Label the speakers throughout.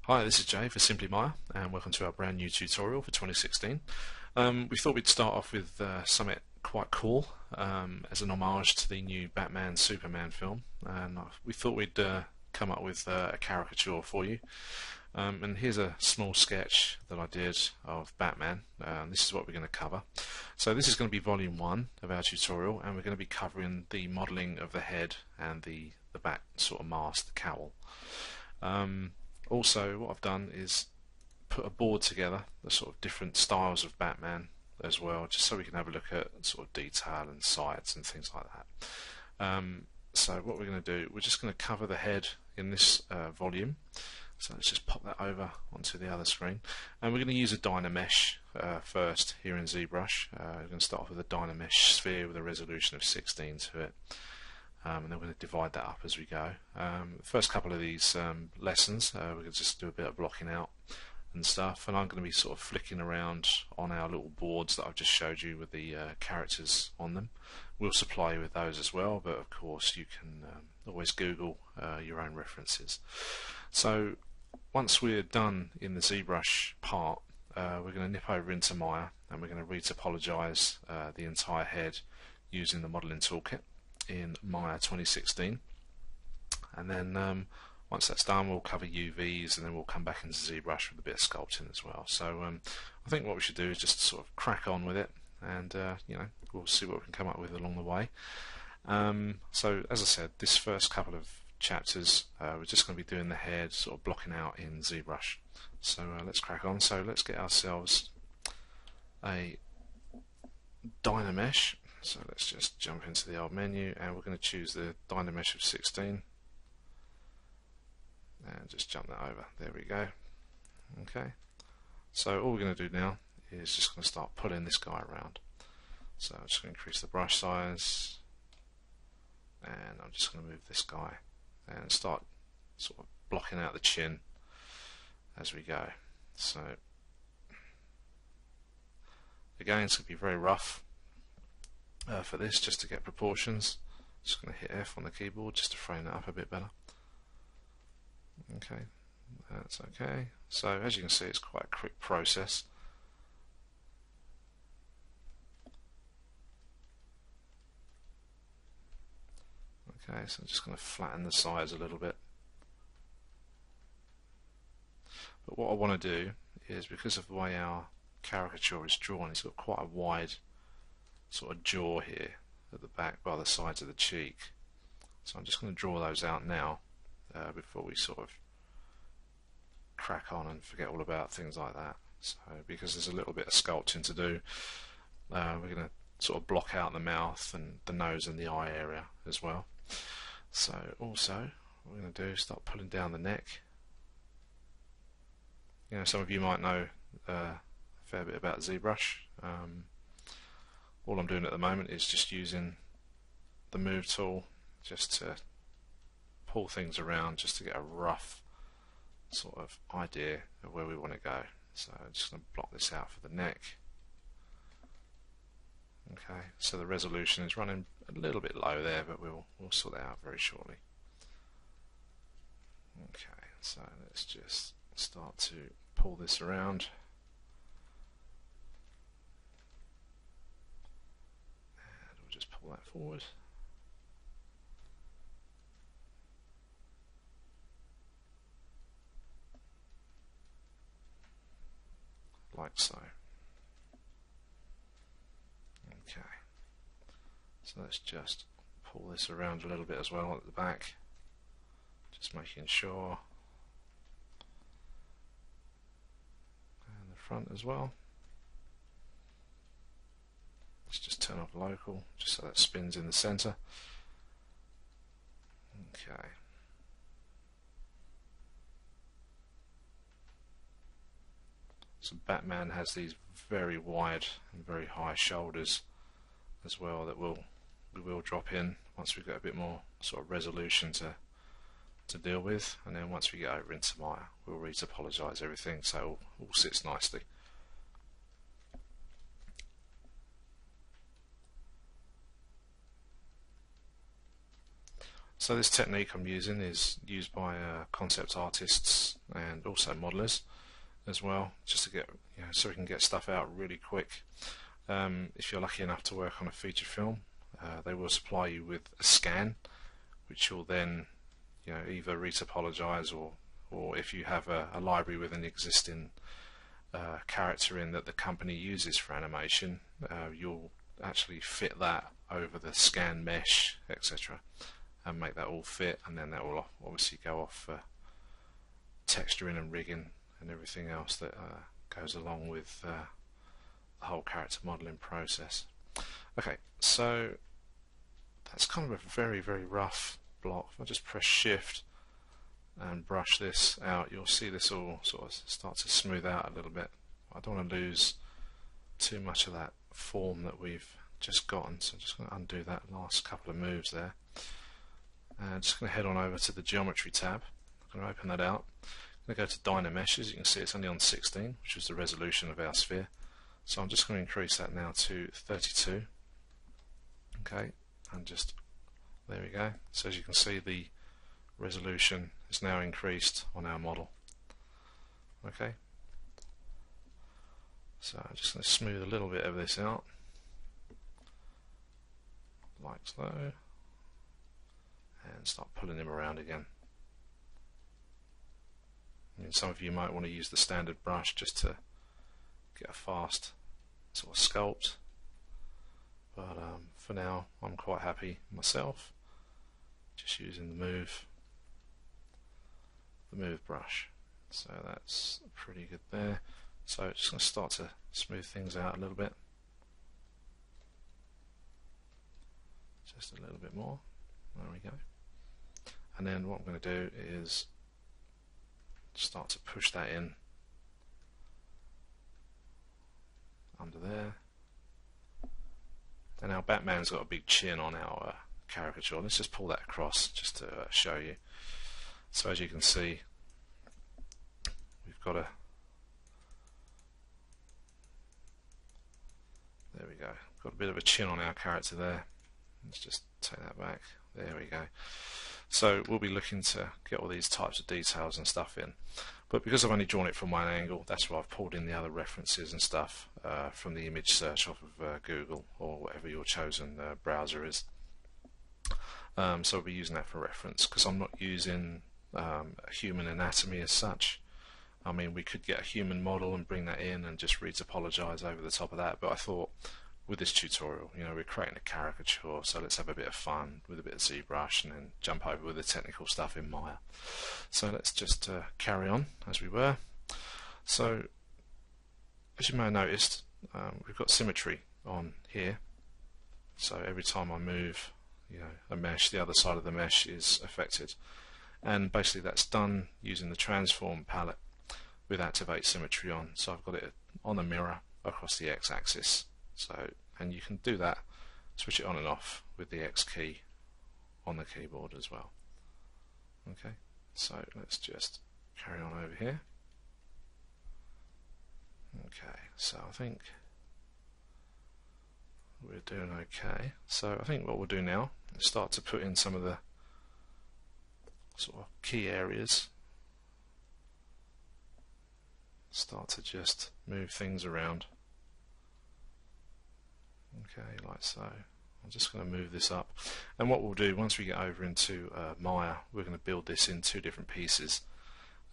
Speaker 1: Hi, this is Jay for SimplyMaya, and welcome to our brand new tutorial for 2016. We thought we'd start off with something quite cool as an homage to the new Batman Superman film, and we thought we'd come up with a caricature for you. And here's a small sketch that I did of Batman. This is what we're going to cover. So this is going to be volume 1 of our tutorial, and we're going to be covering the modelling of the head and the bat sort of mask, the cowl. Also, what I've done is put a board together, the sort of different styles of Batman as well, just so we can have a look at sort of detail and sides and things like that. So what we're going to do, we're just going to cover the head in this volume. So let's just pop that over onto the other screen, and we're going to use a Dynamesh first here in Zbrush. We're going to start off with a Dynamesh sphere with a resolution of 16 to it. And then we're going to divide that up as we go. The first couple of these lessons, we're going to just do a bit of blocking out and stuff, and I'm going to be sort of flicking around on our little boards that I've just showed you with the characters on them. We'll supply you with those as well, but of course you can always Google your own references. So once we're done in the Zbrush part, we're going to nip over into Maya, and we're going to retopologize the entire head using the modeling toolkit in Maya 2016, and then once that's done we'll cover UVs, and then we'll come back into ZBrush with a bit of sculpting as well. So I think what we should do is just sort of crack on with it, and we'll see what we can come up with along the way. So as I said, this first couple of chapters we're just going to be doing the head, sort of blocking out in ZBrush. So let's crack on. So let's get ourselves a Dynamesh. So let's just jump into the old menu, and we're going to choose the Dynamesh of 16 and just jump that over. There we go. Okay, so all we're going to do now is just going to start pulling this guy around. So I'm just going to increase the brush size, and I'm just going to move this guy and start sort of blocking out the chin as we go. So again, it's going to be very rough for this, just to get proportions. Just going to hit F on the keyboard just to frame that up a bit better. Okay, that's okay. So as you can see, it's quite a quick process. Okay, so I'm just going to flatten the sides a little bit. But what I want to do is, because of the way our caricature is drawn, it's got quite a wide sort of jaw here at the back by the sides of the cheek. So I'm just going to draw those out now before we sort of crack on and forget all about things like that. So because there's a little bit of sculpting to do, we're going to sort of block out the mouth and the nose and the eye area as well. So also what we're going to do is start pulling down the neck. Some of you might know a fair bit about ZBrush. All I'm doing at the moment is just using the move tool just to pull things around, just to get a rough sort of idea of where we want to go. So I'm just going to block this out for the neck. Okay, so the resolution is running a little bit low there, but we'll sort that out very shortly. Okay, so let's just start to pull this around. Just pull that forward. Like so. Okay. So let's just pull this around a little bit as well at the back. Just making sure. And the front as well. Let's just turn off local, just so that spins in the center. Okay. So Batman has these very wide and very high shoulders as well that we will drop in once we get a bit more sort of resolution to deal with, and then once we get over into Maya, we'll retopologize everything so it all sits nicely. So this technique I'm using is used by concept artists and also modelers as well, just to get, so we can get stuff out really quick. If you're lucky enough to work on a feature film, they will supply you with a scan, which you'll then either retopologize, or if you have a library with an existing character in that the company uses for animation, you'll actually fit that over the scan mesh, etc., and make that all fit, and then that will obviously go off for texturing and rigging and everything else that goes along with the whole character modeling process. Okay, so that's kind of a very, very rough block. If I just press shift and brush this out, you'll see this all sort of start to smooth out a little bit. I don't want to lose too much of that form that we've just gotten, so I'm just going to undo that last couple of moves there. And just going to head on over to the geometry tab. I'm going to open that out. I'm going to go to Dynamesh. As you can see, it's only on 16, which is the resolution of our sphere. So I'm just going to increase that now to 32. Okay, and just there we go. So as you can see, the resolution is now increased on our model. Okay, so I'm just going to smooth a little bit of this out, like so, and start pulling him around again. And some of you might want to use the standard brush just to get a fast sort of sculpt, but for now I'm quite happy myself just using the move brush. So that's pretty good there. So just going to start to smooth things out a little bit, just a little bit more. There we go. And then what I'm going to do is start to push that in under there. And our Batman's got a big chin on our caricature. Let's just pull that across just to show you. So as you can see, we've got there we go, got a bit of a chin on our character there. Let's just take that back. There we go. So we'll be looking to get all these types of details and stuff in, but because I've only drawn it from one angle, that's why I've pulled in the other references and stuff from the image search off of Google or whatever your chosen browser is. So I'll be using that for reference, because I'm not using a human anatomy as such. I mean, we could get a human model and bring that in and just retopologize over the top of that, but I thought with this tutorial, we're creating a caricature, so let's have a bit of fun with a bit of Zbrush and then jump over with the technical stuff in Maya. So let's just carry on as we were. So as you may have noticed, we've got symmetry on here, so every time I move a mesh, the other side of the mesh is affected, and basically that's done using the transform palette with activate symmetry on. So I've got it on a mirror across the x-axis. So, and you can do that, switch it on and off with the X key on the keyboard as well. Okay, so let's just carry on over here. Okay, so I think we're doing okay. So I think what we'll do now is start to put in some of the sort of key areas. Start to just move things around. Okay, like so. I'm just going to move this up, and what we'll do once we get over into Maya, we're going to build this in two different pieces.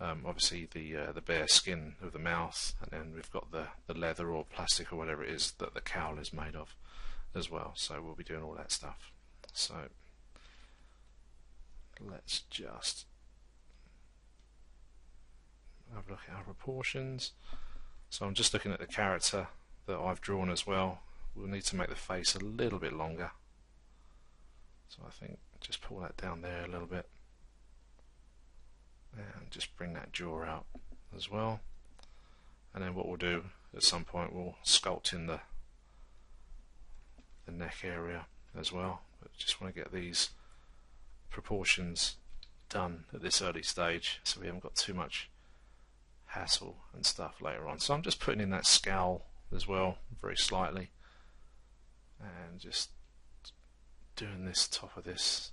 Speaker 1: Obviously the bare skin of the mouth, and then we've got the leather or plastic or whatever it is that the cowl is made of as well. So we'll be doing all that stuff. So let's just have a look at our proportions. So I'm just looking at the character that I've drawn as well. We'll need to make the face a little bit longer, so I think just pull that down there a little bit and just bring that jaw out as well. And then what we'll do at some point, we'll sculpt in the neck area as well, but just want to get these proportions done at this early stage so we haven't got too much hassle and stuff later on. So I'm just putting in that scowl as well very slightly, and just doing this top of this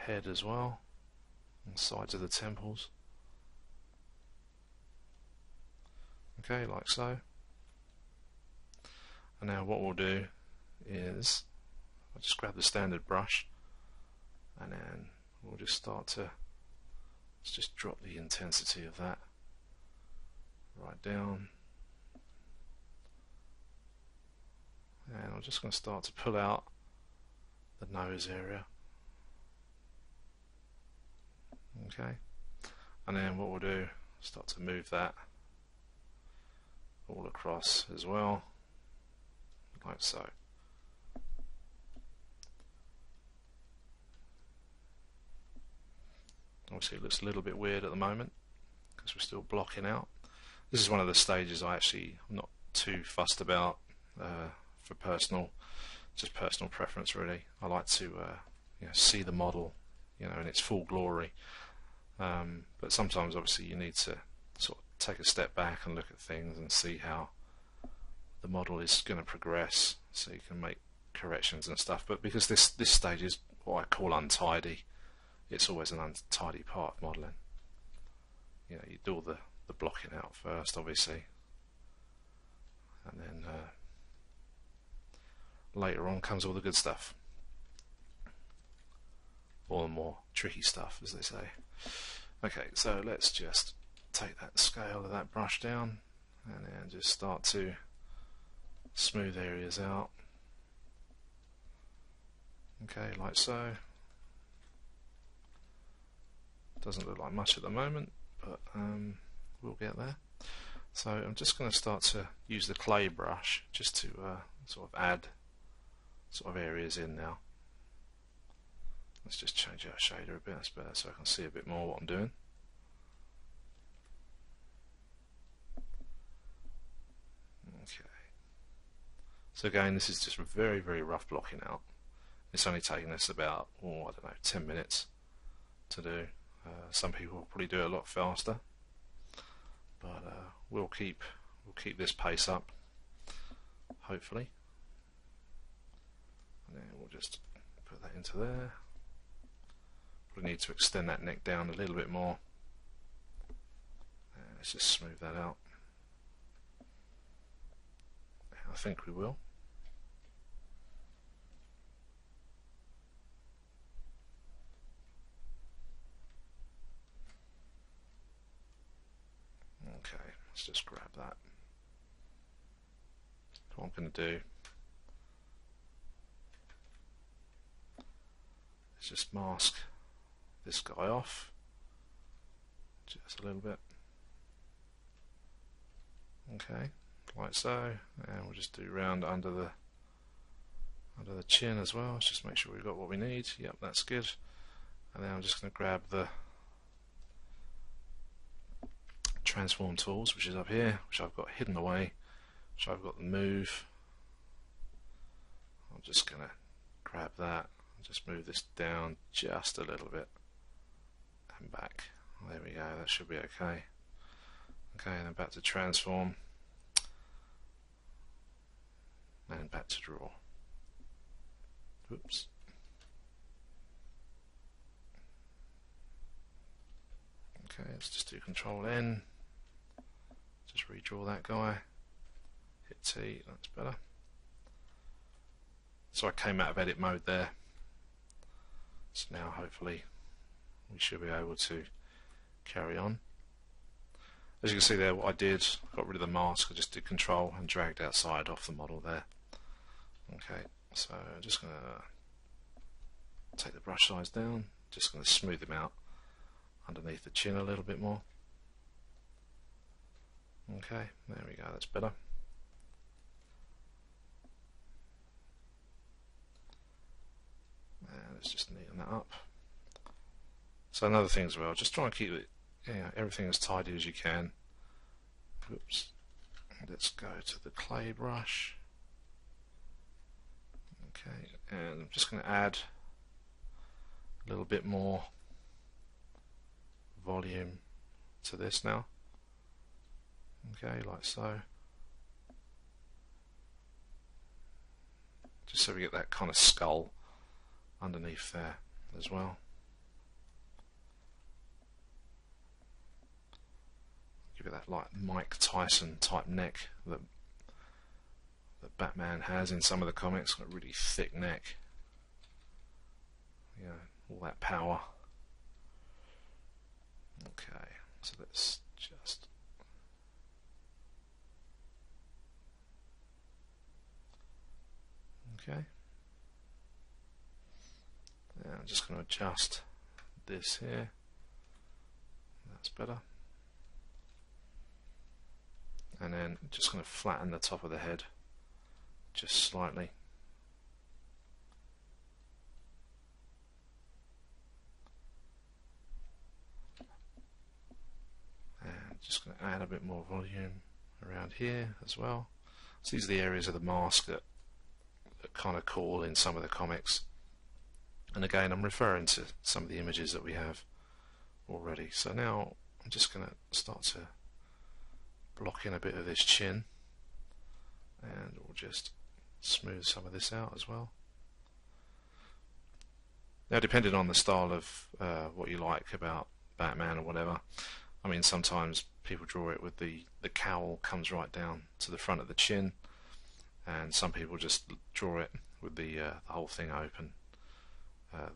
Speaker 1: head as well, and sides of the temples. Okay, like so. And now what we'll do is I'll just grab the standard brush, and then we'll just start to just drop the intensity of that right down. And I'm just going to start to pull out the nose area. Okay, and then what we'll do, start to move that all across as well, like so. Obviously it looks a little bit weird at the moment because we're still blocking out. This is one of the stages I'm not too fussed about for just personal preference really. I like to see the model in its full glory, but sometimes obviously you need to sort of take a step back and look at things and see how the model is going to progress, so you can make corrections and stuff. But because this stage is what I call untidy, it's always an untidy part of modelling. You do all the blocking out first, obviously, and then later on comes all the good stuff, all the more tricky stuff, as they say. Okay, so let's just take that scale of that brush down and then just start to smooth areas out. Okay, like so. Doesn't look like much at the moment, but we'll get there. So I'm just going to start to use the clay brush just to sort of add sort of areas in now. Let's just change our shader a bit, that's better, so I can see a bit more what I'm doing. Okay. So again, this is just very, very rough blocking out. It's only taken us about, I don't know, 10 minutes to do. Some people will probably do it a lot faster, but we'll keep this pace up, hopefully. And then we'll just put that into there. We need to extend that neck down a little bit more. Let's just smooth that out. I think we will. Okay, let's just grab that. What I'm going to do is just mask this guy off just a little bit. Okay, like so, and we'll just do round under the chin as well. Let's just make sure we've got what we need. Yep, that's good. And then I'm just going to grab the transform tools, which is up here, which I've got hidden away, which I've got the move. I'm just going to grab that and just move this down just a little bit and back. There we go, that should be okay. Okay, and then back to transform and back to draw. Oops. Okay, let's just do Control N. Just redraw that guy. Hit T, that's better. So I came out of edit mode there. So now hopefully we should be able to carry on. As you can see there, what I did, got rid of the mask, I just did Control and dragged outside off the model there. Okay, so I'm just going to take the brush size down, just going to smooth them out underneath the chin a little bit more. Okay, there we go, that's better. And let's just neaten that up. So another thing as well, just try and keep it, everything as tidy as you can. Oops. Let's go to the clay brush. Okay, and I'm just going to add a little bit more volume to this now. Okay, like so. Just so we get that kind of skull underneath there as well. give it that like Mike Tyson type neck that Batman has in some of the comics. Got a really thick neck, you know, all that power. Okay, so let's just okay. Now I'm just going to adjust this here. That's better. And then just going to flatten the top of the head just slightly. And just going to add a bit more volume around here as well. So these are the areas of the mask that kind of cool in some of the comics. And again, I'm referring to some of the images that we have already. So now I'm just going to start to block in a bit of this chin, and we'll just smooth some of this out as well. Now, depending on the style of what you like about Batman or whatever, I mean, sometimes people draw it with the cowl comes right down to the front of the chin, and some people just draw it with the whole thing open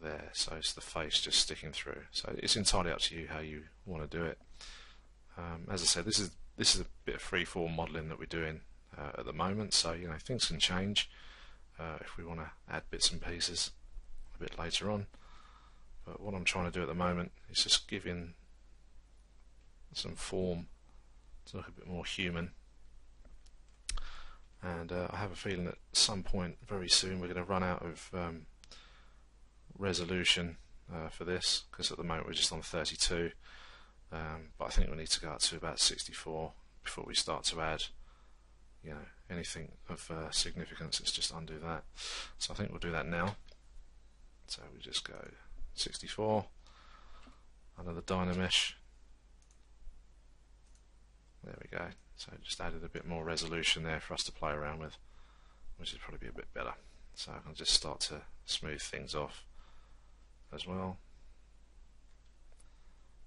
Speaker 1: there, so it's the face just sticking through. So it's entirely up to you how you want to do it. As I said, this is a bit of freeform modelling that we're doing at the moment, so you know, things can change if we want to add bits and pieces a bit later on. But what I'm trying to do at the moment is just giving some form to look a bit more human. And I have a feeling that at some point very soon we're going to run out of resolution for this, because at the moment we're just on 32, but I think we need to go up to about 64 before we start to add, you know, anything of significance. Let's just undo that. So I think we'll do that now. So we just go 64 under the Dynamesh. There we go. So just added a bit more resolution there for us to play around with, which would probably be a bit better. So I can just start to smooth things off as well.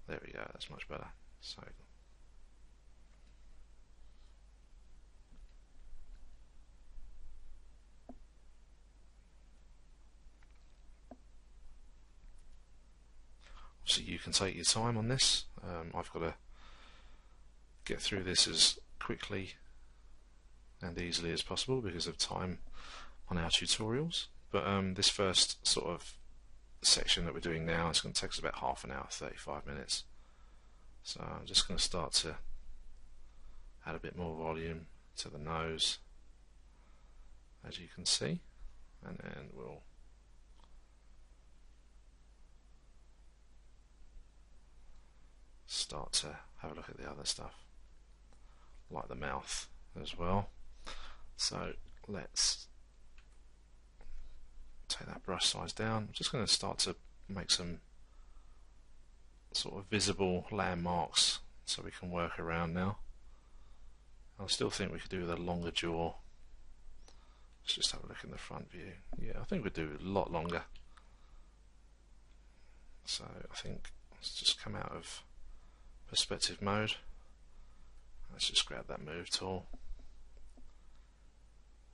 Speaker 1: There we go, that's much better. So obviously you can take your time on this. I've got to get through this as quickly and easily as possible because of time on our tutorials, but this first sort of section that we're doing now is going to take us about half an hour, 35 minutes. So I'm just going to start to add a bit more volume to the nose, as you can see, and then we'll start to have a look at the other stuff, like the mouth as well. So let's take that brush size down. I'm just going to start to make some sort of visible landmarks so we can work around now. I still think we could do with a longer jaw. Let's just have a look in the front view. Yeah, I think we'd do a lot longer. So I think let's just come out of perspective mode. Let's just grab that move tool.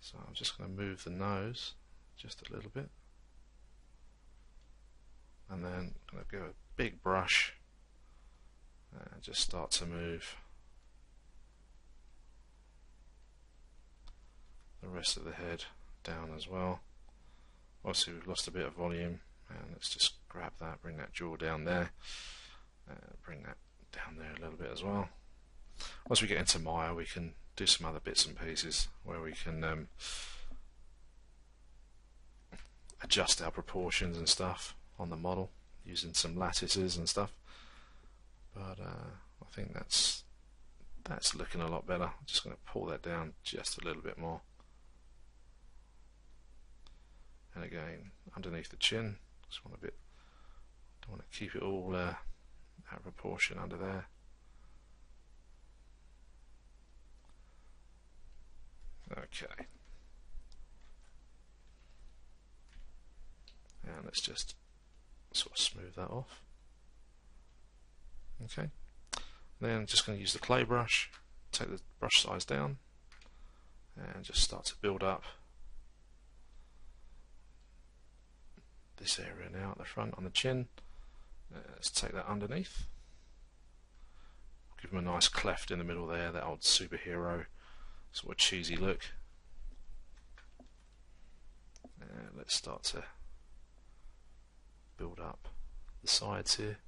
Speaker 1: So I'm just going to move the nose just a little bit, and then I'm going to go a big brush and just start to move the rest of the head down as well. Obviously we've lost a bit of volume, and let's just grab that, bring that jaw down there, bring that down there a little bit as well. Once we get into Maya, we can do some other bits and pieces where we can adjust our proportions and stuff on the model using some lattices and stuff, but I think that's looking a lot better. I'm just going to pull that down just a little bit more, and again underneath the chin, just want don't want to keep it all out of proportion under there. Okay, and let's just sort of smooth that off. Okay, Then I'm just going to use the clay brush, take the brush size down, and just start to build up this area now at the front on the chin. Let's take that underneath. Give him a nice cleft in the middle there, that old superhero sort of cheesy look. And let's start to build up the sides here.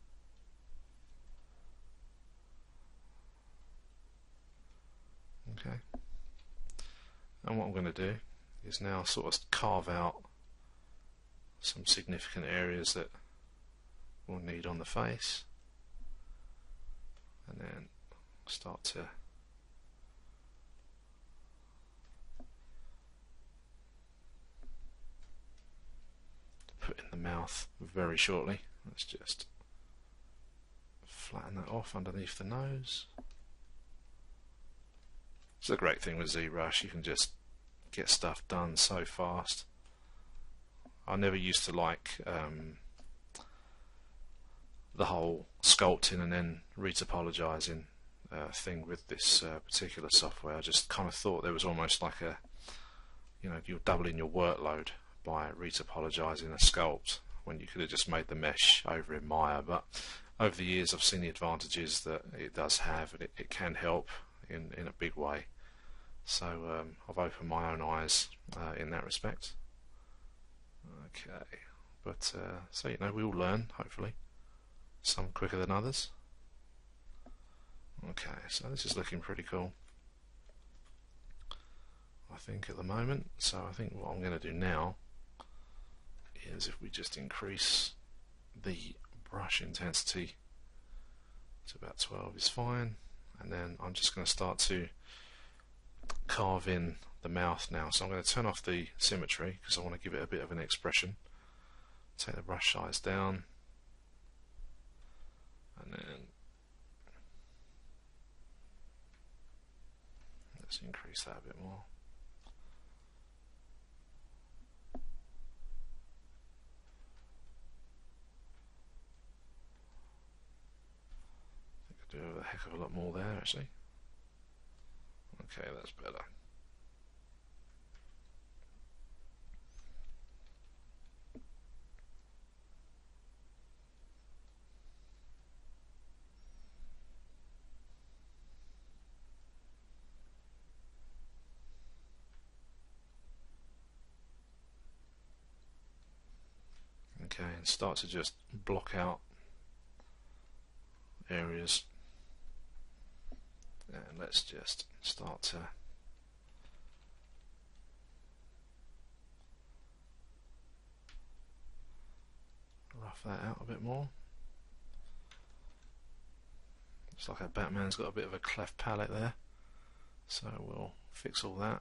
Speaker 1: Okay. And what I'm going to do is now sort of carve out some significant areas that we'll need on the face, and then start to put in the mouth very shortly. Let's just flatten that off underneath the nose. It's a great thing with Zbrush, you can just get stuff done so fast. I never used to like the whole sculpting and then retopologizing thing with this particular software. I just kind of thought there was almost like a, you know, you're doubling your workload by retopologizing a sculpt when you could have just made the mesh over in Maya. But over the years I've seen the advantages that it does have, and it can help in a big way. So I've opened my own eyes in that respect. Okay, but so you know, we all learn, hopefully, some quicker than others. Okay, so this is looking pretty cool, I think, at the moment. So I think what I'm going to do now is, if we just increase the brush intensity to about 12 is fine, and then I'm just going to start to carve in the mouth now. So I'm going to turn off the symmetry because I want to give it a bit of an expression. Take the brush size down, and then let's increase that a bit more. I could do a heck of a lot more there, actually. Okay, that's better. Okay, and start to just block out areas, and let's just start to rough that out a bit more. Looks like our Batman's got a bit of a cleft palate there, so we'll fix all that.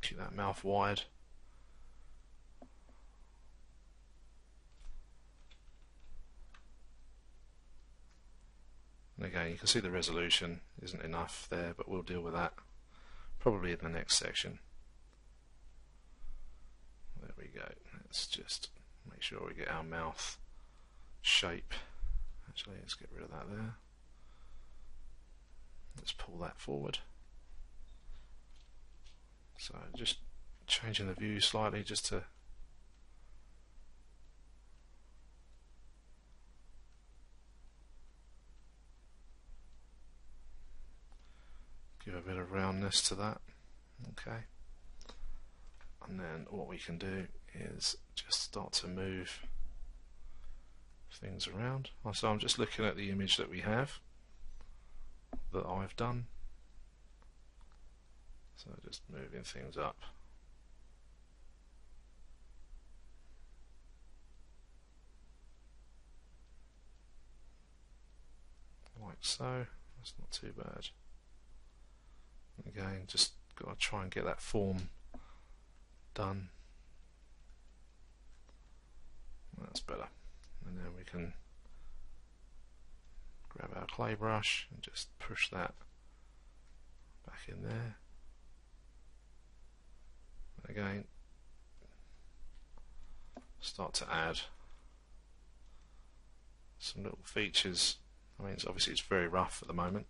Speaker 1: Keep that mouth wide. And again, you can see the resolution isn't enough there, but we'll deal with that probably in the next section. There we go. Let's just make sure we get our mouth shape. Actually, let's get rid of that there. Let's pull that forward. So just changing the view slightly just to give a bit of roundness to that. Okay, and then what we can do is just start to move things around. So I'm just looking at the image that we have, that I've done, so just moving things up. Like so. That's not too bad. Again, just got to try and get that form done. That's better. And then we can grab our clay brush and just push that back in there. And again, start to add some little features. I mean, obviously it's very rough at the moment,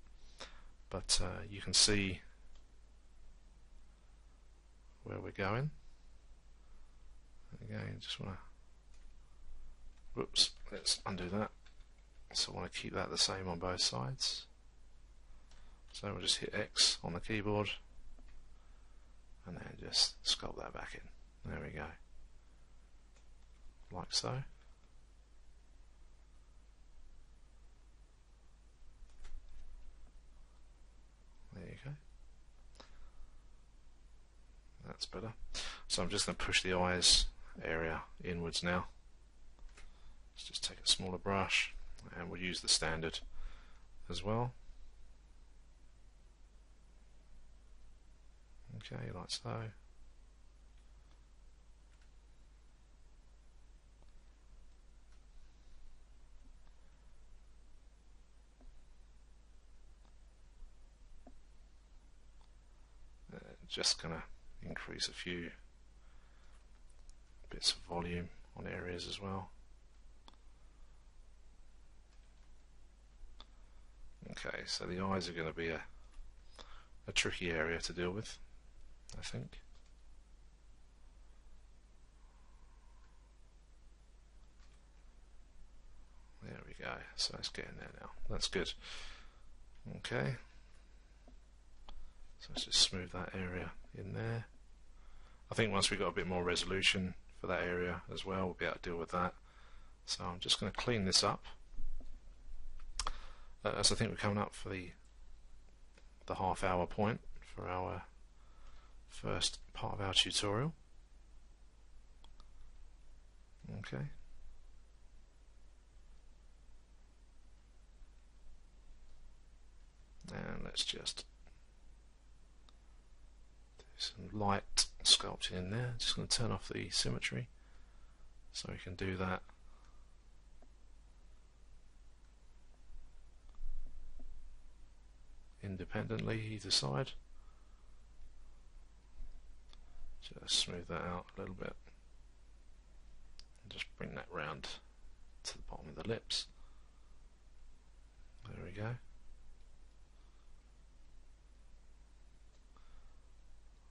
Speaker 1: but you can see where we're going. Again, just want to, whoops, let's undo that. So I want to keep that the same on both sides. So we'll just hit X on the keyboard and then just sculpt that back in. There we go. Like so. There you go. That's better. So I'm just going to push the eyes area inwards now. Let's just take a smaller brush and we'll use the standard as well. Okay, like so. Just going to increase a few bits of volume on areas as well. Okay, so the eyes are going to be a tricky area to deal with, I think. There we go, so it's getting there now. That's good. Okay, so let's just smooth that area in there. I think once we've got a bit more resolution for that area as well, we'll be able to deal with that. So I'm just going to clean this up. As I think we're coming up for the half-hour point for our first part of our tutorial. Okay. And let's just do some light sculpting in there. Just going to turn off the symmetry so we can do that. Independently either side. Just smooth that out a little bit and just bring that round to the bottom of the lips. There we go.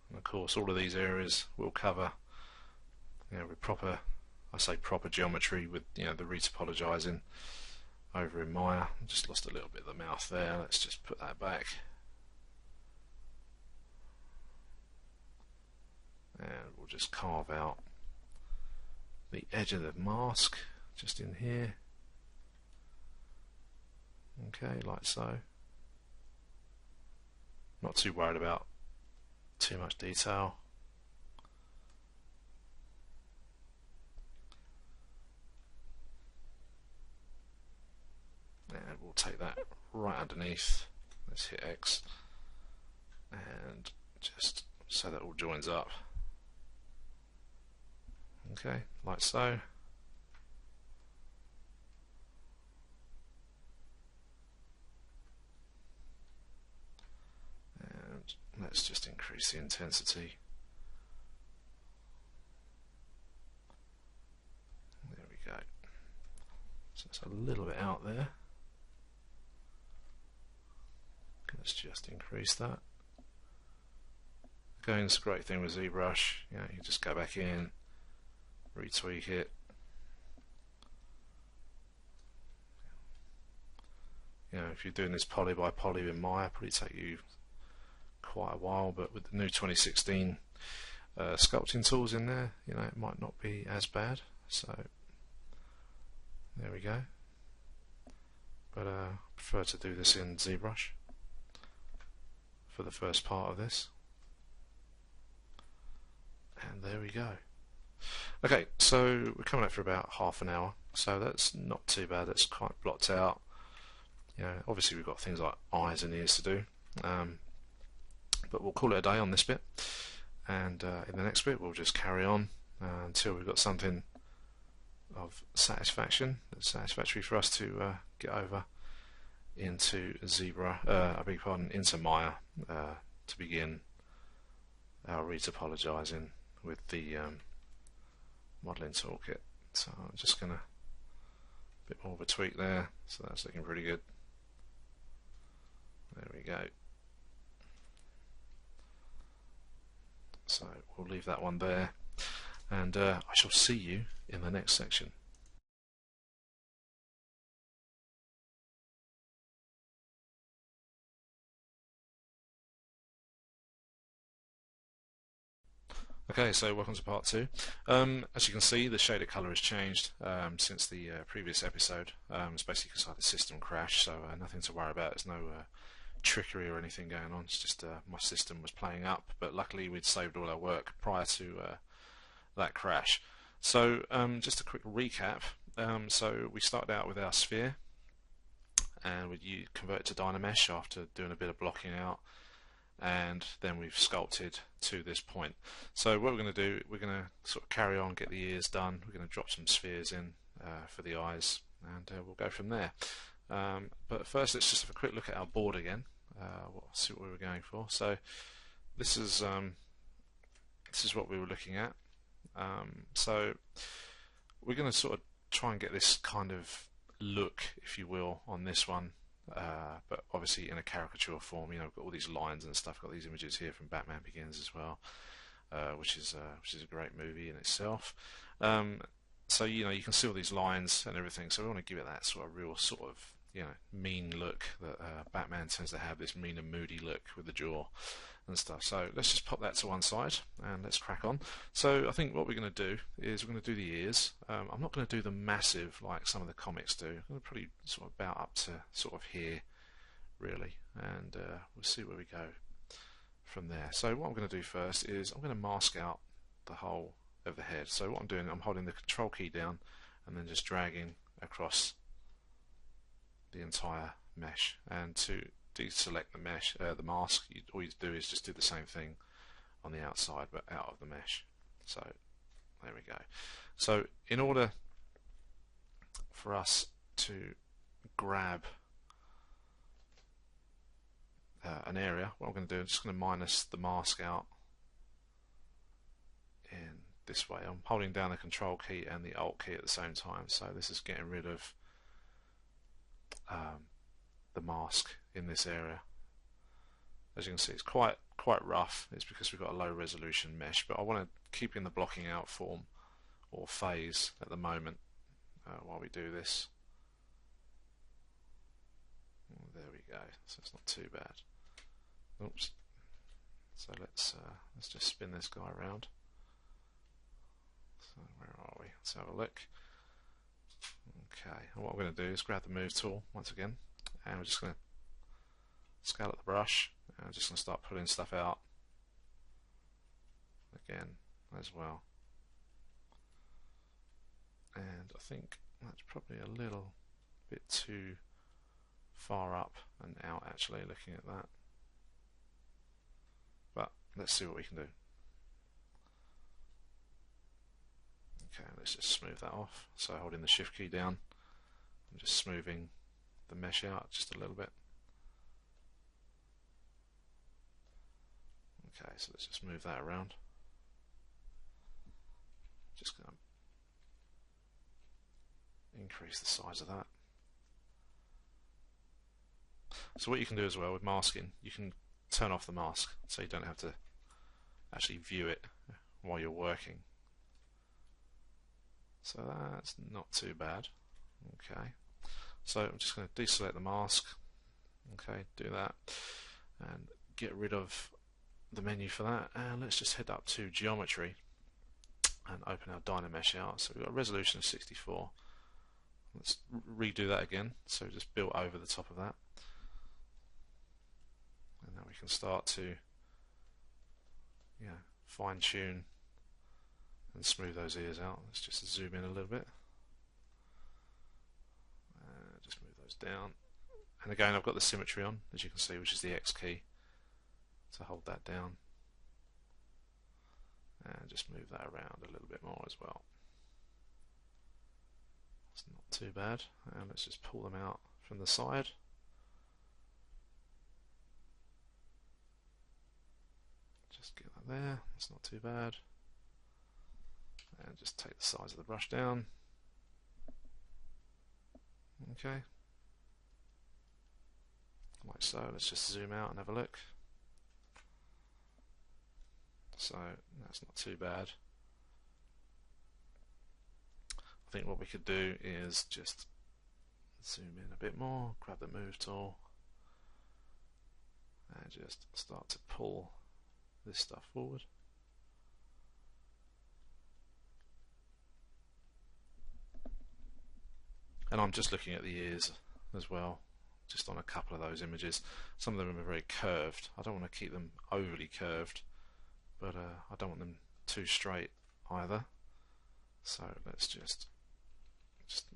Speaker 1: And of course all of these areas will cover, with proper, I say proper geometry, with the retopologizing over in Maya. I just lost a little bit of the mouth there. Let's just put that back. And we'll just carve out the edge of the mask just in here. Okay, like so. Not too worried about too much detail. And we'll take that right underneath. Let's hit X and just so that all joins up. Okay, like so. And let's just increase the intensity. There we go. So it's a little bit out there. Let's just increase that. Again, it's a great thing with Zbrush. You just go back in, retweak it. If you're doing this poly by poly in Maya, probably take you quite a while. But with the new 2016 sculpting tools in there, it might not be as bad. So there we go. But I prefer to do this in Zbrush for the first part of this. And there we go. Okay, so we're coming up for about half an hour, so that's not too bad. It's quite blocked out. Obviously we've got things like eyes and ears to do, but we'll call it a day on this bit, and in the next bit we'll just carry on until we've got something of satisfaction that's satisfactory for us to get over into Zbrush, into Maya to begin our retopologizing with the modeling toolkit. So I'm just going to Bit more of a tweak there, so that's looking pretty good. There we go. So we'll leave that one there, and I shall see you in the next section. Okay, so welcome to part 2. As you can see, the shader color has changed since the previous episode. It's basically because I had a system crash, so nothing to worry about. There's no trickery or anything going on. It's just my system was playing up, but luckily we'd saved all our work prior to that crash. So just a quick recap. So we started out with our sphere, and we convert it to Dynamesh after doing a bit of blocking out, and then we've sculpted to this point. So what we're going to do, we're going to sort of carry on, get the ears done, we're going to drop some spheres in for the eyes, and we'll go from there. But first let's just have a quick look at our board again, see what we were going for. So this is what we were looking at. So we're going to sort of try and get this kind of look, if you will, on this one. But obviously in a caricature form. You know, we've got all these lines and stuff. Got these images here from Batman Begins as well, which is a great movie in itself. So you know, you can see all these lines and everything. So we want to give it that sort of real sort of, you know, mean look that Batman tends to have, this mean and moody look with the jaw and stuff. So let's just pop that to one side and let's crack on. So I think what we're going to do is we're going to do the ears. I'm not going to do the massive like some of the comics do. I'm going to probably sort of about up to sort of here really, and we'll see where we go from there. So what I'm going to do first is I'm going to mask out the whole of the head. So what I'm doing, I'm holding the control key down and then just dragging across the entire mesh. And to deselect the mesh, the mask, all you do is just do the same thing on the outside but out of the mesh. So there we go. So in order for us to grab an area, what I'm going to do, I'm just going to minus the mask out in this way. I'm holding down the control key and the alt key at the same time, so this is getting rid of the mask in this area. As you can see, it's quite rough. It's because we've got a low resolution mesh, but I want to keep in the blocking out form or phase at the moment while we do this. There we go. So it's not too bad. Oops. So let's just spin this guy around. So where are we? Let's have a look. Okay, and what I'm going to do is grab the move tool once again, and we're just going to scale up the brush, and I'm just going to start pulling stuff out again as well. And I think that's probably a little bit too far up and out actually, looking at that. But let's see what we can do. Okay, let's just smooth that off. So holding the shift key down, I'm just smoothing the mesh out just a little bit. Okay, so let's just move that around. Just going to increase the size of that. So what you can do as well with masking, you can turn off the mask so you don't have to actually view it while you're working. So that's not too bad. Okay, so I'm just going to deselect the mask. Okay, do that and get rid of the menu for that, and let's just head up to geometry and open our Dynamesh out. So we've got a resolution of 64. Let's redo that again, so just build over the top of that, and now we can start to fine tune and smooth those ears out. Let's just zoom in a little bit, just move those down, and again I've got the symmetry on, as you can see, which is the X key, to hold that down, and just move that around a little bit more as well. It's not too bad, and let's just pull them out from the side. Just get that there, that's not too bad. And just take the size of the brush down. Okay, like so. Let's just zoom out and have a look. So that's not too bad. I think what we could do is just zoom in a bit more, grab the move tool, and just start to pull this stuff forward. And I'm just looking at the ears as well, just on a couple of those images. Some of them are very curved. I don't want to keep them overly curved, but I don't want them too straight either. So let's just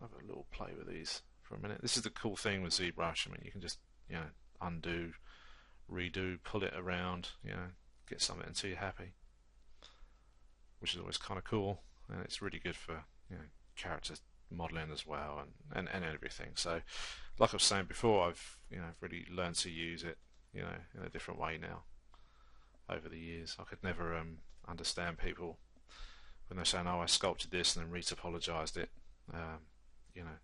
Speaker 1: have a little play with these for a minute. This is the cool thing with Zbrush. I mean, you can just, you know, undo, redo, pull it around, you know, get something until you're happy, which is always kind of cool, and it's really good for, you know, character modeling as well, and everything. So like I was saying before, I've, you know, really learned to use it, you know, in a different way now over the years. I could never understand people when they're saying, oh, I sculpted this and then retopologized it, you know,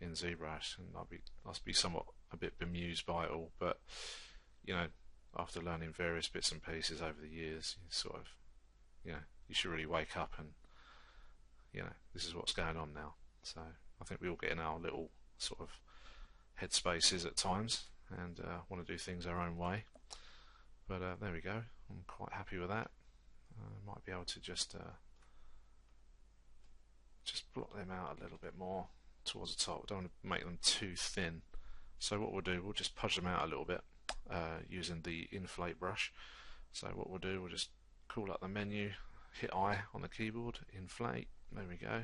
Speaker 1: in Zbrush, and I'd be somewhat a bit bemused by it all. But you know, after learning various bits and pieces over the years, you sort of, you know, you should really wake up and, you know, this is what's going on now. So I think we all get in our little sort of headspaces at times and want to do things our own way. But there we go. I'm quite happy with that. I might be able to just block them out a little bit more towards the top. I don't want to make them too thin. So what we'll do, we'll just pudge them out a little bit using the inflate brush. So what we'll do, we'll just call up the menu, hit I on the keyboard, inflate. There we go.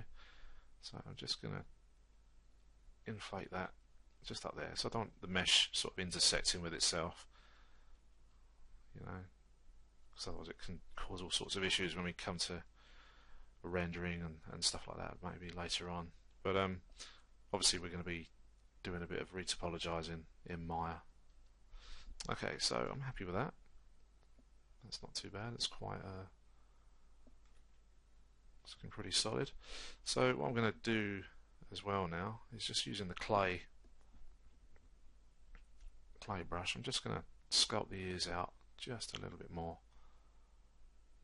Speaker 1: So I'm just going to inflate that just up there. So I don't want the mesh sort of intersecting with itself, you know, because otherwise it can cause all sorts of issues when we come to rendering and stuff like that, maybe later on. But obviously we're going to be doing a bit of retopologizing in Maya. Okay, so I'm happy with that. That's not too bad. It's quite it's looking pretty solid. So what I'm going to do as well now is just using the clay brush. I'm just going to sculpt the ears out just a little bit more,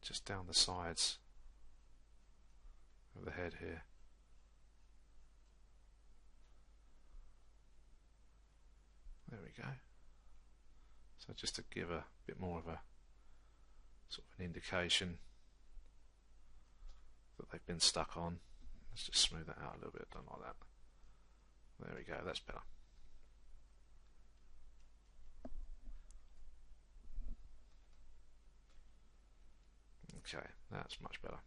Speaker 1: just down the sides of the head here. There we go. So just to give a bit more of a sort of an indication that they've been stuck on. Let's just smooth that out a little bit, don't like that. There we go, that's better. Okay, that's much better.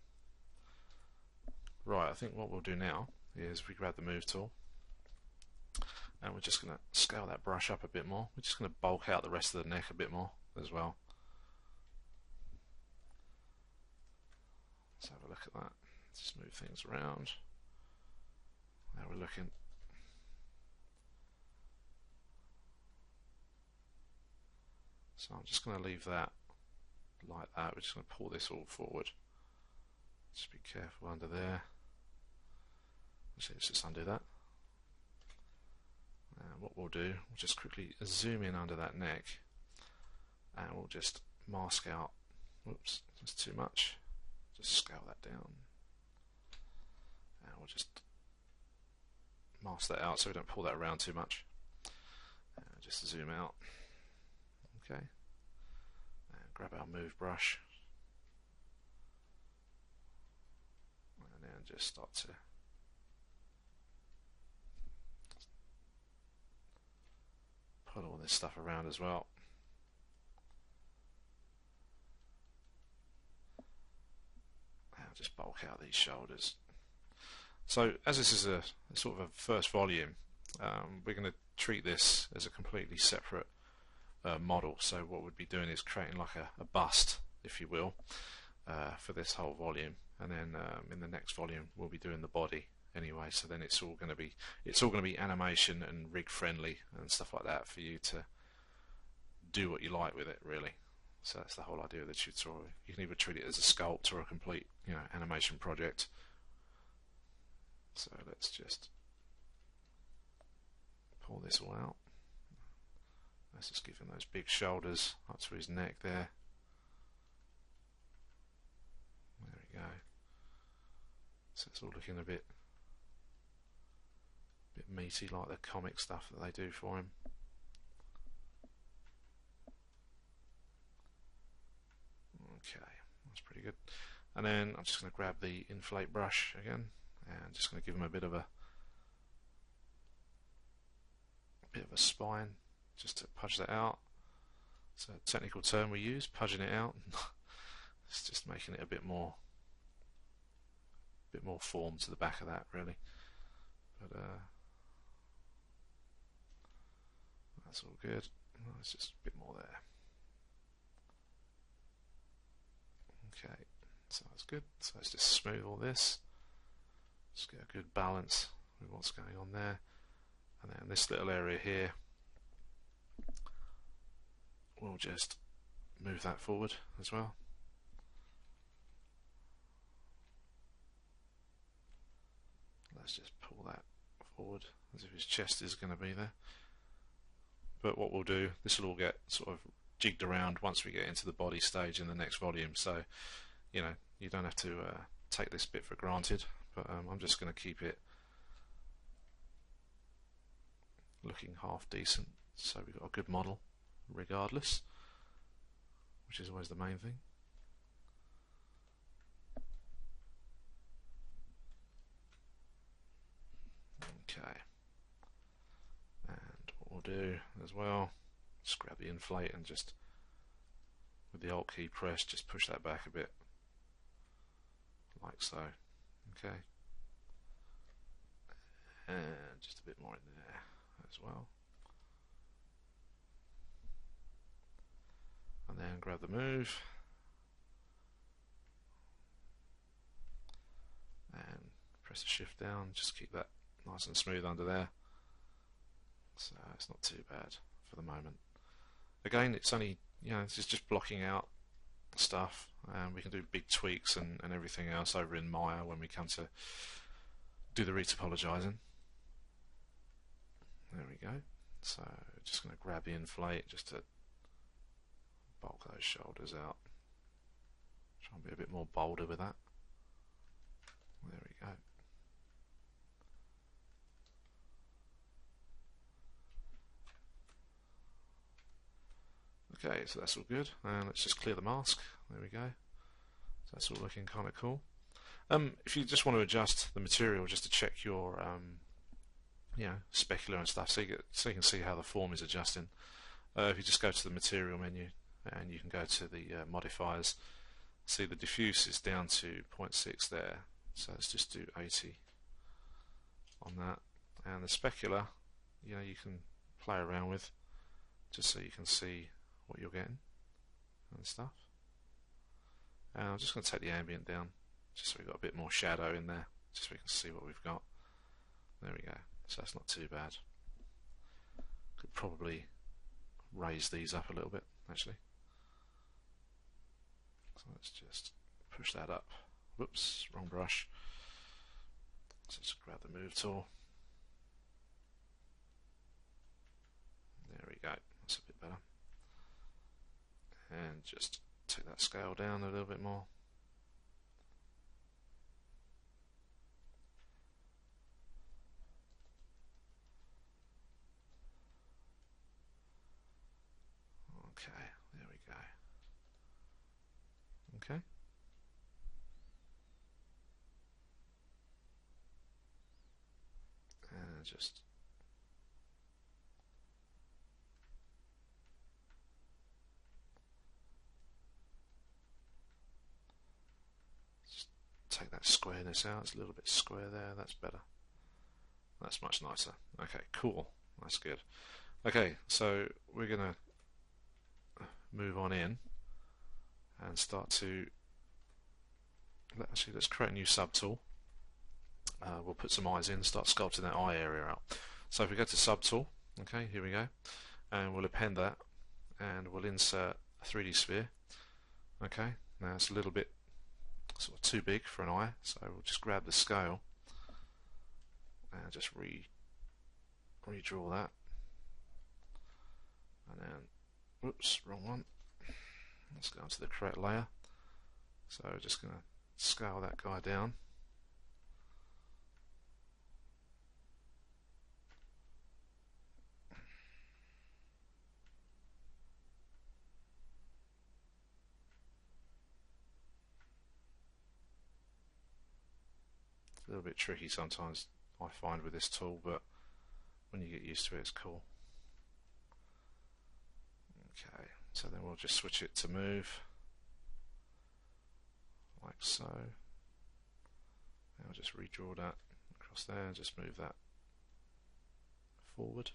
Speaker 1: Right, I think what we'll do now is we grab the move tool and we're just going to scale that brush up a bit more. We're just going to bulk out the rest of the neck a bit more as well. Let's have a look at that. Just move things around. Now we're looking. So I'm just going to leave that like that. We're just going to pull this all forward. Just be careful under there. Let's just undo that. And what we'll do, we'll just quickly zoom in under that neck and we'll just mask out. Whoops, that's too much. Just scale that down. And we'll just mask that out so we don't pull that around too much. And just zoom out. Okay. And grab our move brush. And then just start to put all this stuff around as well. And just bulk out these shoulders. So as this is a sort of a first volume, we're going to treat this as a completely separate model. So what we'd be doing is creating like a bust, if you will, for this whole volume, and then in the next volume we'll be doing the body anyway. So then it's all going to be animation and rig friendly and stuff like that for you to do what you like with it, really. So that's the whole idea of the tutorial. You can either treat it as a sculpt or a complete, you know, animation project. So let's just pull this all out. Let's just give him those big shoulders up to his neck there. There we go. So it's all looking a bit meaty, like the comic stuff that they do for him. Okay, that's pretty good. And then I'm just going to grab the inflate brush again, and just going to give him a bit of a spine, just to pudge that out. It's a technical term we use, pudging it out. It's just making it a bit more form to the back of that, really. But that's all good. It's just a bit more there. Okay, so that's good. So let's just smooth all this. Just get a good balance with what's going on there. And then this little area here, we'll just move that forward as well. Let's just pull that forward as if his chest is going to be there. But what we'll do, this will all get sort of jigged around once we get into the body stage in the next volume. So, you know, you don't have to take this bit for granted. But I'm just going to keep it looking half decent, so we've got a good model regardless, which is always the main thing. Okay, and what we'll do as well, just grab the inflate and just with the Alt key pressed, just push that back a bit, like so. Okay, and just a bit more in there as well, and then grab the move and press the shift down, just keep that nice and smooth under there, so it's not too bad for the moment. Again, it's only, you know, this is just blocking out stuff, and we can do big tweaks and everything else over in Maya when we come to do the retopologizing. There we go. So just going to grab the inflate just to bulk those shoulders out. Try and be a bit more bolder with that. There we go. Okay, so that's all good, and let's just clear the mask. There we go. So that's all looking kind of cool. If you just want to adjust the material just to check your you know, specular and stuff, so you can see how the form is adjusting, if you just go to the material menu and you can go to the modifiers, see the diffuse is down to 0.6 there, so let's just do 80 on that. And the specular, you know, you can play around with just so you can see what you're getting and stuff. And I'm just going to take the ambient down just so we've got a bit more shadow in there, just so we can see what we've got. There we go. So that's not too bad. Could probably raise these up a little bit, actually. So let's just push that up. Whoops, wrong brush. So just grab the move tool. There we go. That's a bit better. And just take that scale down a little bit more. Okay, there we go. Okay. And just take that squareness out. It's a little bit square there. That's better. That's much nicer. Okay, cool. That's good. Okay, so we're going to move on in and start to let's create a new subtool. We'll put some eyes in, start sculpting that eye area out. So if we go to subtool, okay, here we go, and we'll append that, and we'll insert a 3D sphere. Okay, now it's a little bit sort of too big for an eye, so we'll just grab the scale and just redraw that and then, whoops, wrong one. Let's go onto the correct layer. So we're just going to scale that guy down. It's a little bit tricky sometimes, I find, with this tool, but when you get used to it, it's cool. Okay, so then we'll just switch it to move, like so. And I'll just redraw that across there and just move that forward.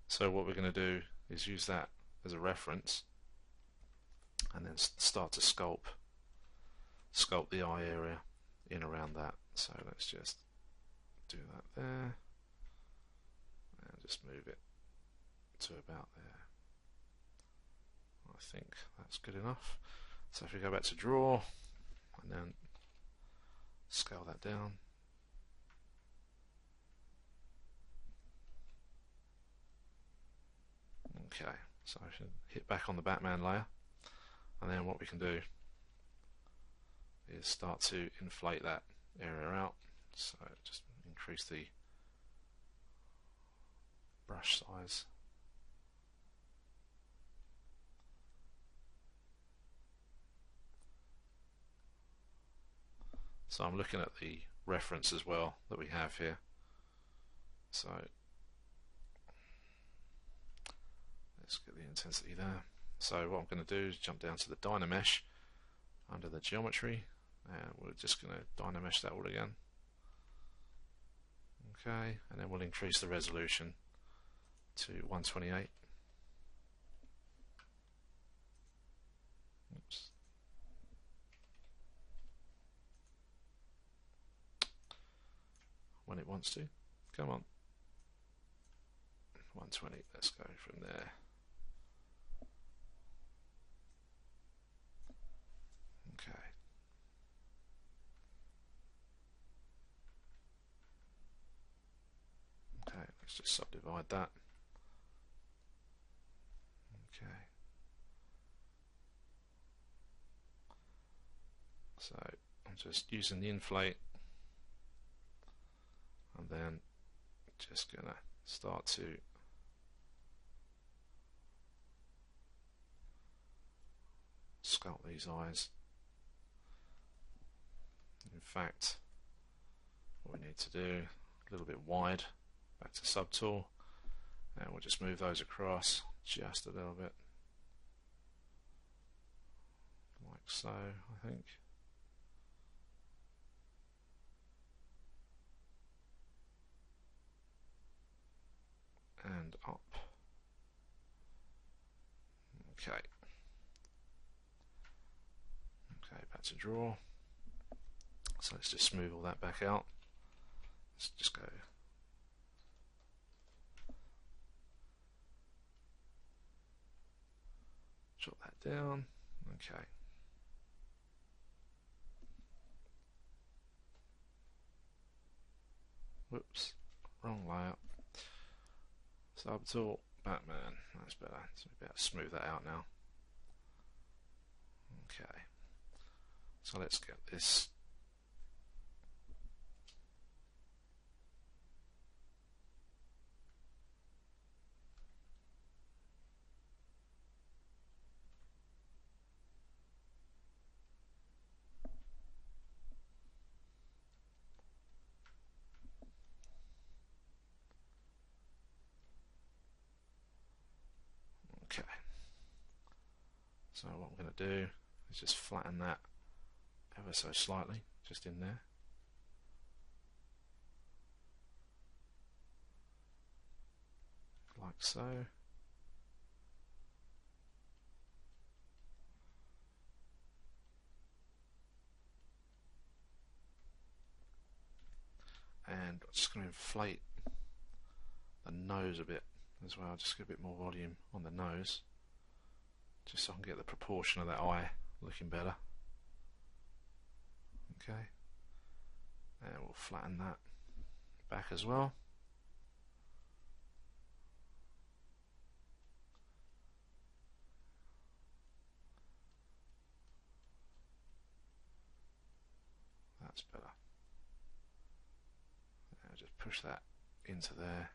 Speaker 1: So what we're going to do is use that as a reference and then start to sculpt the eye area in around that. So let's just do that there and just move it to about there. I think that's good enough. So if we go back to draw and then scale that down. Okay, so I should hit back on the Batman layer, and then what we can do is start to inflate that area out. So just increase the brush size. So I'm looking at the reference as well that we have here. So let's get the intensity there. So what I'm going to do is jump down to the Dynamesh under the geometry, and we're just going to Dynamesh that all again. Okay, and then we'll increase the resolution to 128. Oops. When it wants to. Come on. 120, let's go from there. Okay. Okay, let's just subdivide that. Okay. So I'm just using the inflate, and then just gonna start to sculpt these eyes. In fact, what we need to do, a little bit wide, back to subtool, and we'll just move those across just a little bit, like so, I think. And up. Okay. Okay, back to draw. So let's just smooth all that back out. Let's just go. Drop that down. Okay. Whoops, wrong layer. Subtool, Batman, that's better. So we better smooth that out now. Okay, so let's get this okay. So what I'm going to do is just flatten that ever so slightly, just in there. Like so. And I'm just going to inflate the nose a bit as well, just get a bit more volume on the nose, just so I can get the proportion of that eye looking better. Okay, and we'll flatten that back as well. That's better. Now just push that into there.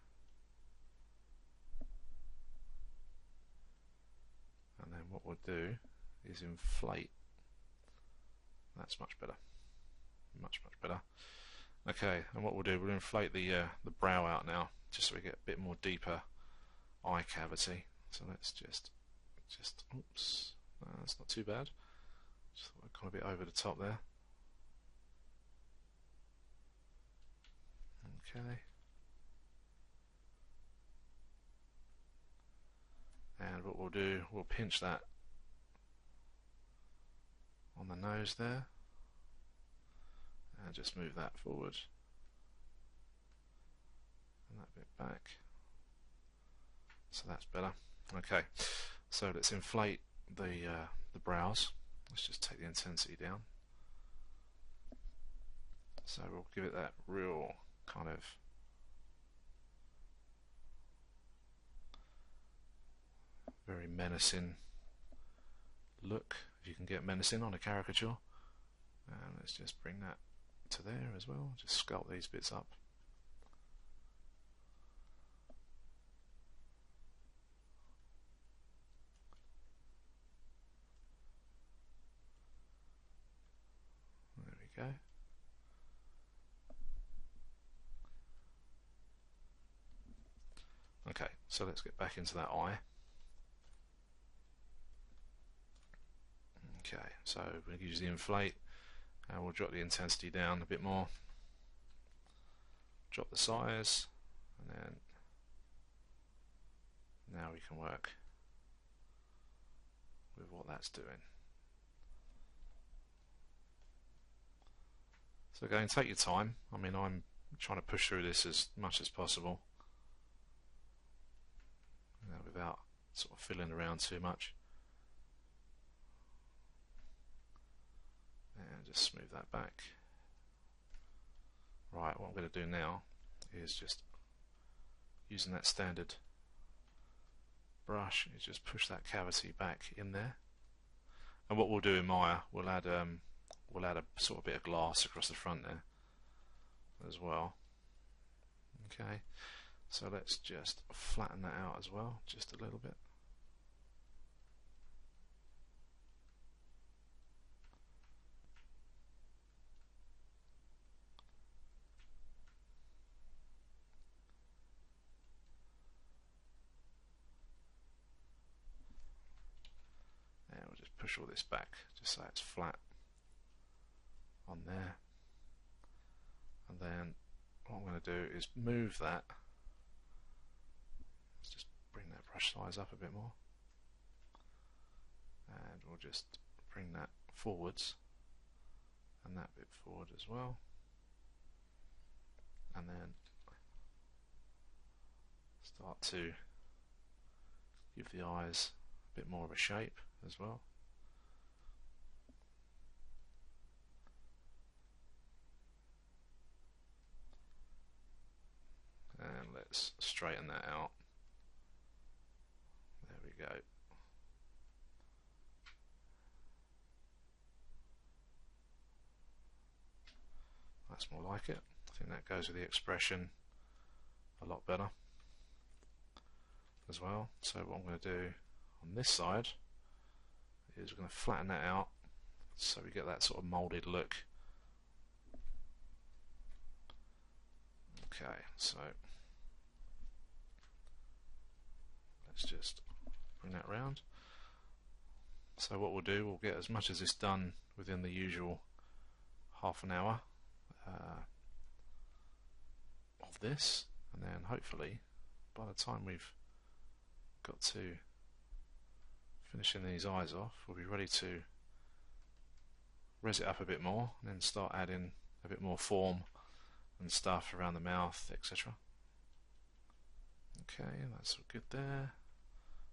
Speaker 1: And then what we'll do is inflate. That's much better. Much better. Okay, and what we'll do, we'll inflate the brow out now, just so we get a bit more deeper eye cavity. So let's just oops, that's not too bad. Just thought I'd gone a bit over the top there. Okay. And what we'll do, we'll pinch that on the nose there and just move that forward and that bit back. So that's better. Okay, so let's inflate the brows. Let's just take the intensity down. So we'll give it that real kind of very menacing look, if you can get menacing on a caricature. And let's just bring that to there as well. Just sculpt these bits up. There we go. Okay, so let's get back into that eye. Okay, so we'll use the inflate and we'll drop the intensity down a bit more, drop the size, and then now we can work with what that's doing. So again, take your time. I mean, I'm trying to push through this as much as possible, without sort of fiddling around too much. And just smooth that back. Right, what I'm going to do now is just using that standard brush, is just push that cavity back in there. And what we'll do in Maya, we'll add a sort of bit of glass across the front there as well. Okay, so let's just flatten that out as well, just a little bit. And we'll just push all this back, just so it's flat on there. And then what I'm going to do is move that. Let's just bring that brush size up a bit more. And we'll just bring that forwards and that bit forward as well. And then start to give the eyes a bit more of a shape as well. And let's straighten that out. There we go. That's more like it. I think that goes with the expression a lot better as well. So what I'm going to do on this side is we're going to flatten that out so we get that sort of moulded look. Okay, so let's just bring that round. So what we'll do, we'll get as much as this done within the usual half an hour of this, and then hopefully by the time we've got to finishing these eyes off, we'll be ready to res it up a bit more and then start adding a bit more form and stuff around the mouth, etc. Okay, that's all good there.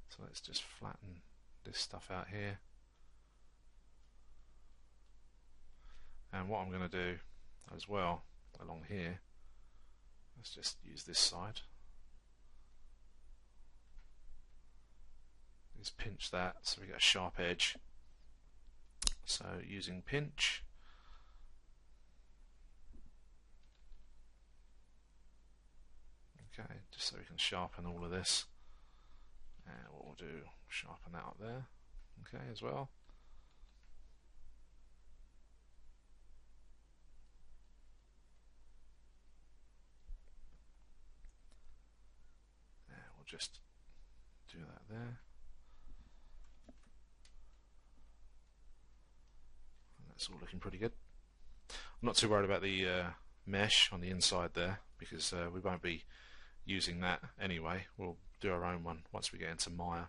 Speaker 1: So let's just flatten this stuff out here. And what I'm going to do as well along here Let's just use this side. Just pinch that so we get a sharp edge. So using pinch, okay, just so we can sharpen all of this. And what we'll do, sharpen that up there, okay, as well. And we'll just do that there. That's all looking pretty good. I'm not too worried about the mesh on the inside there, because we won't be using that anyway. We'll do our own one once we get into Maya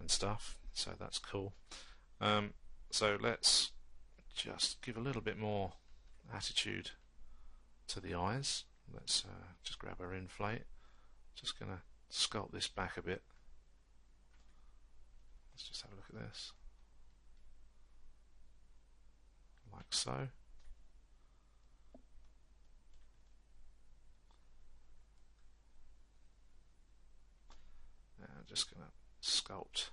Speaker 1: and stuff, so that's cool. So let's just give a little bit more attitude to the eyes. Let's just grab our inflate. Just going to sculpt this back a bit. Let's just have a look at this. Like so. And I'm just going to sculpt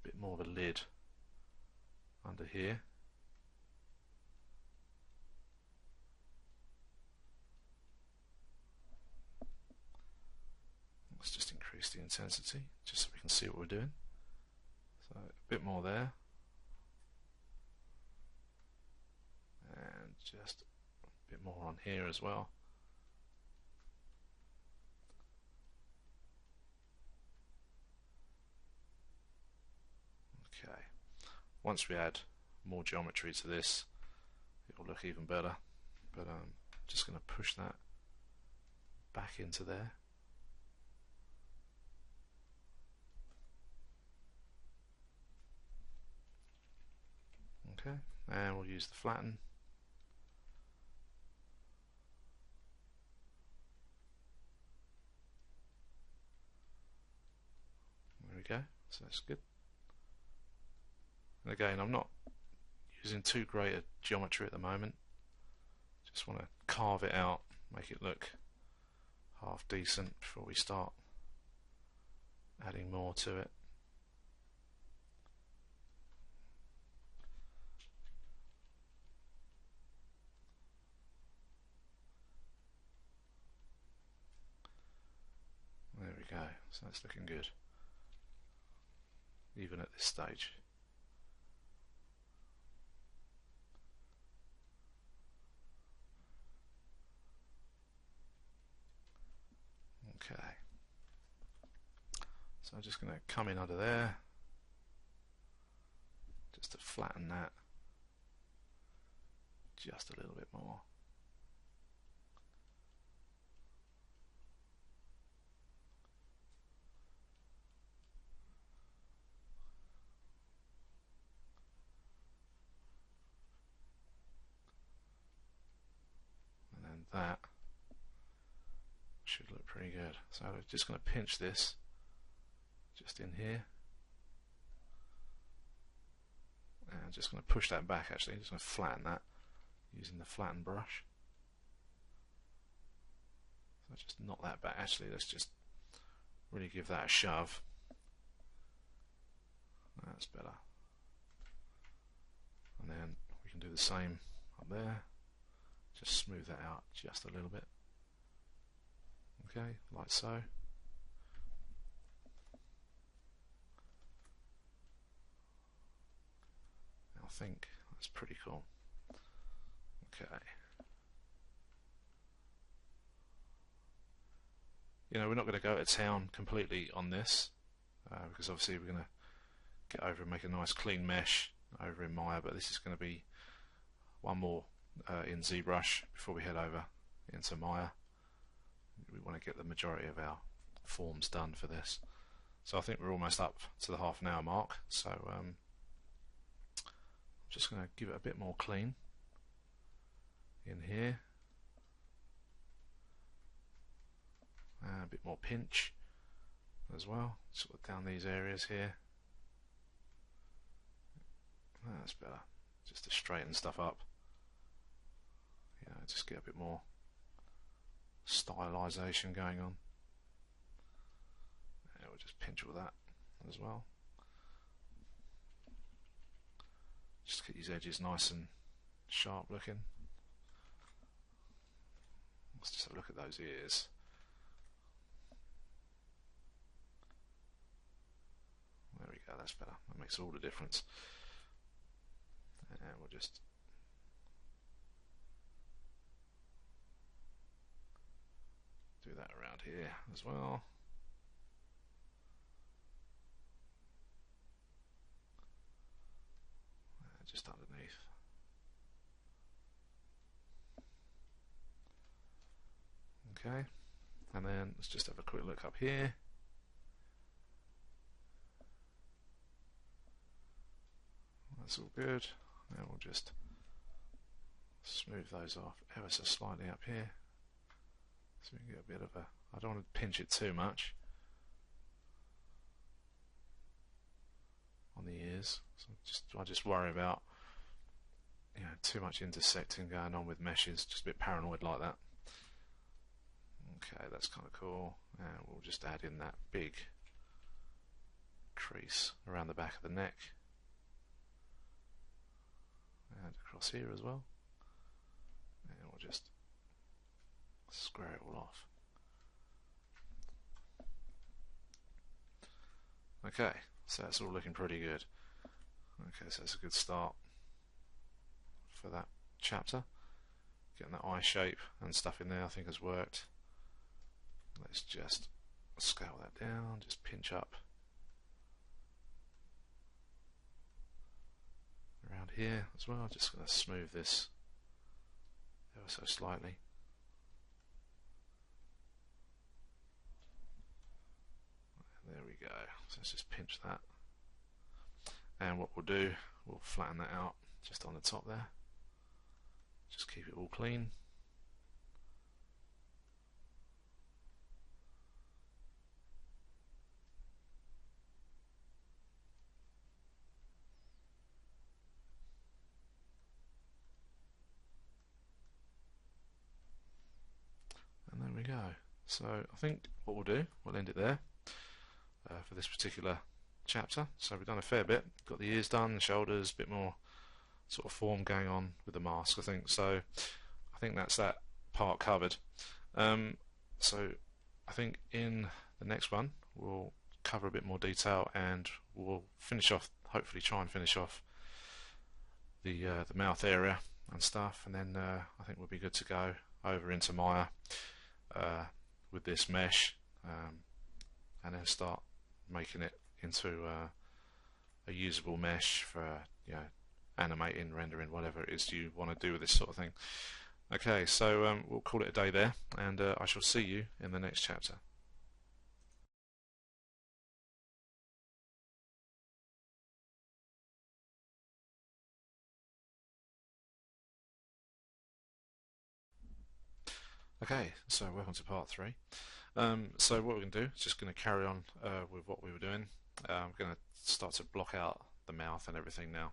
Speaker 1: a bit more of a lid under here. Let's just increase the intensity just so we can see what we're doing. So a bit more there. And just a bit more on here as well. Okay, once we add more geometry to this, it will look even better, but I'm just going to push that back into there. Okay, and we'll use the flatten. There we go, so that's good. And again, I'm not using too great a geometry at the moment. Just want to carve it out, make it look half decent before we start adding more to it. There we go, so that's looking good, even at this stage. Okay, so I'm just going to come in under there, just to flatten that just a little bit more. And then that should look pretty good. So I'm just going to pinch this just in here, and I'm just going to push that back. Actually, I'm just going to flatten that using the flatten brush. So just knock that back. Actually, let's just really give that a shove. That's better. And then we can do the same up there. Just smooth that out just a little bit. Okay, like so. I think that's pretty cool. Okay. You know, we're not going to go to town completely on this, because obviously we're going to get over and make a nice clean mesh over in Maya, but this is going to be one more in Zbrush before we head over into Maya. We want to get the majority of our forms done for this. So I think we're almost up to the half an hour mark, so I'm just going to give it a bit more clean in here. A bit more pinch as well, sort of down these areas here. That's better, just to straighten stuff up. You know, just get a bit more stylization going on. And we'll just pinch all that as well. Just get these edges nice and sharp looking. Let's just have a look at those ears. There we go, that's better. That makes all the difference. And we'll just do that around here as well. Just underneath. Okay, and then let's just have a quick look up here. That's all good. Now we'll just smooth those off ever so slightly up here, so we can get a bit of a, I don't want to pinch it too much on the ears, so I just worry about, you know, too much intersecting going on with meshes, just a bit paranoid like that. Okay, that's kind of cool, and we'll just add in that big crease around the back of the neck and across here as well, and we'll just square it all off. Okay, so that's all looking pretty good. Okay, so that's a good start for that chapter. Getting that eye shape and stuff in there I think has worked. Let's just scale that down, just pinch up around here as well. Just going to smooth this ever so slightly. There we go. So let's just pinch that. And what we'll do, we'll flatten that out just on the top there. Just keep it all clean. And there we go. So I think what we'll do, we'll end it there for this particular chapter. So we've done a fair bit. Got the ears done, the shoulders, a bit more sort of form going on with the mask, I think. So I think that's that part covered. So I think in the next one we'll cover a bit more detail, and we'll finish off, hopefully try and finish off the mouth area and stuff, and then I think we'll be good to go over into Maya with this mesh, and then start making it into a usable mesh for, you know, animating, rendering, whatever it is you want to do with this sort of thing. Okay, so we'll call it a day there, and I shall see you in the next chapter. Okay, so welcome to part 3. So what we're going to do is just going to carry on with what we were doing. I'm going to start to block out the mouth and everything now,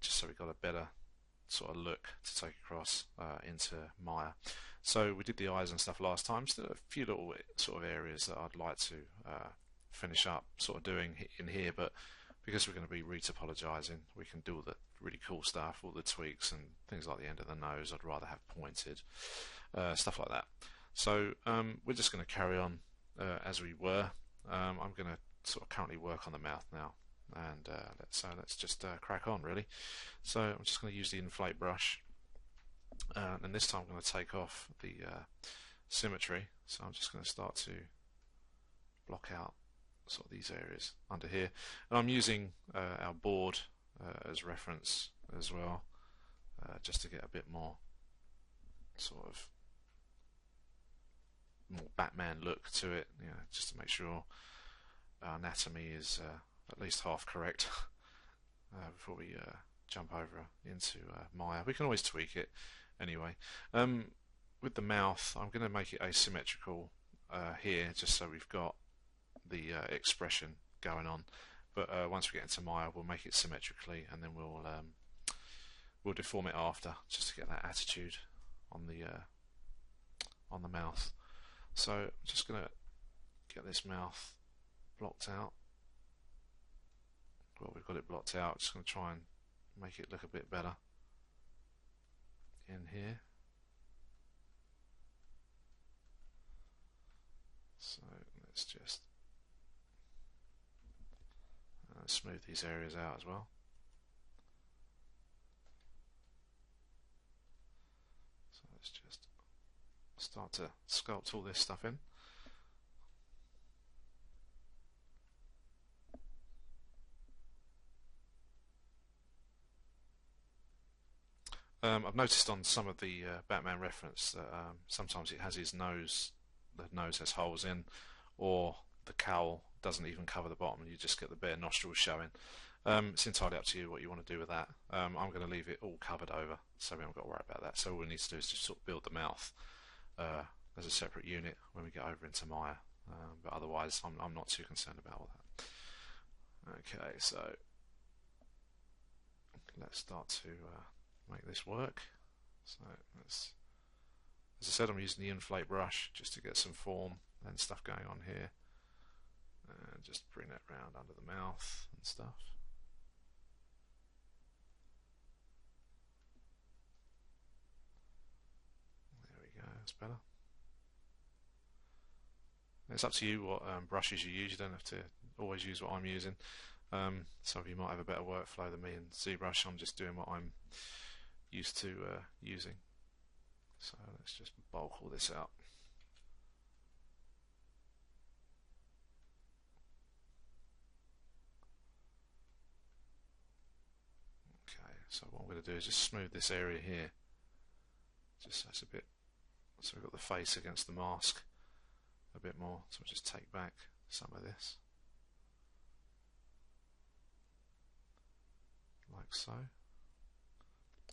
Speaker 1: just so we've got a better sort of look to take across into Maya. So we did the eyes and stuff last time. Still a few little sort of areas that I'd like to finish up sort of doing in here, but because we're going to be retopologizing, we can do all the really cool stuff, all the tweaks and things like the end of the nose. I'd rather have pointed, stuff like that. So we're just going to carry on as we were. I'm going to sort of currently work on the mouth now, and let's just crack on really. So I'm just going to use the inflate brush, and this time I'm going to take off the symmetry. So I'm just going to start to block out sort of these areas under here, and I'm using our board as reference as well, just to get a bit more sort of more Batman look to it, you know, just to make sure our anatomy is at least half correct before we jump over into Maya. We can always tweak it anyway. With the mouth, I'm going to make it asymmetrical here, just so we've got the expression going on. But once we get into Maya, we'll make it symmetrically, and then we'll deform it after, just to get that attitude on on the mouth. So I'm just going to get this mouth blocked out. Well, we've got it blocked out. Just going to try and make it look a bit better in here. So let's just smooth these areas out as well. So let's just start to sculpt all this stuff in. I've noticed on some of the Batman reference that sometimes it has his nose, the nose has holes in, or the cowl doesn't even cover the bottom and you just get the bare nostrils showing. It's entirely up to you what you want to do with that. I'm going to leave it all covered over, so we haven't got to worry about that. So all we need to do is just sort of build the mouth as a separate unit when we get over into Maya. But otherwise I'm not too concerned about all that. Okay, so let's start to make this work. So let's, as I said, I'm using the inflate brush just to get some form and stuff going on here, and just bring that round under the mouth and stuff. There we go, that's better. It's up to you what brushes you use. You don't have to always use what I'm using. Some of you might have a better workflow than me in Zbrush. I'm just doing what I'm used to using. So let's just bulk all this out. Okay, so what I'm going to do is just smooth this area here, just so it's a bit, so we've got the face against the mask a bit more. So we'll just take back some of this, like so,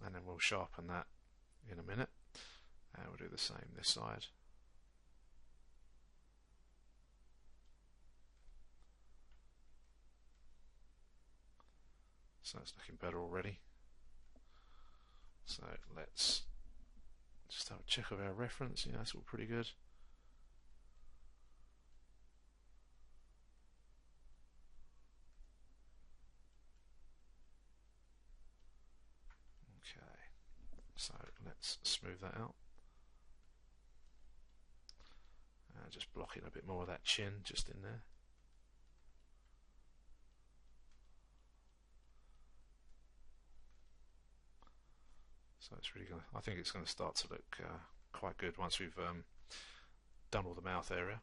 Speaker 1: and then we'll sharpen that in a minute, and we'll do the same this side. So that's looking better already. So let's just have a check of our reference. Yeah, that's all pretty good. Okay, so let's smooth that out. Just blocking a bit more of that chin just in there. So it's really going to, I think it's going to start to look quite good once we've done all the mouth area.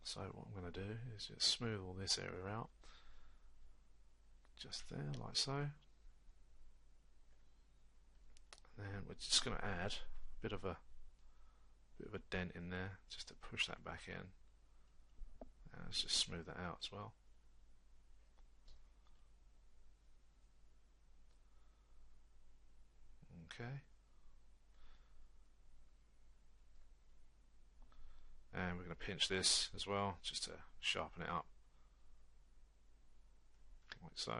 Speaker 1: So what I'm going to do is just smooth all this area out, just there, like so. And then we're just going to add a bit of a dent in there, just to push that back in. And let's just smooth that out as well. Okay. And we're going to pinch this as well, just to sharpen it up, like so.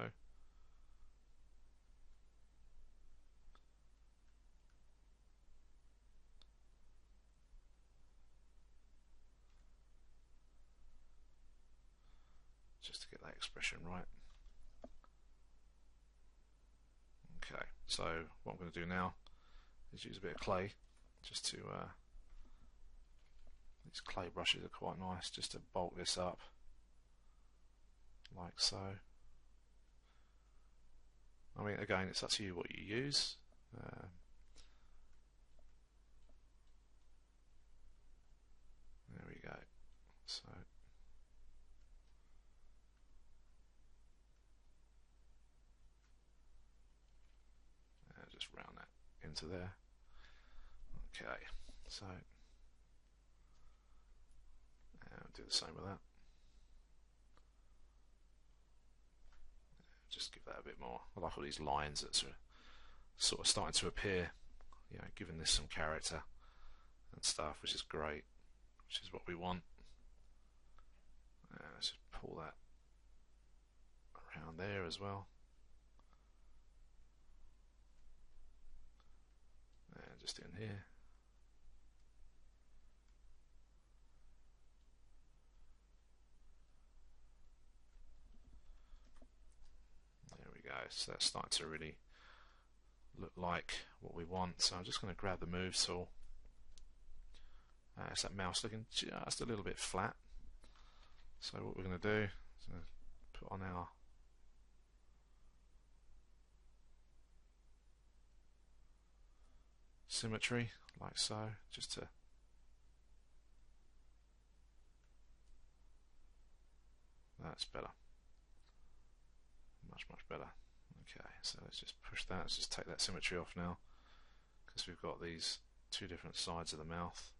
Speaker 1: Just to get that expression right. Okay, so what I'm going to do now is use a bit of clay, just to these clay brushes are quite nice, just to bulk this up like so. I mean, again, it's up to you what you use. There we go. So just round that into there. Okay, so I'll do the same with that. Just give that a bit more. I like all these lines that are sort of starting to appear, you know, giving this some character and stuff, which is great, which is what we want. Let's just pull that around there as well. And just in here. so that's starting to really look like what we want. So I'm just going to grab the move tool. It's that mouse looking just a little bit flat. So what we're going to do is put on our symmetry like so, just to that's better, much better. Okay, so let's just push that, let's just take that symmetry off now, because we've got these two different sides of the mouth.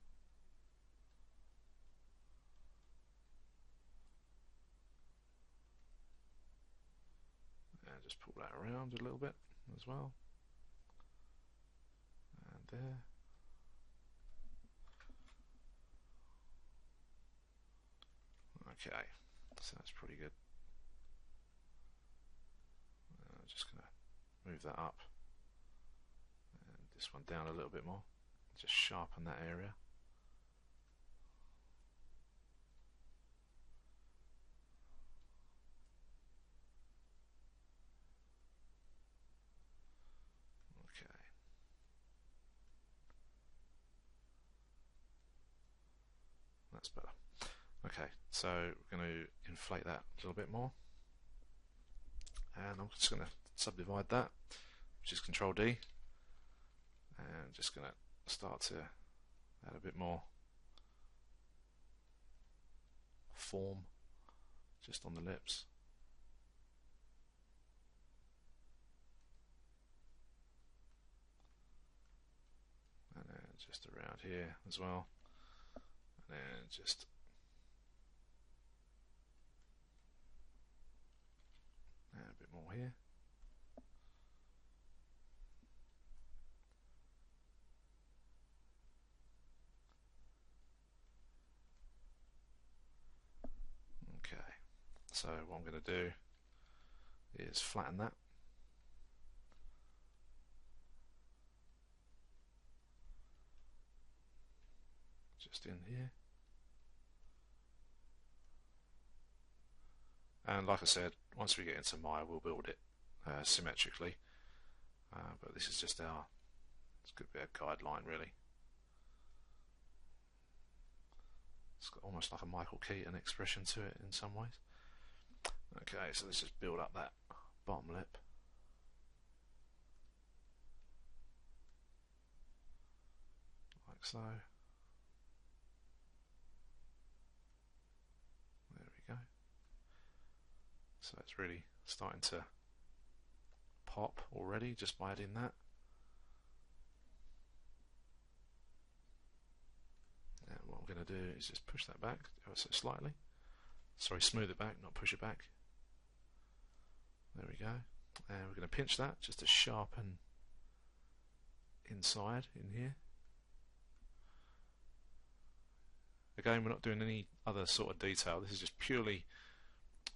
Speaker 1: And just pull that around a little bit as well. And there. Okay, so that's pretty good. I'm just going to move that up and this one down a little bit more. Just sharpen that area. Okay. That's better. Okay, so we're going to inflate that a little bit more. And I'm just going to subdivide that, which is Control D. And just going to start to add a bit more form just on the lips. And then just around here as well. And then just add a bit more here. Okay, so what I'm going to do is flatten that. Just in here. And like I said, once we get into Maya, we'll build it symmetrically. But this is just it's a good bit of guideline, really. It's got almost like a Michael Keaton expression to it in some ways. Okay, so let's just build up that bottom lip. Like so. There we go. So it's really starting to pop already just by adding that. And what I'm going to do is just push that back ever so slightly. Sorry, smooth it back, not push it back. There we go. And we're going to pinch that just to sharpen inside in here. Again, we're not doing any other sort of detail. This is just purely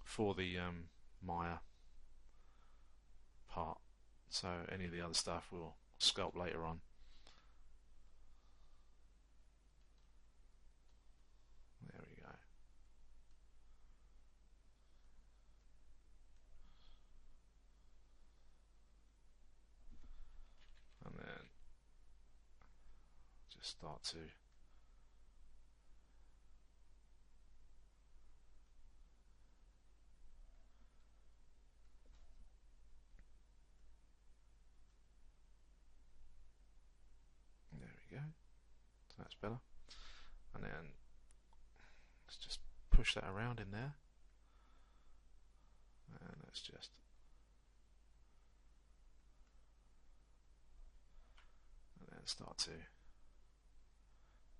Speaker 1: for the Maya part. So any of the other stuff we'll sculpt later on. There we go. And then just start to so that's better. And then let's just push that around in there. And let's just and then start to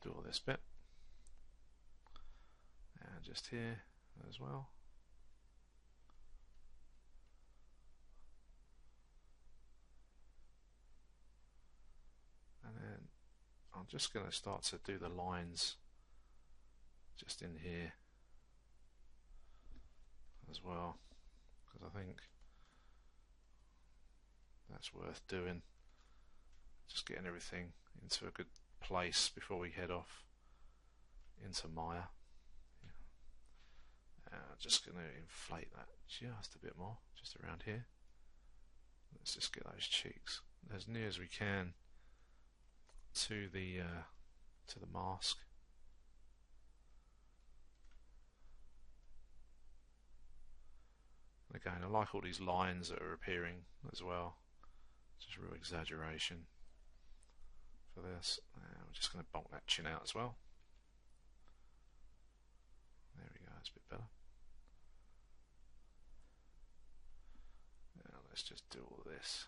Speaker 1: do all this bit. And just here as well. And then I'm just going to start to do the lines just in here as well, because I think that's worth doing, just getting everything into a good place before we head off into Maya. I'm just going to inflate that just a bit more, just around here. Let's just get those cheeks as near as we can to the mask. And again, I like all these lines that are appearing as well. Just real exaggeration for this. We're just going to bulk that chin out as well. There we go, it's a bit better. Now let's just do all this.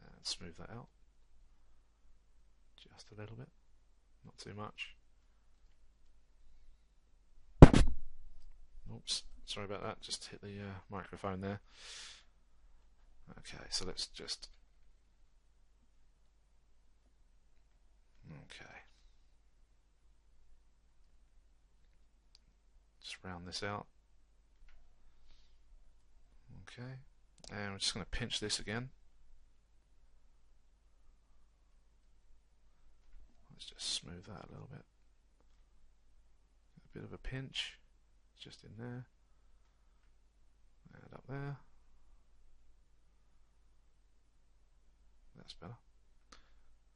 Speaker 1: And smooth that out. Just a little bit, not too much. Oops, sorry about that, just hit the microphone there. Okay, so let's just... Okay. Just round this out. Okay, and we're just going to pinch this again. Let's just smooth that a little bit. A bit of a pinch, just in there, and up there. That's better.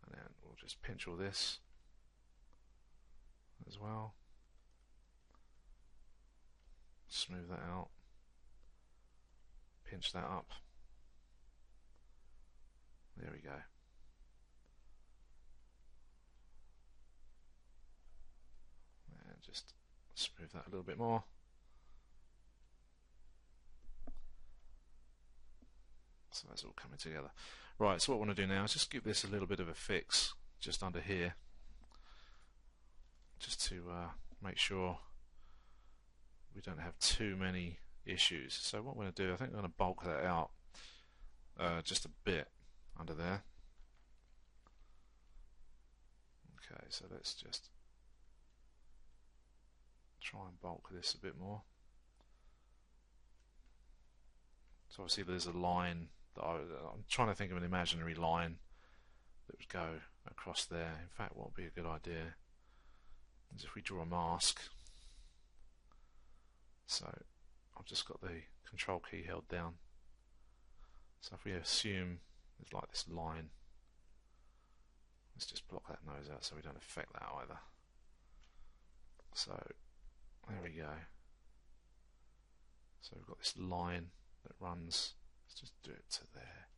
Speaker 1: And then we'll just pinch all this as well. Smooth that out. Pinch that up. There we go. And just smooth that a little bit more. So that's all coming together. Right, so what I want to do now is just give this a little bit of a fix just under here, just to make sure we don't have too many issues. So what I'm going to do, I think I'm going to bulk that out just a bit under there. Okay, so let's just try and bulk this a bit more. So obviously there's a line that I'm trying to think of an imaginary line that would go across there. In fact, what would be a good idea is if we draw a mask. So I've just got the control key held down. So if we assume there's like this line, let's just block that nose out so we don't affect that either. So there we go. So we've got this line that runs. Let's just do it to there.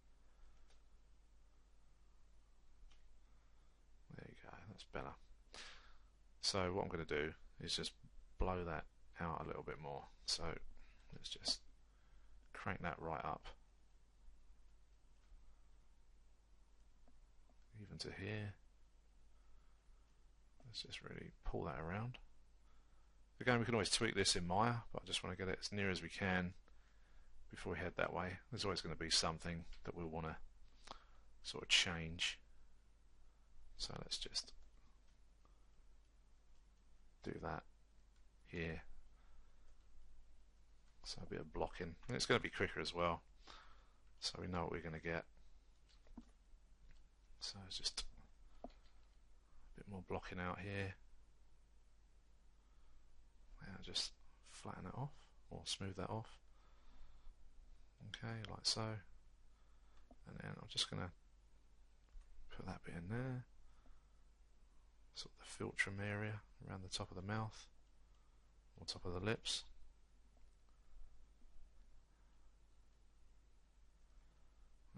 Speaker 1: There you go, that's better. So what I'm going to do is just blow that out a little bit more. So let's just crank that right up, even to here. Let's just really pull that around. Again, we can always tweak this in Maya, but I just want to get it as near as we can before we head that way. There's always going to be something that we'll want to sort of change. So let's just do that here. So a bit of blocking, and it's going to be quicker as well, so we know what we're going to get. So it's just a bit more blocking out here. Now just flatten it off or smooth that off. Okay, like so. And then I'm just going to put that bit in there, sort of the philtrum area around the top of the mouth or top of the lips.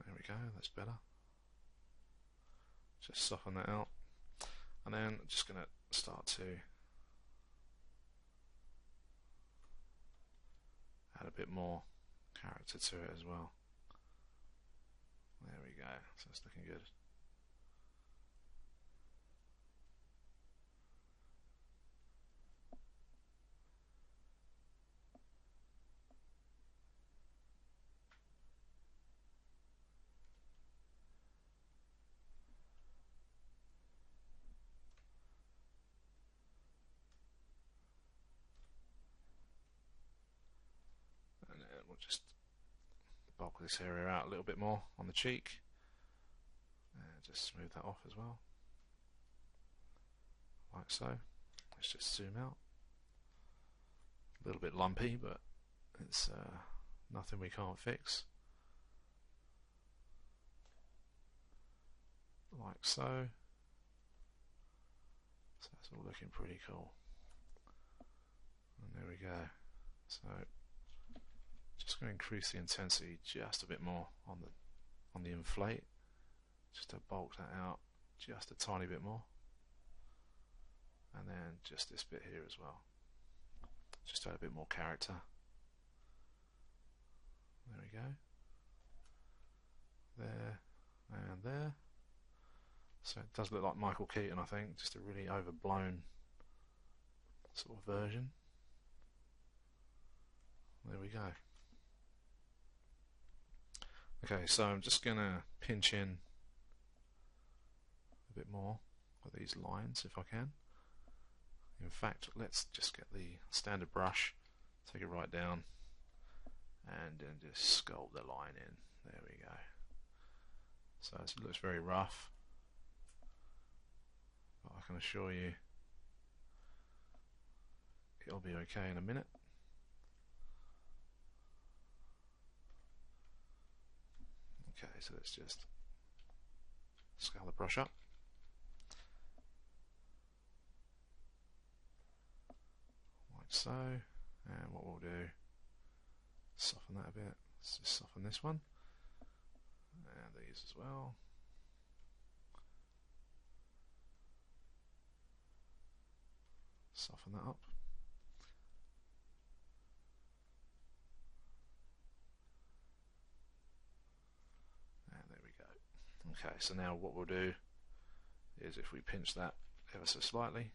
Speaker 1: There we go, that's better. Just soften that out, and then I'm just going to start to add a bit more character to it as well. There we go, so it's looking good. And then we'll just bulk this area out a little bit more on the cheek, and just smooth that off as well, like so. Let's just zoom out a little bit lumpy, but it's nothing we can't fix. Like so. So that's all looking pretty cool. And there we go. So just going to increase the intensity just a bit more on the inflate, just to bulk that out just a tiny bit more, and then just this bit here as well, just to add a bit more character. There we go. There and there. So it does look like Michael Keaton, I think, just a really overblown sort of version. There we go. Okay, so I'm just going to pinch in a bit more of these lines if I can. In fact, let's just get the standard brush, take it right down, and then just sculpt the line in. There we go. So it looks very rough, but I can assure you it'll be okay in a minute. Okay, so let's just scale the brush up. Like so. And what we'll do, soften that a bit. Let's just soften this one. And these as well. Soften that up. And there we go. Okay, so now what we'll do is if we pinch that ever so slightly,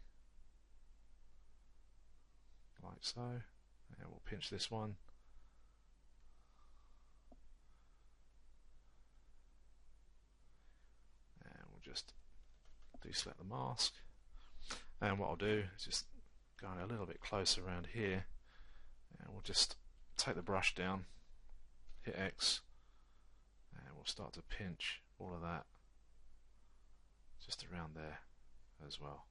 Speaker 1: like so, and we'll pinch this one, and we'll just deselect the mask. And what I'll do is just go in a little bit closer around here, and we'll just take the brush down, hit X, and we'll start to pinch all of that just around there as well,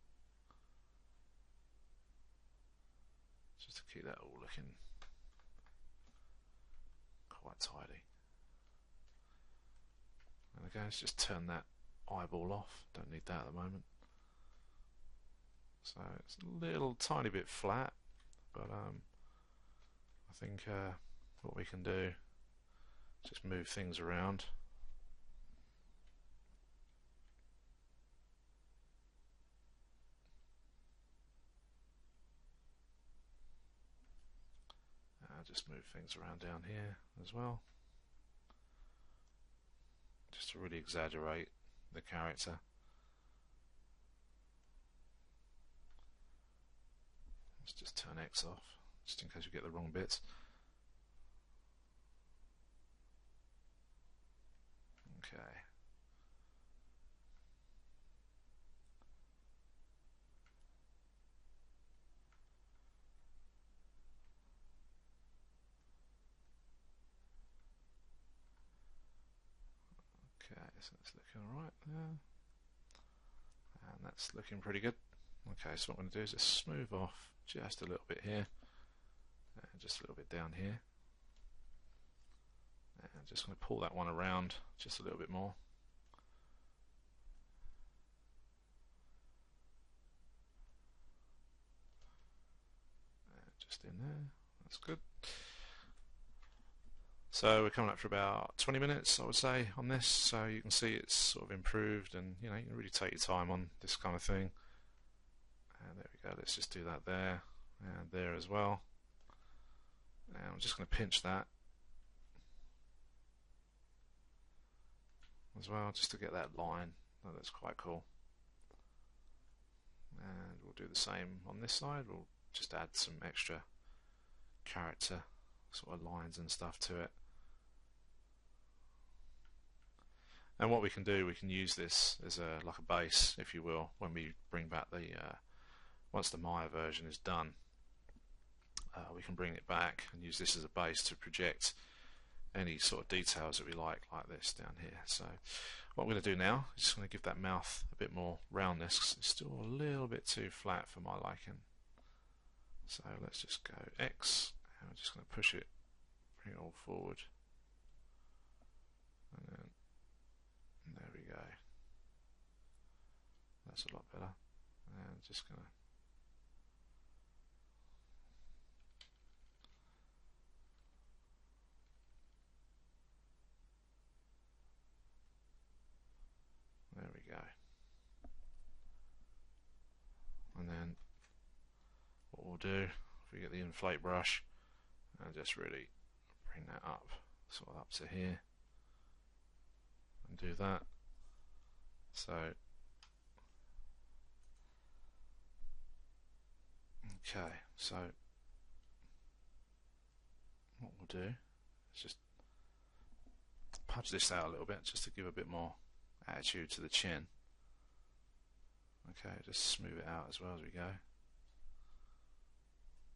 Speaker 1: just to keep that all looking quite tidy. And again, let's just turn that eyeball off, don't need that at the moment. So it's a little tiny bit flat, but I think what we can do is just move things around. Just move things around down here as well, just to really exaggerate the character. Let's just turn X off, just in case we get the wrong bits. Okay. Okay, so that's looking alright there. And that's looking pretty good. Okay, so what I'm going to do is just smooth off just a little bit here, and just a little bit down here. And I'm just going to pull that one around just a little bit more. And just in there, that's good. So we're coming up for about 20 minutes, I would say, on this. So you can see it's sort of improved, and you can really take your time on this kind of thing. And there we go. Let's just do that there and there as well. And I'm just going to pinch that as well, just to get that line. Oh, that's quite cool. And we'll do the same on this side. We'll just add some extra character sort of lines and stuff to it. And what we can do, we can use this as like a base, if you will, when we bring back the once the Maya version is done. We can bring it back and use this as a base to project any sort of details that we like this down here. So what I'm going to do now is just going to give that mouth a bit more roundness, because it's still a little bit too flat for my liking. So let's just go X, and we're just going to push it, bring it all forward, and then there we go. That's a lot better. And just going to there we go. And then what we'll do, if we get the inflate brush, and just really bring that up, sort of up to here, and do that. So, okay, so what we'll do is just pudge this out a little bit, just to give a bit more attitude to the chin. Okay, just smooth it out as well as we go.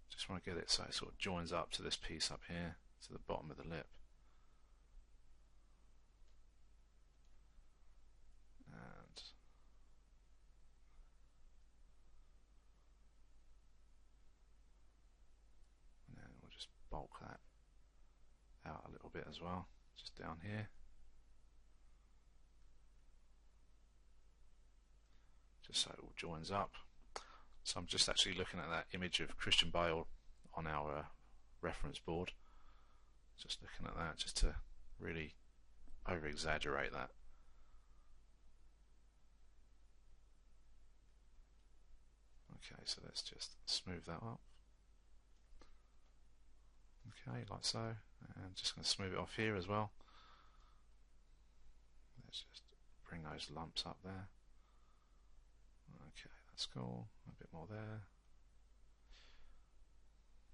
Speaker 1: Just want to get it so it sort of joins up to this piece up here, to the bottom of the lip. And then we'll just bulk that out a little bit as well, just down here. Just so it all joins up. So I'm just actually looking at that image of Christian Bale on our reference board. Just looking at that, just to really over exaggerate that. Okay, so let's just smooth that up. Okay, like so. And just going to smooth it off here as well. Let's just bring those lumps up there. Okay, that's cool. A bit more there.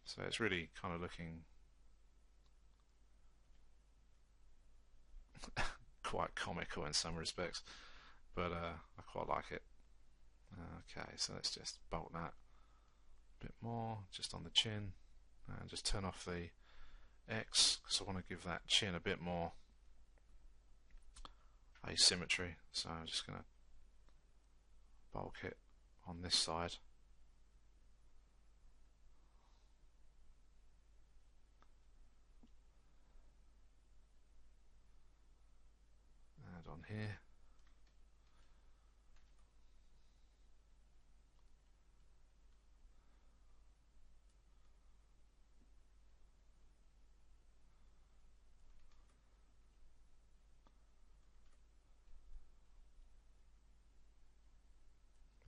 Speaker 1: So it's really kind of looking quite comical in some respects, but I quite like it. Okay, so let's just bulk that a bit more, just on the chin, and just turn off the X, because I want to give that chin a bit more asymmetry. So I'm just going to bulk it on this side. And on here.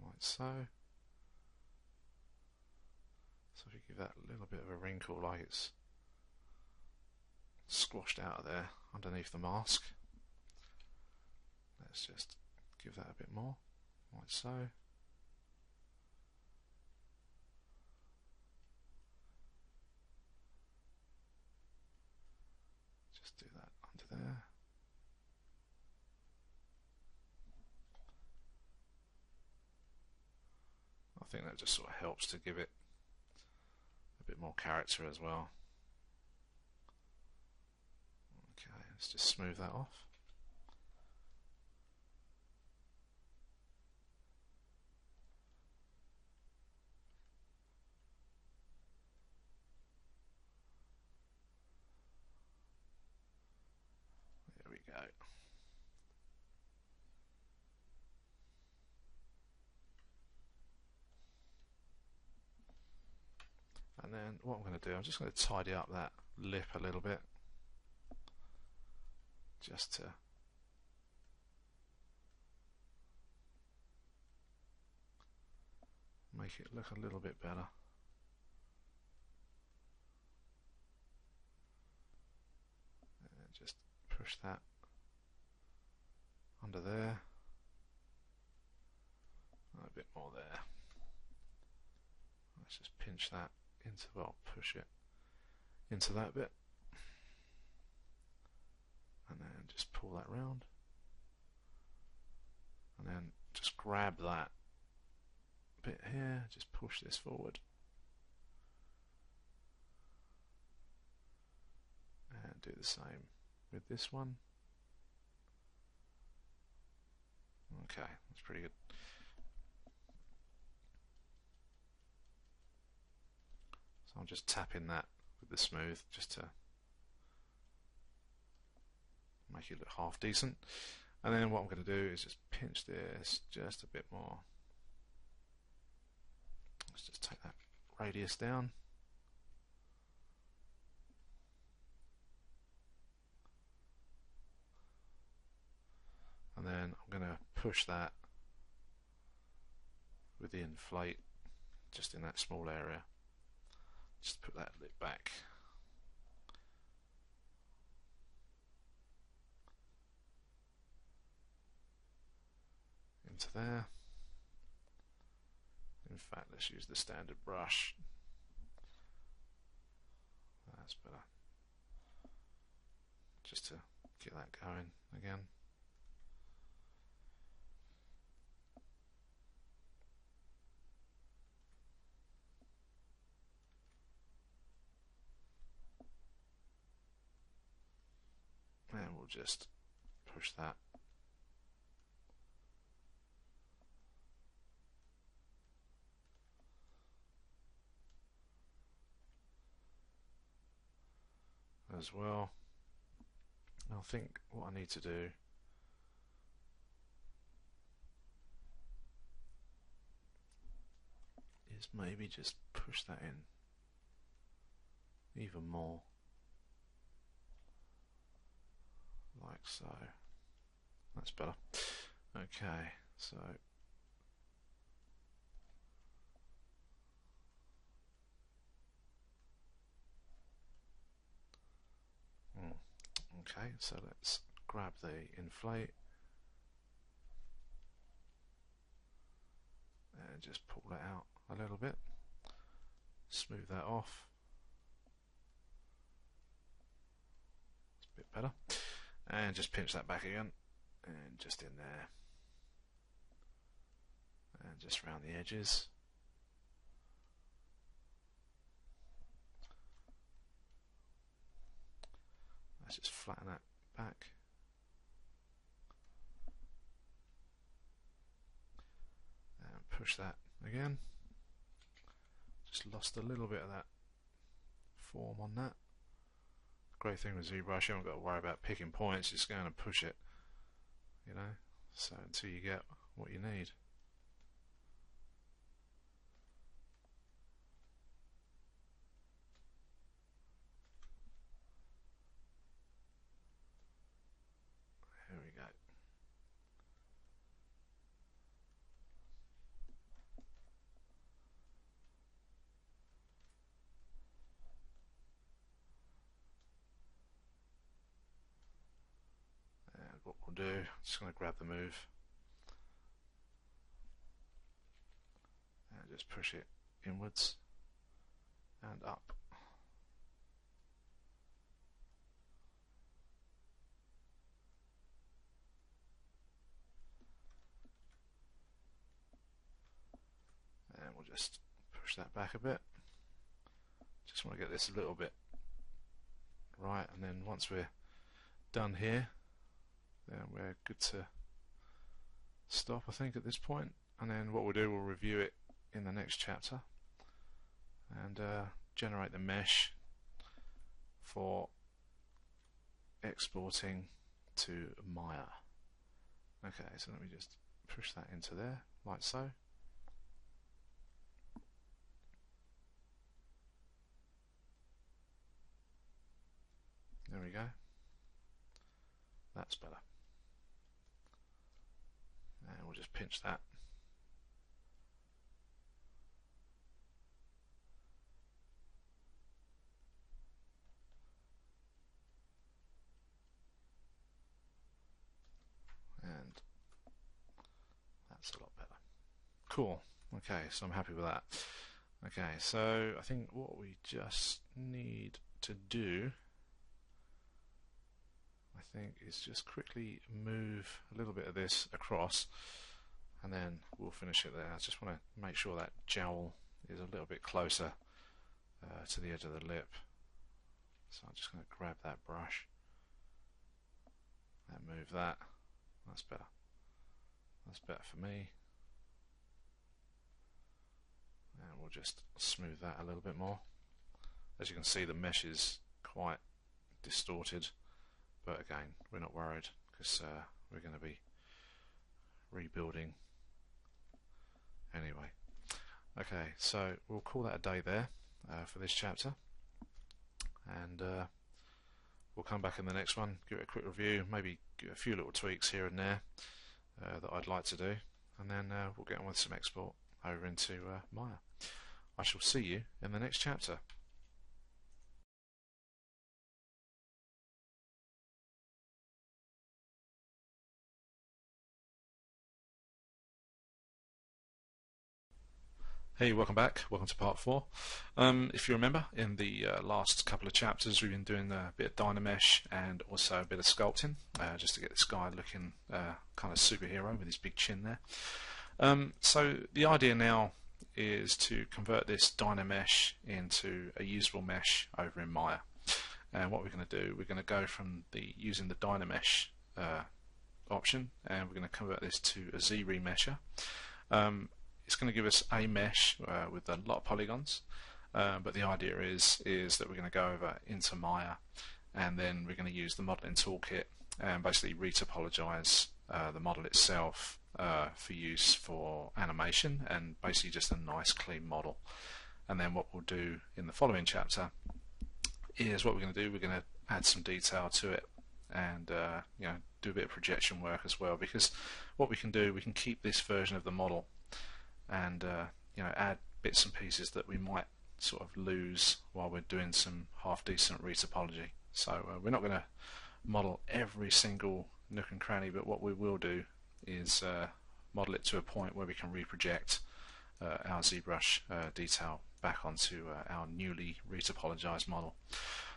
Speaker 1: Like so. So if you give that a little bit of a wrinkle, like it's squashed out of there underneath the mask. Let's just give that a bit more, like so. Just do that under there. I think that just sort of helps to give it a bit more character as well. Okay, let's just smooth that off. There we go. And then what I'm going to do, I'm just going to tidy up that lip a little bit, just to make it look a little bit better. And just push that under there, and a bit more there. Let's just pinch that into, well, push it into that bit, and then just pull that round, and then just grab that bit here, just push this forward, and do the same with this one. Okay, that's pretty good. I'm just tapping that with the smooth just to make it look half decent. And then what I'm going to do is just pinch this just a bit more. Let's just take that radius down. And then I'm going to push that with the inflate just in that small area. Just put that lip back. Into there. In fact, let's use the standard brush. That's better. Just to get that going again. And we'll just push that as well. I think what I need to do is maybe just push that in even more, like so. That's better. Okay, so okay, so let's grab the inflate and just pull that out a little bit, smooth that off. It's a bit better. And just pinch that back again, and just in there, and just around the edges. Let's just flatten that back. And push that again. Just lost a little bit of that form on that. Great thing with Zbrush, you haven't got to worry about picking points, just going to push it, you know, so until you get what you need. Here we go. And what we'll do, just going to grab the move and just push it inwards and up. And we'll just push that back a bit. Just want to get this a little bit right, and then once we're done here, then we're good to stop, I think, at this point. And then what we'll do, we'll review it in the next chapter and generate the mesh for exporting to Maya. Okay, so let me just push that into there, like so. There we go. That's better. And we'll just pinch that. And that's a lot better. Cool. Okay, so I'm happy with that. Okay, so I think what we just need to do, I think, is just quickly move a little bit of this across, and then we'll finish it there. I just want to make sure that jowl is a little bit closer to the edge of the lip. So I'm just going to grab that brush and move that. That's better. That's better for me. And we'll just smooth that a little bit more. as you can see, the mesh is quite distorted, but again, we're not worried because we're going to be rebuilding anyway. Okay, so we'll call that a day there for this chapter, and we'll come back in the next one, give it a quick review, maybe give a few little tweaks here and there that I'd like to do, and then we'll get on with some export over into Maya. I shall see you in the next chapter. Hey, welcome back. Welcome to part 4. If you remember, in the last couple of chapters we've been doing a bit of Dynamesh and also a bit of sculpting, just to get this guy looking kind of superhero with his big chin there. So the idea now is to convert this Dynamesh into a usable mesh over in Maya. And what we're going to do, we're going to go from using the Dynamesh option, and we're going to convert this to a Z-remesher. It's going to give us a mesh with a lot of polygons, but the idea is that we're going to go over into Maya, and then we're going to use the modeling toolkit and basically retopologize the model itself for use for animation, and basically just a nice clean model. And then what we'll do in the following chapter is we're going to add some detail to it, and you know, do a bit of projection work as well, because what we can do, we can keep this version of the model and you know, add bits and pieces that we might sort of lose while we're doing some half decent retopology. So we're not going to model every single nook and cranny, but what we will do is model it to a point where we can reproject our Zbrush detail back onto our newly retopologized model.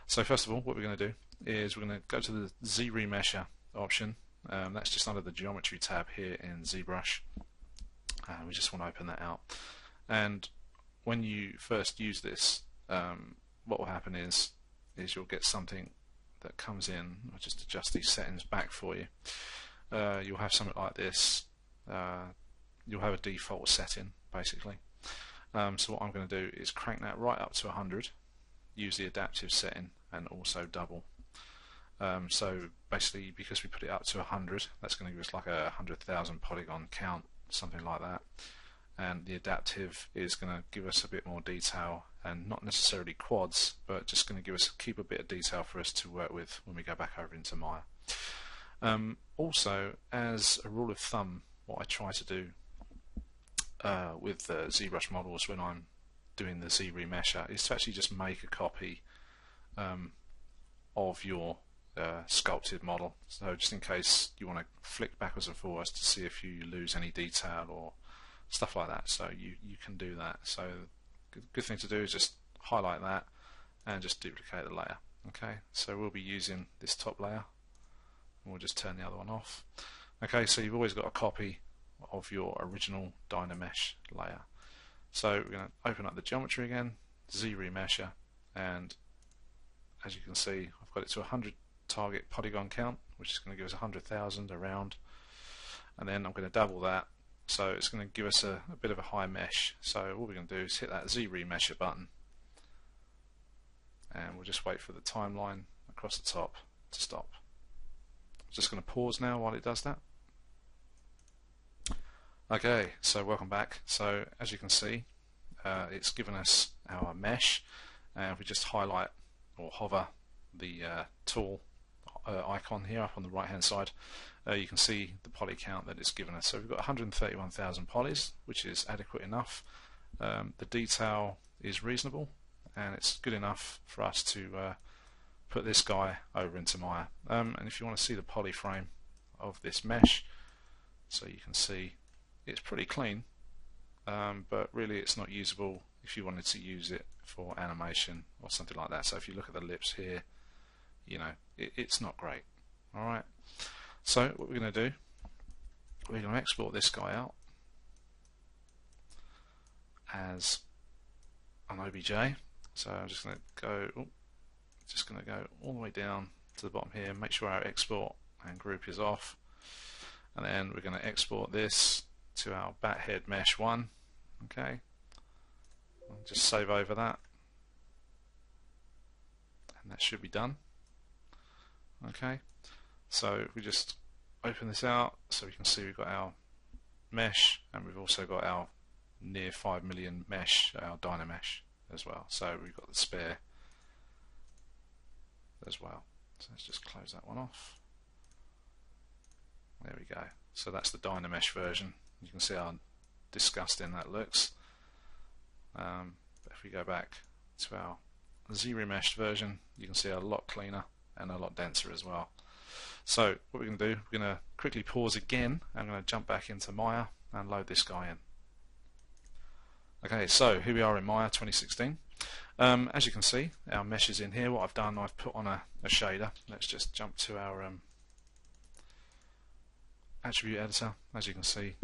Speaker 1: So first of all, what we're going to do is we're going to go to the Z-remesher option. That's just under the geometry tab here in Zbrush. We just want to open that out, and when you first use this, what will happen is you'll get something that comes in. I'll just adjust these settings back for you. You'll have something like this. You'll have a default setting basically. So what I'm going to do is crank that right up to 100, use the adaptive setting, and also double. So basically, because we put it up to 100, that's going to give us like a 100,000 polygon count, something like that, and the adaptive is going to give us a bit more detail, and not necessarily quads, but just going to keep a bit of detail for us to work with when we go back over into Maya. Also, as a rule of thumb, what I try to do with the ZBrush models when I'm doing the Z-remesher is to actually just make a copy of your sculpted model, so just in case you want to flick backwards and forwards to see if you lose any detail or stuff like that, so you can do that. So good thing to do is just highlight that and just duplicate the layer. Okay, so we'll be using this top layer, and we'll just turn the other one off. Okay, so you've always got a copy of your original Dynamesh layer. So we're going to open up the geometry again, Z-remesher, and as you can see, I've got it to 100 target polygon count, which is going to give us 100,000 around, and then I'm going to double that, so it's going to give us a bit of a high mesh. So what we're going to do is hit that Z-remesher button, and we'll just wait for the timeline across the top to stop. I'm just going to pause now while it does that. Okay, so welcome back. So as you can see, it's given us our mesh, and if we just highlight or hover the tool icon here up on the right hand side, you can see the poly count that it's given us. So we've got 131,000 polys, which is adequate enough. The detail is reasonable, and it's good enough for us to put this guy over into Maya. And if you want to see the poly frame of this mesh, so you can see it's pretty clean, but really it's not usable if you wanted to use it for animation or something like that. So if you look at the lips here, you know, it's not great. Alright, so what we're going to do, we're going to export this guy out as an OBJ. So I'm just going to go all the way down to the bottom here, make sure our export and group is off, and then we're going to export this to our bat head mesh 1. Okay, I'll just save over that. and that should be done. Okay, so we just open this out so we can see we've got our mesh, and we've also got our near 5 million mesh, our Dynamesh as well. So we've got the spare as well. So let's just close that one off. There we go. So that's the Dynamesh version. You can see how disgusting that looks. But if we go back to our ZRemeshed version, you can see a lot cleaner and a lot denser as well. So what we're going to do, we're going to quickly pause again. I'm going to jump back into Maya and load this guy in. Okay, so here we are in Maya 2016. As you can see, our mesh is in here. What I've done, I've put on a shader. Let's just jump to our attribute editor. As you can see,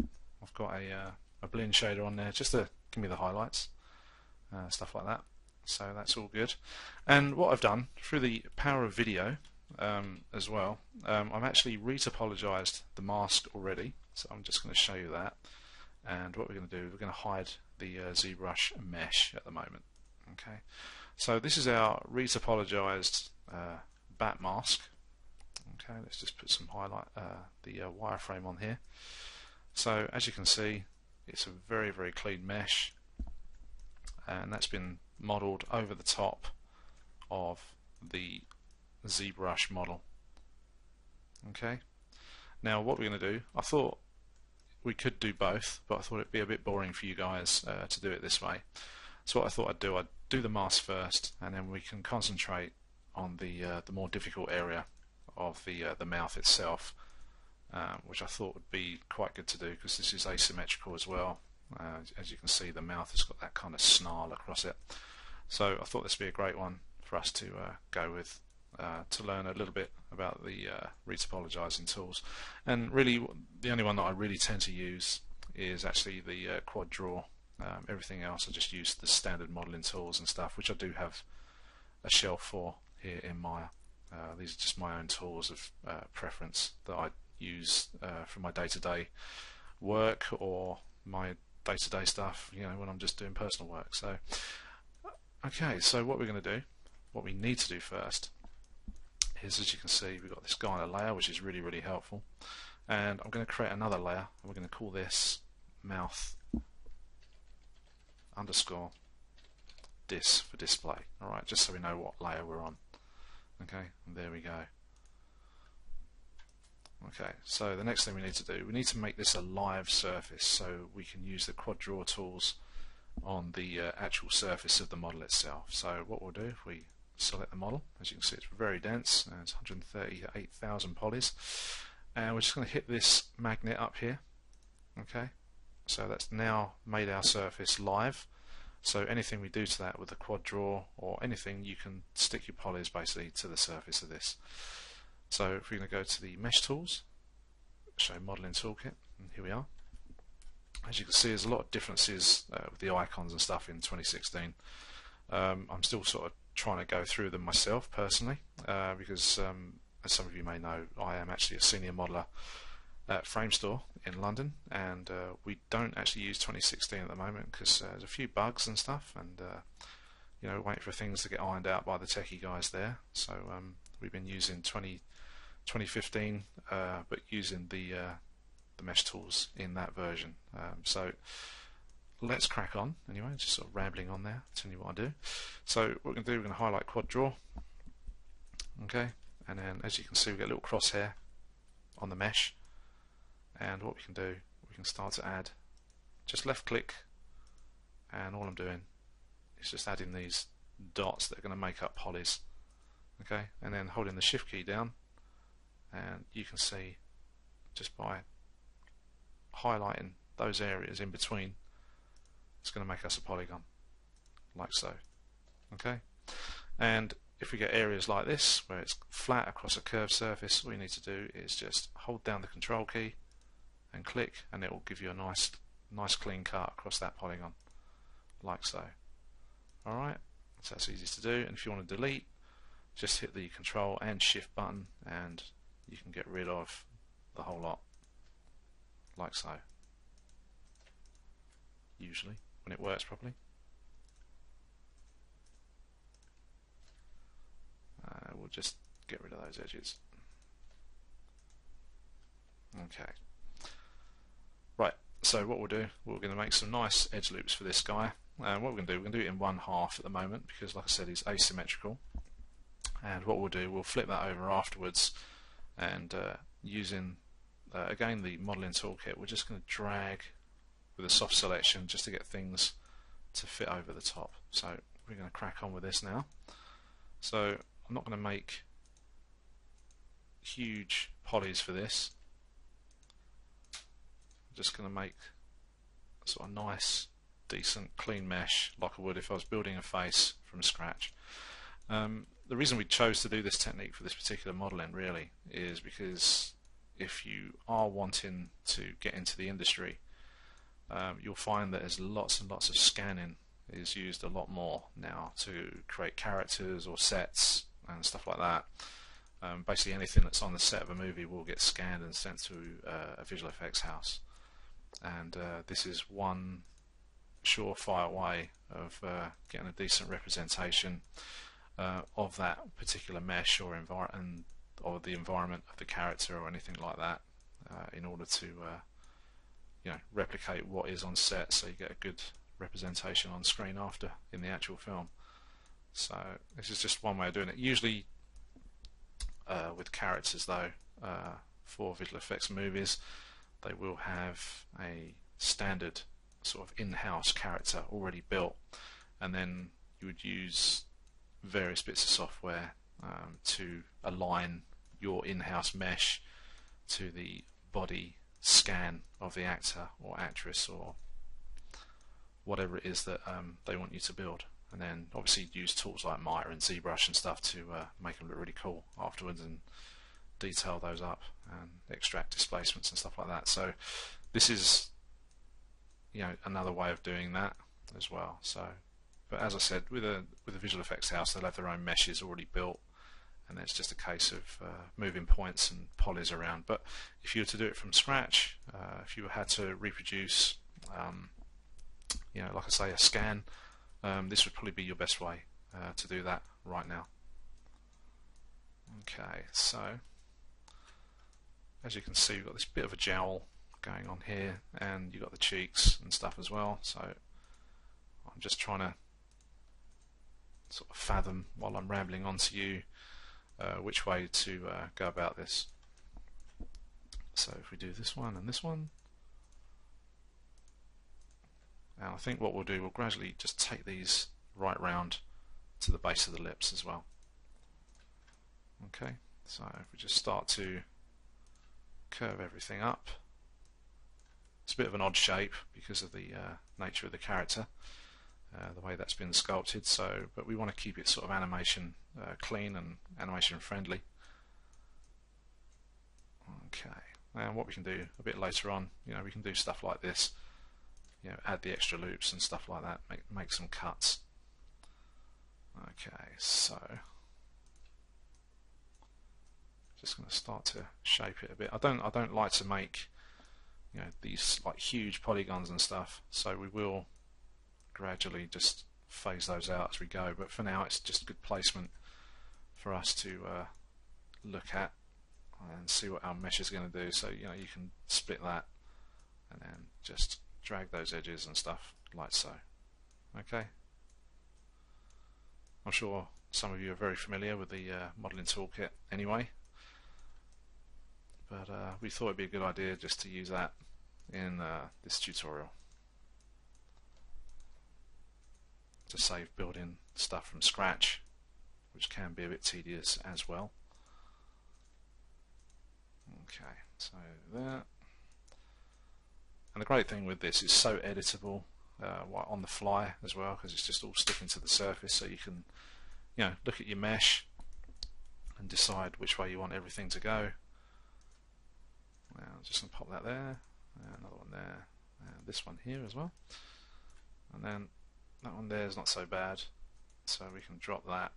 Speaker 1: I've got a blend shader on there just to give me the highlights, stuff like that. So that's all good. And what I've done through the power of video as well, I've actually retopologized the mask already. So I'm just going to show you that. And what we're going to do, we're going to hide the ZBrush mesh at the moment. Okay, so this is our retopologized bat mask. Okay, let's just put some highlight, the wireframe on here. So as you can see, it's a very, very clean mesh, and that's been modeled over the top of the ZBrush model. Okay, now what we're going to do, I thought we could do both, but I thought it'd be a bit boring for you guys to do it this way. So what I thought I'd do the mask first, and then we can concentrate on the more difficult area of the mouth itself, which I thought would be quite good to do because this is asymmetrical as well. As you can see, the mouth has got that kind of snarl across it. So I thought this would be a great one for us to go with, to learn a little bit about the retopologizing tools. And really, the only one that I really tend to use is actually the quad draw. Everything else I just use the standard modeling tools and stuff, which I do have a shelf for here in Maya. These are just my own tools of preference that I use for my day-to-day work or my day-to-day stuff, you know, when I'm just doing personal work. So okay, so what we're going to do, what we need to do first is, as you can see, we've got this guy in a layer, which is really, really helpful, and I'm going to create another layer, and we're going to call this mouth underscore dis for display. Alright, just so we know what layer we're on. Okay, and there we go. Okay, so the next thing we need to do, we need to make this a live surface so we can use the quad draw tools on the actual surface of the model itself. So what we'll do, if we select the model, as you can see it's very dense, and it's 138,000 polys, and we're just going to hit this magnet up here. Okay, so that's now made our surface live. So anything we do to that with the quad draw or anything, you can stick your polys basically to the surface of this. So if we're going to go to the mesh tools, show modeling toolkit, and here we are. As you can see, there's a lot of differences with the icons and stuff in 2016. I'm still sort of trying to go through them myself personally, because as some of you may know, I am actually a senior modeler at Framestore in London, and we don't actually use 2016 at the moment because there's a few bugs and stuff, and you know, waiting for things to get ironed out by the techie guys there. So we've been using 2015, but using the mesh tools in that version. So let's crack on anyway, just sort of rambling on there, telling you what I do. So what we're going to do, we're going to highlight quad draw, okay, and then as you can see we get a little crosshair on the mesh, and what we can do, we can start to add, just left click, and all I'm doing is just adding these dots that are going to make up polys, okay, and then holding the shift key down, and you can see just by highlighting those areas in between, it's going to make us a polygon like so. Okay, and if we get areas like this where it's flat across a curved surface, all you need to do is just hold down the control key and click, and it will give you a nice clean cut across that polygon like so. Alright, so that's easy to do, and if you want to delete, just hit the control and shift button and you can get rid of the whole lot like so, usually when it works properly. just get rid of those edges. Okay. Right, so what we'll do, we're going to make some nice edge loops for this guy. And what we're going to do, we're going to do it in 1/2 at the moment because, like I said, he's asymmetrical. And what we'll do, we'll flip that over afterwards, and using again the modeling toolkit, we're just going to drag with a soft selection just to get things to fit over the top. So we're going to crack on with this now. So I'm not going to make huge polys for this. I'm just going to make sort of nice, decent, clean mesh like I would if I was building a face from scratch. The reason we chose to do this technique for this particular modeling really is because if you are wanting to get into the industry, you'll find that there's lots and lots of scanning is used a lot more now to create characters or sets and stuff like that. Basically anything that's on the set of a movie will get scanned and sent to a visual effects house, and this is one surefire way of getting a decent representation of that particular mesh or environment, or the environment of the character or anything like that, in order to replicate what is on set, so you get a good representation on screen after in the actual film. So this is just one way of doing it. Usually with characters though, for visual effects movies, they will have a standard sort of in-house character already built, and then you would use various bits of software to align your in-house mesh to the body scan of the actor or actress or whatever it is that they want you to build, and then obviously use tools like Maya and Zbrush and stuff to make them look really cool afterwards and detail those up and extract displacements and stuff like that. So this is another way of doing that as well. So, but as I said, with a visual effects house, they'll have their own meshes already built, and it's just a case of moving points and polys around. But if you were to do it from scratch, if you had to reproduce, like I say, a scan, this would probably be your best way to do that right now. Okay, so as you can see, we've got this bit of a jowl going on here, and you've got the cheeks and stuff as well. So I'm just trying to sort of fathom while I'm rambling on to you which way to go about this. So if we do this one and this one, and I think what we'll do, we'll gradually just take these right round to the base of the lips as well. Okay, so if we just start to curve everything up, it's a bit of an odd shape because of the nature of the character, the way that's been sculpted. So, but we want to keep it sort of animation clean and animation friendly. Okay, and what we can do a bit later on, we can do stuff like this, add the extra loops and stuff like that, make some cuts. Okay, so just going to start to shape it a bit. I don't like to make these like huge polygons and stuff, so we will gradually just phase those out as we go, but for now it's just good placement for us to look at and see what our mesh is going to do. So you can split that and then just drag those edges and stuff like so. Okay, I'm sure some of you are very familiar with the modeling toolkit anyway, but we thought it'd be a good idea just to use that in this tutorial to save building stuff from scratch, which can be a bit tedious as well. Okay, so there. And the great thing with this is so editable on the fly as well, because it's just all sticking to the surface, so you can look at your mesh and decide which way you want everything to go. Now I'm just going to pop that there, and another one there, and this one here as well, and then that one there is not so bad, so we can drop that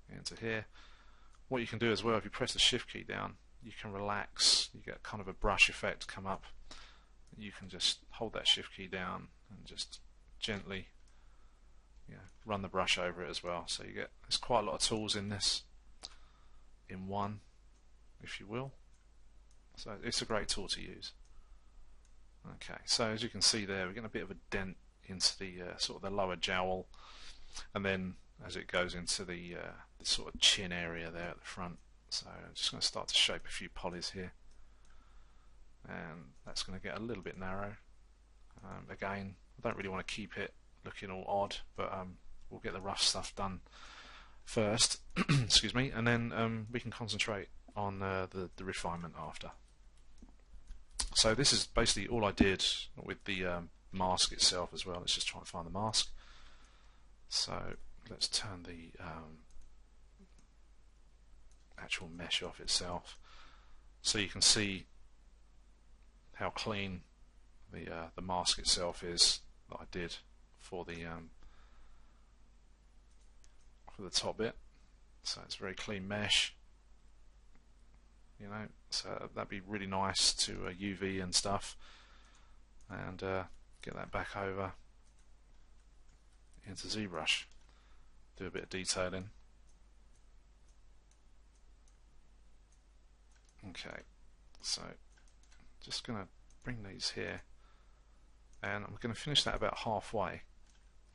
Speaker 1: into here. What you can do as well, if you press the shift key down, you can relax, you get kind of a brush effect come up. You can just hold that shift key down and just gently run the brush over it as well. So you get, there's quite a lot of tools in this, in one, if you will. So it's a great tool to use. Okay, so as you can see there, we're getting a bit of a dent into the sort of the lower jowl, and then as it goes into the sort of chin area there at the front. So I'm just going to start to shape a few polys here, and that's going to get a little bit narrow. Again, I don't really want to keep it looking all odd, but we'll get the rough stuff done first. Excuse me, and then we can concentrate on the refinement after. So this is basically all I did with the mask itself as well. Let's just try and find the mask. So let's turn the actual mesh off itself, so you can see how clean the mask itself is that I did for the top bit. So it's very clean mesh, you know, so that'd be really nice to UV and stuff, and get that back over into Zbrush, do a bit of detailing. Okay, so just going to bring these here, and I'm going to finish that about halfway,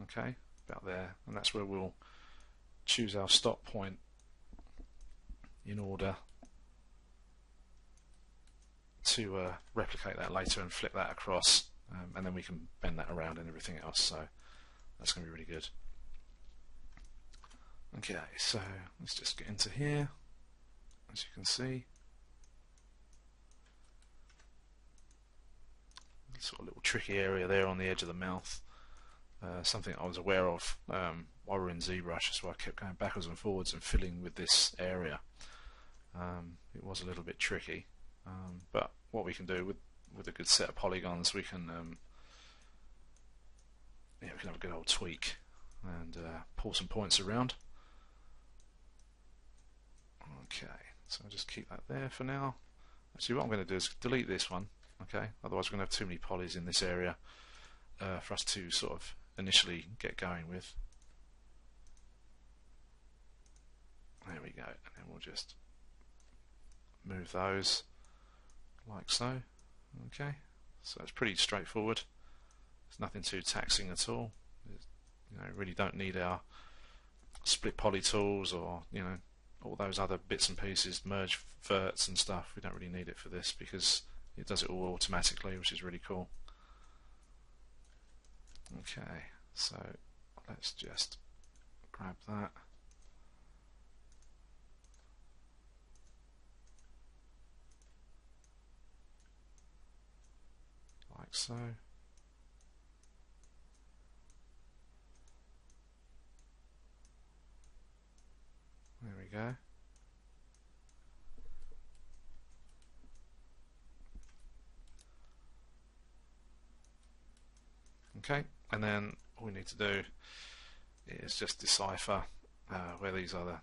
Speaker 1: okay, about there, and that's where we'll choose our stop point in order to replicate that later and flip that across, and then we can bend that around and everything else. So that's going to be really good. Okay, so let's just get into here. As you can see, sort of little tricky area there on the edge of the mouth. Something I was aware of while we were in ZBrush, so I kept going backwards and forwards and filling with this area. It was a little bit tricky, but what we can do with a good set of polygons, we can we can have a good old tweak and pull some points around. Okay, so I'll just keep that there for now. Actually, what I'm going to do is delete this one. Okay, otherwise we're going to have too many polys in this area for us to sort of initially get going with. There we go, and then we'll just move those like so. Okay, so it's pretty straightforward. There's nothing too taxing at all. You know, really don't need our split poly tools or, you know, all those other bits and pieces, merge verts and stuff. We don't really need it for this because it does it all automatically, which is really cool. Okay, so let's just grab that. Like so. There we go. Okay, and then all we need to do is just decipher where these other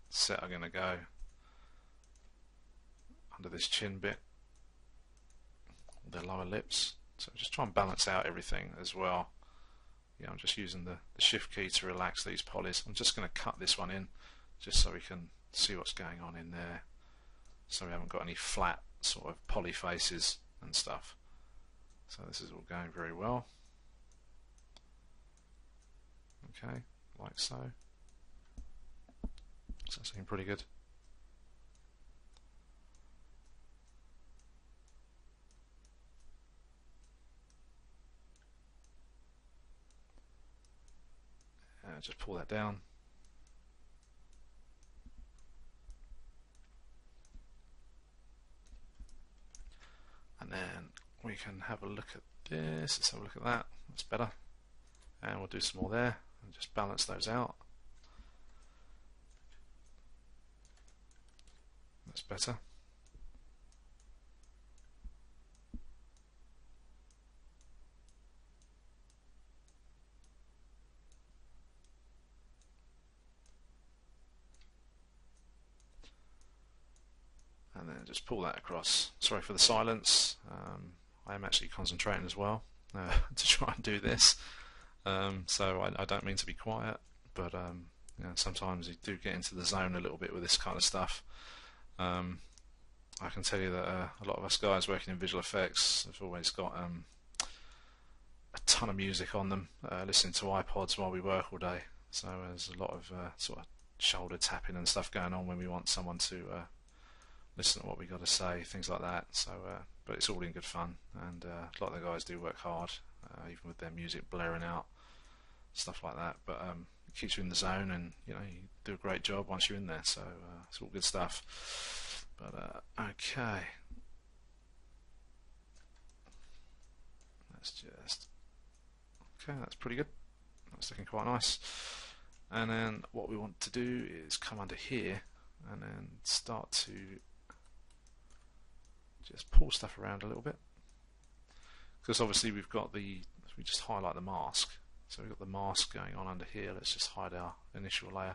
Speaker 1: set are going to go under this chin bit, their lower lips. So just try and balance out everything as well. Yeah, I'm just using the shift key to relax these polys. I'm just going to cut this one in just so we can see what's going on in there, so we haven't got any flat sort of poly faces and stuff. So this is all going very well. Okay, like so. So that's looking pretty good. Just pull that down. And then we can have a look at this. Let's have a look at that. That's better. And we'll do some more there and just balance those out. That's better. And then just pull that across. Sorry for the silence. I am actually concentrating as well to try and do this. So I don't mean to be quiet, but you know, sometimes you do get into the zone a little bit with this kind of stuff. I can tell you that a lot of us guys working in visual effects have always got a ton of music on them, listening to iPods while we work all day. So there's a lot of sort of shoulder tapping and stuff going on when we want someone to listen to what we got to say, things like that. So, but it's all in good fun, and a lot of the guys do work hard, even with their music blaring out, stuff like that. But it keeps you in the zone, and you know you do a great job once you're in there. So it's all good stuff. But okay, let's just okay. That's pretty good. That's looking quite nice. And then what we want to do is come under here and then start to just pull stuff around a little bit, because obviously we've got we just highlight the mask, so we've got the mask going on under here. Let's just hide our initial layer.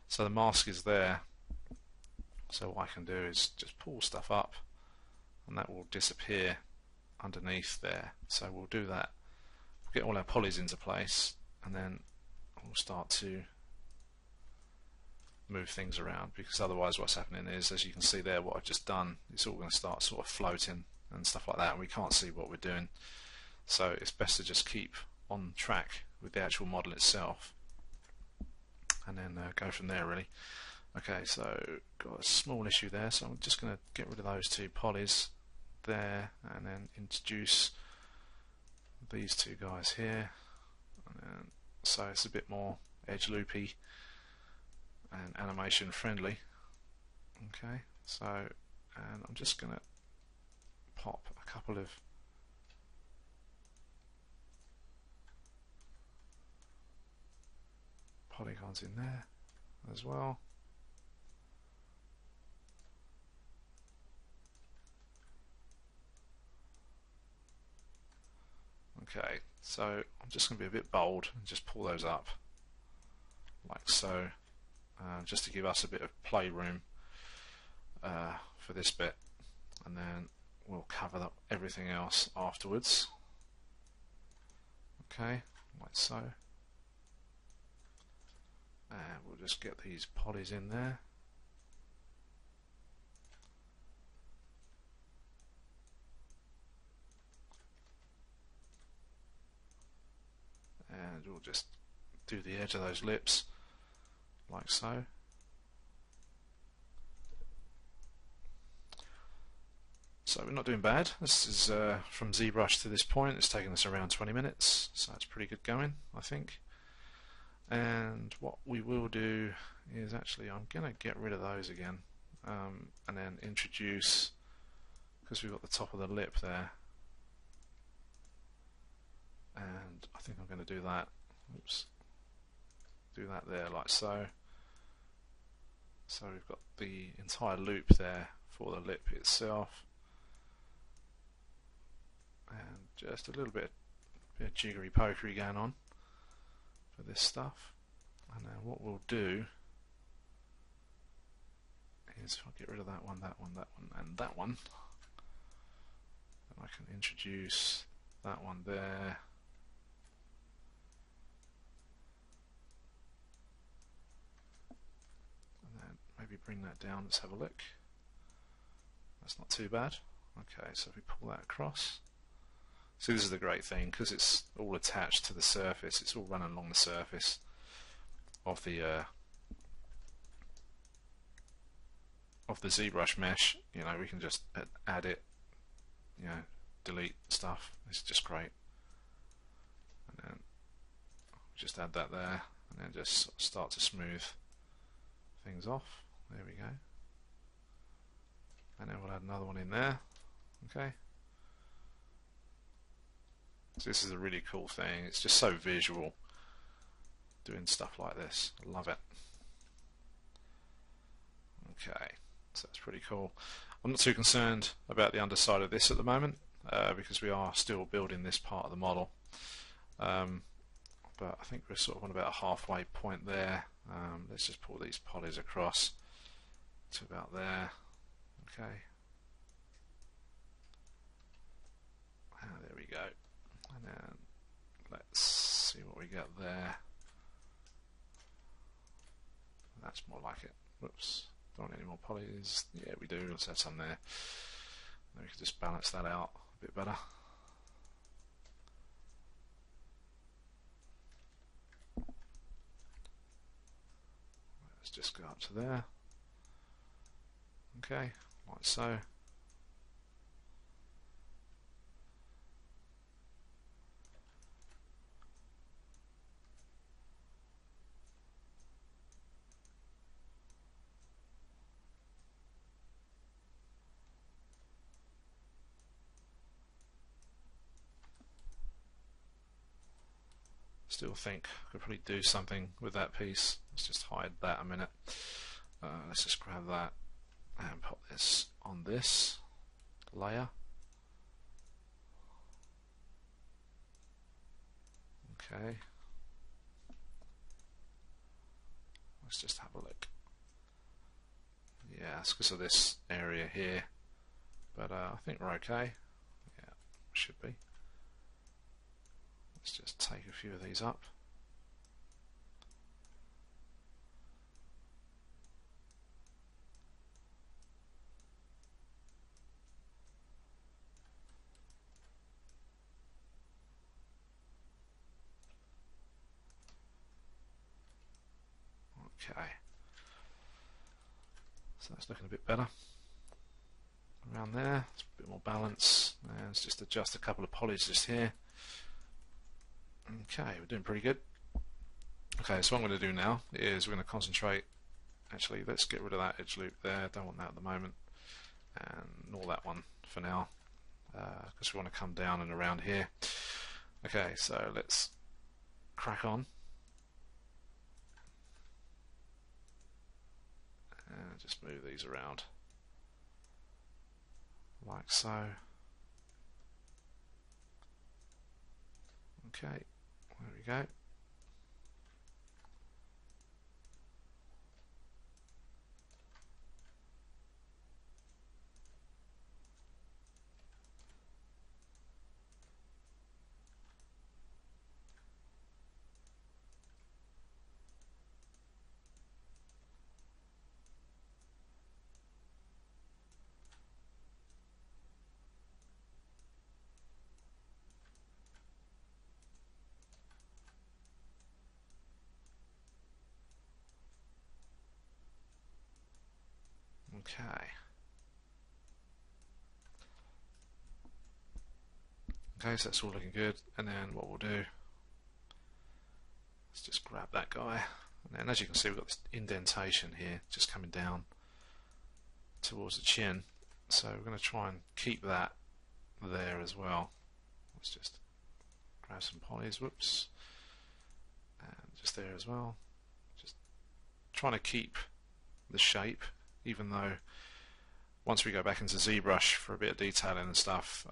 Speaker 1: So the mask is there, so what I can do is just pull stuff up and that will disappear underneath there. So we'll do that, we'll get all our polys into place, and then we'll start to move things around, because otherwise what's happening is, as you can see there, what I've just done, it's all going to start sort of floating and stuff like that, and we can't see what we're doing. So it's best to just keep on track with the actual model itself, and then go from there really. Okay, so got a small issue there, so I'm just going to get rid of those two polys there, and then introduce these two guys here, and then, so it's a bit more edge loopy and animation friendly. Okay, so, and I'm just going to pop a couple of polygons in there as well. Okay, so I'm just going to be a bit bold and just pull those up like so, just to give us a bit of playroom for this bit, and then we'll cover up everything else afterwards. Okay, like so, and we'll just get these polys in there. And we'll just do the edge of those lips like so. So we're not doing bad. This is from Zbrush to this point, it's taken us around 20 minutes, so it's pretty good going, I think. And what we will do is, actually I'm going to get rid of those again, and then introduce, because we've got the top of the lip there, and I think I'm going to do that. Oops. Do that there like so. So we've got the entire loop there for the lip itself, and just a little bit of jiggery pokery going on for this stuff. And then what we'll do is, I'll get rid of that one, that one, that one, and that one. And I can introduce that one there. Maybe bring that down, let's have a look. That's not too bad. Okay, so if we pull that across. So this is the great thing, because it's all attached to the surface, it's all running along the surface of the ZBrush mesh. You know, we can just add it, you know, delete stuff. It's just great. And then just add that there, and then just start to smooth things off. There we go. And then we'll add another one in there. Okay. So this is a really cool thing. It's just so visual, doing stuff like this. I love it. Okay, so that's pretty cool. I'm not too concerned about the underside of this at the moment, because we are still building this part of the model. But I think we're sort of on about a halfway point there. Let's just pull these polys across to about there. Okay. There we go. And then let's see what we get there. That's more like it. Whoops, don't want any more polys. Yeah, we do. Let's have some there. Then we can just balance that out a bit better. Let's just go up to there. Okay, like so. Still think I could probably do something with that piece. Let's just hide that a minute. Let's just grab that and put this on this layer. Okay. Let's just have a look. Yeah, it's because of this area here, but I think we're okay. Yeah, should be. Let's just take a few of these up. Okay. So that's looking a bit better. Around there, it's a bit more balance. And let's just adjust a couple of polys just here. Okay, we're doing pretty good. Okay, so what I'm going to do now is we're going to concentrate. Actually, let's get rid of that edge loop there. Don't want that at the moment. And ignore that one for now, because we want to come down and around here. Okay, so let's crack on. And just move these around. Like so. Okay, there we go. Okay. Okay, so that's all looking good. And then what we'll do, let's just grab that guy. And then as you can see, we've got this indentation here just coming down towards the chin. So we're going to try and keep that there as well. Let's just grab some polys, whoops. And just there as well. Just trying to keep the shape, even though once we go back into Zbrush for a bit of detailing and stuff,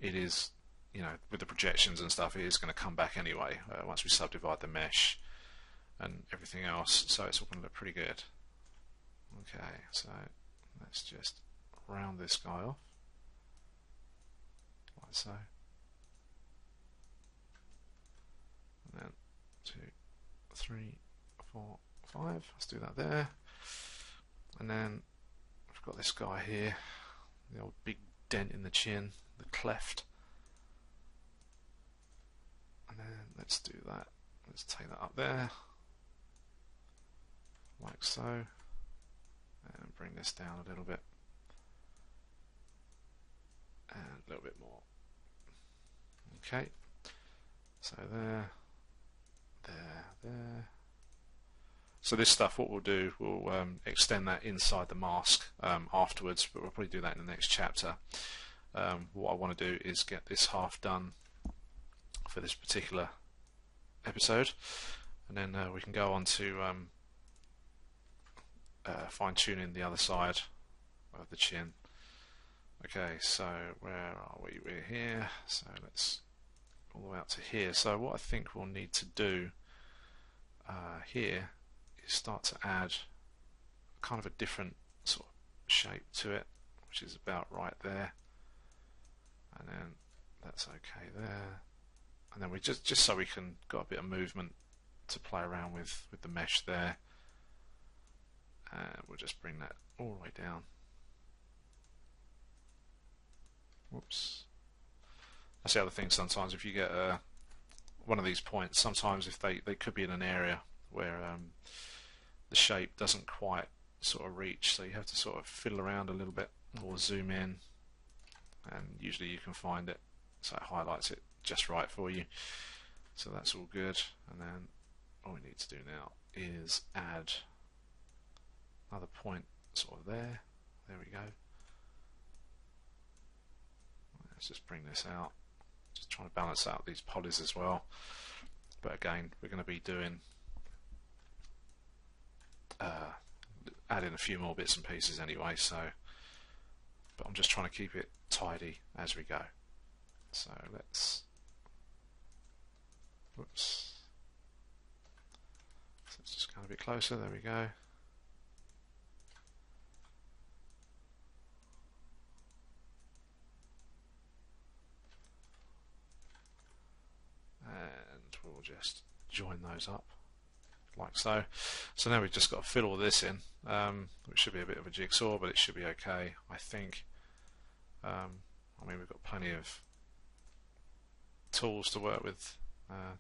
Speaker 1: it is, you know, with the projections and stuff, it is going to come back anyway once we subdivide the mesh and everything else, so it's all going to look pretty good. Okay, so let's just round this guy off, like so. And then 2, 3, 4, 5, let's do that there. And then I've got this guy here, the old big dent in the chin, the cleft. And then let's do that. Let's take that up there, like so, and bring this down a little bit, and a little bit more. Okay, so there, there. So this stuff, what we'll do, we'll extend that inside the mask afterwards, but we'll probably do that in the next chapter. What I want to do is get this half done for this particular episode, and then we can go on to fine-tuning the other side of the chin. Okay, so where are we? We're here, so let's all the way up to here. So what I think we'll need to do here is start to add kind of a different sort of shape to it, which is about right there, and then that's okay there, and then we just so we can got a bit of movement to play around with the mesh there. We'll just bring that all the way down. Whoops. That's the other thing, sometimes if you get one of these points, sometimes if they could be in an area where the shape doesn't quite sort of reach, so you have to sort of fiddle around a little bit or zoom in, and usually you can find it, so it highlights it just right for you. So that's all good, and then all we need to do now is add another point sort of there. There we go. Let's just bring this out, just trying to balance out these polys as well. But again, we're going to be doing adding a few more bits and pieces anyway, so but I'm just trying to keep it tidy as we go. So let's whoops. So let's just go a bit closer, there we go. And we'll just join those up like so. So now we've just got to fill all this in, which should be a bit of a jigsaw, but it should be okay, I think. I mean, we've got plenty of tools to work with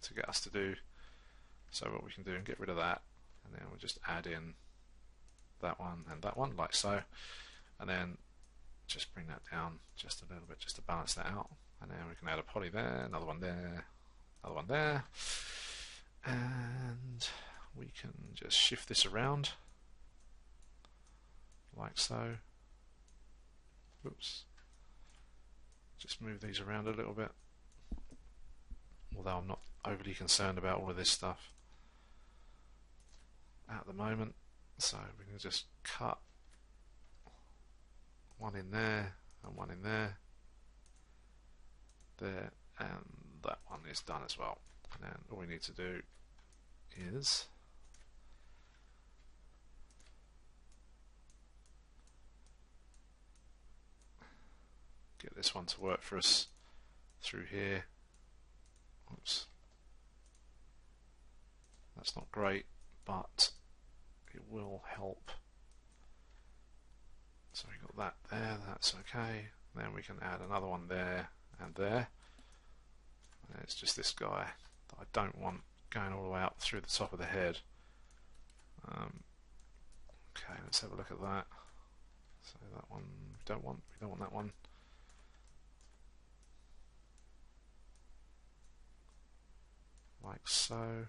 Speaker 1: to get us to do. So what we can do and get rid of that, and then we'll just add in that one and that one like so, and then just bring that down just a little bit just to balance that out, and then we can add a poly there, another one there, another one there, and we can just shift this around like so. Oops. Just move these around a little bit, although I'm not overly concerned about all of this stuff at the moment. So we can just cut one in there and one in there, there, and that one is done as well. And then all we need to do is get this one to work for us through here. Oops. That's not great, but it will help. So we got that there, that's okay. Then we can add another one there and there. And it's just this guy that I don't want going all the way up through the top of the head. Okay, let's have a look at that. So that one we don't want that one. Like so.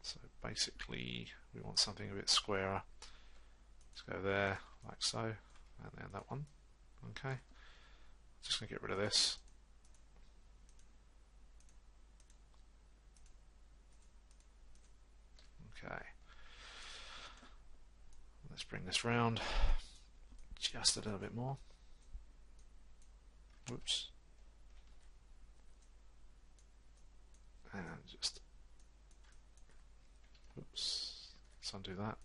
Speaker 1: So basically we want something a bit squarer. Let's go there, like so, and then that one. Okay. Just going to get rid of this. Okay. Let's bring this round just a little bit more. Whoops. And just, oops, let's undo that.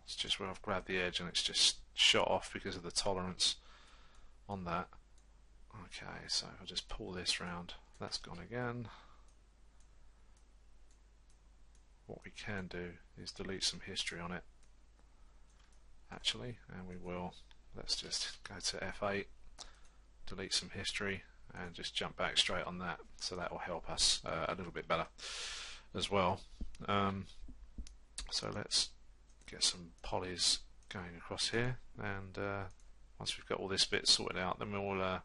Speaker 1: It's just where I've grabbed the edge and it's just shot off because of the tolerance on that. Okay, so if I just pull this round, that's gone again. What we can do is delete some history on it, actually, and we will. Let's just go to F8, delete some history, and just jump back straight on that, so that will help us a little bit better as well. So let's get some polys going across here, and once we've got all this bit sorted out, then we'll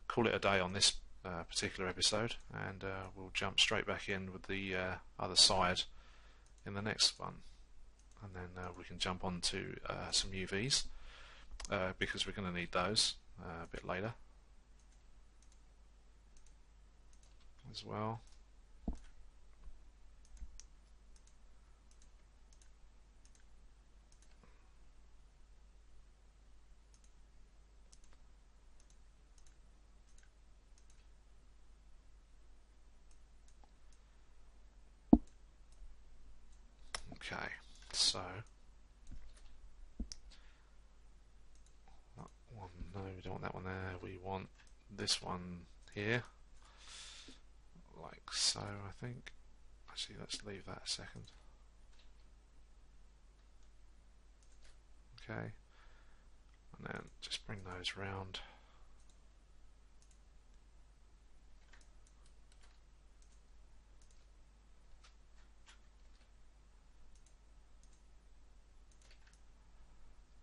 Speaker 1: call it a day on this particular episode, and we'll jump straight back in with the other side in the next one, and then we can jump on to some UVs because we're going to need those a bit later as well. Okay, so that one, no, we don't want that one there, we want this one here, like so, I think. Actually, let's leave that a second. Okay, and then just bring those round.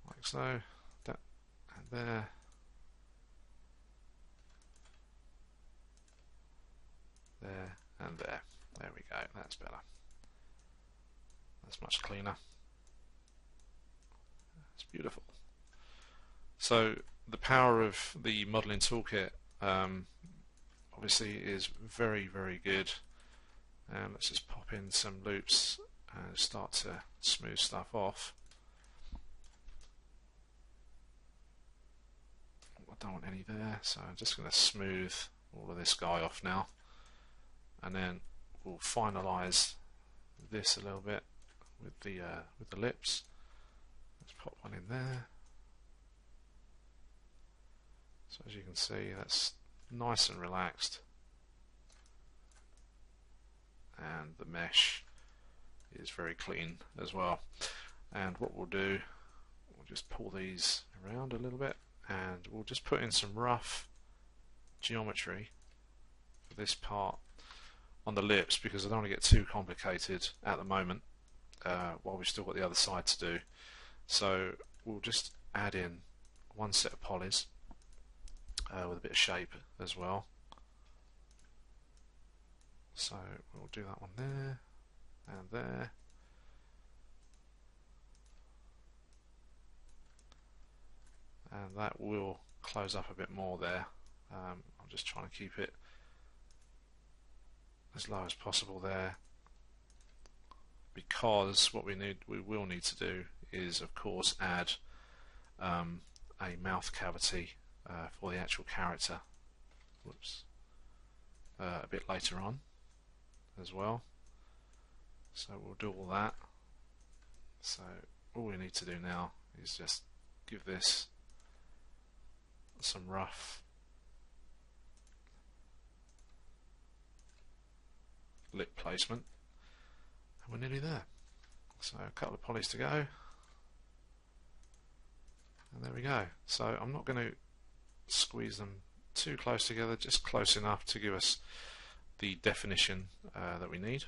Speaker 1: Like so, that and there. There and there. There we go, that's better. That's much cleaner. It's beautiful. So the power of the modeling toolkit obviously is very, very good. Let's just pop in some loops and start to smooth stuff off. I don't want any there, so I'm just going to smooth all of this guy off now, and then we'll finalize this a little bit with the lips. Let's pop one in there. So as you can see, that's nice and relaxed, and the mesh is very clean as well. And what we'll do, we'll just pull these around a little bit, and we'll just put in some rough geometry for this part on the lips, because I don't want to get too complicated at the moment while we've still got the other side to do. So we'll just add in one set of polys with a bit of shape as well. So we'll do that one there and there. And that will close up a bit more there. I'm just trying to keep it as low as possible there, because what we will need to do is, of course, add a mouth cavity for the actual character. Whoops. A bit later on as well. So we'll do all that. So all we need to do now is just give this some rough lip placement, and we're nearly there. So a couple of polys to go, and there we go. So I'm not going to squeeze them too close together, just close enough to give us the definition that we need.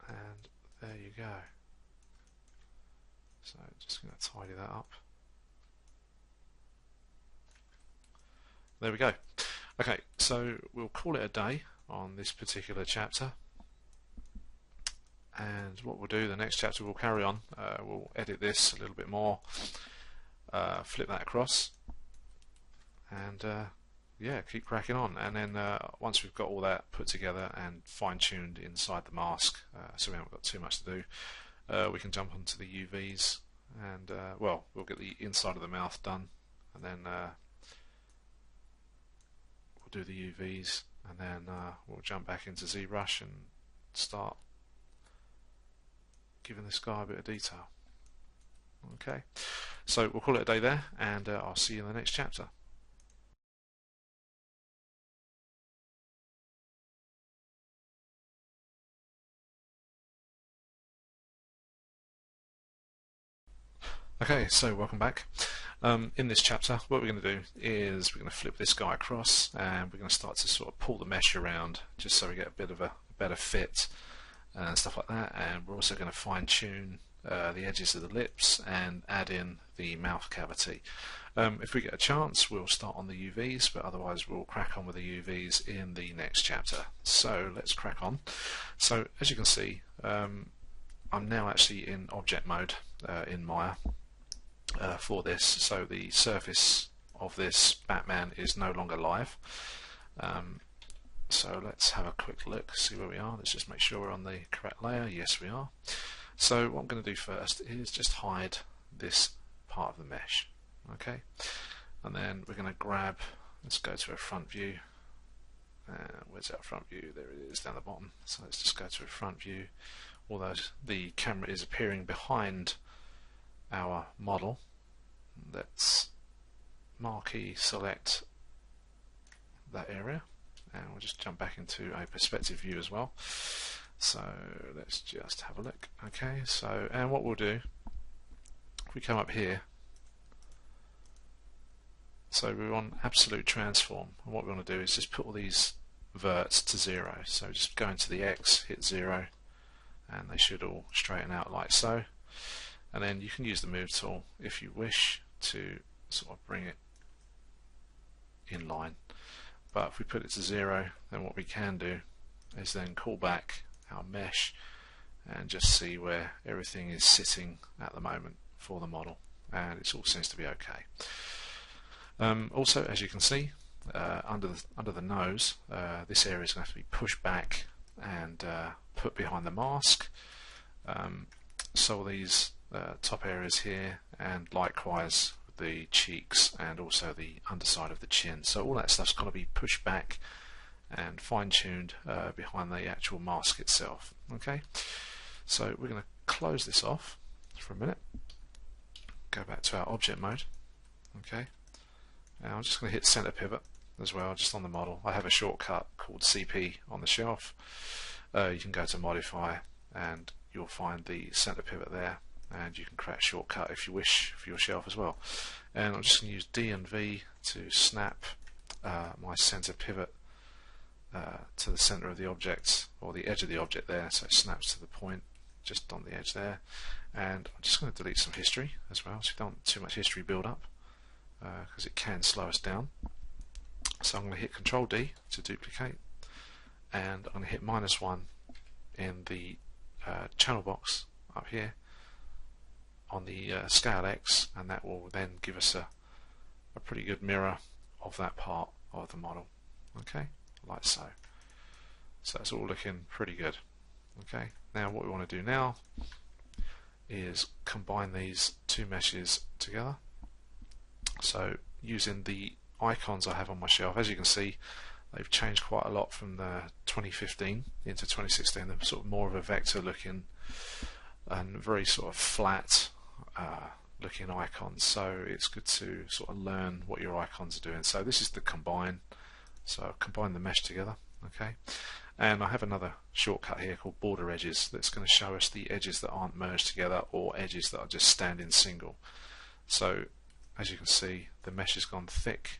Speaker 1: And there you go. So just going to tidy that up. There we go. Okay, so we'll call it a day on this particular chapter, and what we'll do, the next chapter we'll carry on. We'll edit this a little bit more, flip that across, and yeah, keep cracking on. And then once we've got all that put together and fine-tuned inside the mask, so we haven't got too much to do, we can jump onto the UVs, and well, we'll get the inside of the mouth done, and then do the UVs, and then we'll jump back into Zbrush and start giving this guy a bit of detail. Okay, so we'll call it a day there, and I'll see you in the next chapter. Okay, so welcome back. In this chapter, what we're going to do is we're going to flip this guy across, and we're going to start to sort of pull the mesh around just so we get a bit of a better fit and stuff like that. And we're also going to fine tune the edges of the lips and add in the mouth cavity. If we get a chance, we'll start on the UVs, but otherwise we'll crack on with the UVs in the next chapter. So let's crack on. So as you can see, I'm now actually in object mode in Maya. For this, so the surface of this Batman is no longer live. So let's have a quick look, see where we are. Let's just make sure we're on the correct layer. Yes, we are. So what I'm going to do first is just hide this part of the mesh. Okay, and then we're going to grab, let's go to a front view, Where's our front view? There it is down the bottom. So let's just go to a front view. Although the camera is appearing behind our model, let's marquee select that area, and we'll just jump back into a perspective view as well. So let's just have a look. Okay, so and what we'll do, if we come up here, so we're on absolute transform, and what we want to do is just put all these verts to 0. So just go into the X, hit 0, and they should all straighten out like so. And then you can use the move tool if you wish to sort of bring it in line. But if we put it to 0, then what we can do is then call back our mesh and just see where everything is sitting at the moment for the model, and it all seems to be okay. Also, as you can see, under the nose, this area is going to have to be pushed back and put behind the mask. So these top areas here, and likewise the cheeks and also the underside of the chin. So all that stuff's got to be pushed back and fine-tuned behind the actual mask itself. Okay, so we're going to close this off for a minute. Go back to our object mode. Okay, now I'm just going to hit center pivot as well, just on the model. I have a shortcut called CP on the shelf. You can go to modify and you'll find the center pivot there, and you can create a shortcut if you wish for your shelf as well. And I'm just going to use D and V to snap my center pivot to the center of the object, or the edge of the object there, so it snaps to the point just on the edge there. And I'm just going to delete some history as well, so we don't want too much history build up, because it can slow us down. So I'm going to hit Control D to duplicate, and I'm going to hit -1 in the channel box up here on the scale X, and that will then give us a pretty good mirror of that part of the model. Okay, like so. So it's all looking pretty good. Okay, now what we want to do now is combine these two meshes together. So using the icons I have on my shelf, as you can see, they've changed quite a lot from the 2015 into 2016. They're sort of more of a vector looking and very sort of flat looking icons. So it's good to sort of learn what your icons are doing. So this is the combine. So I've combined the mesh together. Okay, and I have another shortcut here called border edges that's going to show us the edges that aren't merged together or edges that are just standing single. So as you can see, the mesh has gone thick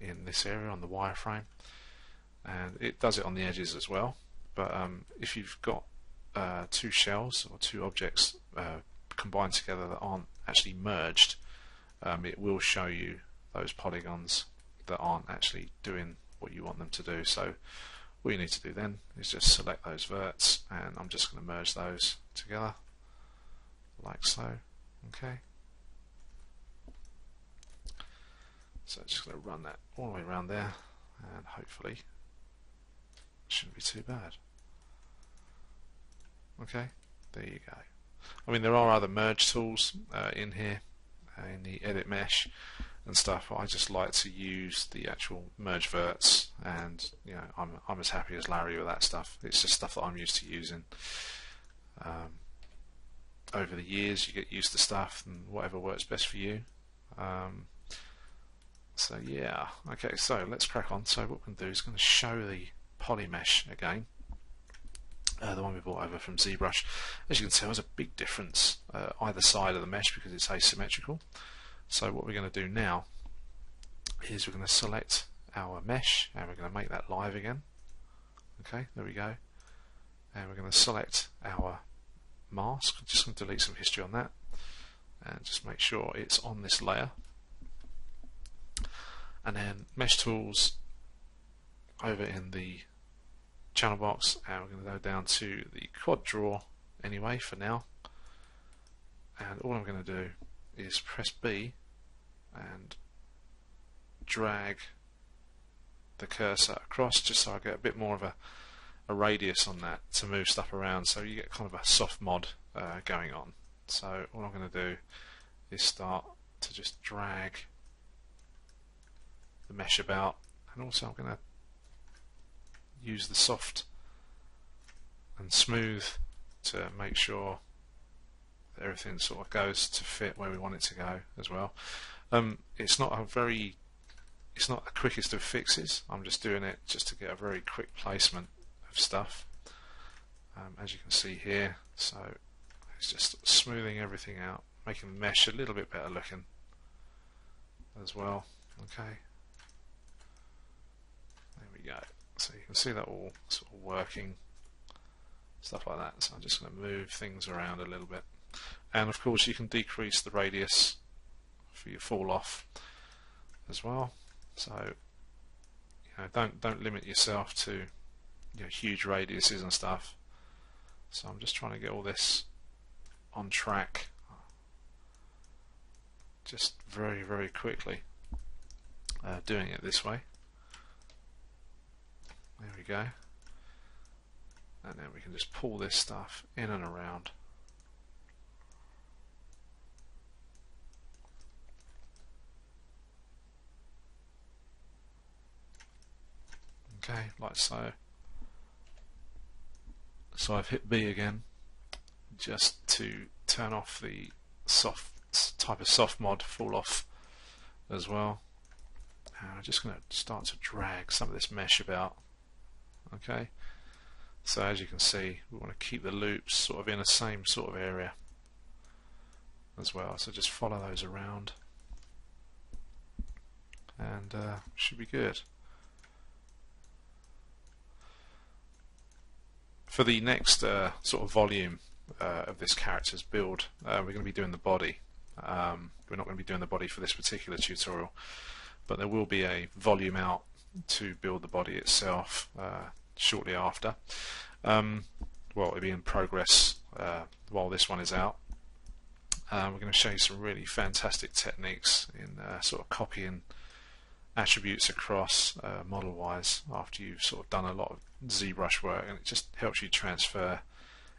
Speaker 1: in this area on the wireframe, and it does it on the edges as well. But if you've got two shells or two objects combined together that aren't actually merged, it will show you those polygons that aren't actually doing what you want them to do. So all you need to do then is just select those verts, and I'm just going to merge those together like so. Okay, so just going to run that all the way around there, and hopefully it shouldn't be too bad. Okay, there you go. I mean, there are other merge tools in here, in the edit mesh and stuff, but I just like to use the actual merge verts, and you know, I'm as happy as Larry with that stuff. It's just stuff that I'm used to using. Over the years, you get used to stuff, and whatever works best for you. So yeah, okay, so let's crack on. So what we're going to do is going to show the poly mesh again, the one we brought over from Zbrush. As you can tell, there's a big difference either side of the mesh because it's asymmetrical. So what we're going to do now is we're going to select our mesh, and we're going to make that live again. Okay, there we go. And we're going to select our mask. I'm just going to delete some history on that, and just make sure it's on this layer. And then mesh tools over in the channel box, and we're going to go down to the quad draw anyway for now. And all I'm going to do is press B and drag the cursor across, just so I get a bit more of a radius on that to move stuff around, so you get kind of a soft mod going on. So all I'm going to do is start to just drag the mesh about, and also I'm going to use the soft and smooth to make sure that everything sort of goes to fit where we want it to go as well. It's not the quickest of fixes. I'm just doing it just to get a very quick placement of stuff, as you can see here. So it's just smoothing everything out, making the mesh a little bit better looking as well. Okay, there we go. So you can see that all sort of working, stuff like that. So I'm just going to move things around a little bit, and of course you can decrease the radius for your fall off as well. So don't limit yourself to huge radiuses and stuff. So I'm just trying to get all this on track, just very quickly, doing it this way. There we go, and then we can just pull this stuff in and around. Okay, like so. So I've hit B again just to turn off the type of soft mod fall off as well. And I'm just going to start to drag some of this mesh about. Okay, so as you can see, we want to keep the loops sort of in the same sort of area as well. So just follow those around, and should be good. For the next sort of volume of this character's build, we're going to be doing the body. We're not going to be doing the body for this particular tutorial, but there will be a volume out to build the body itself shortly after. Well, it'll be in progress while this one is out. We're going to show you some really fantastic techniques in sort of copying attributes across model wise after you've sort of done a lot of Zbrush work, and it just helps you transfer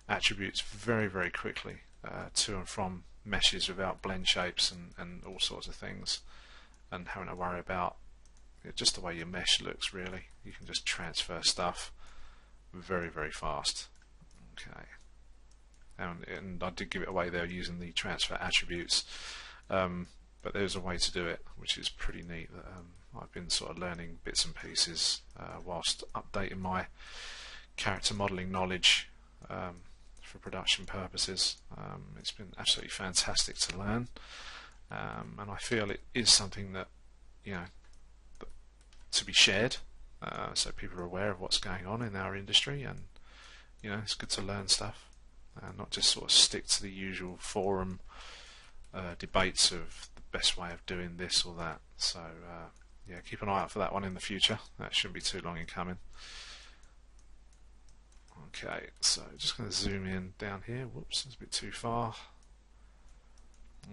Speaker 1: attributes very quickly to and from meshes without blend shapes and all sorts of things, and having to worry about just the way your mesh looks. Really, you can just transfer stuff very fast. Okay, and I did give it away there using the transfer attributes, but there's a way to do it which is pretty neat that I've been sort of learning bits and pieces whilst updating my character modeling knowledge for production purposes. It's been absolutely fantastic to learn, and I feel it is something that to be shared, so people are aware of what's going on in our industry, and it's good to learn stuff and not just sort of stick to the usual forum debates of the best way of doing this or that. So yeah, keep an eye out for that one in the future. That shouldn't be too long in coming. Okay, so just going to zoom in down here. Whoops, that's a bit too far.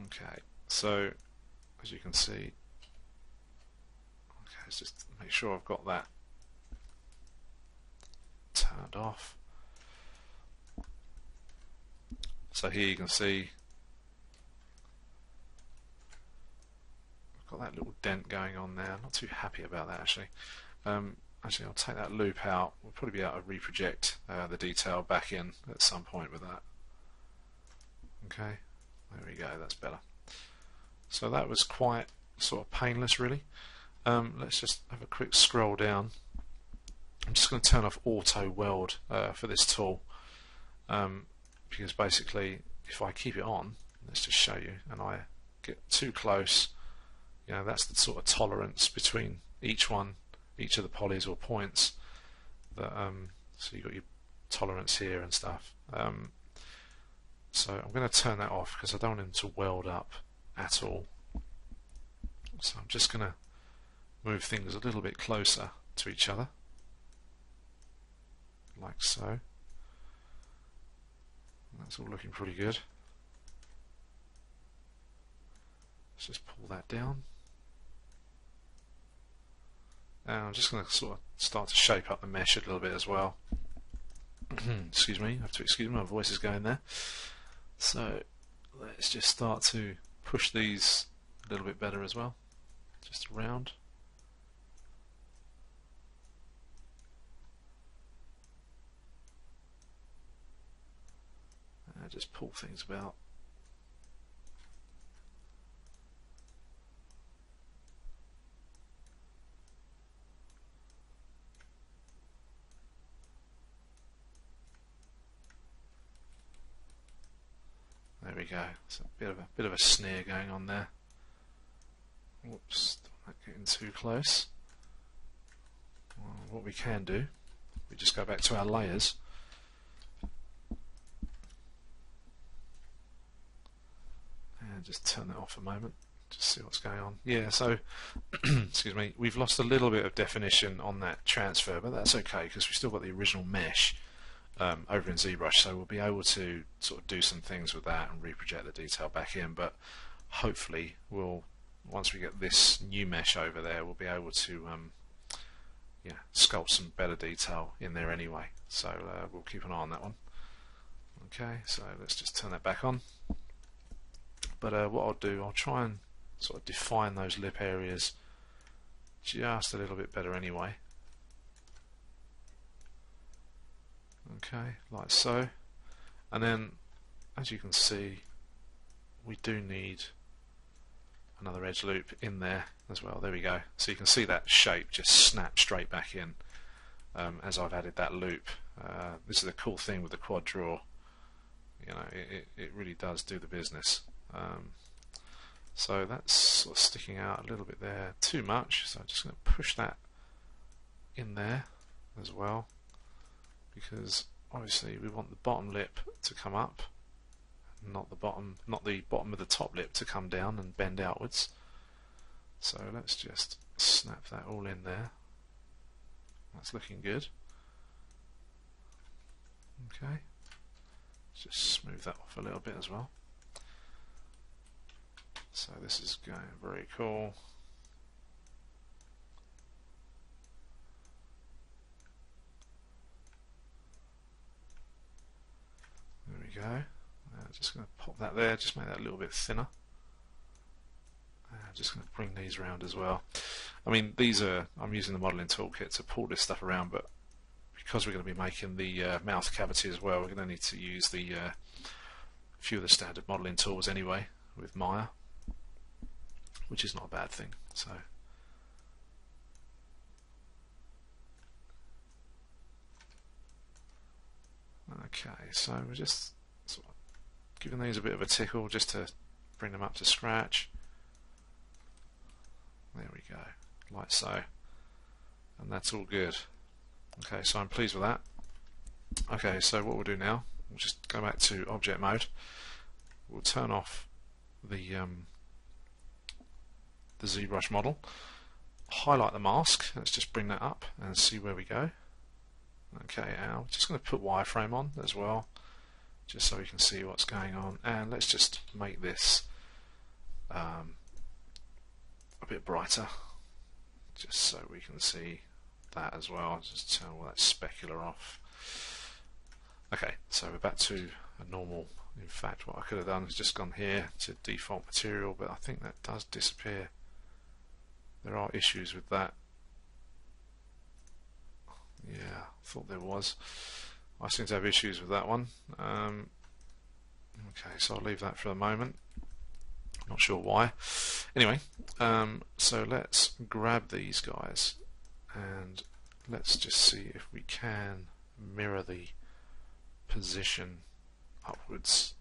Speaker 1: Okay, so as you can see, okay, let's just make sure I've got that turned off. So here you can see got that little dent going on there. I'm not too happy about that actually. Actually, I'll take that loop out. We'll probably be able to reproject the detail back in at some point with that. Okay, there we go, that's better. So that was quite sort of painless really. Let's just have a quick scroll down. I'm just going to turn off auto weld for this tool, because basically if I keep it on, let's just show you, and I get too close, that's the sort of tolerance between each of the polys or points that so you've got your tolerance here and stuff. So I'm going to turn that off because I don't want him to weld up at all. So I'm just going to move things a little bit closer to each other, like so. That's all looking pretty good. Let's just pull that down. And I'm just going to sort of start to shape up the mesh a little bit as well. Excuse me, I have to excuse me, my voice is going there. So let's just start to push these a little bit better as well, just around. Just pull things about. There we go. It's a bit of a sneer going on there. Whoops, don't want that getting too close. Well, what we can do, we just go back to our layers. And just turn that off a moment, just see what's going on. Yeah, so, excuse me, we've lost a little bit of definition on that transfer, but that's okay because we've still got the original mesh over in Zbrush, so we'll be able to sort of do some things with that and reproject the detail back in, but hopefully once we get this new mesh over there, we'll be able to sculpt some better detail in there anyway, so we'll keep an eye on that one. Okay, so let's just turn that back on. But what I'll do, I'll try and sort of define those lip areas just a little bit better anyway. Okay, like so. And then, as you can see, we do need another edge loop in there as well. There we go. So you can see that shape just snap straight back in as I've added that loop. This is the cool thing with the quad draw. You know, it really does do the business. So that's sort of sticking out a little bit there, too much. So I'm just going to push that in there as well, because obviously we want the bottom lip to come up, not the bottom of the top lip to come down and bend outwards. So let's just snap that all in there. That's looking good. Okay, just smooth that off a little bit as well. So this is going very cool. There we go. Just going to pop that there, just make that a little bit thinner. Just going to bring these around as well. I mean, I'm using the modeling toolkit to pull this stuff around, but because we're going to be making the mouth cavity as well, we're going to need to use the few of the standard modeling tools anyway with Maya, which is not a bad thing. So okay, so we're just sort of giving these a bit of a tickle just to bring them up to scratch. There we go, like so, and that's all good. Okay, so I'm pleased with that. Okay, so what we'll do now, we'll just go back to object mode. We'll turn off the ZBrush model, highlight the mask. Let's just bring that up and see where we go. Okay, now I'm just going to put wireframe on as well, just so we can see what's going on. And let's just make this a bit brighter, just so we can see that as well. Just turn all that specular off. Okay, so we're back to a normal. In fact, what I could have done is just gone here to default material, but I think that does disappear. There are issues with that. Yeah, I thought there was. I seem to have issues with that one. Okay, so I'll leave that for a moment. Not sure why. Anyway, so let's grab these guys and let's just see if we can mirror the position upwards.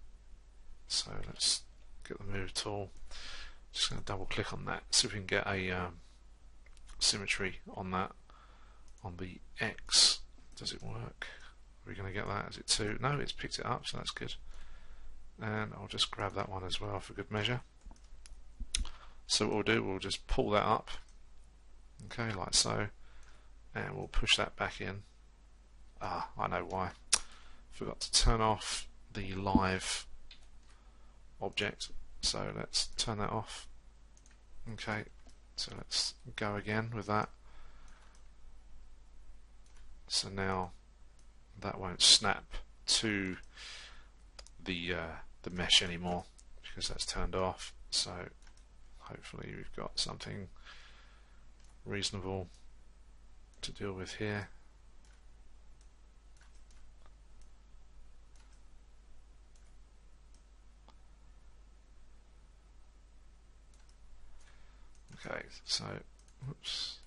Speaker 1: So let's get the move tool. Just going to double click on that, see if we can get a symmetry on that on the X. Does it work? Are we going to get that? Is it 2? No, it's picked it up, so that's good. And I'll just grab that one as well for good measure. So what we'll do, we'll just pull that up, okay, like so, and we'll push that back in. Ah, I know why. Forgot to turn off the live object, so let's turn that off. Okay, so let's go again with that. So now that won't snap to the mesh anymore because that's turned off. So hopefully we've got something reasonable to deal with here. Okay, so whoops.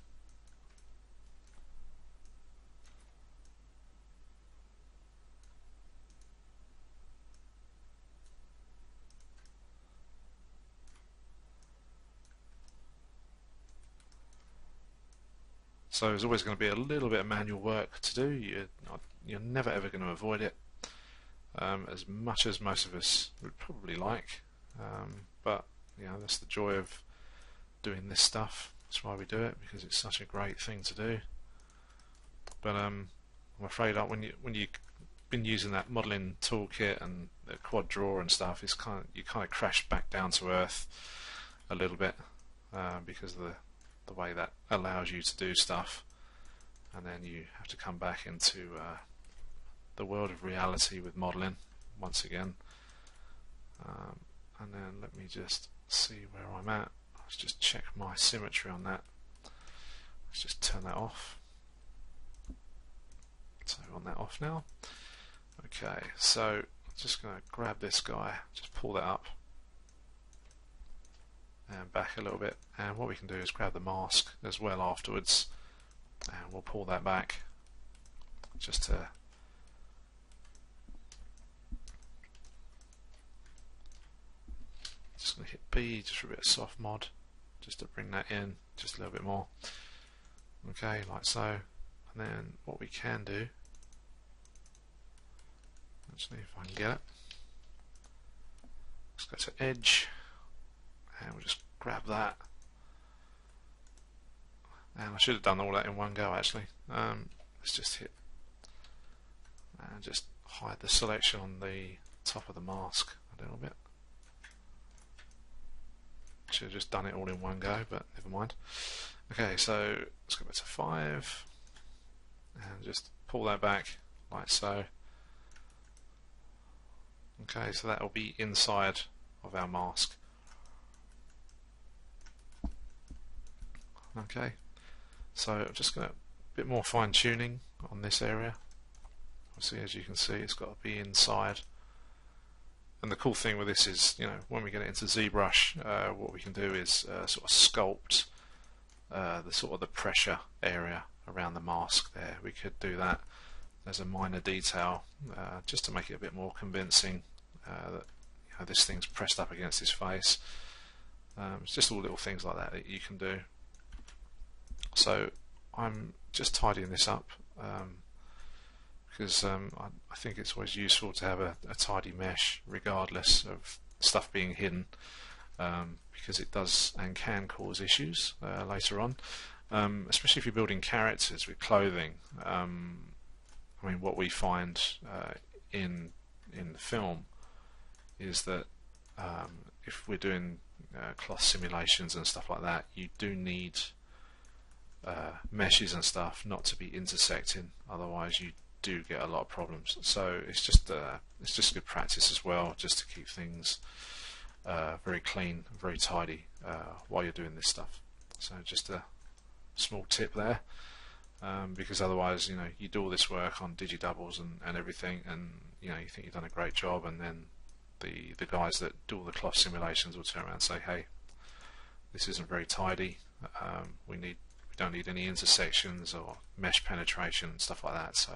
Speaker 1: So there's always going to be a little bit of manual work to do. You're never ever going to avoid it, as much as most of us would probably like. But you know, that's the joy of doing this stuff. That's why we do it, because it's such a great thing to do. But I'm afraid that when you've been using that modelling toolkit and the quad draw and stuff, you kind of crash back down to earth a little bit, because of the way that allows you to do stuff, and then you have to come back into the world of reality with modelling once again. And then let me just see where I'm at. Let's just check my symmetry on that. Let's just turn that off. So on that off now. Okay, so I'm just going to grab this guy, just pull that up and back a little bit, and what we can do is grab the mask as well afterwards, and we'll pull that back just to just going to hit B just for a bit of soft mod, just to bring that in just a little bit more. Okay, like so. And then what we can do, actually, if I can get it, let's go to edge, and we'll just grab that. And I should have done all that in one go actually. Let's just hit and just hide the selection on the top of the mask a little bit. Should have just done it all in one go, but never mind. Okay, so let's go back to 5 and just pull that back like so. Okay, so that will be inside of our mask. Okay, so I'm just going to a bit more fine tuning on this area. Obviously, as you can see, it's got to be inside. And the cool thing with this is, you know, when we get it into Zbrush, what we can do is sort of sculpt the sort of the pressure area around the mask there. We could do that as a minor detail, just to make it a bit more convincing that, you know, this thing's pressed up against his face. It's just all little things like that that you can do. So I'm just tidying this up, because I think it's always useful to have a tidy mesh regardless of stuff being hidden, because it does and can cause issues later on, especially if you're building characters with clothing. I mean, what we find in the film is that if we're doing cloth simulations and stuff like that, you do need meshes and stuff not to be intersecting, otherwise you do get a lot of problems. So it's just good practice as well, just to keep things very clean, very tidy while you're doing this stuff. So just a small tip there, because otherwise, you know, you do all this work on digidoubles and everything, and you know, you think you've done a great job, and then the guys that do all the cloth simulations will turn around and say, hey, this isn't very tidy, we don't need any intersections or mesh penetration and stuff like that. So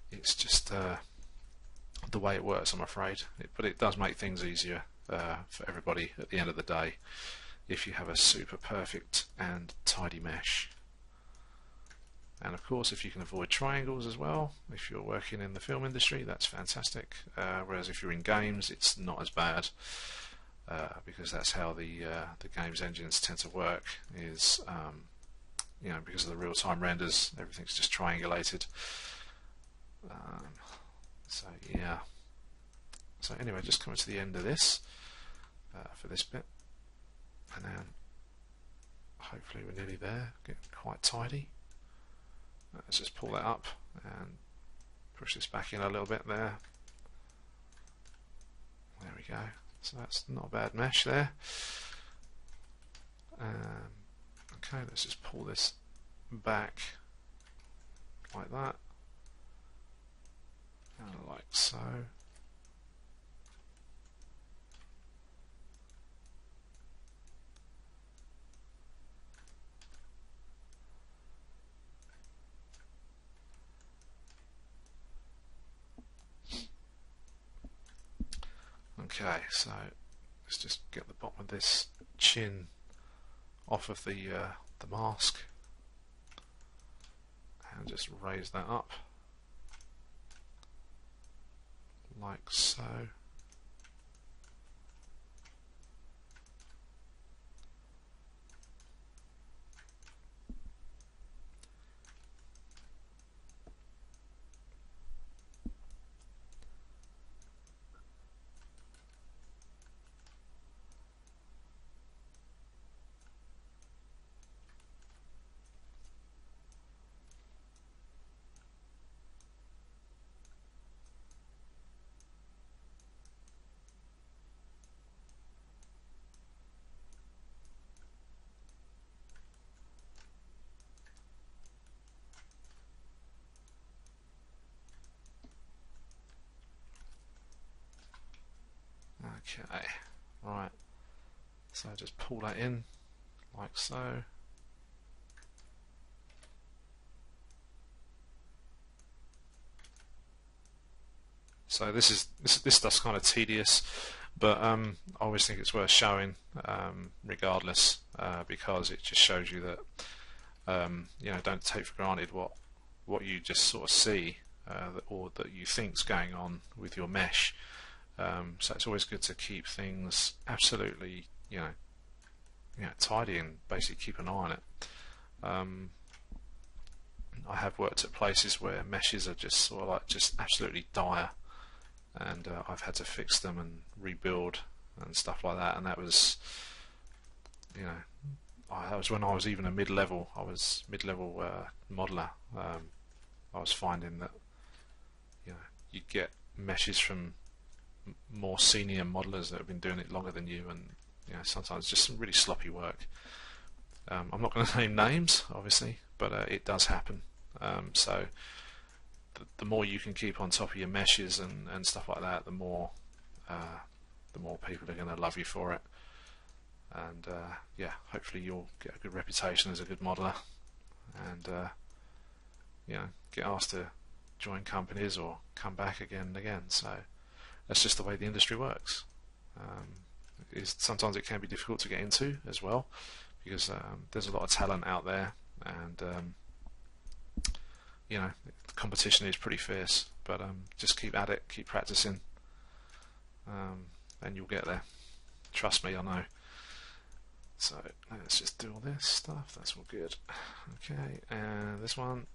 Speaker 1: it's just the way it works, I'm afraid. But it does make things easier for everybody at the end of the day if you have a super perfect and tidy mesh. And of course, if you can avoid triangles as well, if you're working in the film industry, that's fantastic. Whereas if you're in games, it's not as bad, because that's how the games engines tend to work. Is you know, because of the real-time renders, everything's just triangulated. So yeah. So anyway, just coming to the end of this for this bit, and then hopefully we're nearly there, getting quite tidy. Let's just pull that up and push this back in a little bit there. There we go. So that's not a bad mesh there. Okay, let's just pull this back like that, and like so. Okay, so let's just get the bottom of this chin off of the mask and just raise that up like so. Okay, right, so just pull that in like so. So this stuff's kind of tedious, but I always think it's worth showing regardless, because it just shows you that you know, don't take for granted what you just sort of see or that you think's going on with your mesh. So it's always good to keep things absolutely, you know, tidy and basically keep an eye on it. I have worked at places where meshes are just sort of like just absolutely dire, and I've had to fix them and rebuild and stuff like that. And that was, you know, that was when I was even a mid-level. I was mid-level modeler. I was finding that, you know, you get meshes from more senior modelers that have been doing it longer than you, and you know, sometimes just some really sloppy work. I'm not going to name names, obviously, but it does happen. So the more you can keep on top of your meshes and stuff like that, the more people are going to love you for it. And yeah, hopefully you'll get a good reputation as a good modeler, and you know, get asked to join companies or come back again and again. So that's just the way the industry works. Sometimes it can be difficult to get into as well, because there's a lot of talent out there, and you know, the competition is pretty fierce. But just keep at it, keep practicing, and you'll get there. Trust me, I know. So let's just do all this stuff. That's all good. Okay, and this one.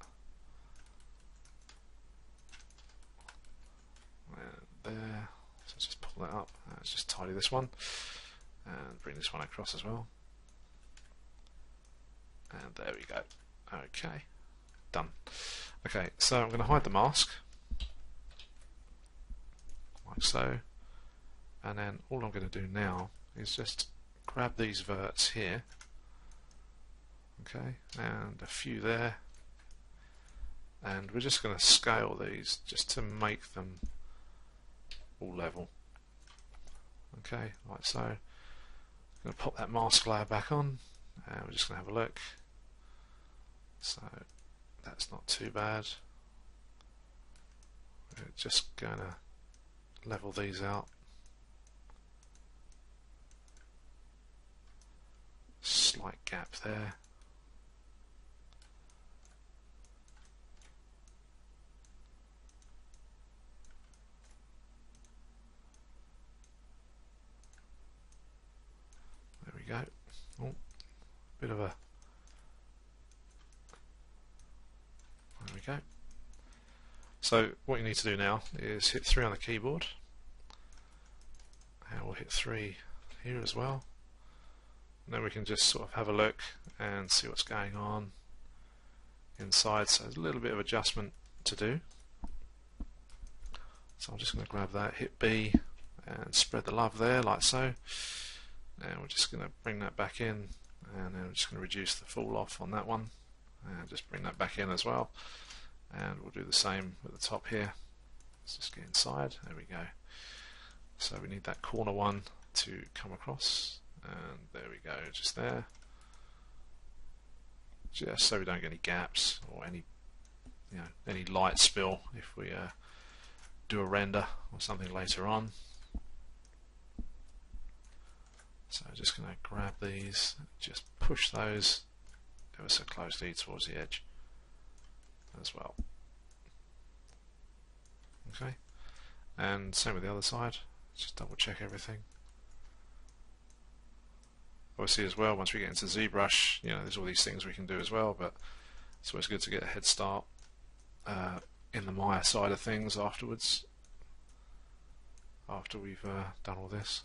Speaker 1: There, so just pull that up. Let's just tidy this one and bring this one across as well, and there we go. Okay, done. Okay, so I'm going to hide the mask like so, and then all I'm going to do now is just grab these verts here, okay, and a few there, and we're just going to scale these just to make them all level. Okay, like so. I'm going to pop that mask layer back on, and we're just going to have a look. So that's not too bad. We're just going to level these out. Slight gap there. Go. Oh, bit of a. There we go. So what you need to do now is hit 3 on the keyboard, and we'll hit 3 here as well. And then we can just sort of have a look and see what's going on inside. So there's a little bit of adjustment to do. So I'm just going to grab that, hit B, and spread the love there like so. And we're just going to bring that back in, and then we're just going to reduce the fall off on that one, and just bring that back in as well. And we'll do the same at the top here. Let's just get inside. There we go. So we need that corner one to come across, and there we go, just there. Just so we don't get any gaps or any, you know, any light spill if we do a render or something later on. So I'm just going to grab these, just push those ever so closely towards the edge as well. Okay, and same with the other side, just double check everything. Obviously as well, once we get into Zbrush, you know, there's all these things we can do as well, but it's always good to get a head start in the Maya side of things afterwards, after we've done all this.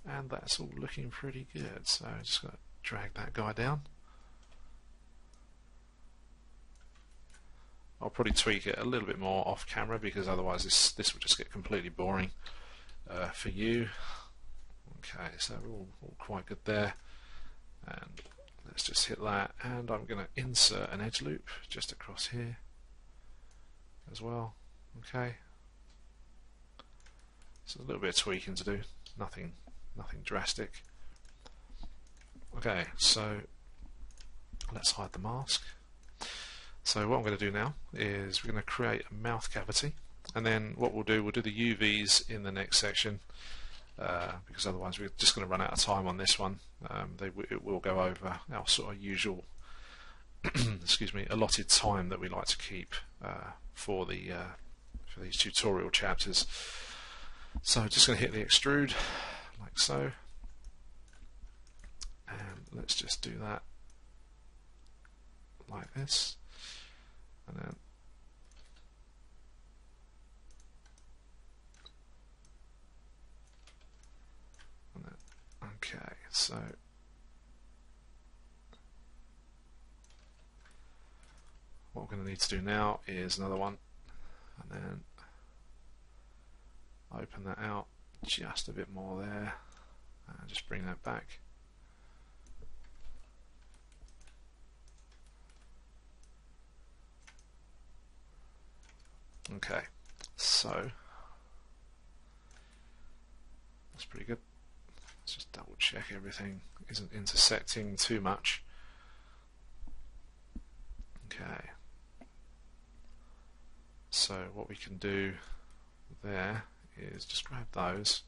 Speaker 1: And that's all looking pretty good, so I'm just going to drag that guy down. I'll probably tweak it a little bit more off camera, because otherwise this will just get completely boring for you. Okay, so we're all quite good there, and let's just hit that, and I'm going to insert an edge loop just across here as well. Okay, so a little bit of tweaking to do, nothing drastic. Okay, so let's hide the mask. So what I'm going to do now is we're going to create a mouth cavity, and then what we'll do the UVs in the next section, because otherwise we're just going to run out of time on this one. It will go over our sort of usual excuse me, allotted time that we like to keep for these tutorial chapters. So just going to hit the extrude like so, and let's just do that like this, and then okay, so what we're going to need to do now is another one, and then open that out just a bit more there, and just bring that back. Okay, so that's pretty good. Let's just double check everything isn't intersecting too much. Okay, so what we can do there is just grab those,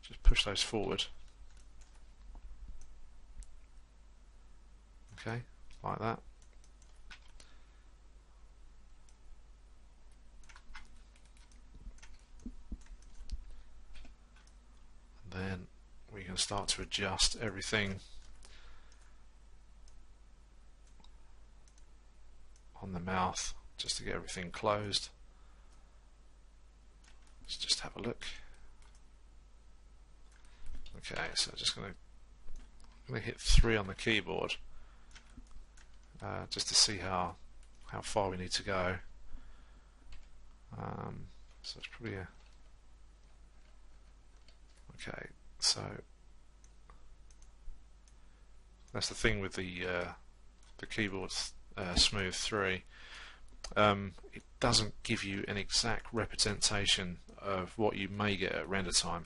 Speaker 1: just push those forward. Okay, like that. And then we can start to adjust everything on the mouth just to get everything closed. Let's just have a look. Okay, so I'm just going to hit 3 on the keyboard just to see how far we need to go. So it's probably a okay. So that's the thing with the keyboard smooth 3. It doesn't give you an exact representation of what you may get at render time.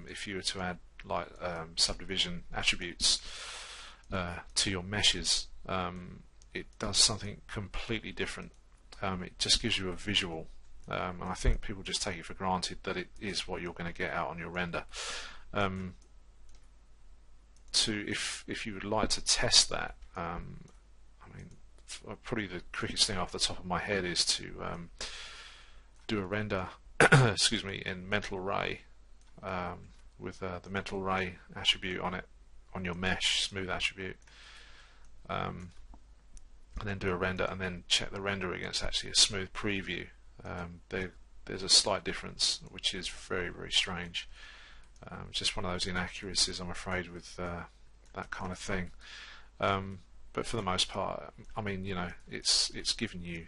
Speaker 1: If you were to add like subdivision attributes to your meshes, it does something completely different. It just gives you a visual, and I think people just take it for granted that it is what you're going to get out on your render. If you would like to test that, I mean, probably the quickest thing off the top of my head is to do a render excuse me, in mental ray with the mental ray attribute on it, on your mesh smooth attribute, and then do a render and then check the render against actually a smooth preview. There's a slight difference, which is very, very strange. Just one of those inaccuracies, I'm afraid, with that kind of thing. But for the most part, I mean, you know, it's given you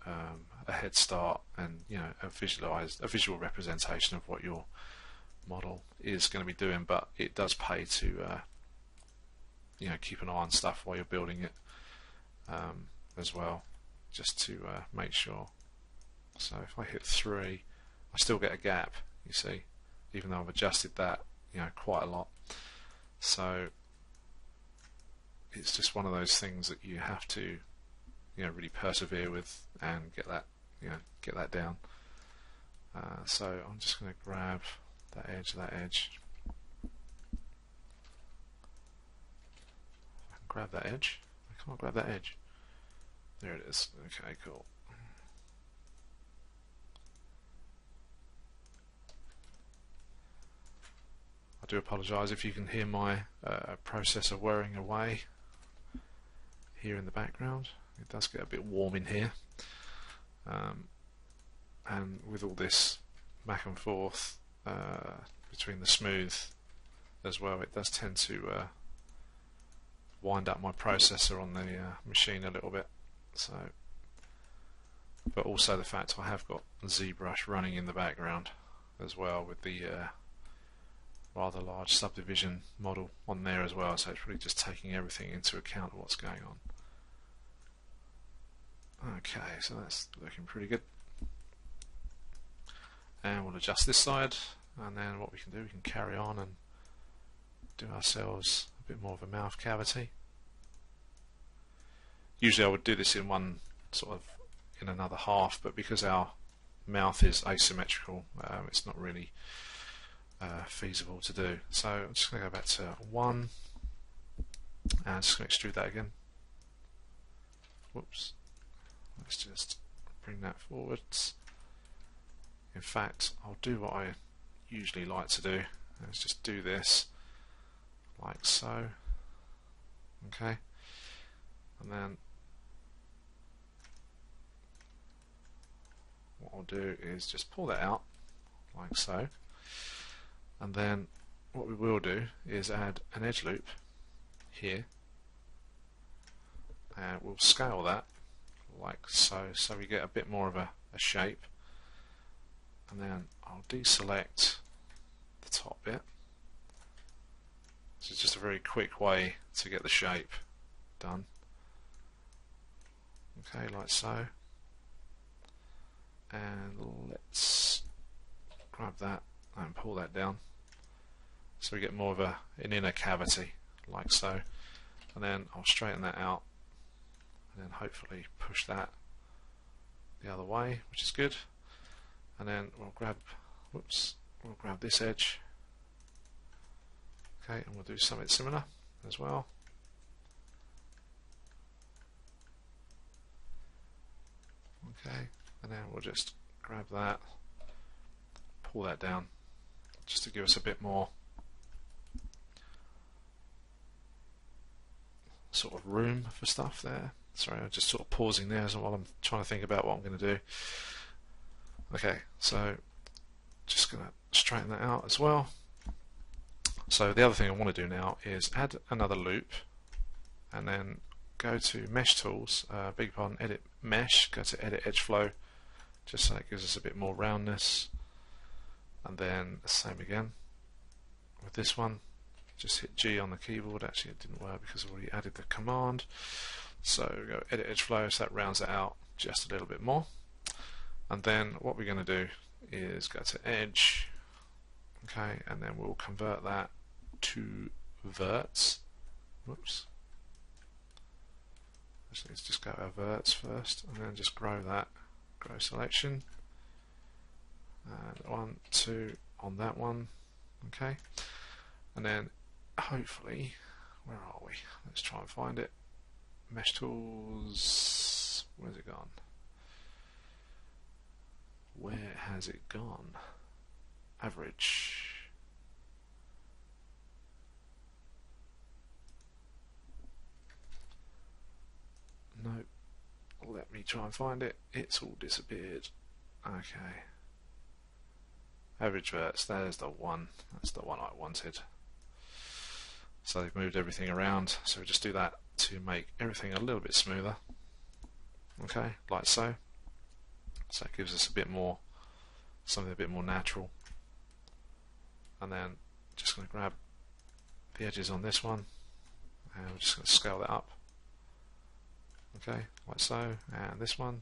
Speaker 1: a head start and, you know, a visual representation of what your model is going to be doing. But it does pay to you know, keep an eye on stuff while you're building it as well, just to make sure. So if I hit 3, I still get a gap, you see, even though I've adjusted that, you know, quite a lot. So it's just one of those things that you have to, you know, really persevere with and get that, you know, get that down. So I'm just going to grab that edge, grab that edge. I can't grab that edge. There it is. Okay, cool. I do apologise if you can hear my processor whirring away here in the background. It does get a bit warm in here, and with all this back and forth between the smooth as well, it does tend to wind up my processor on the machine a little bit. So, but also the fact I have got Zbrush running in the background as well, with the rather large subdivision model on there as well, so it's really just taking everything into account of what's going on. Okay, so that's looking pretty good. And we'll adjust this side, and then what we can do, we can carry on and do ourselves a bit more of a mouth cavity. Usually I would do this in one sort of in another half, but because our mouth is asymmetrical, it's not really feasible to do. So I'm just going to go back to 1 and just going to extrude that again. Whoops. Let's just bring that forwards. In fact, I'll do what I usually like to do. Let's just do this like so. Okay. And then what I'll do is just pull that out like so. And then what we will do is add an edge loop here, and we'll scale that like so, so we get a bit more of a shape. And then I'll deselect the top bit. This is just a very quick way to get the shape done. Okay, like so. And let's grab that and pull that down, so we get more of an inner cavity, like so. And then I'll straighten that out, and then hopefully push that the other way, which is good. And then we'll grab, we'll grab this edge. Okay, and we'll do something similar as well. Okay, and then we'll just grab that, pull that down, just to give us a bit more sort of room for stuff there. Sorry, I'm just sort of pausing there while I'm trying to think about what I'm going to do. Okay, so just going to straighten that out as well. So the other thing I want to do now is add another loop, and then go to Mesh Tools, beg your pardon, Edit Mesh, go to Edit Edge Flow, just so it gives us a bit more roundness. And then the same again with this one. Just hit G on the keyboard. Actually, it didn't work because I already added the command. So go Edit Edge Flow, so that rounds it out just a little bit more. And then what we're going to do is go to Edge, okay, and then we'll convert that to verts. Whoops. Let's just go to verts first, and then just grow that, grow selection. And 1, 2 on that one, okay. And then hopefully, where are we? Let's try and find it. Mesh Tools, where's it gone? Where has it gone? Average. Nope. Let me try and find it. It's all disappeared. Okay. Average verts, there's the one. That's the one I wanted. So they've moved everything around. So we just do that to make everything a little bit smoother. Okay, like so. So it gives us a bit more, something a bit more natural. And then just going to grab the edges on this one, and we're just going to scale that up. Okay, like so. And this one.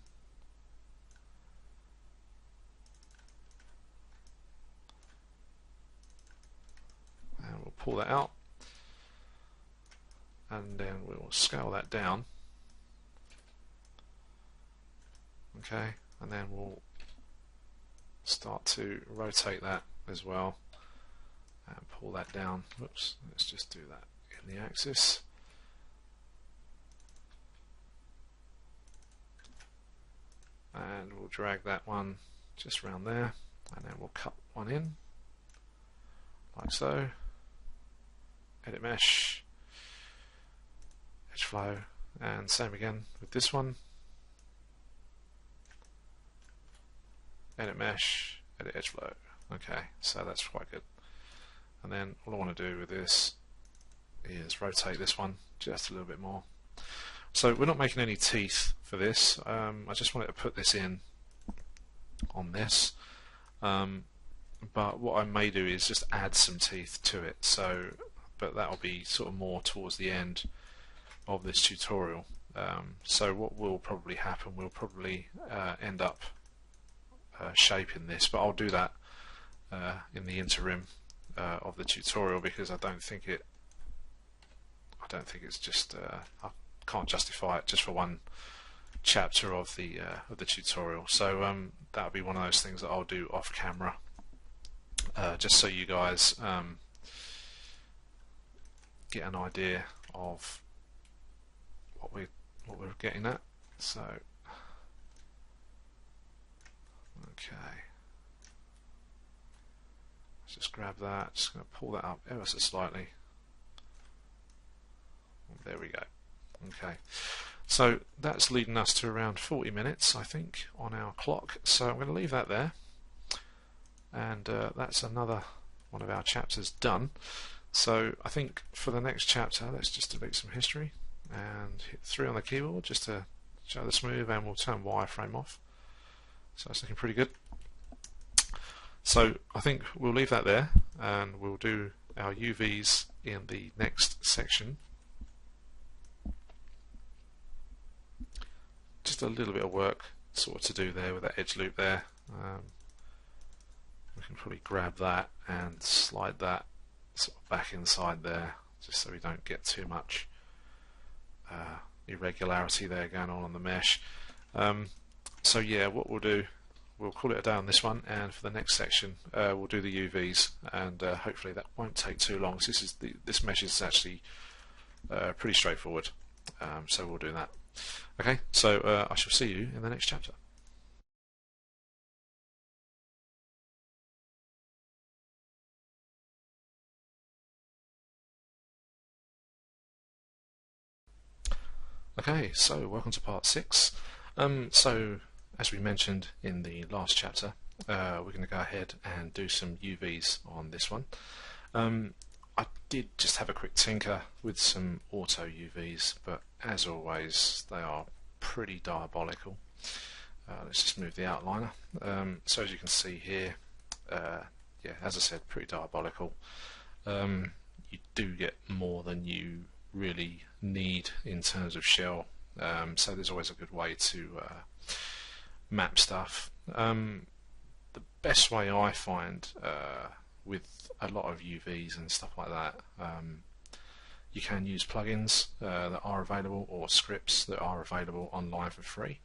Speaker 1: And we'll pull that out, and then we will scale that down. Okay, and then we'll start to rotate that as well and pull that down. Whoops, let's just do that in the axis. and we'll drag that one just around there, and then we'll cut one in like so. Edit mesh, edge flow, and same again with this one. Edit mesh, edit edge flow. Okay, so that's quite good. And then all I want to do with this is rotate this one just a little bit more. So we're not making any teeth for this. I just wanted to put this in on this. But what I may do is just add some teeth to it. So, but that'll be sort of more towards the end of this tutorial. So what will probably happen, we'll probably end up shaping this, but I'll do that in the interim of the tutorial, because I don't think it's just I can't justify it just for one chapter of the tutorial. So that'll be one of those things that I'll do off camera, just so you guys get an idea of what we're getting at. So okay, let's just grab that. Just going to pull that up ever so slightly. There we go. Okay, so that's leading us to around 40 minutes, I think, on our clock. So I'm going to leave that there, and that's another one of our chapters done. So I think for the next chapter, let's just delete some history and hit 3 on the keyboard just to show the smooth, and we'll turn wireframe off. So it's looking pretty good. So I think we'll leave that there, and we'll do our UVs in the next section. Just a little bit of work sort of to do there with that edge loop there. We can probably grab that and slide that sort of back inside there, just so we don't get too much irregularity there going on the mesh. So yeah, what we'll do, we'll call it a day on this one, and for the next section we'll do the UVs, and hopefully that won't take too long. So this mesh is actually pretty straightforward, so we'll do that. Okay, so I shall see you in the next chapter. Okay, so welcome to part 6. So as we mentioned in the last chapter, we're going to go ahead and do some UVs on this one. I did just have a quick tinker with some auto UVs, but as always they are pretty diabolical. Let's just move the outliner. So as you can see here, yeah, as I said, pretty diabolical. You do get more than you really need in terms of shell, so there's always a good way to map stuff. The best way I find with a lot of UVs and stuff like that, you can use plugins that are available, or scripts that are available online for free.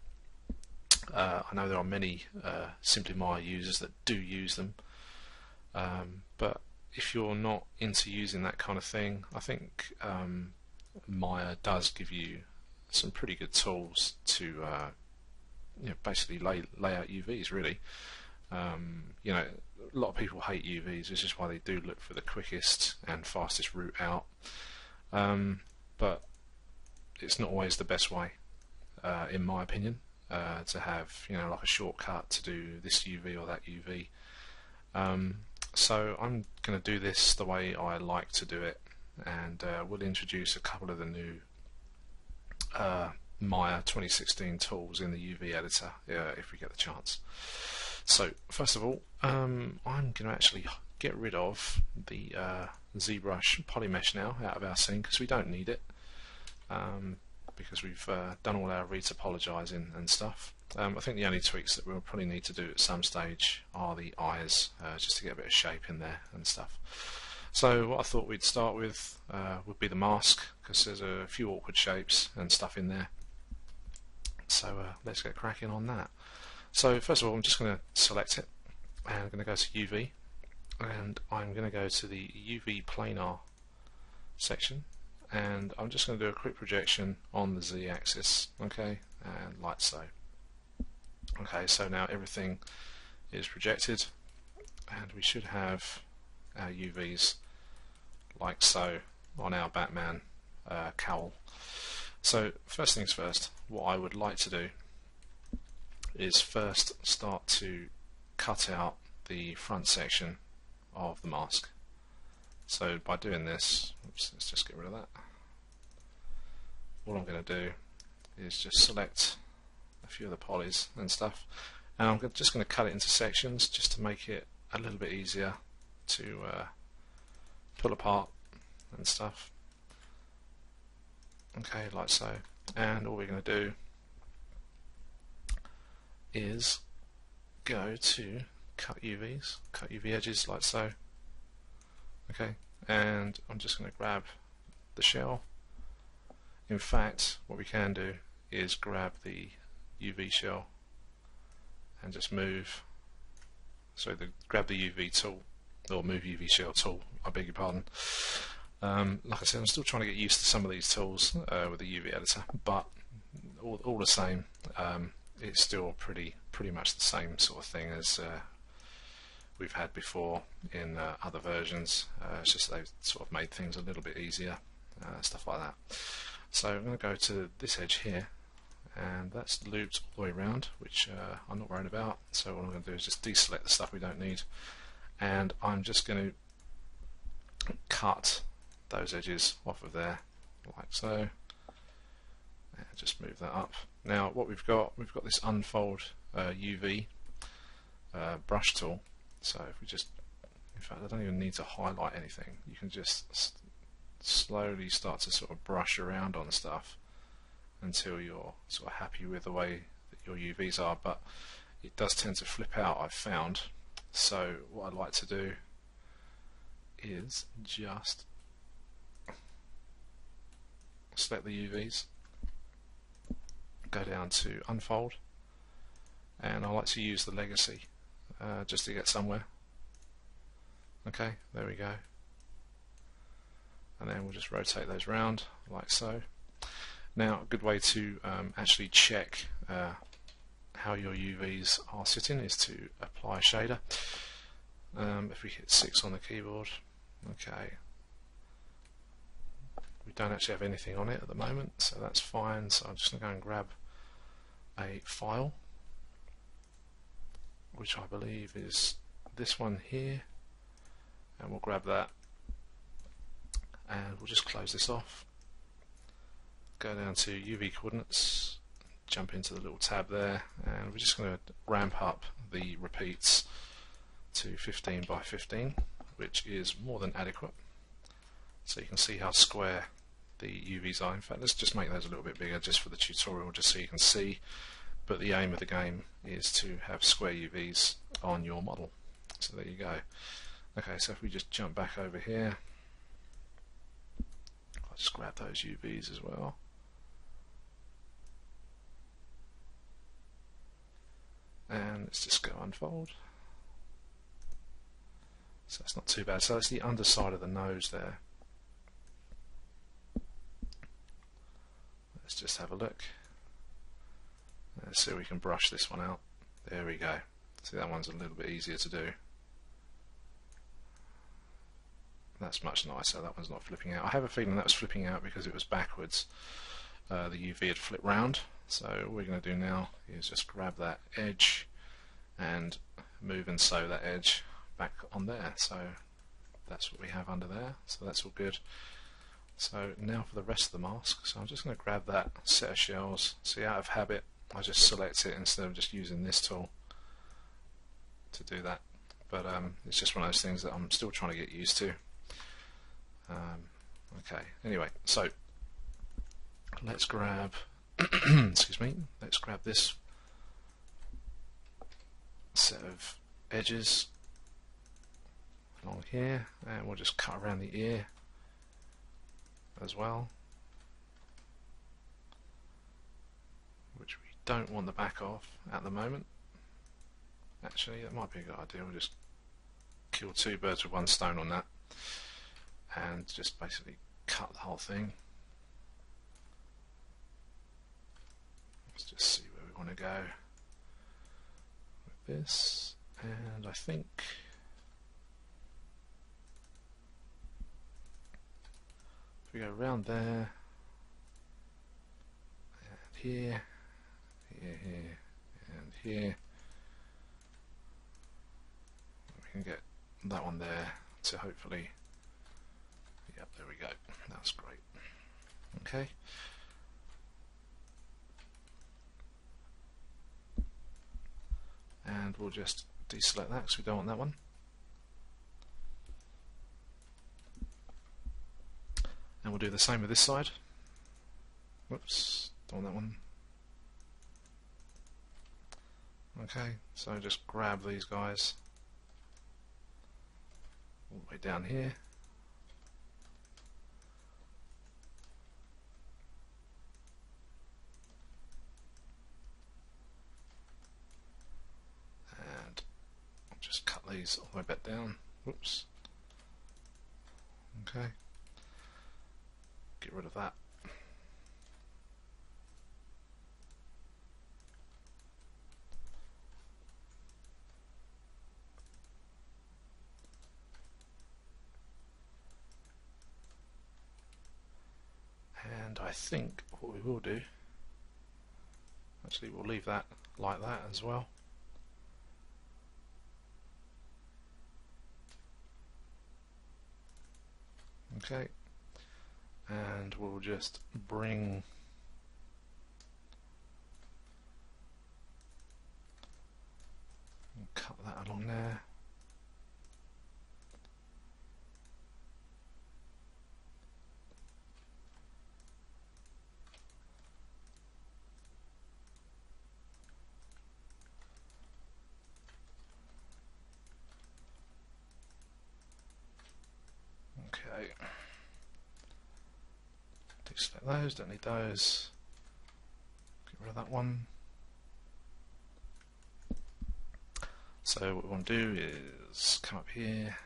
Speaker 1: I know there are many SimplyMaya users that do use them, but if you're not into using that kind of thing, I think Maya does give you some pretty good tools to you know, basically lay out UVs really. You know, a lot of people hate UVs, which is why they do look for the quickest and fastest route out, but it's not always the best way, in my opinion, to have, you know, like a shortcut to do this UV or that UV. So I'm going to do this the way I like to do it, and we'll introduce a couple of the new Maya 2016 tools in the UV editor if we get the chance. So first of all, I'm going to actually get rid of the Zbrush polymesh now out of our scene, because we don't need it, because we've done all our retopologizing and stuff. I think the only tweaks that we'll probably need to do at some stage are the eyes, just to get a bit of shape in there and stuff. So what I thought we'd start with would be the mask, because there's a few awkward shapes and stuff in there. So let's get cracking on that. So first of all, I'm just going to select it, and I'm going to go to UV, and I'm going to go to the UV planar section, and I'm just going to do a quick projection on the Z-axis, okay, and like so. Okay, so now everything is projected, and we should have our UVs like so on our Batman cowl. So first things first, what I would like to do is first start to cut out the front section of the mask. So by doing this, oops, let's just get rid of that. What I'm going to do is just select a few of the polys and stuff, and I'm just going to cut it into sections just to make it a little bit easier to pull apart and stuff. Okay, like so. And all we're going to do is go to cut UVs, cut UV edges like so. Okay, and I'm just going to grab the shell. In fact, what we can do is grab the UV shell and just move, grab the UV tool, or move UV shell tool, I beg your pardon. Like I said, I'm still trying to get used to some of these tools with the UV editor, but all the same, it's still pretty much the same sort of thing as we've had before in other versions. It's just they've sort of made things a little bit easier, stuff like that. So I'm going to go to this edge here, and that's looped all the way around, which I'm not worried about. So what I'm going to do is just deselect the stuff we don't need, and I'm just going to cut those edges off of there like so, and just move that up. Now what we've got this unfold UV brush tool. So if we just, in fact I don't even need to highlight anything, you can just slowly start to sort of brush around on stuff until you're sort of happy with the way that your UVs are, but it does tend to flip out, I've found. So what I'd like to do is just select the UVs, go down to unfold, and I like to use the legacy just to get somewhere. Okay, there we go. And then we'll just rotate those round like so. Now a good way to actually check how your UVs are sitting is to apply a shader. If we hit 6 on the keyboard, okay, we don't actually have anything on it at the moment, so that's fine. So I'm just going to go and grab a file, which I believe is this one here, and we'll grab that, and we'll just close this off. Go down to UV coordinates, jump into the little tab there, and we're just going to ramp up the repeats to 15 by 15, which is more than adequate. So you can see how square the UVs are. In fact, let's just make those a little bit bigger just for the tutorial, just so you can see. But the aim of the game is to have square UVs on your model. So there you go. Okay, so if we just jump back over here, I'll just grab those UVs as well. And let's just go unfold. So that's not too bad. So that's the underside of the nose there. Let's just have a look. Let's see if we can brush this one out. There we go. See, that one's a little bit easier to do. That's much nicer. That one's not flipping out. I have a feeling that was flipping out because it was backwards. The UV had flipped round. So all we're going to do now is just grab that edge and move and sew that edge back on there. So that's what we have under there. So that's all good. So now for the rest of the mask. So I'm just going to grab that set of shells. See, out of habit I just select it instead of just using this tool to do that. But it's just one of those things that I'm still trying to get used to. Okay, anyway, so let's grab excuse me, let's grab this set of edges along here, and we'll just cut around the ear as well, which we don't want the back of at the moment. Actually, that might be a good idea. We'll just kill two birds with one stone on that and just basically cut the whole thing. Let's just see where we want to go. this, and I think if we go around there, and here, here, and here, we can get that one there to hopefully, yep, there we go, that's great. Okay. And we'll just deselect that because we don't want that one. And we'll do the same with this side. Whoops, don't want that one. Okay, so just grab these guys all the way down here. And I'll just cut these all the way back down. Whoops. Okay. Get rid of that. And I think what we will do, actually we'll leave that like that as well. Okay, and we'll just bring cut that along there. Okay, deselect those, don't need those, get rid of that one. So what we want to do is come up here,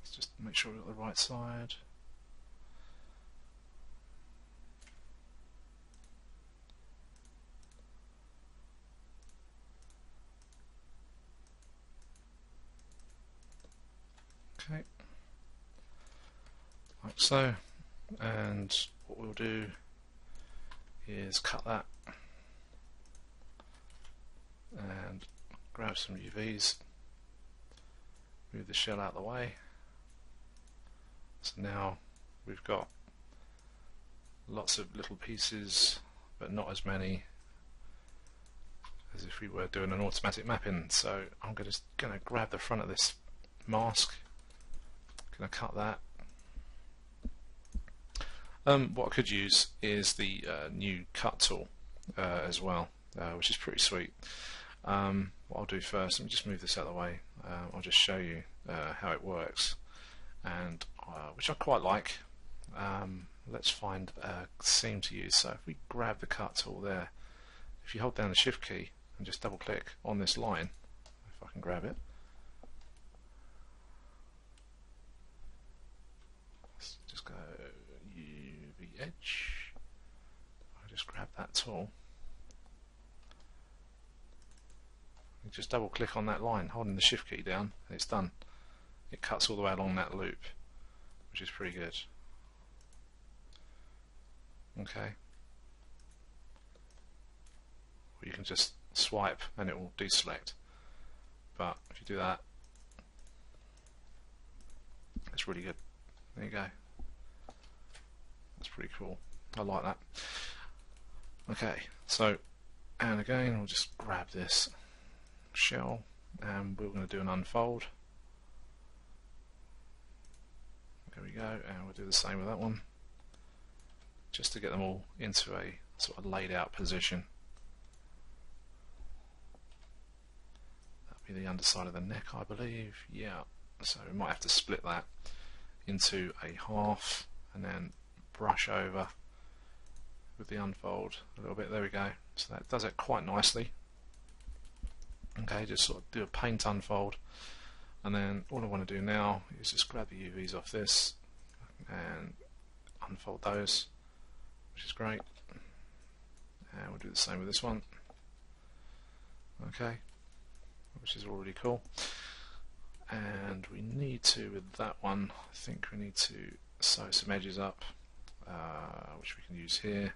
Speaker 1: let's just make sure we've got the right side. Okay, like so, and what we'll do is cut that and grab some UVs, move the shell out of the way. So now we've got lots of little pieces, but not as many as if we were doing an automatic mapping. So I'm going to grab the front of this mask, going to cut that. What I could use is the new cut tool as well, which is pretty sweet. What I'll do first, let me just move this out of the way. I'll just show you how it works, and which I quite like. Let's find a seam to use. So if we grab the cut tool there, if you hold down the shift key and just double click on this line, if I can grab it, let's just go UV edge. I just grab that tool. You just double click on that line, holding the shift key down, and it's done. It cuts all the way along that loop, which is pretty good. Okay. Or you can just swipe and it will deselect. But if you do that, it's really good. There you go. That's pretty cool. I like that. Okay, so, and again, we'll just grab this shell and we're going to do an unfold. There we go, and we'll do the same with that one, just to get them all into a sort of laid out position. That'll be the underside of the neck, I believe. Yeah, so we might have to split that into a half and then brush over with the unfold a little bit. There we go. So that does it quite nicely. Okay, just sort of do a paint unfold, and then all I want to do now is just grab the UVs off this and unfold those, which is great. And we'll do the same with this one. Okay, which is already cool. And we need to, with that one, I think we need to sew some edges up, which we can use here.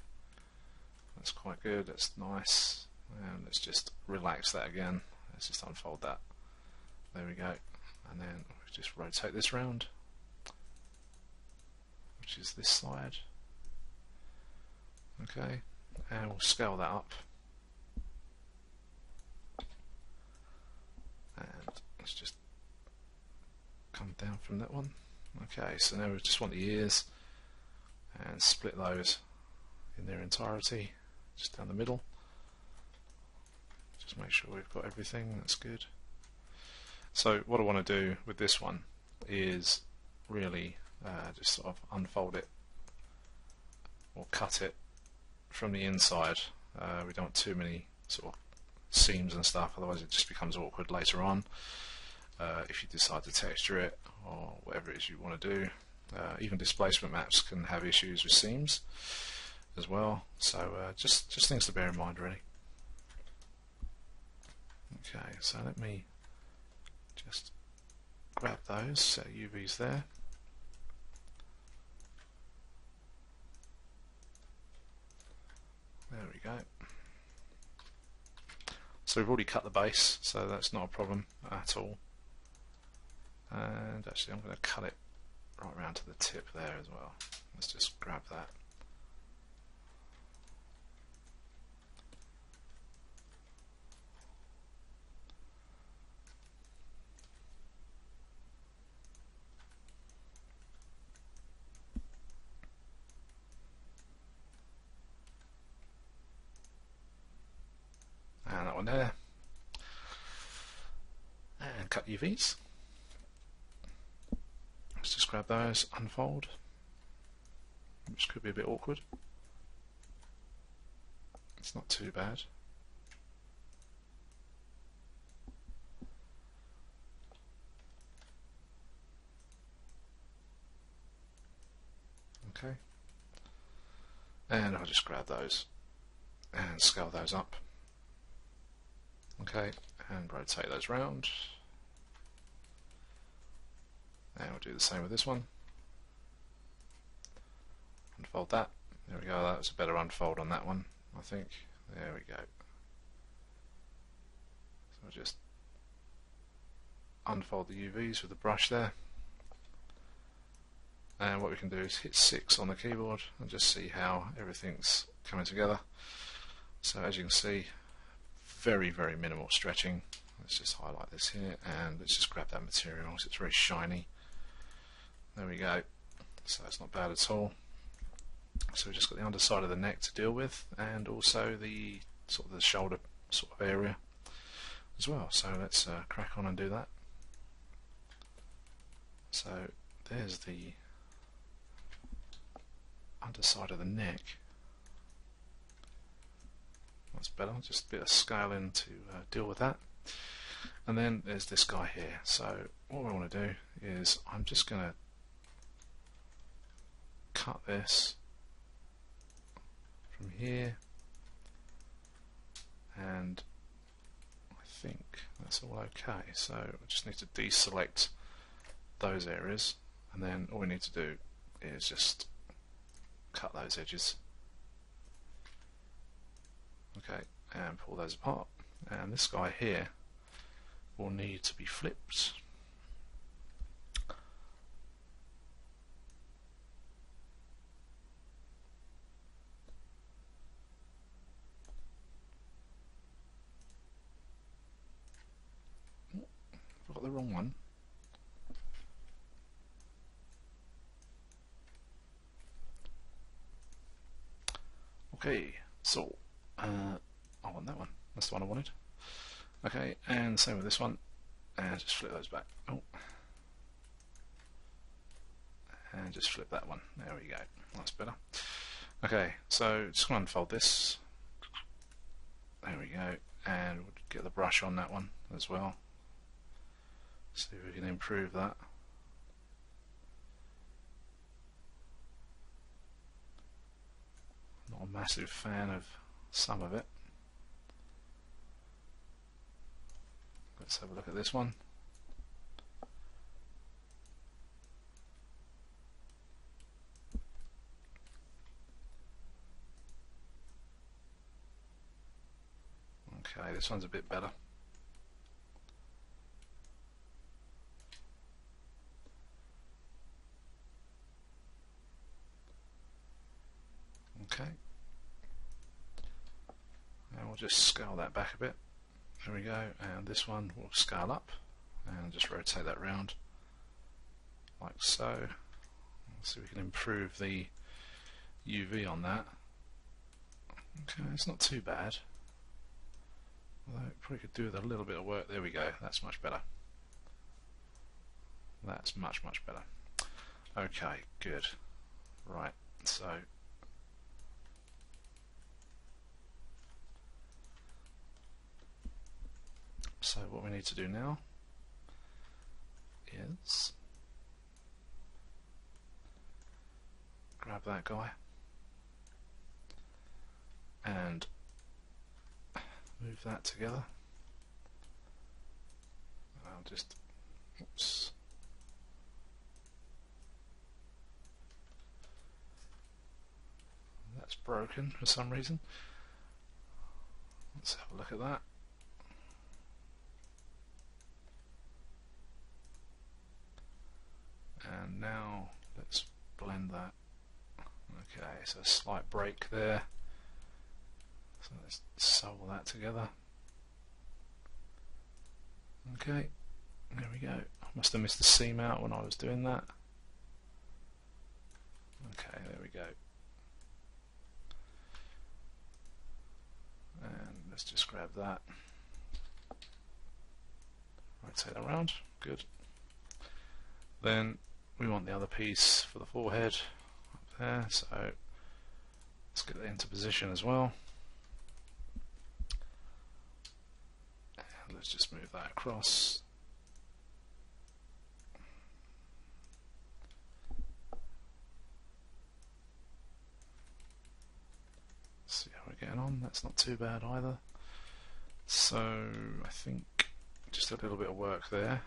Speaker 1: That's quite good, that's nice. And let's just relax that again. Let's just unfold that. There we go. And then we'll just rotate this round, which is this side. Okay, and we'll scale that up. And let's just come down from that one. Okay, so now we just want the ears and split those in their entirety, just down the middle. Just make sure we've got everything, that's good. So what I want to do with this one is really just sort of unfold it or cut it from the inside. We don't want too many sort of seams and stuff, otherwise it just becomes awkward later on if you decide to texture it or whatever it is you want to do. Even displacement maps can have issues with seams as well, so just things to bear in mind really. Okay, so let me just grab those, set UVs there. There we go. So we've already cut the base, so that's not a problem at all. And actually I'm going to cut it right around to the tip there as well. Let's just grab that. And that one there. And cut UVs. Let's just grab those, unfold, which could be a bit awkward. It's not too bad. Okay. And I'll just grab those and scale those up. Okay, and rotate those round. And we'll do the same with this one. Unfold that. There we go, that was a better unfold on that one, I think. There we go. So we'll just unfold the UVs with the brush there. And what we can do is hit 6 on the keyboard and just see how everything's coming together. So as you can see, very minimal stretching. Let's just highlight this here and let's just grab that material because it's very shiny. There we go. So it's not bad at all. So we've just got the underside of the neck to deal with, and also the sort of the shoulder sort of area as well. So let's crack on and do that. So there's the underside of the neck. That's better, just a bit of scaling to deal with that. And then there's this guy here. So what I want to do is I'm just going to cut this from here, and I think that's all okay. So I just need to deselect those areas, and then all we need to do is just cut those edges. Okay, and pull those apart. And this guy here will need to be flipped. I've got the wrong one. Okay, so I want that one. That's the one I wanted. Okay, and same with this one. And just flip those back. Oh. And just flip that one. There we go. That's better. Okay, so just going to unfold this. There we go. And we'll get the brush on that one as well. See if we can improve that. Not a massive fan of some of it. Let's have a look at this one. Okay, this one's a bit better. Okay. And we'll just scale that back a bit. There we go, and this one will scale up and just rotate that round like so. So we can improve the UV on that. Okay, it's not too bad. Although it probably could do with a little bit of work. There we go, that's much better. That's much better. Okay, good. Right, so what we need to do now is grab that guy and move that together. I'll just, oops. That's broken for some reason. Let's have a look at that. And now let's blend that. Okay, so a slight break there. So let's sew all that together. Okay, there we go. I must have missed the seam out when I was doing that. Okay, there we go. And let's just grab that. Rotate that around. Good. Then we want the other piece for the forehead up there, so let's get that into position as well. And let's just move that across. See how we're getting on. That's not too bad either. So I think just a little bit of work there.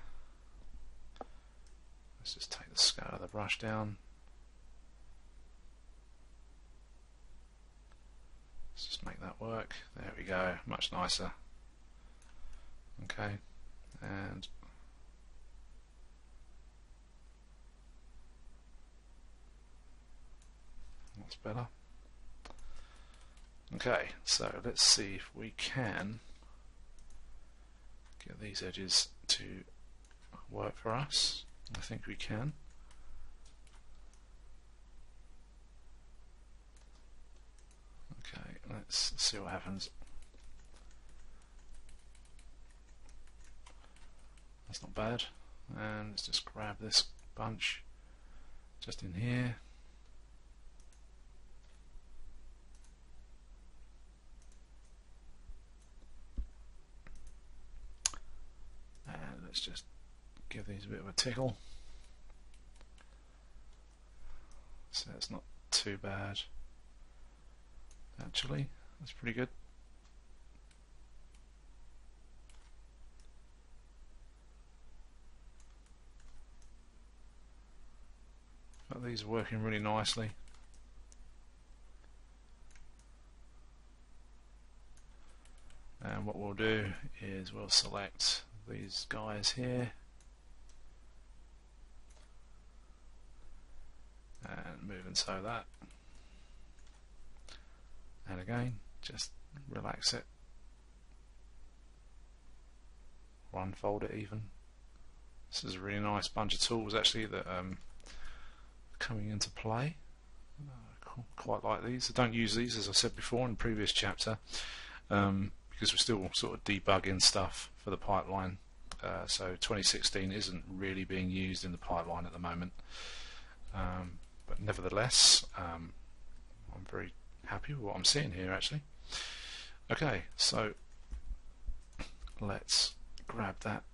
Speaker 1: Let's just take the scale of the brush down. Let's just make that work. There we go, much nicer. Okay, and that's better. Okay, so let's see if we can get these edges to work for us. I think we can. Okay, let's see what happens. That's not bad. And let's just grab this bunch just in here. And let's just give these a bit of a tickle. So it's not too bad. Actually, that's pretty good. But these are working really nicely. And what we'll do is we'll select these guys here and move and sew that. And again, just relax it or unfold it even. This is a really nice bunch of tools actually that coming into play. Quite like these. I don't use these, as I said before in the previous chapter, because we're still sort of debugging stuff for the pipeline. So 2016 isn't really being used in the pipeline at the moment. But nevertheless, I'm very happy with what I'm seeing here actually. Okay, so let's grab that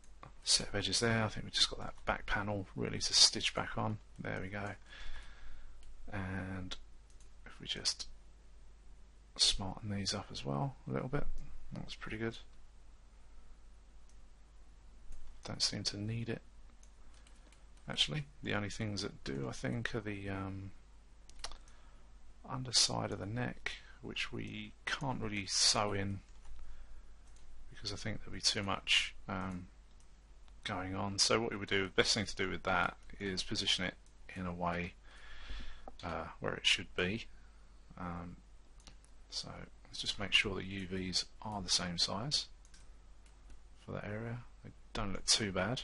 Speaker 1: set of edges there. I think we've just got that back panel really to stitch back on. There we go. And if we just smarten these up as well a little bit. That's pretty good. Don't seem to need it. Actually, the only things that do, I think, are the underside of the neck, which we can't really sew in because I think there'll be too much going on. So what we would do, the best thing to do with that is position it in a way where it should be. So let's just make sure the UVs are the same size for that area. They don't look too bad.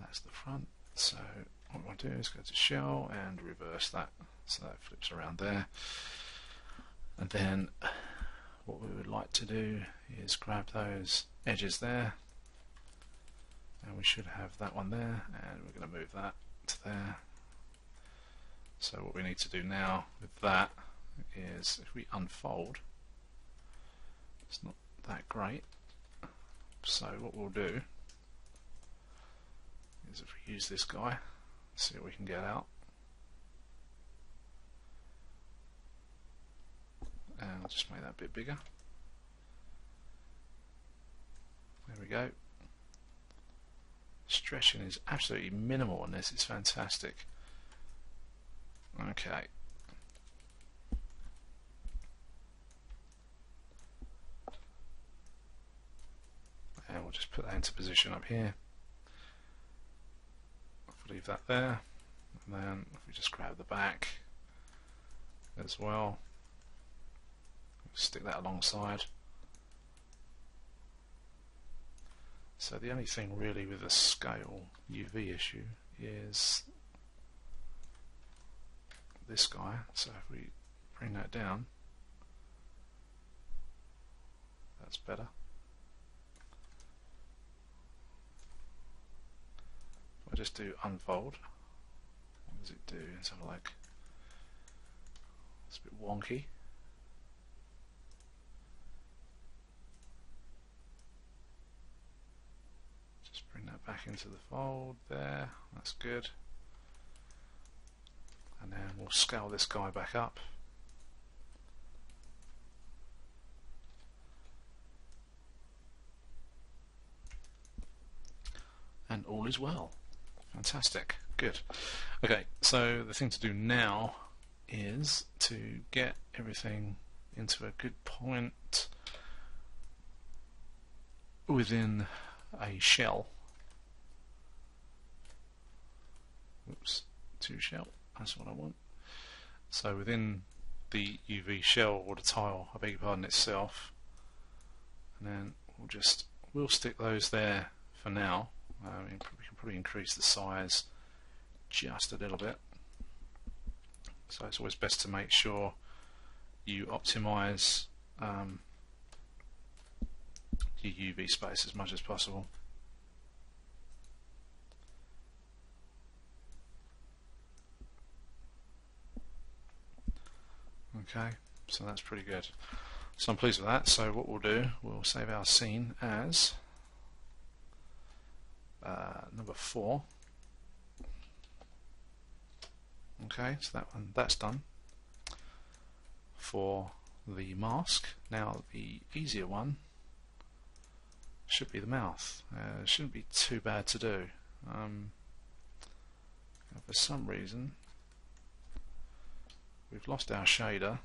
Speaker 1: That's the front. So what we want to do is go to shell and reverse that so that flips around there. And then what we would like to do is grab those edges there, and we should have that one there, and we're going to move that to there. So what we need to do now with that is, if we unfold, it's not that great. So what we'll do is, if we use this guy, see what we can get out. And I'll just make that a bit bigger. There we go. Stretching is absolutely minimal on this, it's fantastic. Okay. And we'll just put that into position up here. I'll leave that there. And then if we just grab the back as well, stick that alongside. So the only thing really with the scale UV issue is this guy. So if we bring that down, that's better. If I just do unfold, what does it do? Let's have a look. It's a bit wonky. Bring that back into the fold there, that's good. And then we'll scale this guy back up. And all is well. Fantastic, good. Okay, so the thing to do now is to get everything into a good point within a shell. Oops, two shell, that's what I want. So within the UV shell, or the tile, I beg your pardon, itself, and then we'll stick those there for now. We can probably increase the size just a little bit. So it's always best to make sure you optimize your UV space as much as possible. Okay, so that's pretty good. So I'm pleased with that. So what we'll do, we'll save our scene as number 4. Okay, so that's done for the mask. Now the easier one should be the mouth. It shouldn't be too bad to do. For some reason we've lost our shader.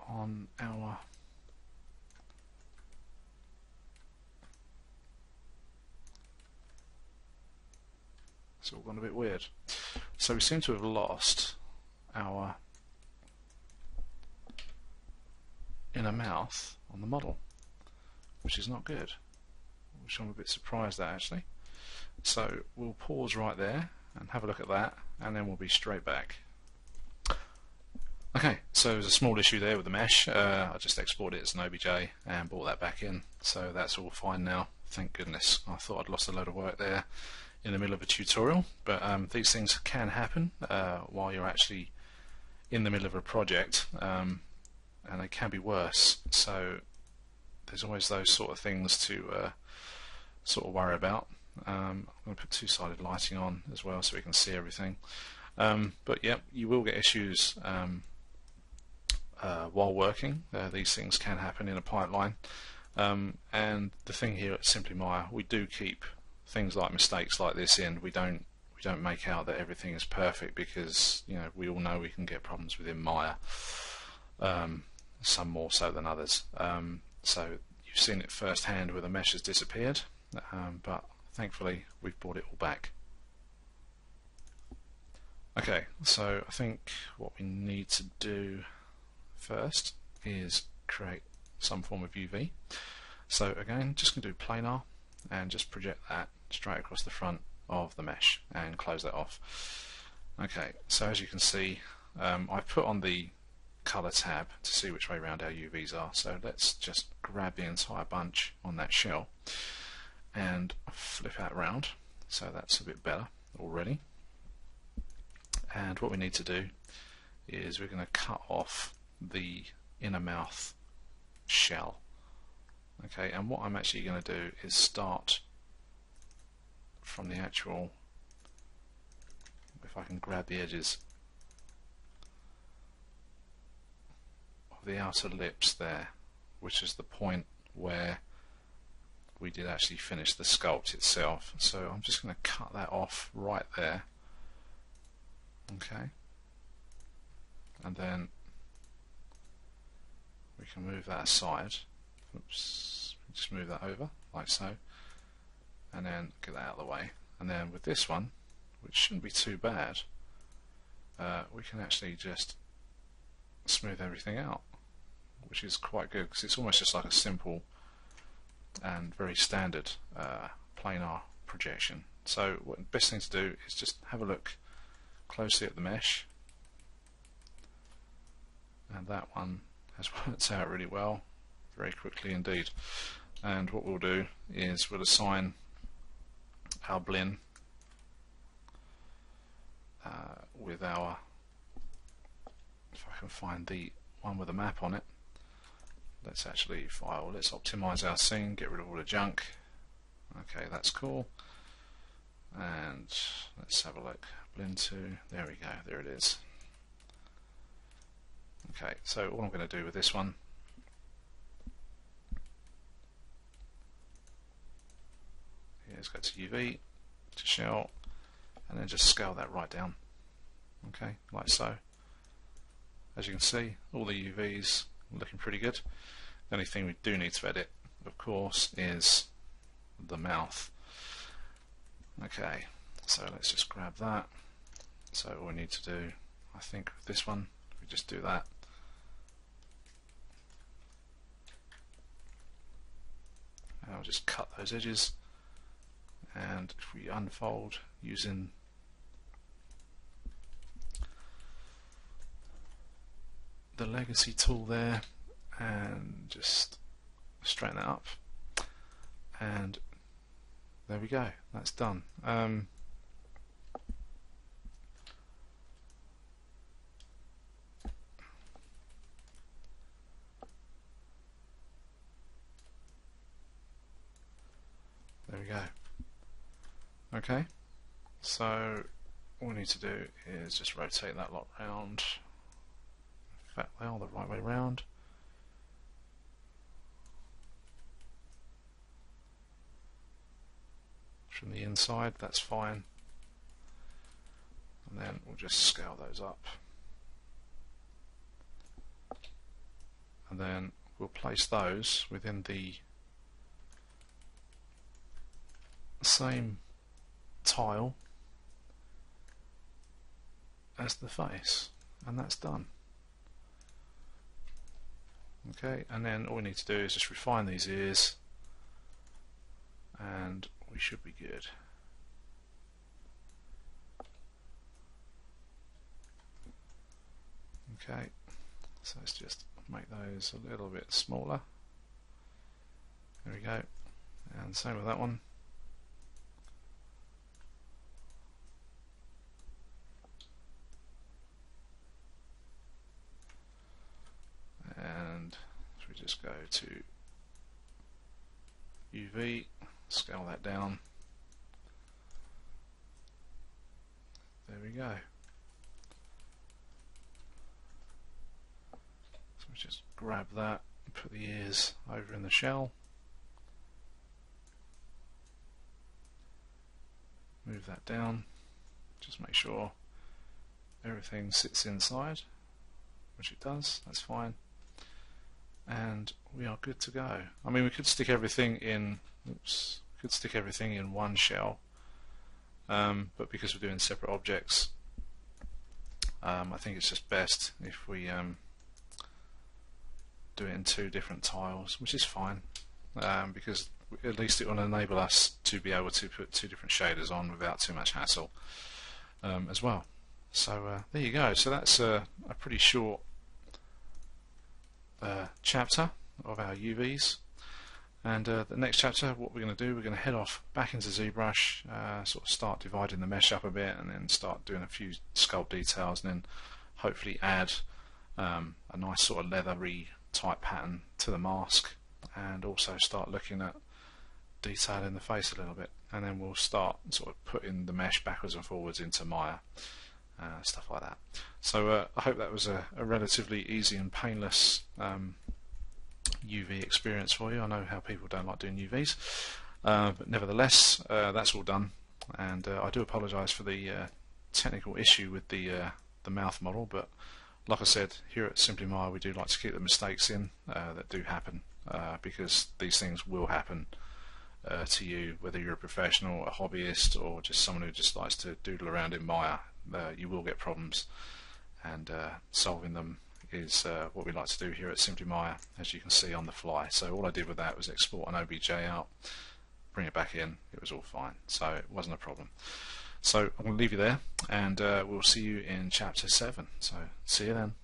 Speaker 1: On our it's all gone a bit weird. So we seem to have lost our inner mouth on the model, which is not good, which I'm a bit surprised at actually. So we'll pause right there and have a look at that, and then we'll be straight back. Okay, so there's a small issue there with the mesh. I just exported it as an OBJ and brought that back in, so that's all fine now, thank goodness. I thought I'd lost a load of work there in the middle of a tutorial, but these things can happen while you're actually in the middle of a project, and they can be worse. So there's always those sort of things to sort of worry about. I'm going to put two-sided lighting on as well so we can see everything. But yeah, you will get issues while working. These things can happen in a pipeline. And the thing here at SimplyMaya, we do keep things like mistakes like this in. We don't make out that everything is perfect, because we all know we can get problems within Maya, some more so than others. So you've seen it firsthand where the mesh has disappeared, but thankfully we've brought it all back. Okay, so I think what we need to do first is create some form of UV. So again, just going to do planar and just project that straight across the front of the mesh and close that off. Okay, so as you can see, I've put on the color tab to see which way around our UVs are. So let's just grab the entire bunch on that shell and flip that around. So that's a bit better already. And what we need to do is we're going to cut off the inner mouth shell. Okay, and what I'm actually going to do is start from the actual, if I can grab the edges of the outer lips there, which is the point where we did actually finish the sculpt itself. So I'm just going to cut that off right there. Okay, and then we can move that aside. Oops, just move that over like so, and then get that out of the way. And then with this one, which shouldn't be too bad, we can actually just smooth everything out, which is quite good, because it's almost just like a simple and very standard planar projection. So what the best thing to do is just have a look closely at the mesh, and that one has worked out really well, very quickly indeed. And what we'll do is we'll assign our blin with our, if I can find the one with a map on it, let's actually file, let's optimize our scene, get rid of all the junk. Okay, that's cool. And let's have a look. Blend 2, there we go, there it is. Okay, so what I'm going to do with this one is go to UV, to shell, and then just scale that right down. Okay, like so. As you can see, all the UVs are looking pretty good. The only thing we do need to edit, of course, is the mouth. Okay, so let's just grab that. So all we need to do, I think with this one, we just do that. And I'll just cut those edges, and if we unfold using the legacy tool there, and just straighten that up, and there we go, that's done. There we go. Okay, so all we need to do is just rotate that lot round. In fact, they are the right way round. From the inside, that's fine. And then we'll just scale those up. And then we'll place those within the same tile as the face, and that's done. Okay, and then all we need to do is just refine these ears, and we should be good. Okay, so let's just make those a little bit smaller. There we go, and same with that one. we just go to UV, scale that down. There we go. So we just grab that and put the ears over in the shell. Move that down. Just make sure everything sits inside, which it does. That's fine. And we are good to go. I mean, we could stick everything in. Oops. Could stick everything in one shell, but because we're doing separate objects, I think it's just best if we do it in two different tiles, which is fine, because at least it will enable us to be able to put two different shaders on without too much hassle as well. So there you go. So that's a pretty short chapter of our UVs. And the next chapter, what we're going to do, we're going to head off back into Zbrush, sort of start dividing the mesh up a bit, and then start doing a few sculpt details, and then hopefully add a nice sort of leathery type pattern to the mask, and also start looking at detailing the face a little bit, and then we'll start sort of putting the mesh backwards and forwards into Maya, stuff like that. So I hope that was a relatively easy and painless UV experience for you. I know how people don't like doing UVs, but nevertheless, that's all done, and I do apologise for the technical issue with the mouth model, but like I said, here at SimplyMaya we do like to keep the mistakes in that do happen, because these things will happen to you, whether you're a professional, a hobbyist, or just someone who just likes to doodle around in Maya. You will get problems, and solving them is what we like to do here at SimplyMaya, as you can see on the fly. So all I did with that was export an OBJ out, bring it back in, it was all fine, so it wasn't a problem. So I'm going to leave you there, and we'll see you in chapter 7. So see you then.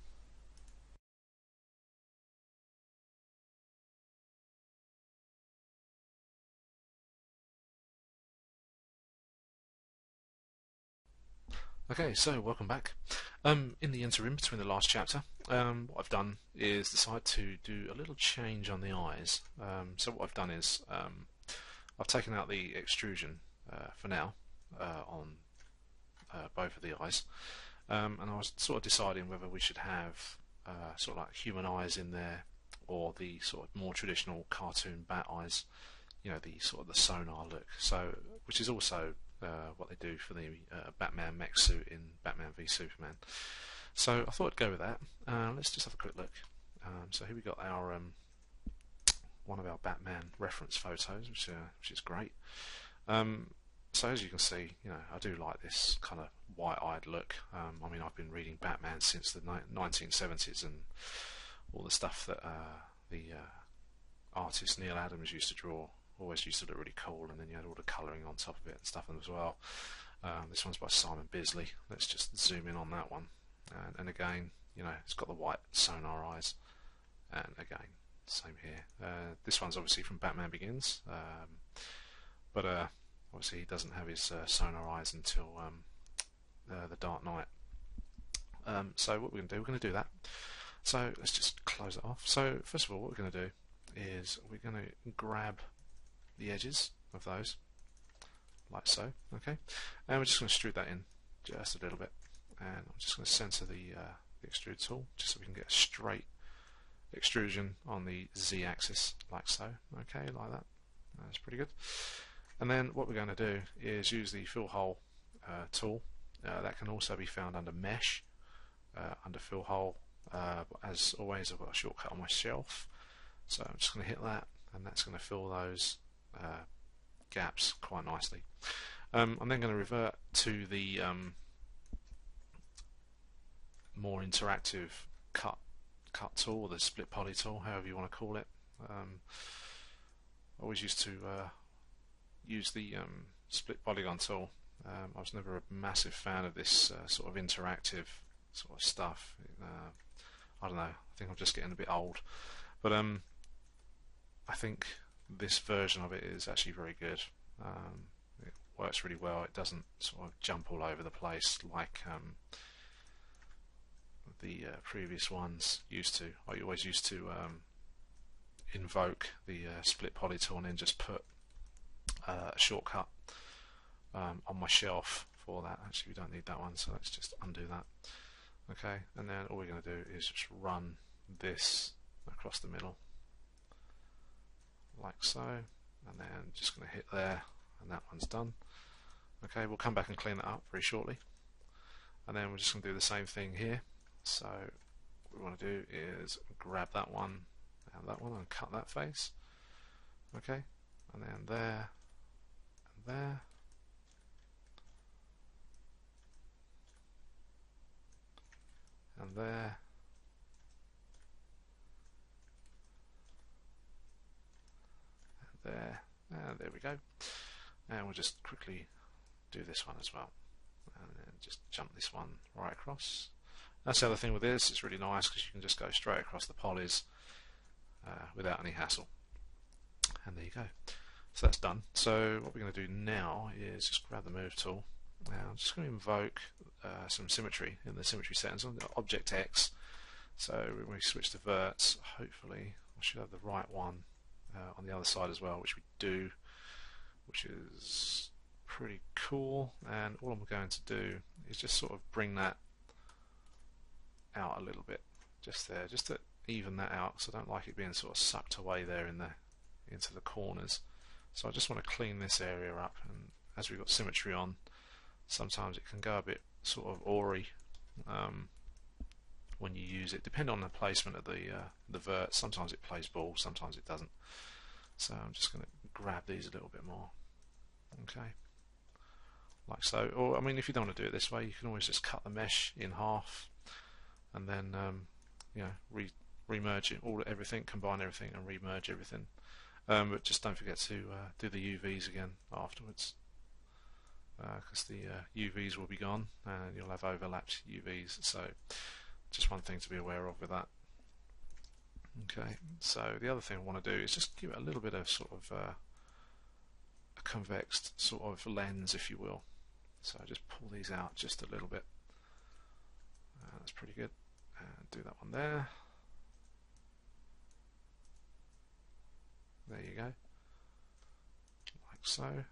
Speaker 1: Okay, so welcome back. In the interim between the last chapter, what I've done is decide to do a little change on the eyes. So what I've done is I've taken out the extrusion for now on both of the eyes, and I was sort of deciding whether we should have sort of like human eyes in there, or the sort of more traditional cartoon bat eyes, you know, the sort of the sonar look. So, which is also what they do for the Batman mech suit in Batman v Superman. So I thought I'd go with that. Let's just have a quick look. So here we got our one of our Batman reference photos, which is great. So as you can see, you know, I do like this kind of white-eyed look. I mean, I've been reading Batman since the 1970s, and all the stuff that the artist Neil Adams used to draw always used to look really cool, and then you had all the colouring on top of it and stuff as well. This one's by Simon Bisley. Let's just zoom in on that one, and again, you know, it's got the white sonar eyes, and again, same here. This one's obviously from Batman Begins, but obviously he doesn't have his sonar eyes until the Dark Knight. So what we're going to do, we're going to do that. So let's just close it off. So first of all, what we're going to do is we're going to grab the edges of those, like so, okay, and we're just going to extrude that in just a little bit, and I'm just going to center the extrude tool just so we can get a straight extrusion on the Z-axis, like so, okay, like that. That's pretty good. And then what we're going to do is use the fill hole tool. That can also be found under mesh, under fill hole. As always, I've got a shortcut on my shelf, so I'm just going to hit that, and that's going to fill those gaps quite nicely. I'm then going to revert to the more interactive cut tool, or the split poly tool, however you want to call it. I always used to use the split polygon tool. I was never a massive fan of this sort of interactive sort of stuff. I don't know, I think I'm just getting a bit old, but I think this version of it is actually very good. It works really well. It doesn't sort of jump all over the place like the previous ones used to. I always used to invoke the split poly tool and then just put a shortcut on my shelf for that. Actually, we don't need that one, so let's just undo that. Okay, and then all we're going to do is just run this across the middle like so, and then just going to hit there, and that one's done. Okay, we'll come back and clean that up very shortly, and then we're just going to do the same thing here. So what we want to do is grab that one and that one and cut that face. Okay, and then there and there, and there, and there, and there we go. And we'll just quickly do this one as well, and then just jump this one right across. That's the other thing with this, it's really nice because you can just go straight across the polys without any hassle. And there you go. So that's done. So what we're going to do now is just grab the move tool. Now I'm just going to invoke some symmetry in the symmetry settings on the object X. So when we switch to verts, hopefully I should have the right one on the other side as well, which we do, which is pretty cool. And all I'm going to do is just sort of bring that out a little bit, just there, just to even that out, because I don't like it being sort of sucked away there in into the corners. So I just want to clean this area up, and as we've got symmetry on, sometimes it can go a bit sort of awry when you use it, depending on the placement of the vert. Sometimes it plays ball, sometimes it doesn't. So I'm just going to grab these a little bit more. Okay, like so. Or I mean, if you don't want to do it this way, you can always just cut the mesh in half, and then you know, remerge it, everything, combine everything, and remerge everything. But just don't forget to do the UVs again afterwards, because the UVs will be gone and you'll have overlapped UVs. So just one thing to be aware of with that. Okay, so the other thing I want to do is just give it a little bit of sort of a convex sort of lens, if you will. So just pull these out just a little bit. That's pretty good. Do that one there. There you go, like so.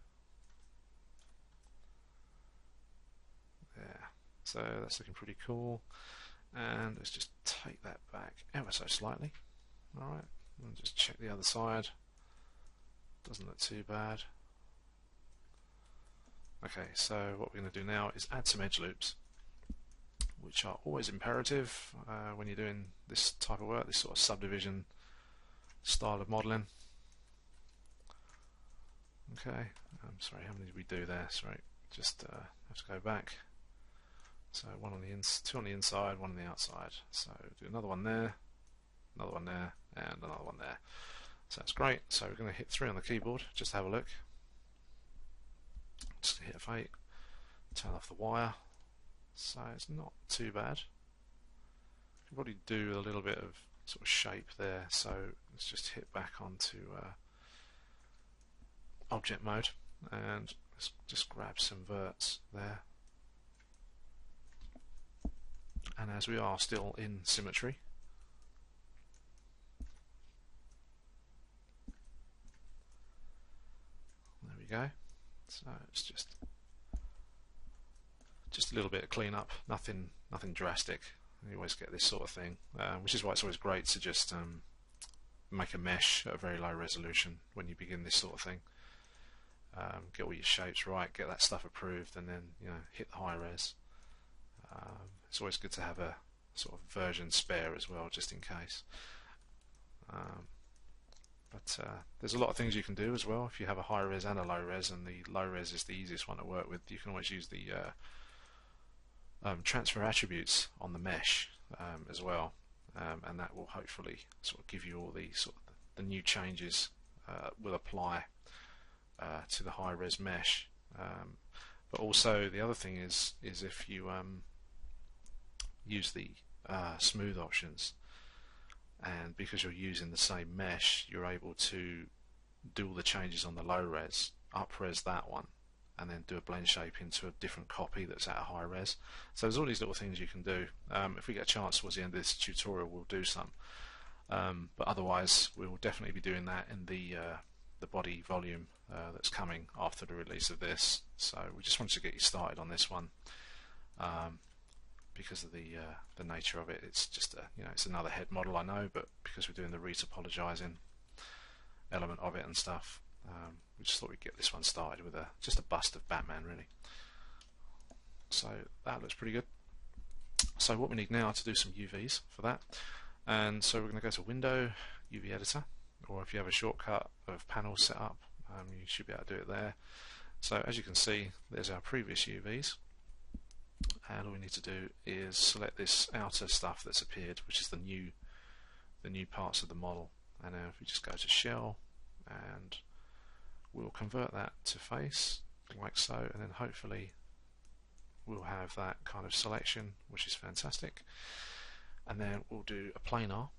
Speaker 1: There. So that's looking pretty cool. And let's just take that back ever so slightly. Alright, and just check the other side. Doesn't look too bad. Okay, so what we're going to do now is add some edge loops, which are always imperative when you're doing this type of work, this sort of subdivision style of modelling. Okay, I'm sorry, how many did we do there? Sorry, just have to go back. So one on the two on the inside, one on the outside. So do another one there, another one there, and another one there. So that's great. So we're going to hit 3 on the keyboard just to have a look. Just hit F8, turn off the wire. So it's not too bad. You can probably do a little bit of sort of shape there. So let's just hit back onto object mode, and let's just grab some verts there. And as we are still in symmetry, there we go. So it's just a little bit of cleanup, nothing drastic. You always get this sort of thing, which is why it's always great to just make a mesh at a very low resolution when you begin this sort of thing. Get all your shapes right, get that stuff approved, and then hit the high res. It's always good to have a sort of version spare as well, just in case. But there's a lot of things you can do as well. If you have a high res and a low res, and the low res is the easiest one to work with, you can always use the transfer attributes on the mesh as well, and that will hopefully sort of give you all the sort of the new changes will apply to the high res mesh. But also the other thing is if you use the smooth options, and because you're using the same mesh, you're able to do all the changes on the low res, up res that one, and then do a blend shape into a different copy that's at a high res. So there's all these little things you can do. If we get a chance towards the end of this tutorial, we'll do some. but otherwise we'll definitely be doing that in the body volume that's coming after the release of this. So we just wanted to get you started on this one, because of the nature of it. It's just it's another head model, I know, but because we're doing the retopologizing element of it and stuff, we just thought we'd get this one started with just a bust of Batman, really. So that looks pretty good. So what we need now to do some UVs for that, and so we're going to go to Window, UV Editor, or if you have a shortcut of panels set up, you should be able to do it there. So as you can see, there's our previous UVs, and all we need to do is select this outer stuff that's appeared, which is the new parts of the model, and now if we just go to Shell, and we'll convert that to face like so, and then hopefully we'll have that kind of selection, which is fantastic. And then we'll do a planar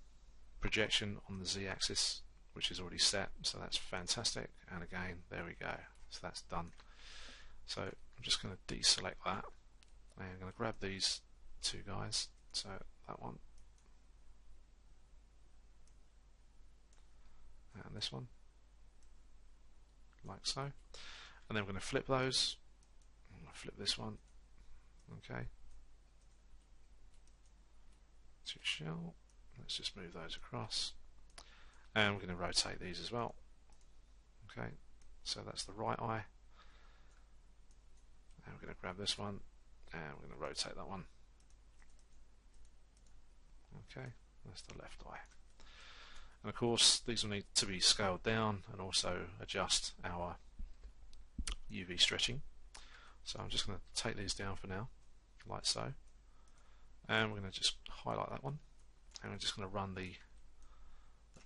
Speaker 1: projection on the Z-axis, which is already set, so that's fantastic. And again, there we go, so that's done. So I'm just going to deselect that, and I'm going to grab these two guys, so that one and this one, like so, and then we're going to flip those. I'm going to flip this one, okay, to Shell. Let's just move those across, and we're going to rotate these as well. Okay, so that's the right eye, and we're going to grab this one, and we're going to rotate that one. Okay, that's the left eye. And of course these will need to be scaled down and also adjust our UV stretching. So I'm just going to take these down for now, like so, and we're going to just highlight that one, and we're just going to run the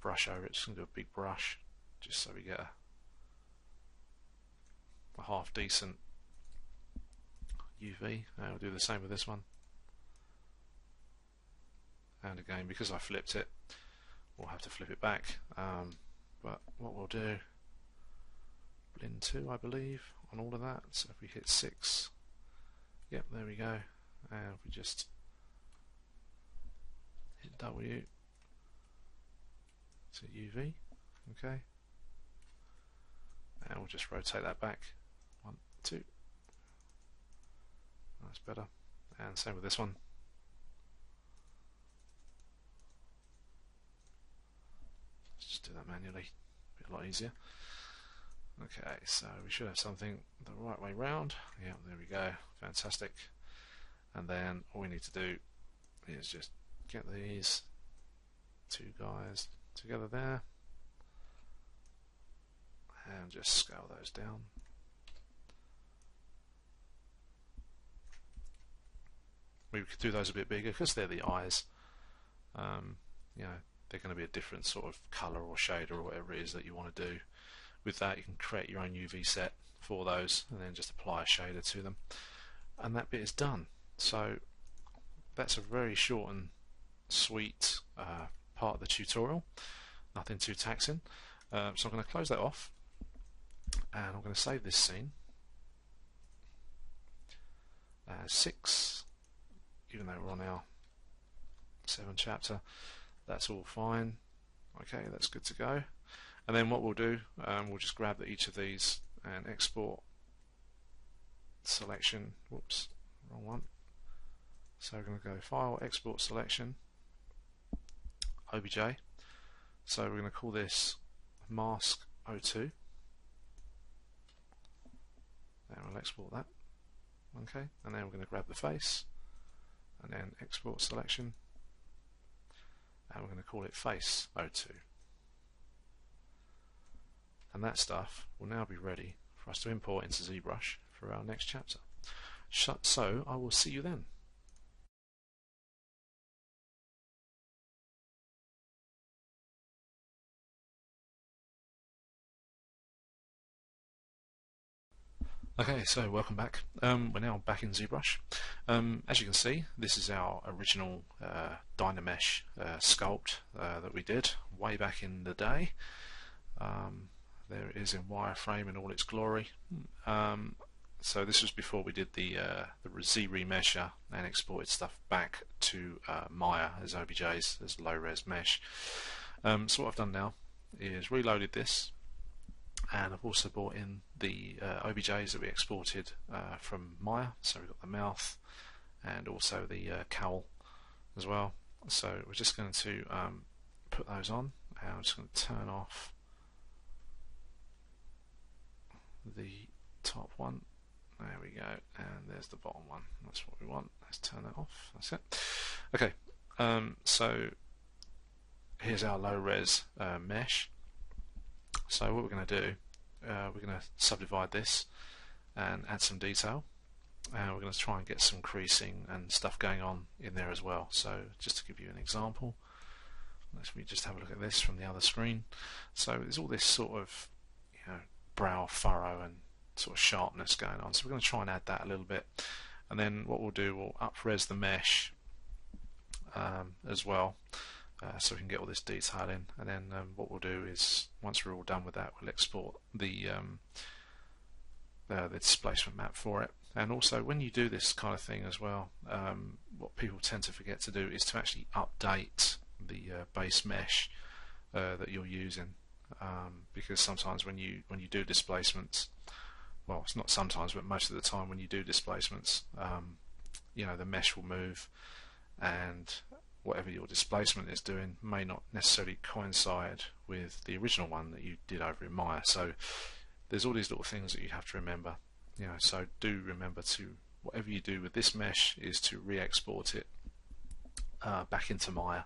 Speaker 1: brush over it. Just going to do a big brush just so we get a half decent UV. And we'll do the same with this one, and again, because I flipped it, we'll have to flip it back, but what we'll do, blend 2 I believe on all of that. So if we hit 6, yep, there we go, and if we just hit W to UV, okay, and we'll just rotate that back 1, 2, that's better, and same with this one. Just do that manually, be a lot easier. Okay, so we should have something the right way round. Yeah, there we go, fantastic. And then all we need to do is just get these two guys together there, and just scale those down. We could do those a bit bigger because they're the eyes. They're going to be a different sort of colour or shade or whatever it is that you want to do. With that, you can create your own UV set for those and then just apply a shader to them, and that bit is done. So that's a very short and sweet part of the tutorial, nothing too taxing. So I'm going to close that off, and I'm going to save this scene as 6, even though we're on our 7 chapter. That's all fine. Okay, that's good to go. And then what we'll do, we'll just grab each of these and export selection. Whoops, wrong one. So we're going to go File, Export Selection, OBJ. So we're going to call this Mask 02, and we'll export that. Okay, and then we're going to grab the face, and then Export Selection, and we're going to call it Face 02. And that stuff will now be ready for us to import into Zbrush for our next chapter. So I will see you then. Okay, so welcome back. We're now back in Zbrush. As you can see, this is our original Dynamesh sculpt that we did way back in the day. There it is in wireframe in all its glory. So this was before we did the Z-remesher and exported stuff back to Maya as OBJs, as low-res mesh. So what I've done now is reloaded this, and I've also brought in the OBJs that we exported from Maya. So we've got the mouth and also the cowl as well. So we're just going to put those on, and I'm just going to turn off the top one. There we go, and there's the bottom one. That's what we want. Let's turn that off. That's it. Okay, so here's our low-res mesh. So what we're going to do, we're going to subdivide this and add some detail, and we're going to try and get some creasing and stuff going on in there as well. So just to give you an example, let me just have a look at this from the other screen. So there's all this sort of, you know, brow furrow and sort of sharpness going on, so we're going to try and add that a little bit, and then what we'll do, we'll up-res the mesh as well, so we can get all this detail in, and then what we'll do is, once we're all done with that, we'll export the displacement map for it. And also, when you do this kind of thing as well, what people tend to forget to do is to actually update the base mesh that you're using, because sometimes when you do displacements, well, it's not sometimes, but most of the time when you do displacements, you know, the mesh will move, and whatever your displacement is doing may not necessarily coincide with the original one that you did over in Maya. So there's all these little things that you have to remember, you know. So do remember to, whatever you do with this mesh, is to re-export it back into Maya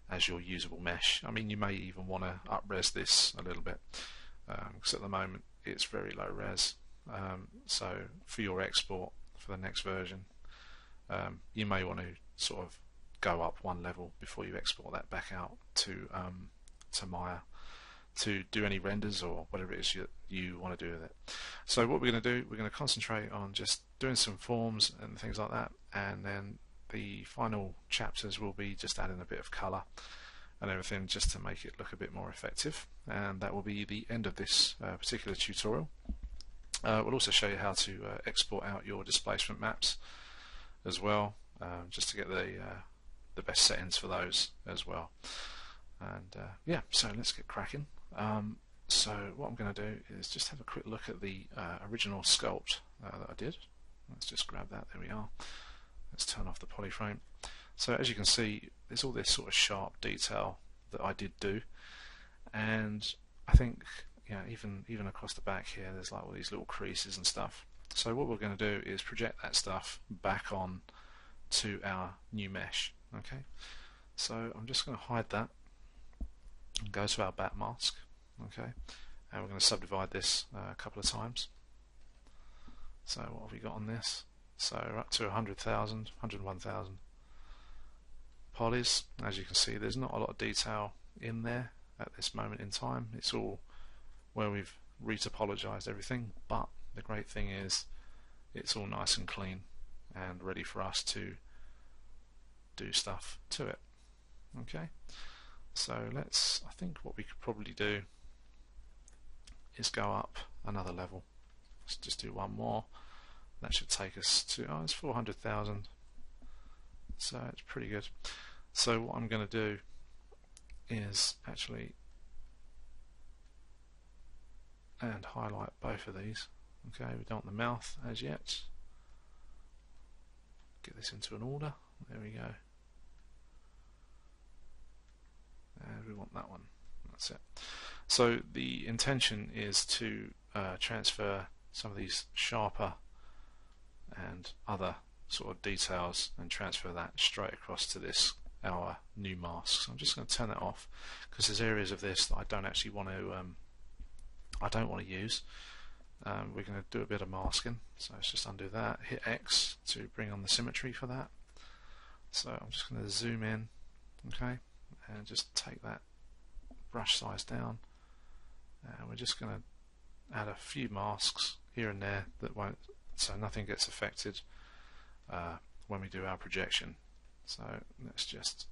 Speaker 1: as your usable mesh. I mean, you may even want to up-res this a little bit, because at the moment it's very low res. So for your export for the next version, you may want to sort of go up one level before you export that back out to Maya to do any renders or whatever it is you want to do with it. So what we're going to do, we're going to concentrate on just doing some forms and things like that, and then the final chapters will be just adding a bit of colour and everything, just to make it look a bit more effective. And that will be the end of this particular tutorial. We'll also show you how to export out your displacement maps as well, just to get the best settings for those as well. And yeah, so let's get cracking. So what I'm going to do is just have a quick look at the original sculpt that I did. Let's just grab that. There we are. Let's turn off the polyframe. So as you can see, there's all this sort of sharp detail that I did do, and I think, you know, even across the back here, there's like all these little creases and stuff. So what we're going to do is project that stuff back on to our new mesh. Okay, so I'm just going to hide that and go to our bat mask. Okay, and we're going to subdivide this a couple of times. So what have we got on this? So we're up to 100,000, 101,000 polys. As you can see, there's not a lot of detail in there at this moment in time. It's all where we've retopologized everything, but the great thing is it's all nice and clean and ready for us to do stuff to it. Okay, so I think what we could probably do is go up another level. Let's just do one more. That should take us to, it's 400,000, so it's pretty good. So what I'm going to do is actually and highlight both of these. Okay, we don't want the mouth as yet. Get this into an order. There we go. And we want that one. That's it. So the intention is to transfer some of these sharper and other sort of details and transfer that straight across to this, our new mask. So I'm just going to turn that off, because there's areas of this that I don't actually want to use. We're going to do a bit of masking, so let's just undo that, hit X to bring on the symmetry for that. So I'm just going to zoom in, okay, and just take that brush size down, and we're just going to add a few masks here and there that won't, so nothing gets affected when we do our projection. So let's just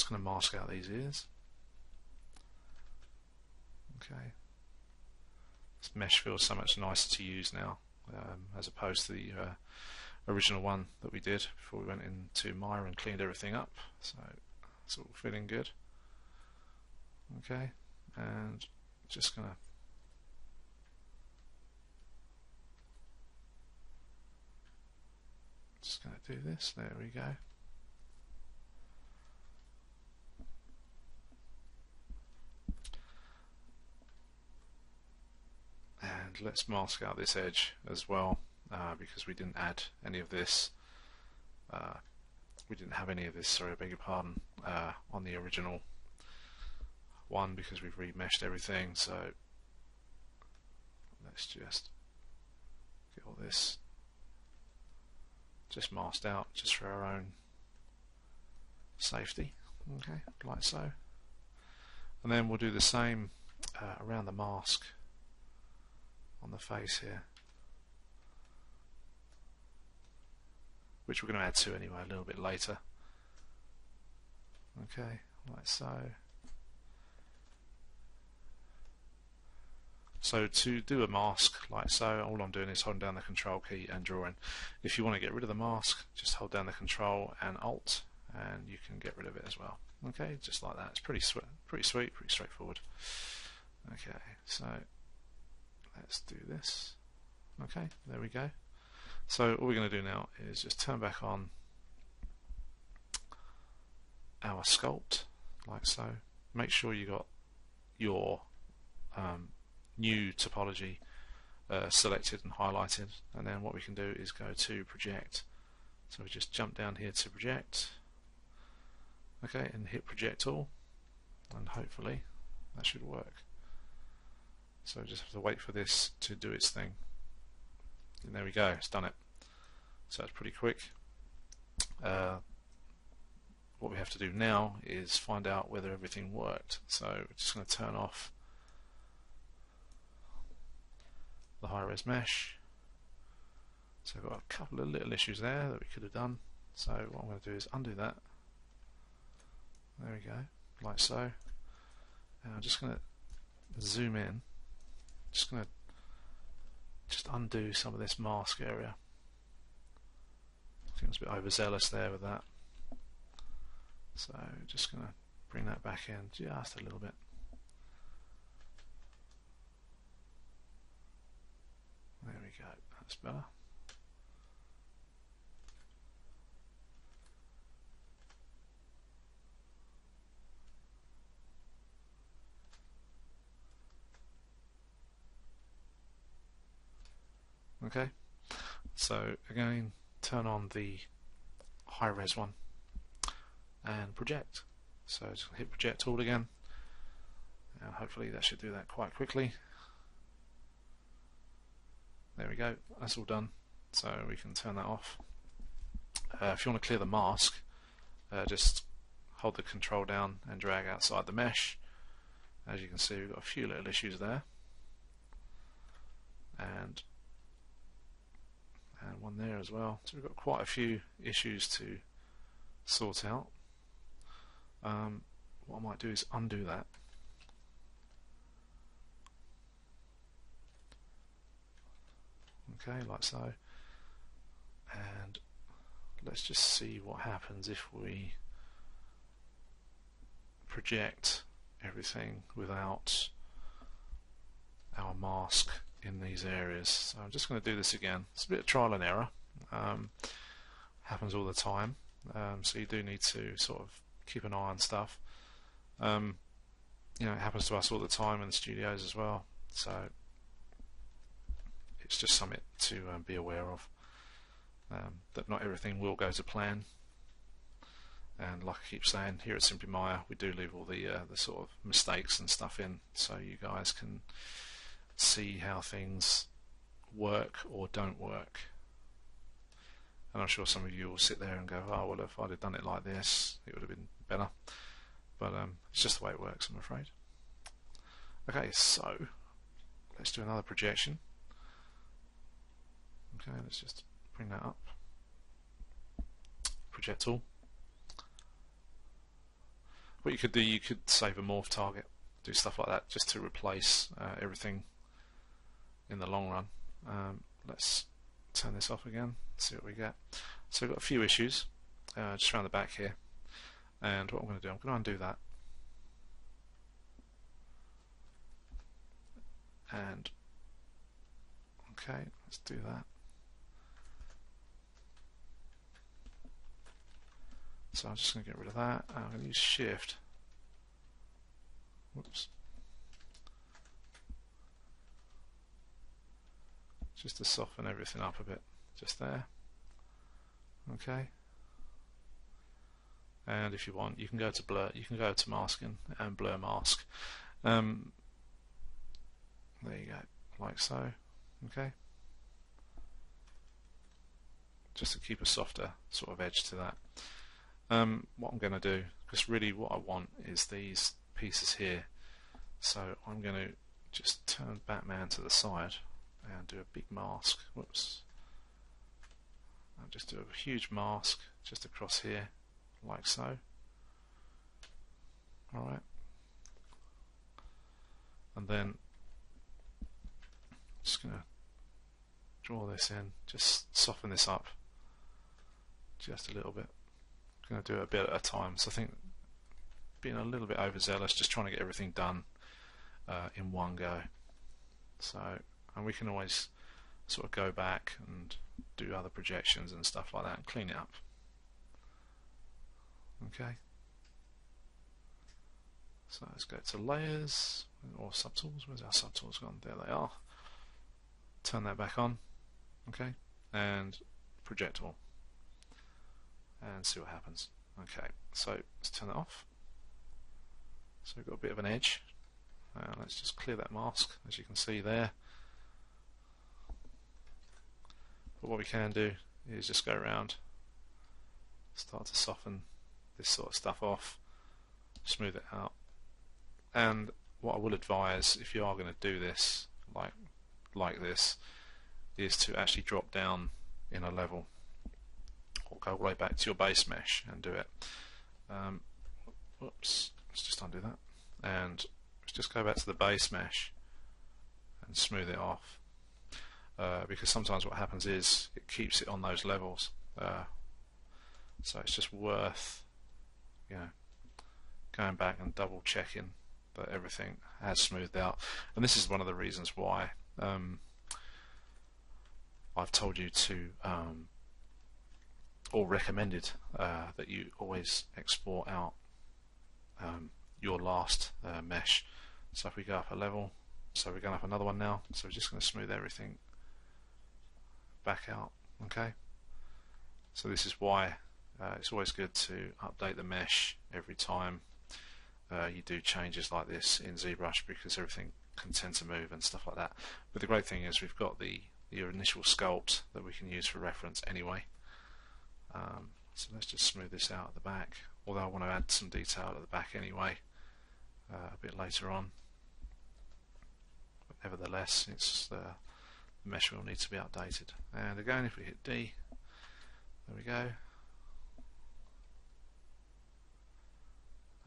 Speaker 1: going to mask out these ears. Okay, mesh feels so much nicer to use now, as opposed to the original one that we did before we went into Maya and cleaned everything up. So it's all feeling good. Okay, and just gonna do this. There we go. And let's mask out this edge as well, because we didn't add any of this. We didn't have any of this, sorry, I beg your pardon, on the original one, because we've remeshed everything. So let's just get all this just masked out, just for our own safety. Okay, like so. And then we'll do the same around the mask on the face here, which we're going to add to anyway a little bit later. Okay, like so. So to do a mask like so, all I'm doing is holding down the control key and drawing. If you want to get rid of the mask, just hold down the control and alt, and you can get rid of it as well. Okay, just like that. It's pretty sweet, pretty straightforward. Okay, so let's do this. Okay, there we go. So all we're going to do now is just turn back on our sculpt, like so. Make sure you got your new topology selected and highlighted, and then what we can do is go to project. So we just jump down here to project, okay, and hit project all, and hopefully that should work. So we just have to wait for this to do its thing, and there we go, it's done it. So it's pretty quick. What we have to do now is find out whether everything worked. So we're just going to turn off the high res mesh. So I've got a couple of little issues there that we could have done. So what I'm going to do is undo that. There we go, like so. And I'm just going to zoom in. Just going to undo some of this mask area. I think I was a bit overzealous there with that. So just going to bring that back in just a little bit. There we go, that's better. Okay, so again, turn on the high res one and project. So just hit project all again, and hopefully that should do that quite quickly. There we go, that's all done, so we can turn that off. If you want to clear the mask, just hold the control down and drag outside the mesh. As you can see, we've got a few little issues there, and one there as well. So we've got quite a few issues to sort out. What I might do is undo that. Okay, like so. And let's just see what happens if we project everything without our mask in these areas. So I'm just going to do this again. It's a bit of trial and error. Happens all the time. So you do need to sort of keep an eye on stuff. You know, it happens to us all the time in the studios as well. So it's just something to be aware of. That not everything will go to plan. And like I keep saying, here at SimplyMaya, we do leave all the sort of mistakes and stuff in, so you guys can see how things work or don't work. And I'm sure some of you will sit there and go, oh well, if I'd have done it like this, it would have been better. But it's just the way it works, I'm afraid. Okay, so let's do another projection. Okay, let's just bring that up. Project tool. What you could do, you could save a morph target, do stuff like that, just to replace everything in the long run. Let's turn this off again, see what we get. So we've got a few issues just around the back here, and what I'm going to do, I'm going to undo that, and okay, let's do that. So I'm just going to get rid of that. I'm going to use Shift. Whoops. Just to soften everything up a bit, just there. Okay. And if you want, you can go to blur. You can go to masking and blur mask. There you go, like so. Okay. Just to keep a softer sort of edge to that. What I'm going to do, because really what I want is these pieces here, so I'm going to just turn Batman to the side and do a big mask. Whoops. I'll just do a huge mask just across here, like so. Alright. And then just going to draw this in, just soften this up just a little bit. I'm going to do it a bit at a time. So I think being a little bit overzealous, just trying to get everything done in one go. So, and we can always sort of go back and do other projections and stuff like that and clean it up. Okay. So let's go to layers or subtools. Where's our subtools gone? There they are. Turn that back on. Okay. And project all. And see what happens. Okay. So let's turn that off. So we've got a bit of an edge. Let's just clear that mask, as you can see there. But what we can do is just go around, start to soften this sort of stuff off, smooth it out. And what I will advise, if you are going to do this like this, is to actually drop down in a level, or go all the way back to your base mesh and do it. Whoops, let's just undo that, and let's just go back to the base mesh and smooth it off. Because sometimes what happens is it keeps it on those levels, so it's just worth, you know, going back and double checking that everything has smoothed out. And this is one of the reasons why I've told you to, or recommended that you always export out your last mesh. So if we go up a level, so we're going up another one now, so we're just going to smooth everything back out. Okay, so this is why it's always good to update the mesh every time you do changes like this in Zbrush, because everything can tend to move and stuff like that. But the great thing is we've got the initial sculpt that we can use for reference anyway. So let's just smooth this out at the back, although I want to add some detail at the back anyway a bit later on. But nevertheless, it's the mesh will need to be updated. And again, if we hit D, there we go,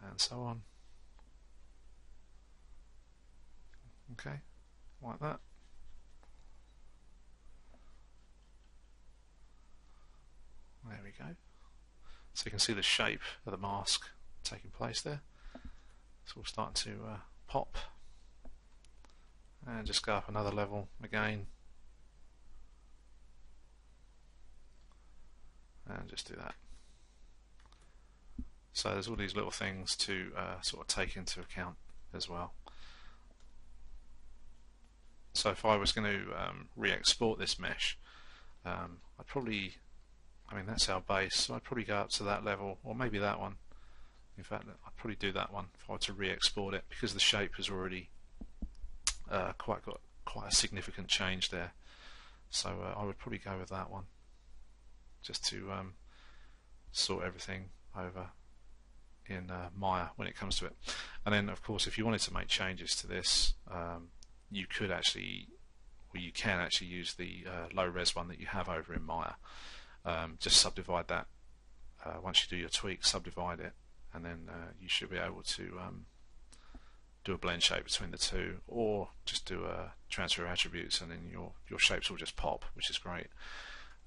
Speaker 1: and so on. Okay, like that. There we go. So you can see the shape of the mask taking place there. It's all starting to pop. And just go up another level again. And just do that. So there's all these little things to sort of take into account as well. So if I was going to re-export this mesh, I'd probably, I mean that's our base, so I'd probably go up to that level, or maybe that one. In fact, I'd probably do that one if I were to re-export it, because the shape has already got quite a significant change there. So I would probably go with that one, just to sort everything over in Maya when it comes to it. And then of course if you wanted to make changes to this, you could actually, or you can actually use the low res one that you have over in Maya. Just subdivide that once you do your tweak, subdivide it, and then you should be able to do a blend shape between the two, or just do a transfer attributes, and then your shapes will just pop, which is great.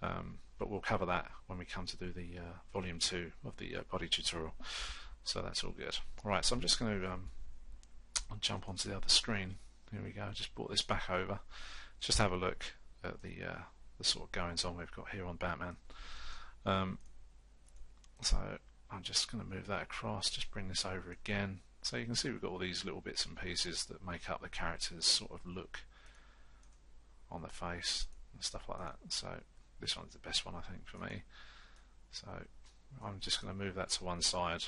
Speaker 1: But we'll cover that when we come to do the volume 2 of the body tutorial. So that's all good. Right, so I'm just going to jump onto the other screen. Here we go. Just brought this back over. Just have a look at the sort of goings on we've got here on Batman. So I'm just going to move that across. Just bring this over again. So you can see we've got all these little bits and pieces that make up the character's sort of look on the face and stuff like that. So this one's the best one, I think, for me. So I'm just going to move that to one side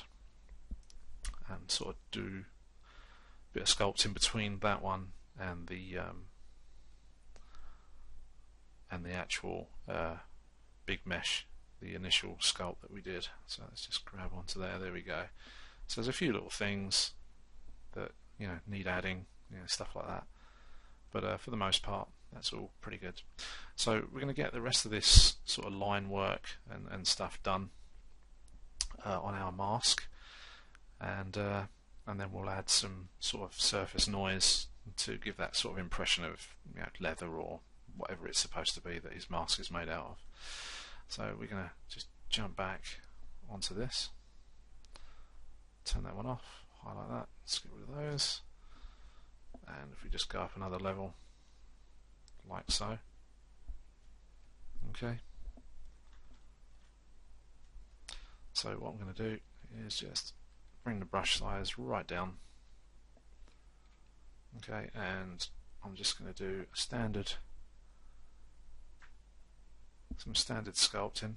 Speaker 1: and sort of do a bit of sculpting between that one and the actual big mesh, the initial sculpt that we did. So let's just grab onto there. There we go. So there's a few little things that need adding, stuff like that. But for the most part, that's all pretty good. So we're going to get the rest of this sort of line work and stuff done on our mask, and then we'll add some sort of surface noise to give that sort of impression of leather or whatever it's supposed to be that his mask is made out of. So we're going to just jump back onto this, turn that one off, highlight that, let's get rid of those, and if we just go up another level like so. Okay, so what I'm going to do is just bring the brush size right down. Okay, and I'm just going to do some standard sculpting.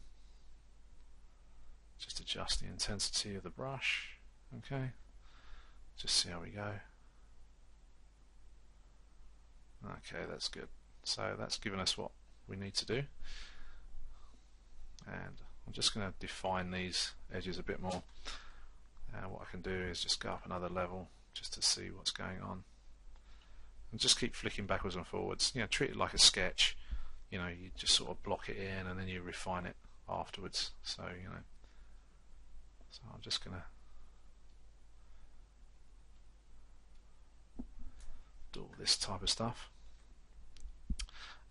Speaker 1: Just adjust the intensity of the brush. Okay, just see how we go. Okay, that's good. So that's given us what we need to do, and I'm just going to define these edges a bit more. And what I can do is just go up another level just to see what's going on, and just keep flicking backwards and forwards. Treat it like a sketch. You just sort of block it in and then you refine it afterwards. So so I'm just going to do all this type of stuff.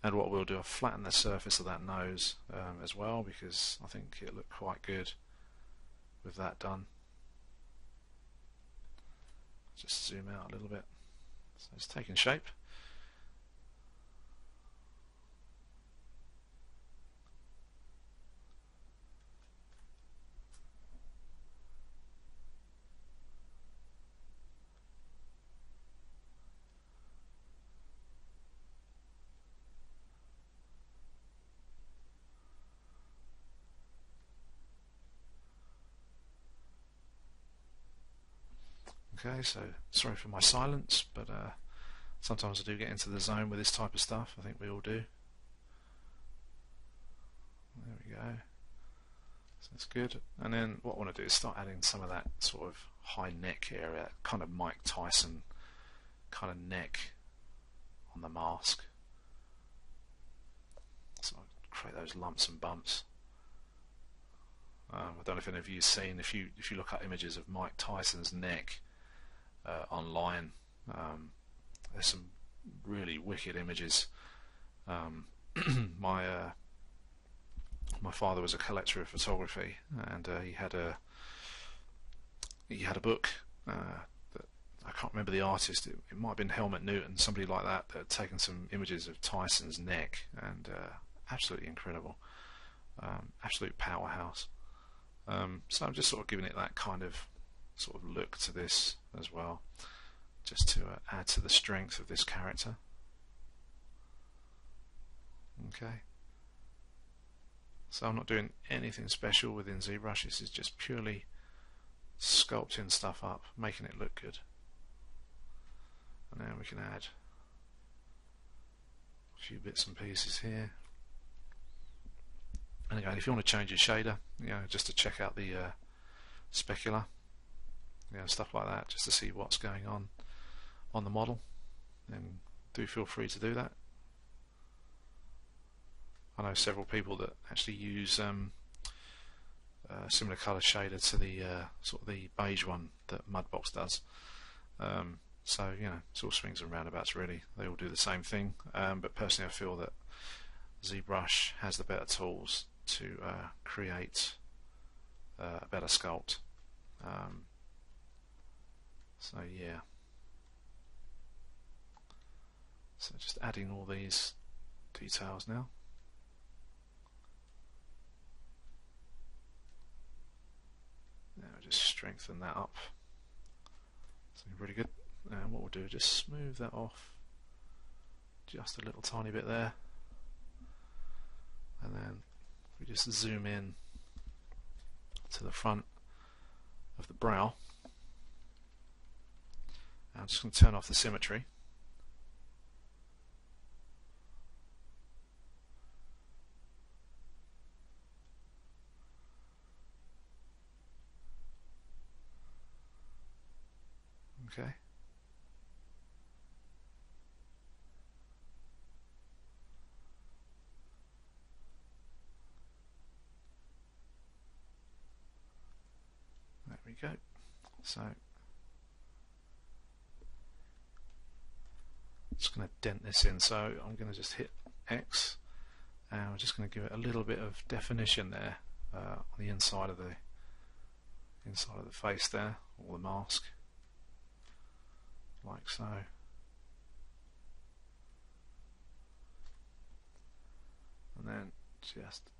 Speaker 1: And what we'll do, I'll flatten the surface of that nose as well, because I think it looked quite good with that done. Just zoom out a little bit. So it's taking shape. Okay, so sorry for my silence, but sometimes I do get into the zone with this type of stuff. I think we all do. There we go. So that's good. And then what I want to do is start adding some of that sort of high neck area, kind of Mike Tyson kind of neck on the mask. So I'll create those lumps and bumps. I don't know if any of you've seen, if you look at images of Mike Tyson's neck online, there's some really wicked images. My father was a collector of photography, and he had a book that I can't remember the artist. It might have been Helmut Newton, somebody like that had taken some images of Tyson's neck, and absolutely incredible, absolute powerhouse. So I'm just sort of giving it that kind of sort of look to this as well, just to add to the strength of this character. Okay, so I'm not doing anything special within Zbrush. This is just purely sculpting stuff up, making it look good. And then we can add a few bits and pieces here. And again, if you want to change your shader, just to check out the specular, stuff like that, just to see what's going on the model, then do feel free to do that. I know several people that actually use a similar colour shader to the sort of the beige one that Mudbox does. So, you know, it's all swings and roundabouts really. They all do the same thing, but personally I feel that Zbrush has the better tools to create a better sculpt. So yeah. So just adding all these details now. Now just strengthen that up. So really good. And what we'll do is just smooth that off just a little tiny bit there. And then we just zoom in to the front of the brow. I'm just going to turn off the symmetry. Okay. There we go. So just going to dent this in, so I'm going to just hit X and I'm just going to give it a little bit of definition there on the inside of the face there, or the mask, like so. And then just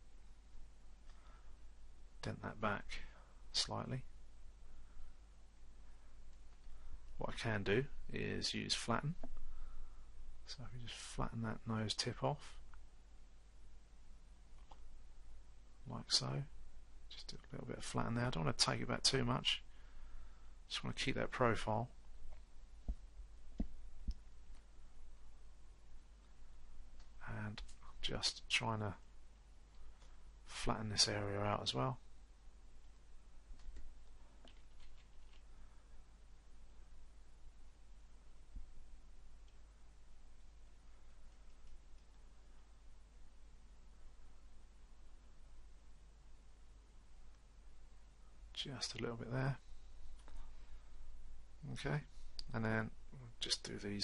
Speaker 1: dent that back slightly. What I can do is use flatten. So if we just flatten that nose tip off, like so. Just do a little bit of flatten there. I don't want to take it back too much. Just want to keep that profile. And just trying to flatten this area out as well. Just a little bit there. Okay, and then we'll just do the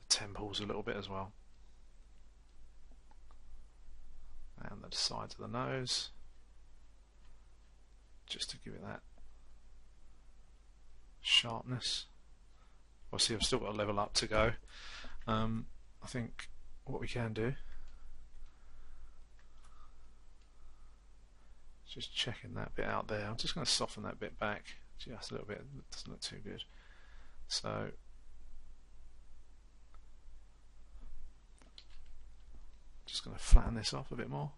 Speaker 1: temples a little bit as well, and the sides of the nose, just to give it that sharpness. Obviously I've still got a level up to go. I think what we can do, just checking that bit out there. I'm just going to soften that bit back just a little bit. It doesn't look too good. So just going to flatten this off a bit more.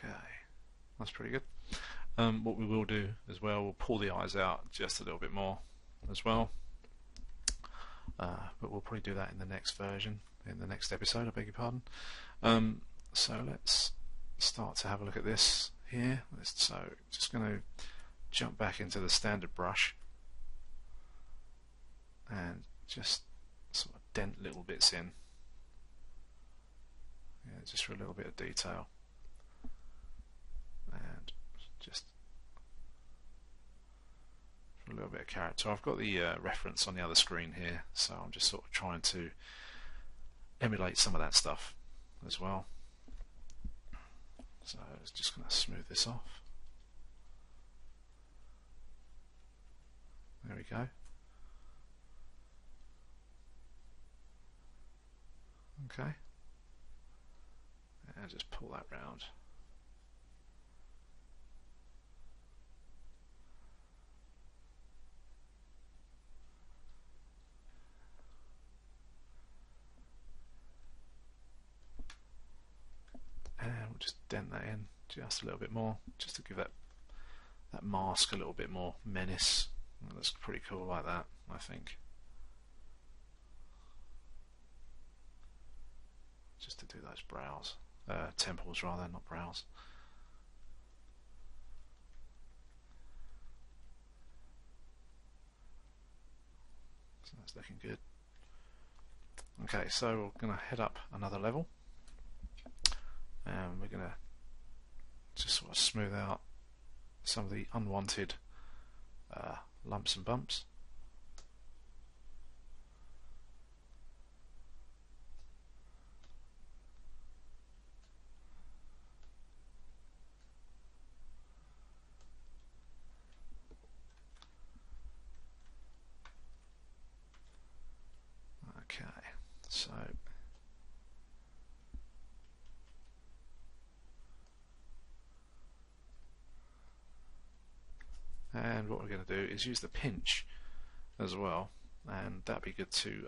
Speaker 1: Okay, that's pretty good. What we will do as well, we'll pull the eyes out just a little bit more as well, but we'll probably do that in the next version, in the next episode, I beg your pardon. So let's start to have a look at this here. So just going to jump back into the standard brush and just sort of dent little bits in, yeah, just for a little bit of detail. And just for a little bit of character. I've got the reference on the other screen here, so I'm just sort of trying to emulate some of that stuff as well. So I was just going to smooth this off. There we go. Okay. And just pull that round. And we'll just dent that in just a little bit more, just to give that mask a little bit more menace. That looks pretty cool like that, I think. just to do those brows, temples rather, not brows. So that's looking good. Okay, so we're going to head up another level, and we're going to just sort of smooth out some of the unwanted lumps and bumps. Okay, so and what we're going to do is use the pinch as well, and that'd be good to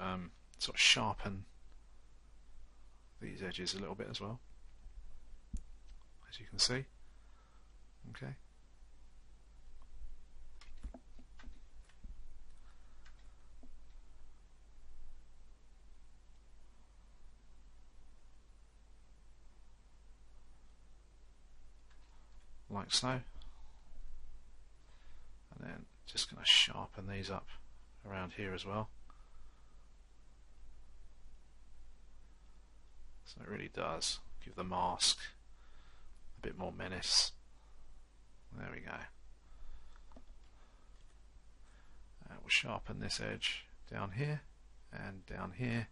Speaker 1: sort of sharpen these edges a little bit as well, as you can see. Okay. Like so. And then just going to sharpen these up around here as well. So it really does give the mask a bit more menace. There we go. We'll sharpen this edge down here and down here,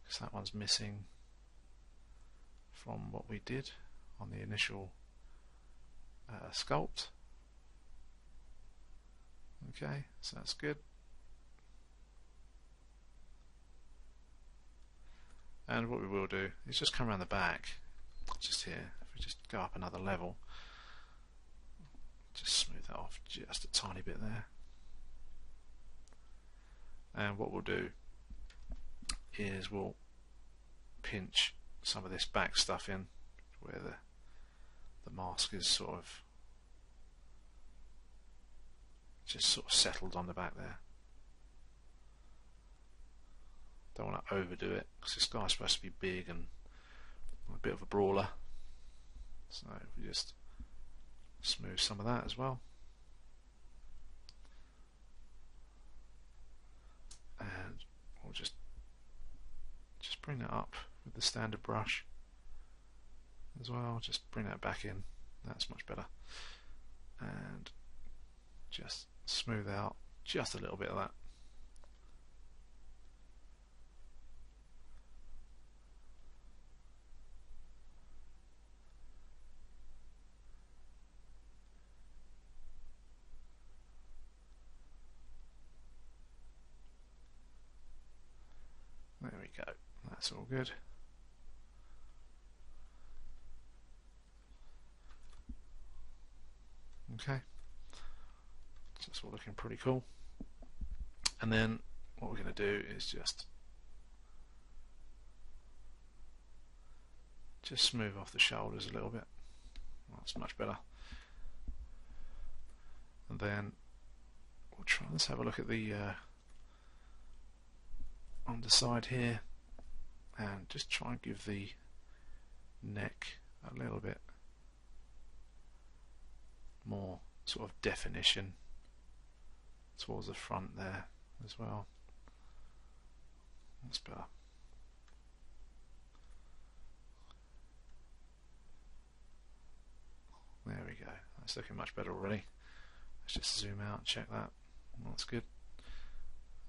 Speaker 1: because that one's missing from what we did on the initial sculpt. Okay, so that's good. And what we will do is just come around the back, just here. If we just go up another level, just smooth that off just a tiny bit there. And what we'll do is we'll pinch some of this back stuff in where the mask is sort of settled on the back there. Don't want to overdo it because this guy's supposed to be big and a bit of a brawler. So if we just smooth some of that as well. And we'll just bring that up with the standard brush as well. Just bring that back in. That's much better. And just smooth out just a little bit of that. There we go. That's all good. Okay. So it's all looking pretty cool. And then what we're going to do is just smooth off the shoulders a little bit. That's much better. And then we'll try. Let's have a look at the underside here, and just try and give the neck a little bit more sort of definition towards the front there as well. That's better. There we go. That's looking much better already. Let's just zoom out and check that. That's good.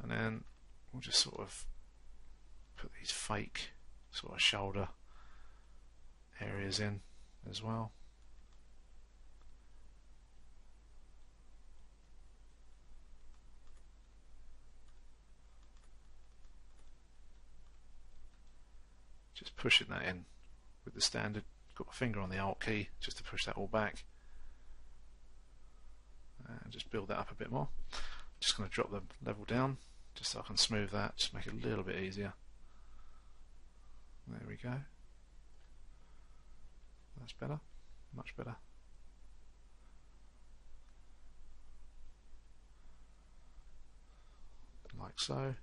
Speaker 1: And then we'll just sort of put these fake sort of shoulder areas in as well. Just pushing that in with the standard. Got my finger on the Alt key just to push that all back. And just build that up a bit more. Just going to drop the level down just so I can smooth that, just make it a little bit easier. There we go. That's better, much better. Like so.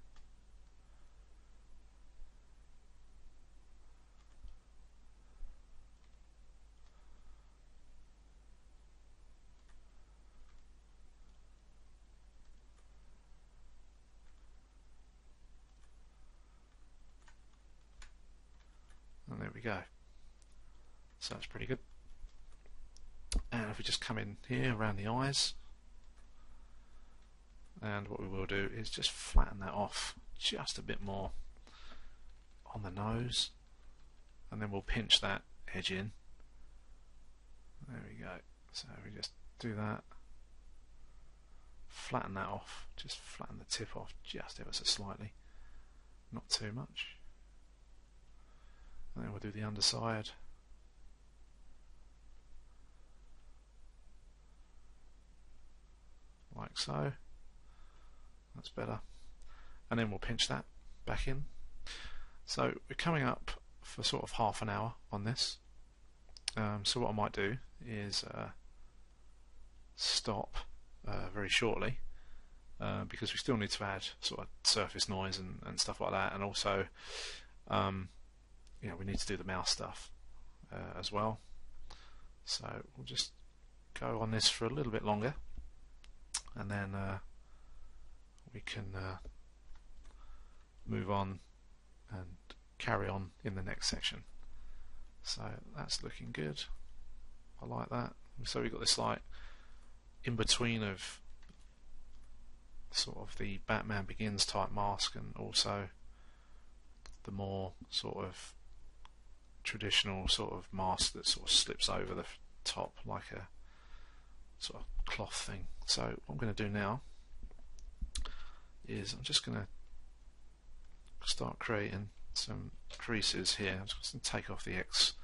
Speaker 1: go. So that's pretty good. And if we just come in here around the eyes, and what we will do is just flatten that off just a bit more on the nose, and then we'll pinch that edge in. There we go. So we just do that, flatten that off, just flatten the tip off just ever so slightly, not too much. And then we'll do the underside. Like so. That's better. And then we'll pinch that back in. So we're coming up for sort of half an hour on this. So what I might do is stop very shortly, because we still need to add sort of surface noise and stuff like that, and also we need to do the mouse stuff as well. So we'll just go on this for a little bit longer, and then we can move on and carry on in the next section. So that's looking good. I like that. So we've got this like in between of sort of the Batman Begins type mask and also the more sort of traditional sort of mask that sort of slips over the top like a sort of cloth thing. So what I'm going to do now is I'm just going to start creating some creases here. I'm just going to take off the X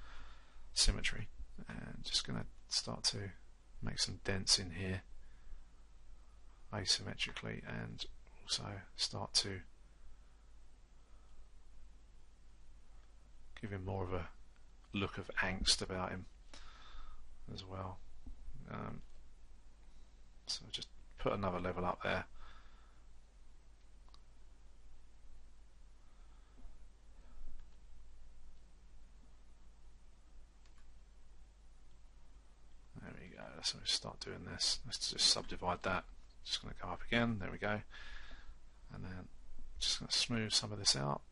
Speaker 1: symmetry and just going to start to make some dents in here asymmetrically, and also start to give him more of a look of angst about him as well. So just put another level up there. There we go. So start doing this. Let's just subdivide that. Just going to go up again. There we go. And then just going to smooth some of this out.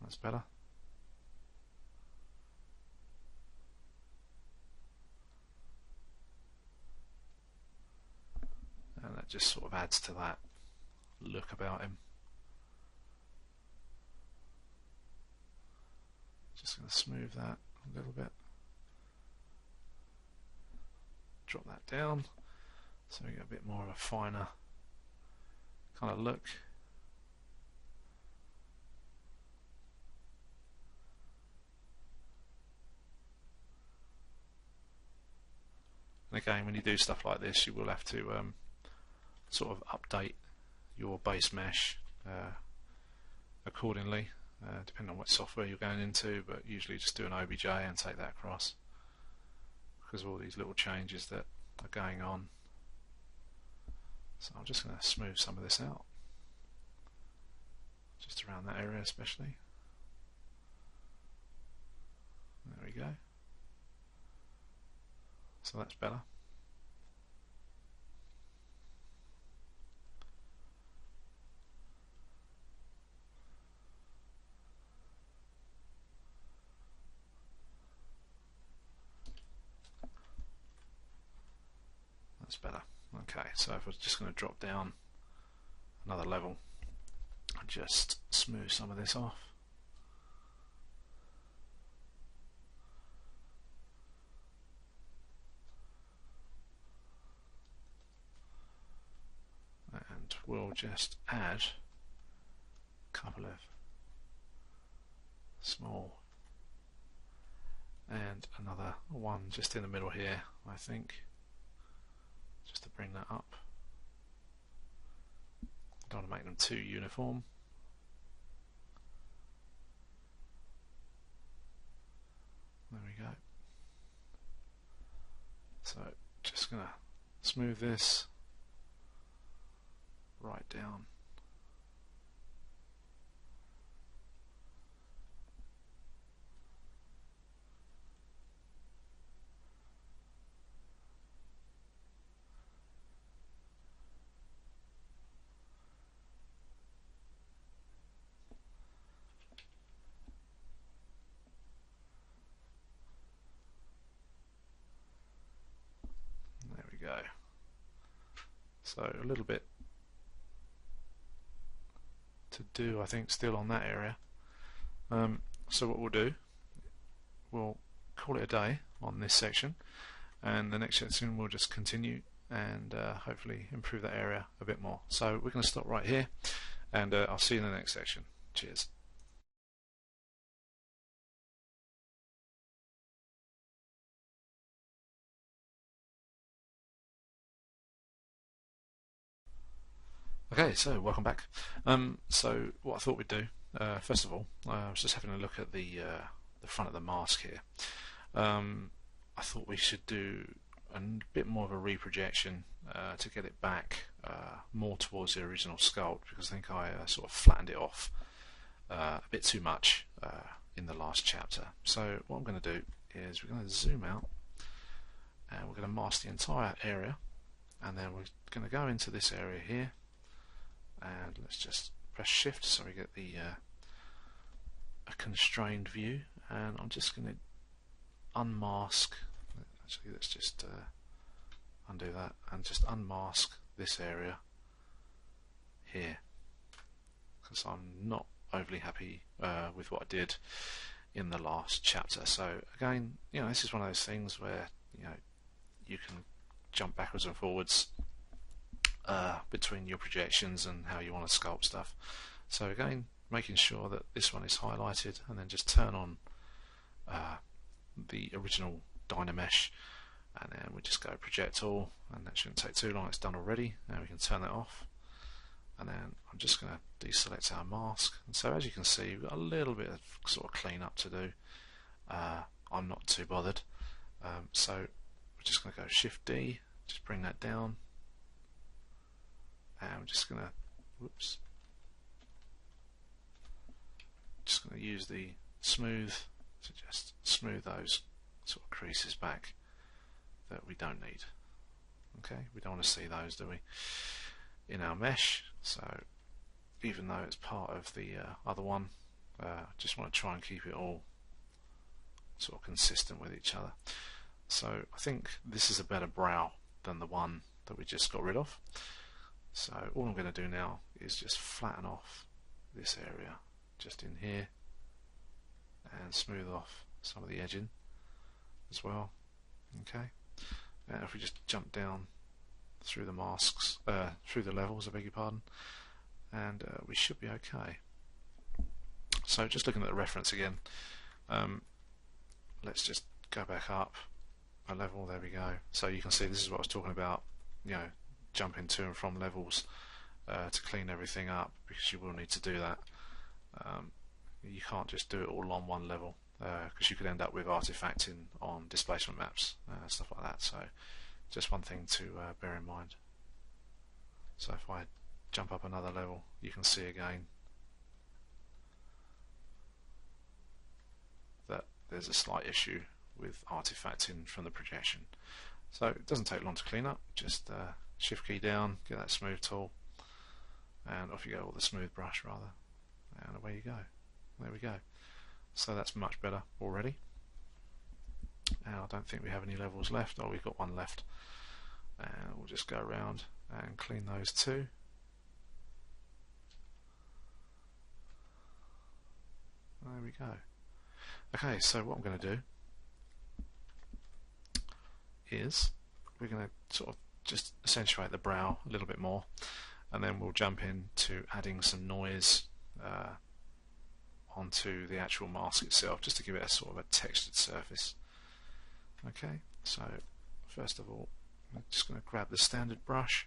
Speaker 1: That's better. And that just sort of adds to that look about him. Just going to smooth that a little bit. Drop that down so we get a bit more of a finer kind of look. And again, when you do stuff like this, you will have to sort of update your base mesh accordingly, depending on what software you're going into, but usually just do an OBJ and take that across, because of all these little changes that are going on. So I'm just going to smooth some of this out, just around that area especially. There we go. So that's better. That's better. Okay, so if we're just going to drop down another level and just smooth some of this off. And we'll just add a couple of small, and another one just in the middle here, I think, just to bring that up. I don't want to make them too uniform. There we go. So just going to smooth this right down. So a little bit to do, I think, still on that area. So what we'll do, we'll call it a day on this section, and the next section we'll just continue and hopefully improve that area a bit more. So we're going to stop right here, and I'll see you in the next section. Cheers. Okay, so welcome back. So what I thought we'd do, first of all, I was just having a look at the front of the mask here. I thought we should do a bit more of a reprojection to get it back more towards the original sculpt, because I think I sort of flattened it off a bit too much in the last chapter. So what I'm going to do is we're going to zoom out and we're going to mask the entire area, and then we're going to go into this area here, and let's just press shift so we get the a constrained view, and I'm just going to unmask. Actually, let's just undo that and just unmask this area here, because I'm not overly happy with what I did in the last chapter. So again, you know, this is one of those things where, you know, you can jump backwards and forwards between your projections and how you want to sculpt stuff. So again, making sure that this one is highlighted, and then just turn on the original Dynamesh, and then we just go project all, and that shouldn't take too long, it's done already. Now we can turn that off, and then I'm just going to deselect our mask. And so as you can see, we've got a little bit of sort of clean up to do. I'm not too bothered, so we're just going to go Shift D, just bring that down, and we're just going to, whoops, just going to use the smooth to just smooth those sort of creases back that we don't need. Okay, we don't want to see those, do we, in our mesh? So even though it's part of the other one, just want to try and keep it all sort of consistent with each other. So I think this is a better brow than the one that we just got rid of. So all I'm going to do now is just flatten off this area just in here and smooth off some of the edging as well. Okay, and if we just jump down through the masks, through the levels, I beg your pardon, and we should be okay. So just looking at the reference again, let's just go back up a level. There we go. So you can see this is what I was talking about, you know, jumping to and from levels to clean everything up, because you will need to do that. You can't just do it all on one level, because you could end up with artifacting on displacement maps, stuff like that. So just one thing to bear in mind. So if I jump up another level, you can see again that there's a slight issue with artifacting from the projection. So it doesn't take long to clean up. Just shift key down, get that smooth tool, and off you go, or the smooth brush rather, and away you go. There we go. So that's much better already. Now I don't think we have any levels left. Oh, we've got one left, and we'll just go around and clean those two. There we go. Okay, so what I'm going to do is we're going to sort of just accentuate the brow a little bit more, and then we'll jump into adding some noise onto the actual mask itself, just to give it a sort of a textured surface. Okay, so first of all, I'm just going to grab the standard brush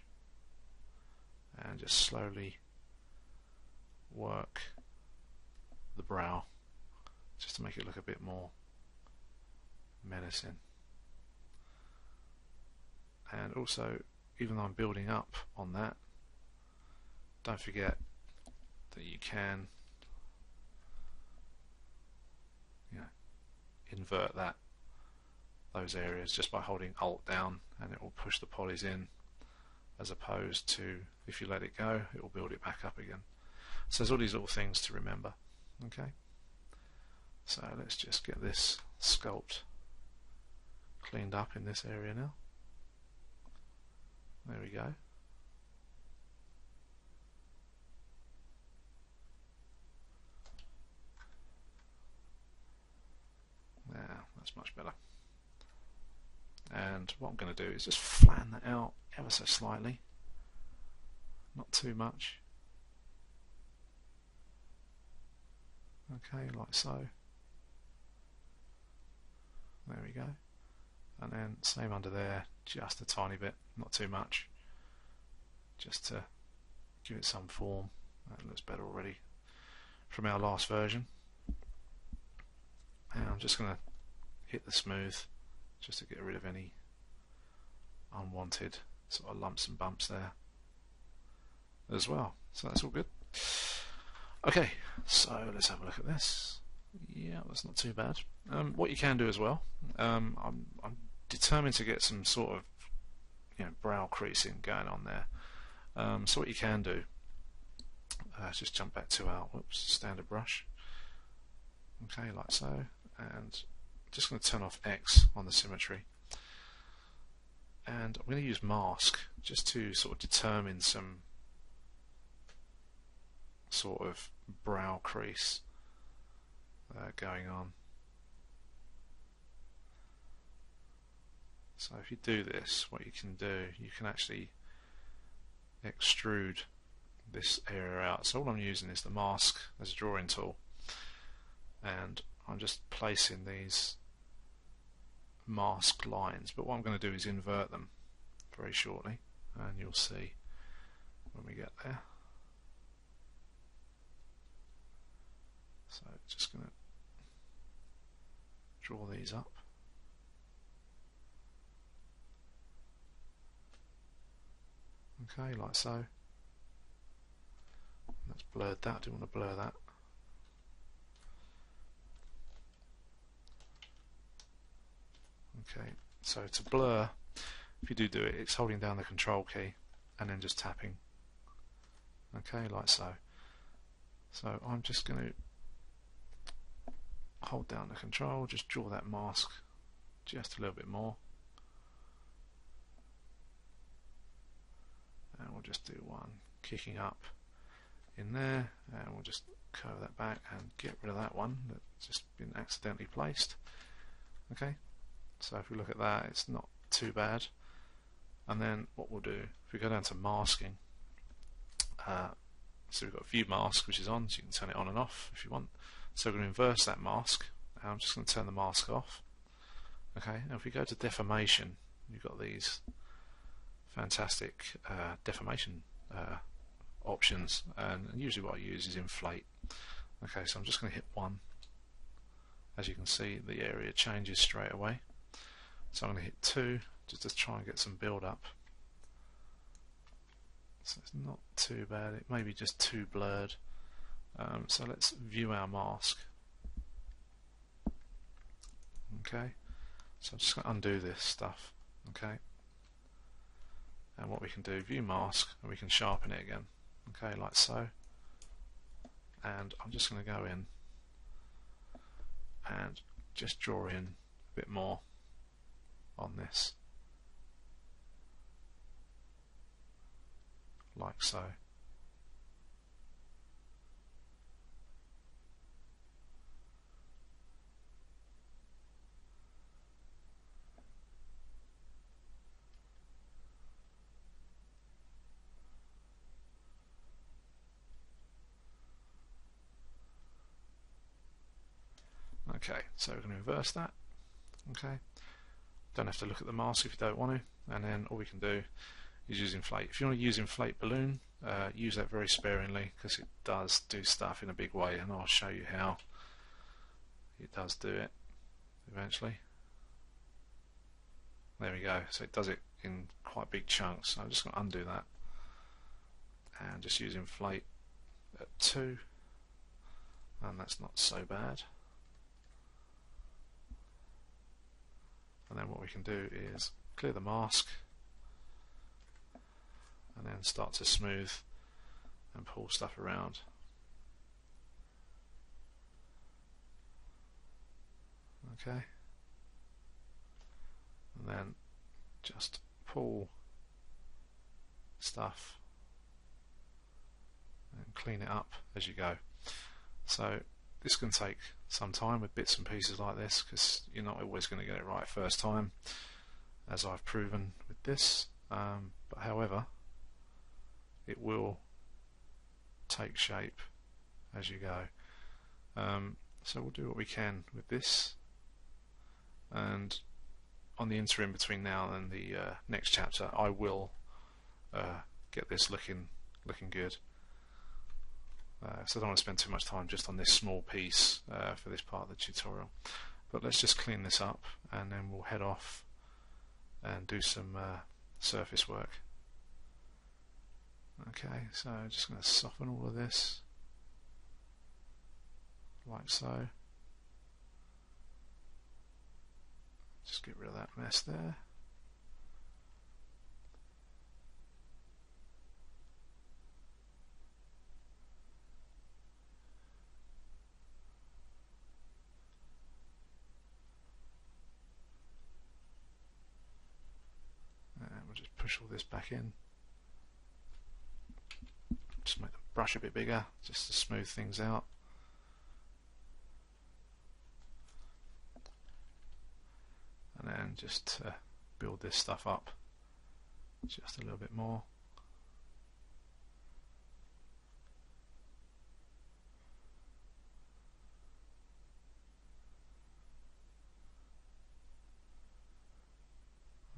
Speaker 1: and just slowly work the brow, just to make it look a bit more menacing. And also, even though I'm building up on that, don't forget that you can, you know, invert those areas just by holding Alt down, and it will push the polys in, as opposed to if you let it go, it will build it back up again. So there's all these little things to remember. Okay, so let's just get this sculpt cleaned up in this area now. There we go. That's much better. And what I'm going to do is just flatten that out ever so slightly, not too much. Okay, like so. There we go. And then same under there, just a tiny bit, not too much, just to give it some form. That looks better already from our last version. And I'm just going to hit the smooth just to get rid of any unwanted sort of lumps and bumps there as well. So that's all good. Okay, so let's have a look at this. Yeah, that's not too bad. What you can do as well, I'm determined to get some sort of brow creasing going on there. So what you can do, let's just jump back to our standard brush. Okay, like so, and just going to turn off X on the symmetry, and I'm going to use mask just to sort of determine some sort of brow crease going on. So if you do this, what you can do, you can actually extrude this area out. So all I'm using is the mask as a drawing tool, and I'm just placing these mask lines, but what I'm going to do is invert them very shortly, and you'll see when we get there. So just going to draw these up. Okay, like so. That's blurred that, I do want to blur that. Okay, so to blur, if you do it, it's holding down the control key and then just tapping. Okay, like so. So I'm just going to hold down the control, just draw that mask just a little bit more. And we'll just do one kicking up in there, and we'll just curve that back and get rid of that one that's just been accidentally placed. Okay, so if we look at that, it's not too bad. And then what we'll do, if we go down to masking, so we've got view mask which is on, so you can turn it on and off if you want. So we're going to inverse that mask, and I'm just going to turn the mask off. Okay, and if we go to deformation, you've got these fantastic deformation options, and usually what I use is inflate. Okay, so I'm just going to hit 1. As you can see, the area changes straight away. So I'm going to hit 2 just to try and get some build up. So it's not too bad, it may be just too blurred. So let's view our mask. Okay, so I'm just going to undo this stuff. Okay, and what we can do, view mask, and we can sharpen it again. Okay, like so. And I'm just going to go in and just draw in a bit more on this, like so. Okay, so we're going to reverse that. Okay, don't have to look at the mask if you don't want to, and then all we can do is use inflate. If you want to use inflate balloon, use that very sparingly, because it does do stuff in a big way, and I'll show you how it does do it eventually. There we go, so it does it in quite big chunks. So I'm just going to undo that and just use inflate at 2, and that's not so bad. And then what we can do is clear the mask and then start to smooth and pull stuff around. Okay, and then just pull stuff and clean it up as you go. So this can take some time with bits and pieces like this, because you're not always going to get it right first time, as I've proven with this. But however, it will take shape as you go. So we'll do what we can with this, and on the interim between now and the next chapter, I will get this looking good. So I don't want to spend too much time just on this small piece for this part of the tutorial. But let's just clean this up, and then we'll head off and do some surface work. Okay, so just going to soften all of this like so. Just get rid of that mess there. And we'll just push all this back in. Just make the brush a bit bigger, just to smooth things out. And then just build this stuff up just a little bit more.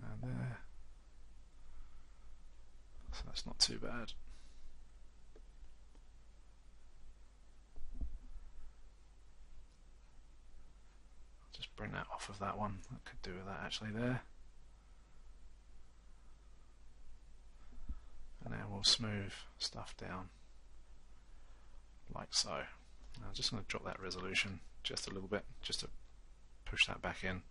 Speaker 1: And there. So that's not too bad. Just bring that off of that one. I could do with that actually there. And then we'll smooth stuff down like so. I'm just going to drop that resolution just a little bit, just to push that back in.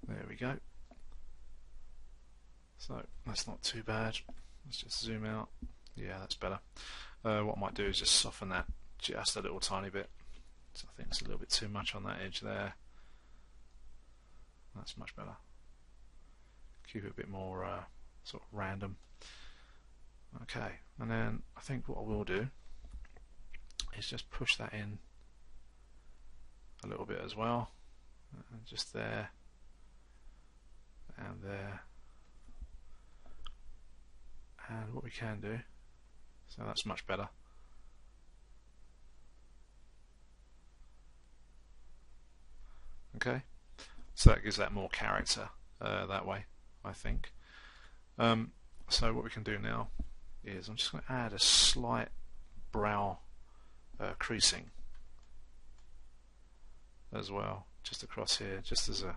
Speaker 1: There we go. So that's not too bad. Let's just zoom out. Yeah, that's better. What I might do is just soften that just a little tiny bit. So I think it's a little bit too much on that edge there. That's much better. Keep it a bit more sort of random. Okay, and then I think what I will do is just push that in a little bit as well. Just there. And there, and what we can do, so that's much better. Okay, so that gives that more character that way, I think. So what we can do now is I'm just going to add a slight brow creasing as well, just across here, just as a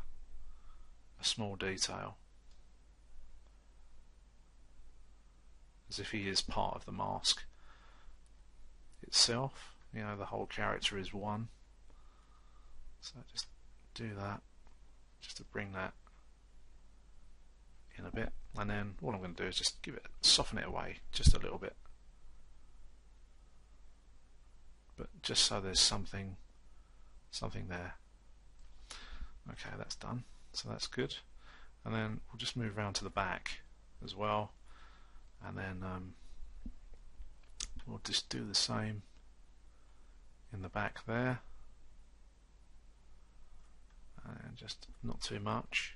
Speaker 1: small detail, as if he is part of the mask itself. You know, the whole character is one. So just do that, just to bring that in a bit, and then what I'm going to do is just soften it away just a little bit, but just so there's something there. Okay, that's done. So that's good, and then we'll just move around to the back as well, and then we'll just do the same in the back there, and just not too much.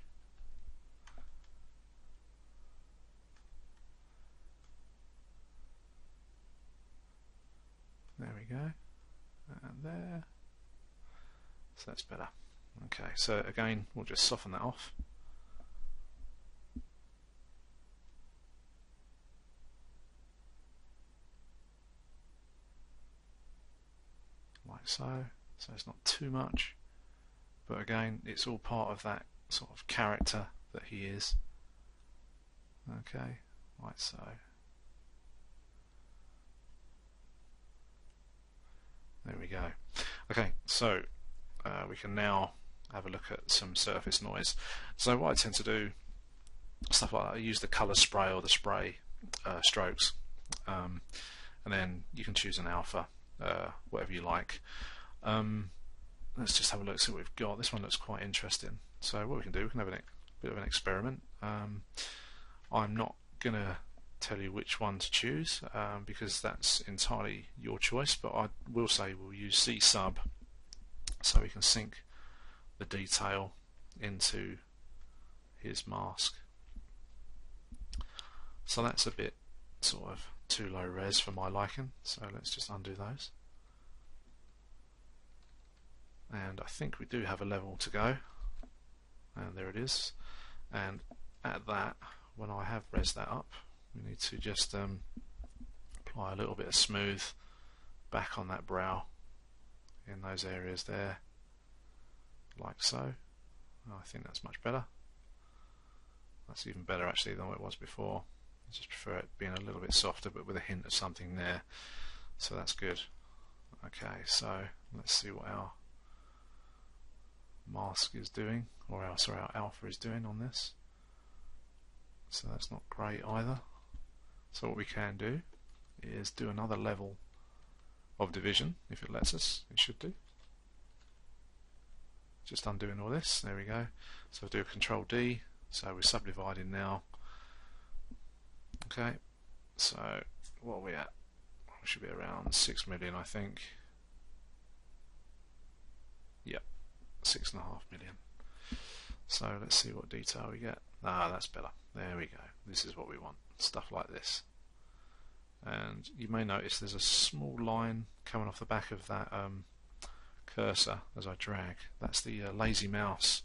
Speaker 1: go, and there. So that's better. Okay, so again, we'll just soften that off. Like so. So it's not too much, but again, it's all part of that sort of character that he is. Okay, like so. There we go. Okay, so we can now have a look at some surface noise. So what I tend to do, stuff like that, I use the colour spray or the spray strokes, and then you can choose an alpha, whatever you like. Let's just have a look, see what we've got. This one looks quite interesting. So what we can do, we can have a bit of an experiment. I'm not going to tell you which one to choose because that's entirely your choice, but I will say we'll use C sub so we can sync the detail into his mask. So that's a bit sort of too low res for my liking, so let's just undo those. And I think we do have a level to go, and there it is. And at that, when I have res that up, we need to just apply a little bit of smooth back on that brow in those areas there, like so. I think that's much better. That's even better actually than what it was before. I just prefer it being a little bit softer but with a hint of something there, so that's good. Okay, so let's see what our mask is doing, or our alpha is doing on this. So that's not great either. So what we can do is do another level of division if it lets us. It should do. Just undoing all this. There we go. So do a Control D. So we're subdividing now. Okay. So what are we at? We should be around 6 million, I think. Yep, 6.5 million. So let's see what detail we get. Ah, that's better. There we go. This is what we want. Stuff like this. And you may notice there's a small line coming off the back of that cursor as I drag. That's the lazy mouse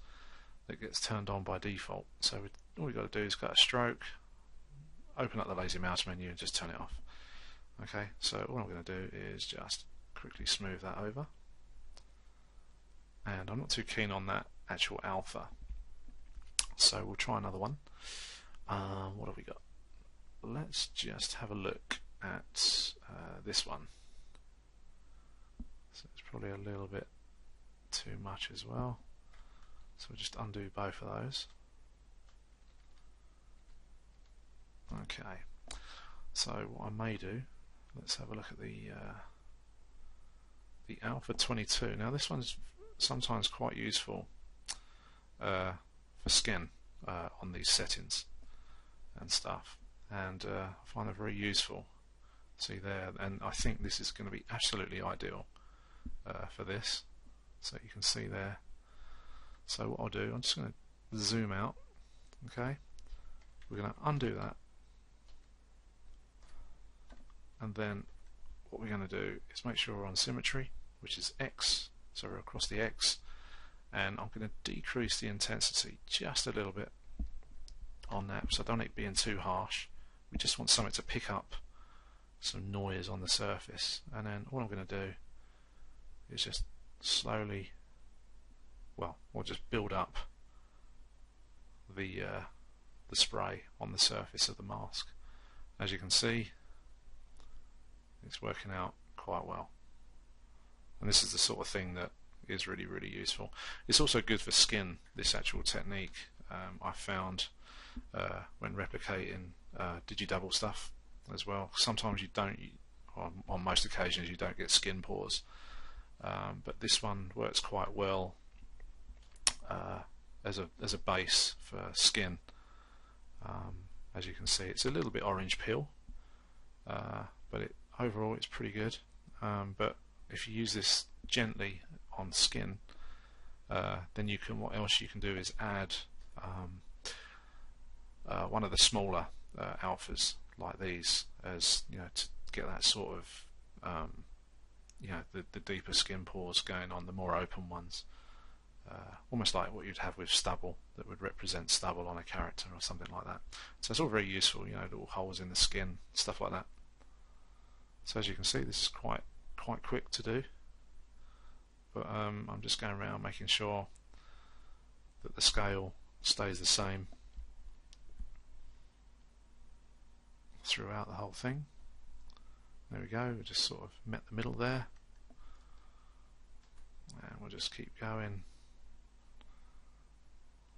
Speaker 1: that gets turned on by default. So all we've got to do is cut a stroke, open up the lazy mouse menu and just turn it off. Okay, so what I'm going to do is just quickly smooth that over. And I'm not too keen on that actual alpha, so we'll try another one. What have we got? Let's just have a look at this one. So it's probably a little bit too much as well, so we'll just undo both of those. Okay, so what I may do, let's have a look at the alpha 22. Now this one's sometimes quite useful for skin on these settings and stuff, and I find it very useful. See there, and I think this is going to be absolutely ideal for this. So you can see there. So what I'll do, I'm just going to zoom out. Okay, we're going to undo that, and then what we're going to do is make sure we're on symmetry, which is X, so we're across the X, and I'm going to decrease the intensity just a little bit on that, so I don't want it being too harsh. We just want something to pick up some noise on the surface, and then what I'm going to do is just slowly, well, we'll just build up the spray on the surface of the mask. As you can see, it's working out quite well, and this is the sort of thing that is really, really useful. It's also good for skin, this actual technique. I found when replicating digidouble stuff as well. Sometimes you don't, on most occasions you don't get skin pores, but this one works quite well as a base for skin. As you can see, it's a little bit orange peel, but overall it's pretty good. But if you use this gently on skin, then you can, what else you can do is add one of the smaller alphas like these, as you know, to get that sort of you know, the deeper skin pores going on, the more open ones. Almost like what you'd have with stubble, that would represent stubble on a character or something like that. So it's all very useful, you know, little holes in the skin, stuff like that. So as you can see, this is quite quick to do, but I'm just going around making sure that the scale stays the same throughout the whole thing. There we go, we just sort of met the middle there, and we'll just keep going.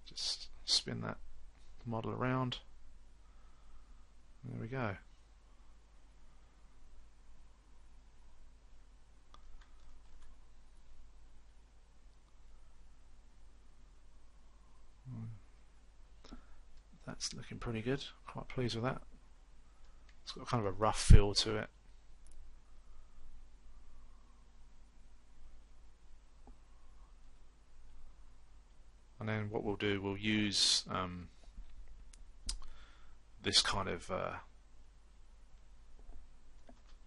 Speaker 1: Just spin that model around. There we go. That's looking pretty good. Quite pleased with that. It's got kind of a rough feel to it. And then what we'll do, we'll use this kind of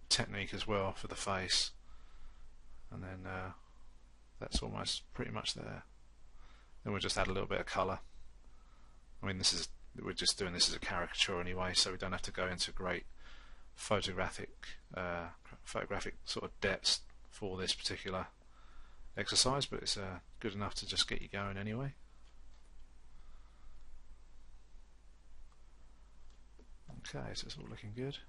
Speaker 1: technique as well for the face, and then that's almost pretty much there. Then we'll just add a little bit of colour. I mean, we're just doing this as a caricature anyway, so we don't have to go into great photographic sort of depths for this particular exercise, but it's good enough to just get you going anyway. Okay, so it's all looking good.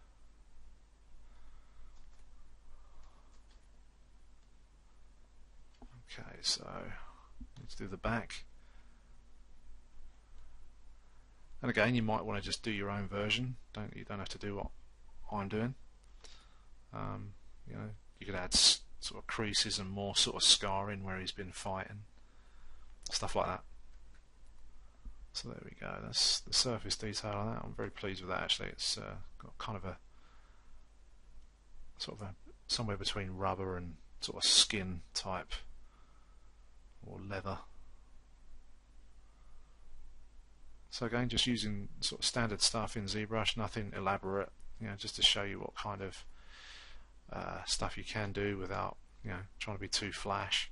Speaker 1: Okay, so let's do the back. And again, you might want to just do your own version. You don't have to do what I'm doing. You know, you could add sort of creases and more sort of scarring where he's been fighting, stuff like that. So there we go. That's the surface detail on that. I'm very pleased with that actually. It's got kind of a sort of somewhere between rubber and sort of skin type or leather. So again, just using sort of standard stuff in Zbrush, nothing elaborate, you know, just to show you what kind of stuff you can do without, you know, trying to be too flash.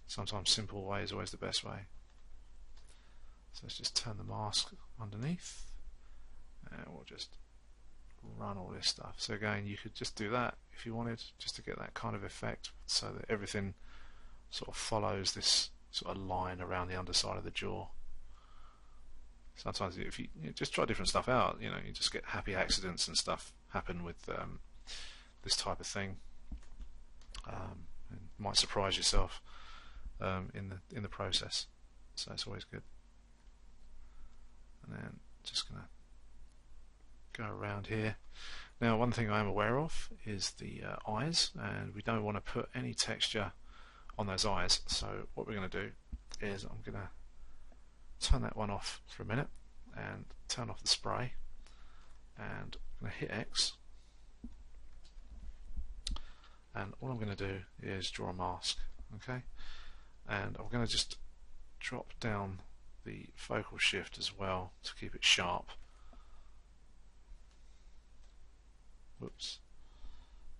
Speaker 1: Sometimes simple way is always the best way. So let's just turn the mask underneath, and we'll just run all this stuff. So again, you could just do that if you wanted, just to get that kind of effect, so that everything sort of follows this sort of line around the underside of the jaw. Sometimes if you just try different stuff out, you know, you just get happy accidents and stuff happen with this type of thing. And might surprise yourself in the process. So it's always good. And then just gonna go around here. Now, one thing I am aware of is the eyes, and we don't want to put any texture on those eyes. So what we're going to do is I'm going to turn that one off for a minute and turn off the spray, and I'm going to hit X, and all I'm going to do is draw a mask. Okay, and I'm going to just drop down the focal shift as well to keep it sharp. Whoops,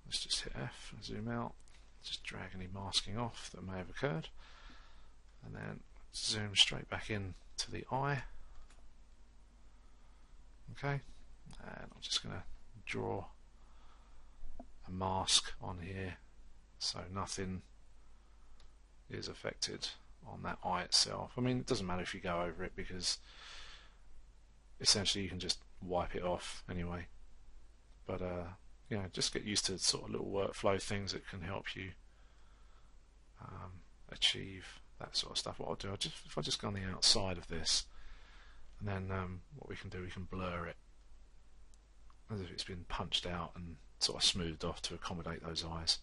Speaker 1: let's just hit F and zoom out, just drag any masking off that may have occurred, and then zoom straight back in to the eye. Okay, and I'm just going to draw a mask on here so nothing is affected on that eye itself. I mean, it doesn't matter if you go over it, because essentially you can just wipe it off anyway. But you know, just get used to sort of little workflow things that can help you achieve that sort of stuff. What I'll do, if I just go on the outside of this, and then what we can do, we can blur it as if it's been punched out and sort of smoothed off to accommodate those eyes.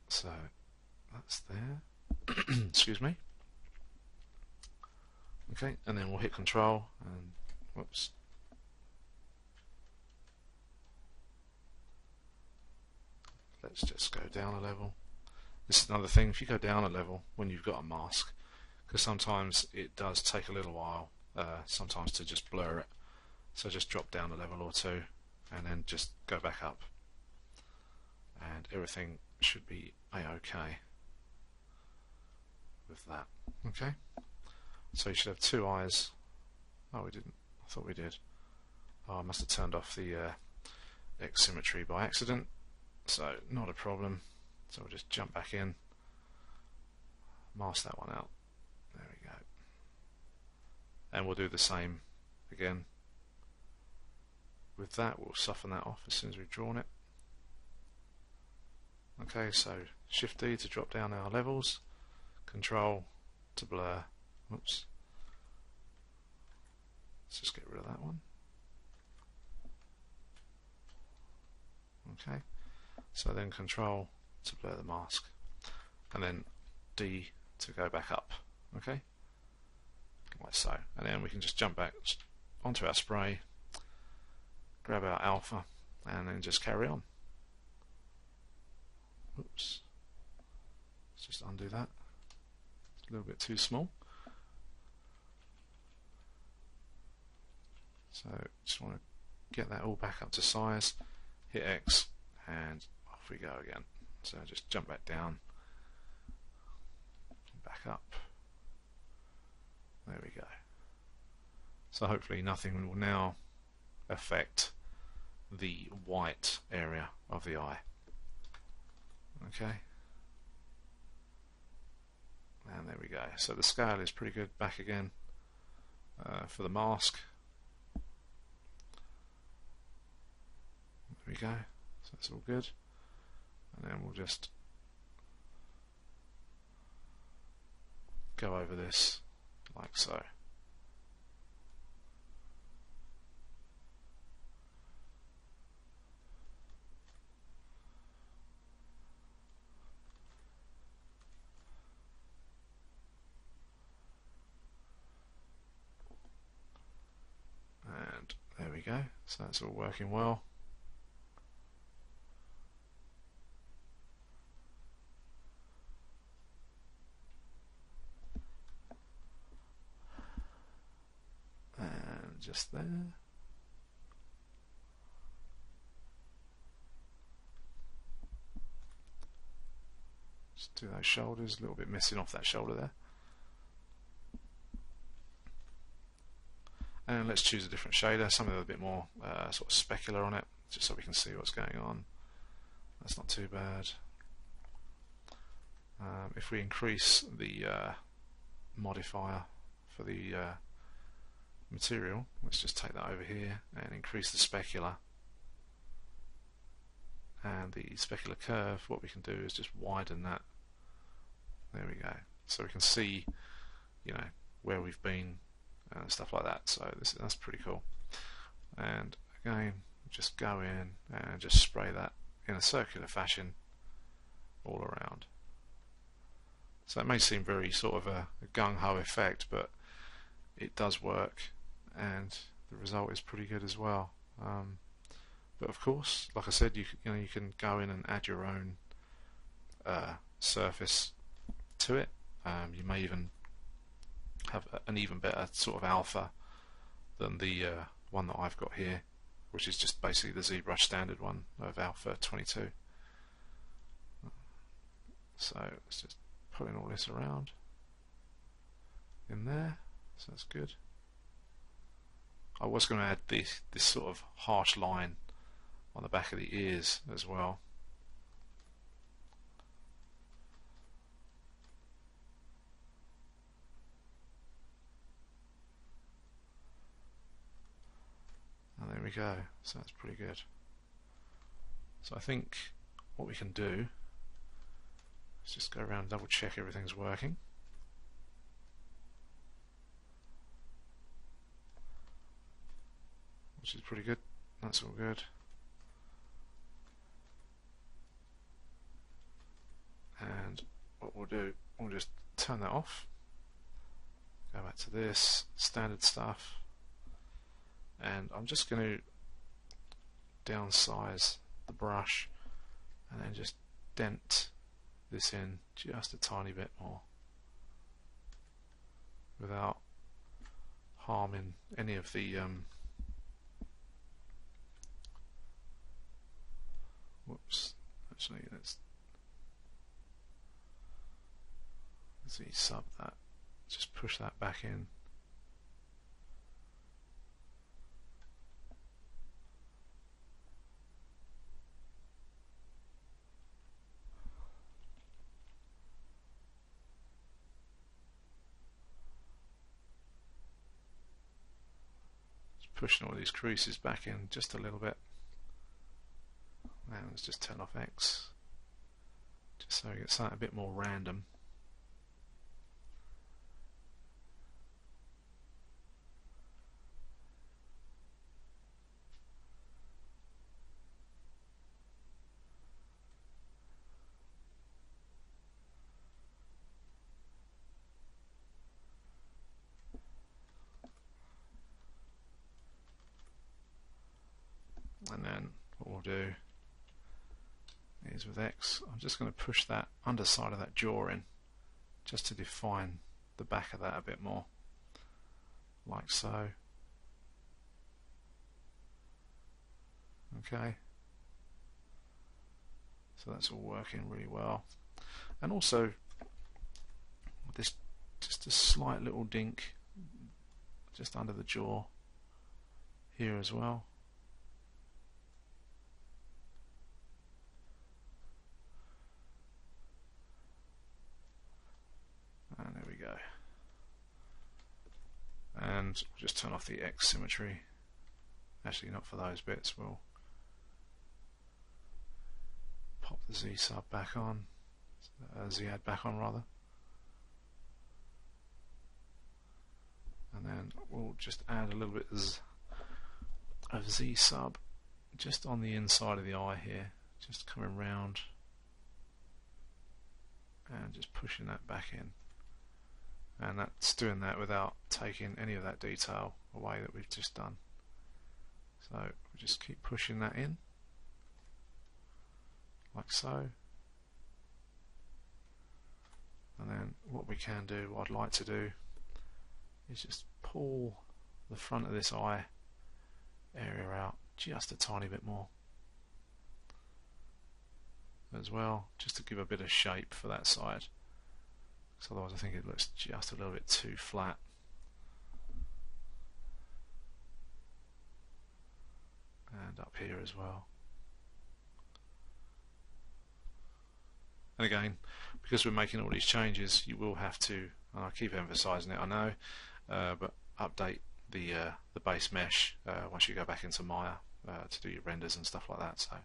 Speaker 1: So that's there. Excuse me. Okay, and then we'll hit Control and whoops. Let's just go down a level. This is another thing, if you go down a level when you've got a mask, because sometimes it does take a little while sometimes to just blur it. So just drop down a level or two and then just go back up and everything should be a-okay with that. Okay, so you should have two eyes. Oh, we didn't. I thought we did. Oh, I must have turned off the X symmetry by accident, so not a problem. So we'll just jump back in, mask that one out. There we go. And we'll do the same again with that. We'll soften that off as soon as we've drawn it. Okay, so Shift D to drop down our levels, Control to blur. Oops. Let's just get rid of that one. Okay, so then Control to blur the mask, and then D to go back up. Okay, like so, and then we can just jump back onto our spray, grab our alpha, and then just carry on. Oops, let's just undo that. It's a little bit too small. So just want to get that all back up to size, hit X, and off we go again. So just jump back down, back up. There we go. So hopefully nothing will now affect the white area of the eye. Okay. And there we go. So the scale is pretty good. Back again for the mask. There we go. So that's all good. And then we'll just go over this like so. And there we go. So that's all working well. Just there. Just do those shoulders, a little bit missing off that shoulder there. And let's choose a different shader, something with a bit more sort of specular on it, just so we can see what's going on. That's not too bad. If we increase the modifier for the material, let's just take that over here and increase the specular, and the specular curve, what we can do is just widen that. There we go, so we can see, you know, where we've been and stuff like that. So that's pretty cool. And again, just go in and just spray that in a circular fashion all around. So it may seem very sort of a gung-ho effect, but it does work, and the result is pretty good as well. But of course, like I said, you can go in and add your own surface to it. You may even have an even better sort of alpha than the one that I've got here, which is just basically the Zbrush standard one of alpha 22. So let's just put in all this around in there. So that's good. I was going to add this sort of harsh line on the back of the ears as well. And there we go. So that's pretty good. So I think what we can do is just go around and double check everything's working. Which is pretty good. That's all good. And what we'll do, we'll just turn that off. Go back to this standard stuff, and I'm just going to downsize the brush and then just dent this in just a tiny bit more without harming any of the whoops, actually Z-sub that, just push that back in. Just pushing all these creases back in just a little bit. Now let's just turn off X, just so we get something a bit more random. And then what we'll do is with X, I'm just going to push that underside of that jaw in, just to define the back of that a bit more, like so. Okay, so that's all working really well. And also this, just a slight little dink just under the jaw here as well. And there we go. And we'll just turn off the X symmetry. Actually, not for those bits. We'll pop the Z sub back on, Z add back on rather, and then we'll just add a little bit of Z sub just on the inside of the eye here, just coming round and just pushing that back in. And that's doing that without taking any of that detail away that we've just done. So we'll just keep pushing that in, like so. And then what we can do, what I'd like to do, is just pull the front of this eye area out just a tiny bit more as well, just to give a bit of shape for that side. Because otherwise I think it looks just a little bit too flat. And up here as well. And again, because we're making all these changes, you will have to, and I keep emphasizing it, I know, but update the base mesh once you go back into Maya to do your renders and stuff like that. So,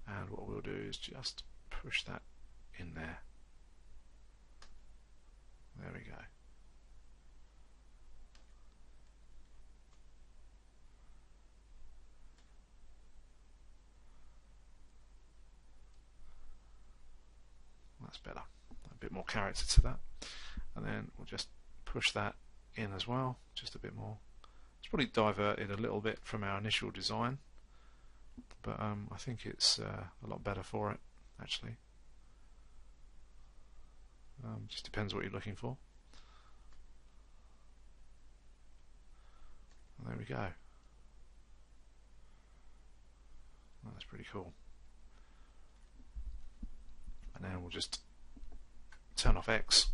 Speaker 1: and what we'll do is just push that in there. There we go. That's better. A bit more character to that. And then we'll just push that in as well, just a bit more. It's probably diverted a little bit from our initial design, but I think it's a lot better for it, actually. Just depends what you're looking for. And there we go. Well, that's pretty cool. And then we'll just turn off X.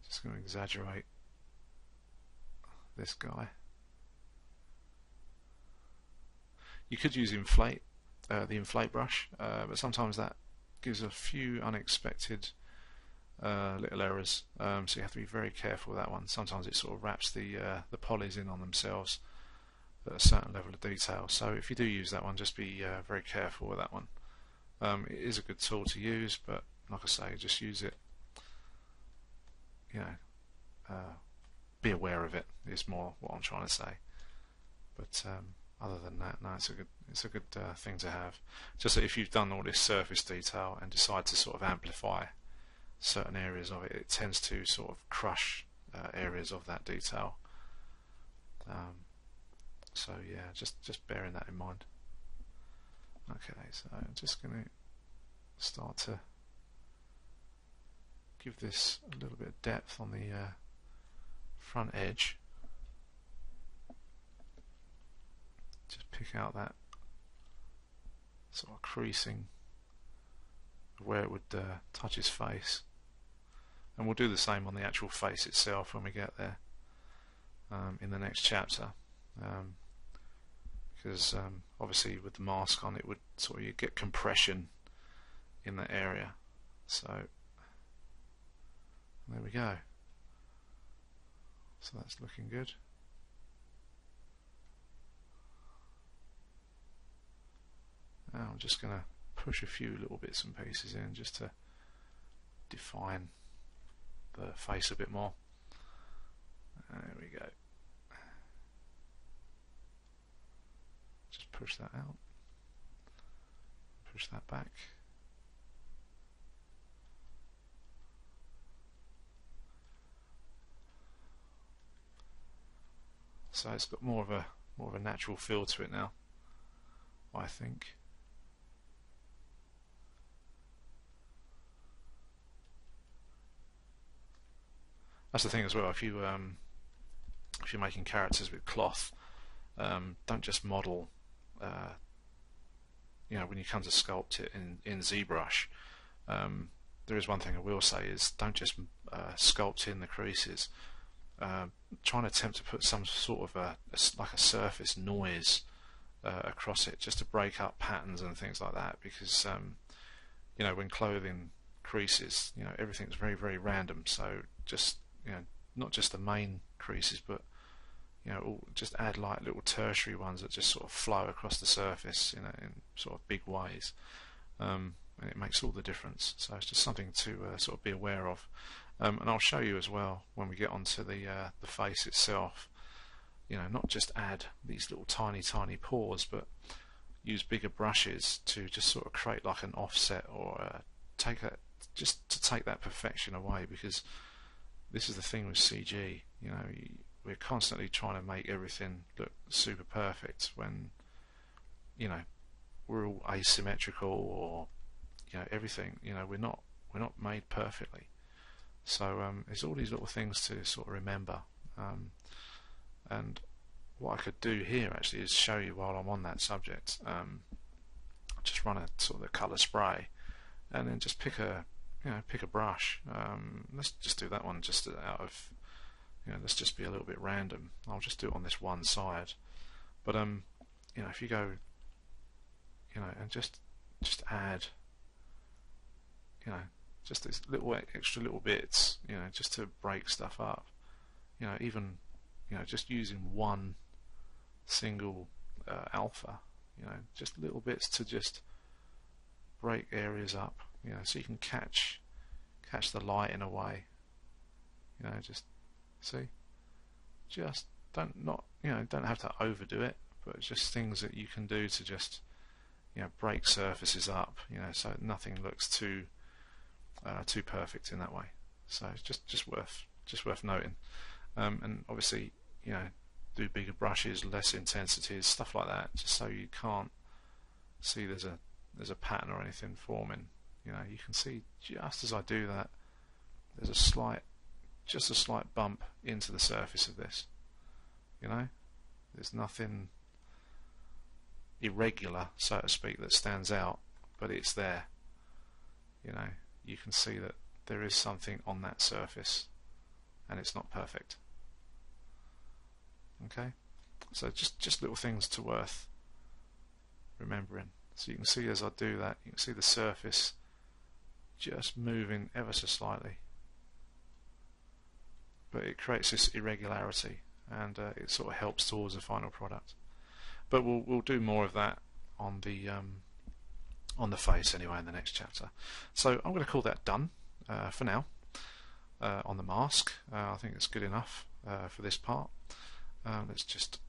Speaker 1: Just going to exaggerate this guy. You could use inflate, the inflate brush, but sometimes that gives a few unexpected little errors, so you have to be very careful with that one. Sometimes it sort of wraps the polys in on themselves at a certain level of detail, so if you do use that one, just be very careful with that one. It is a good tool to use, but like I say, just use it, you know, be aware of it is more what I'm trying to say. But other than that, no, it's a good thing to have. Just that if you've done all this surface detail and decide to sort of amplify certain areas of it, it tends to sort of crush areas of that detail. So yeah, just bearing that in mind. Okay, so I'm just going to start to give this a little bit of depth on the front edge. Just pick out that sort of creasing where it would touch his face. And we'll do the same on the actual face itself when we get there in the next chapter, because obviously with the mask on it would sort of, you get compression in that area. So there we go. So that's looking good. Now I'm just going to push a few little bits and pieces in just to define the face a bit more. There we go. Just push that out. Push that back. So it's got more of a natural feel to it now, I think. That's the thing as well. If you're making characters with cloth, don't just model. You know, when you come to sculpt it in Zbrush, there is one thing I will say is don't just sculpt in the creases. Try and attempt to put some sort of like a surface noise across it, just to break up patterns and things like that. Because you know, when clothing creases, you know, everything's very, very random. So just, you know, not just the main creases, but you know, just add like little tertiary ones that just sort of flow across the surface, you know, in sort of big ways, and it makes all the difference. So it's just something to sort of be aware of, and I'll show you as well when we get onto the face itself. You know, not just add these little tiny pores, but use bigger brushes to just sort of create like an offset, or take that, just to take that perfection away. Because this is the thing with CG, you know, we're constantly trying to make everything look super perfect when, you know, we're all asymmetrical, or, you know, everything, you know, we're not made perfectly. So there's all these little things to sort of remember, and what I could do here actually is show you while I'm on that subject. Just run a sort of the colour spray, and then just pick a brush. Let's just do that one just out of, you know, let's just be a little bit random. I'll just do it on this one side. But you know, if you go, you know, and just add, you know, just these little extra little bits, you know, just to break stuff up. You know, even, you know, just using one single alpha, you know, just little bits to just break areas up, you know, so you can catch the light in a way. You know, just see, just don't have to overdo it, but it's just things that you can do to just, you know, break surfaces up, you know, so nothing looks too perfect in that way. So it's just worth noting, and obviously, you know, do bigger brushes, less intensities, stuff like that, just so you can't see there's a pattern or anything forming. You know, you can see just as I do that, there's just a slight bump into the surface of this. You know, there's nothing irregular, so to speak, that stands out, but it's there. You know, you can see that there is something on that surface, and it's not perfect. Okay, so just little things to worth remembering. So you can see as I do that, you can see the surface just moving ever so slightly, but it creates this irregularity, and it sort of helps towards the final product. But we'll do more of that on the face anyway in the next chapter. So I'm going to call that done for now on the mask. I think it's good enough for this part. Let's just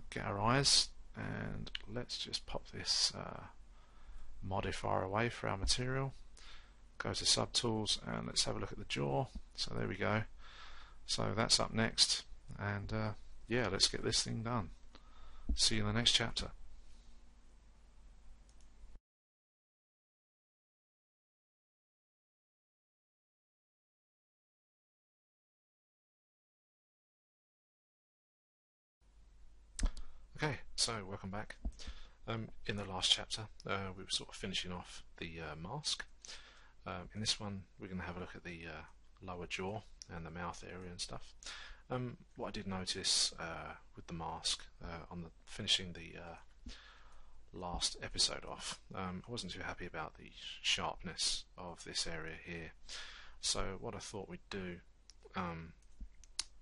Speaker 1: get our eyes, and let's just pop this modifier away for our material. Go to subtools, and let's have a look at the jaw. So there we go. So that's up next, and yeah, let's get this thing done. See you in the next chapter. Okay, so welcome back. In the last chapter, we were sort of finishing off the mask. In this one, we're going to have a look at the lower jaw and the mouth area and stuff. What I did notice with the mask on finishing the last episode off, I wasn't too happy about the sharpness of this area here. So what I thought we'd do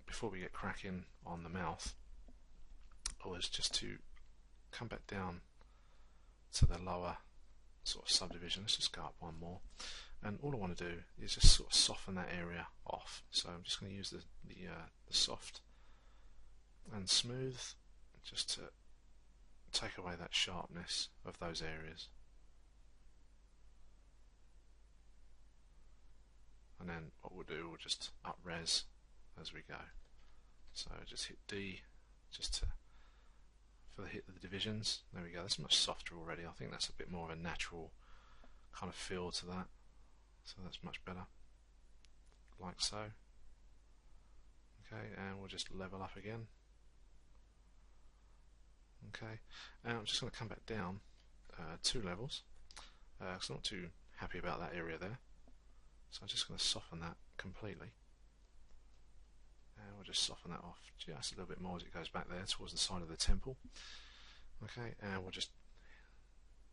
Speaker 1: before we get cracking on the mouth was just to come back down to the lower sort of subdivision. Let's just go up one more, and all I want to do is just sort of soften that area off. So I'm just going to use the soft and smooth just to take away that sharpness of those areas, and then what we'll do, we'll just up res as we go. So just hit D just to for the hit of the divisions. There we go, that's much softer already. I think that's a bit more of a natural kind of feel to that, so that's much better, like so. Okay, and we'll just level up again. Okay, and I'm just going to come back down 2 levels because I'm not too happy about that area there, so I'm just going to soften that completely, and we'll just soften that off just a little bit more as it goes back there towards the side of the temple. Okay, and we'll just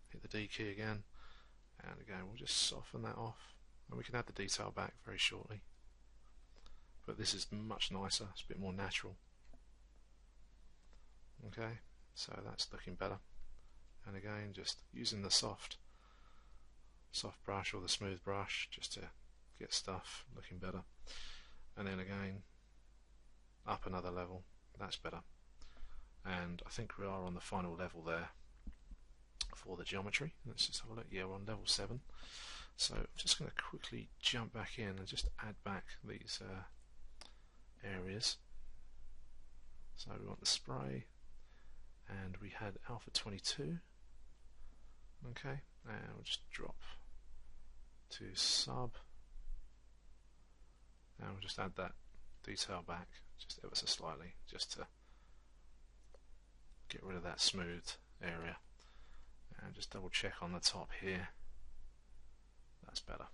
Speaker 1: hit the D key again, and again we'll just soften that off, and we can add the detail back very shortly, but this is much nicer, it's a bit more natural. Okay, so that's looking better, and again just using the soft brush or the smooth brush just to get stuff looking better, and then again up another level, that's better. And I think we are on the final level there for the geometry. Let's just have a look. Yeah, we're on level 7. So I'm just going to quickly jump back in and just add back these areas. So we want the spray, and we had alpha 22. Okay, and we'll just drop to sub, and we'll just add that detail back just ever so slightly, just to get rid of that smooth area, and just double check on the top here, that's better.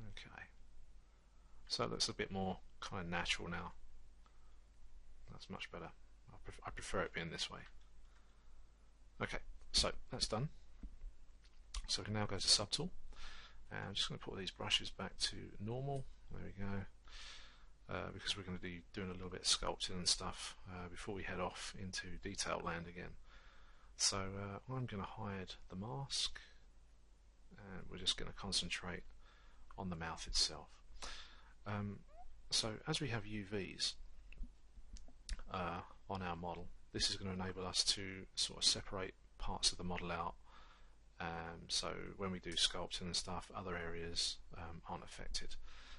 Speaker 1: Okay, so it looks a bit more kind of natural now, that's much better. I prefer it being this way. Okay, so that's done. So we can now go to subtool, and I'm just going to put these brushes back to normal. There we go. Because we're going to be doing a little bit of sculpting and stuff before we head off into detail land again. So I'm going to hide the mask, and we're just going to concentrate on the mouth itself. So as we have UVs on our model, this is going to enable us to sort of separate parts of the model out, so when we do sculpting and stuff, other areas aren't affected.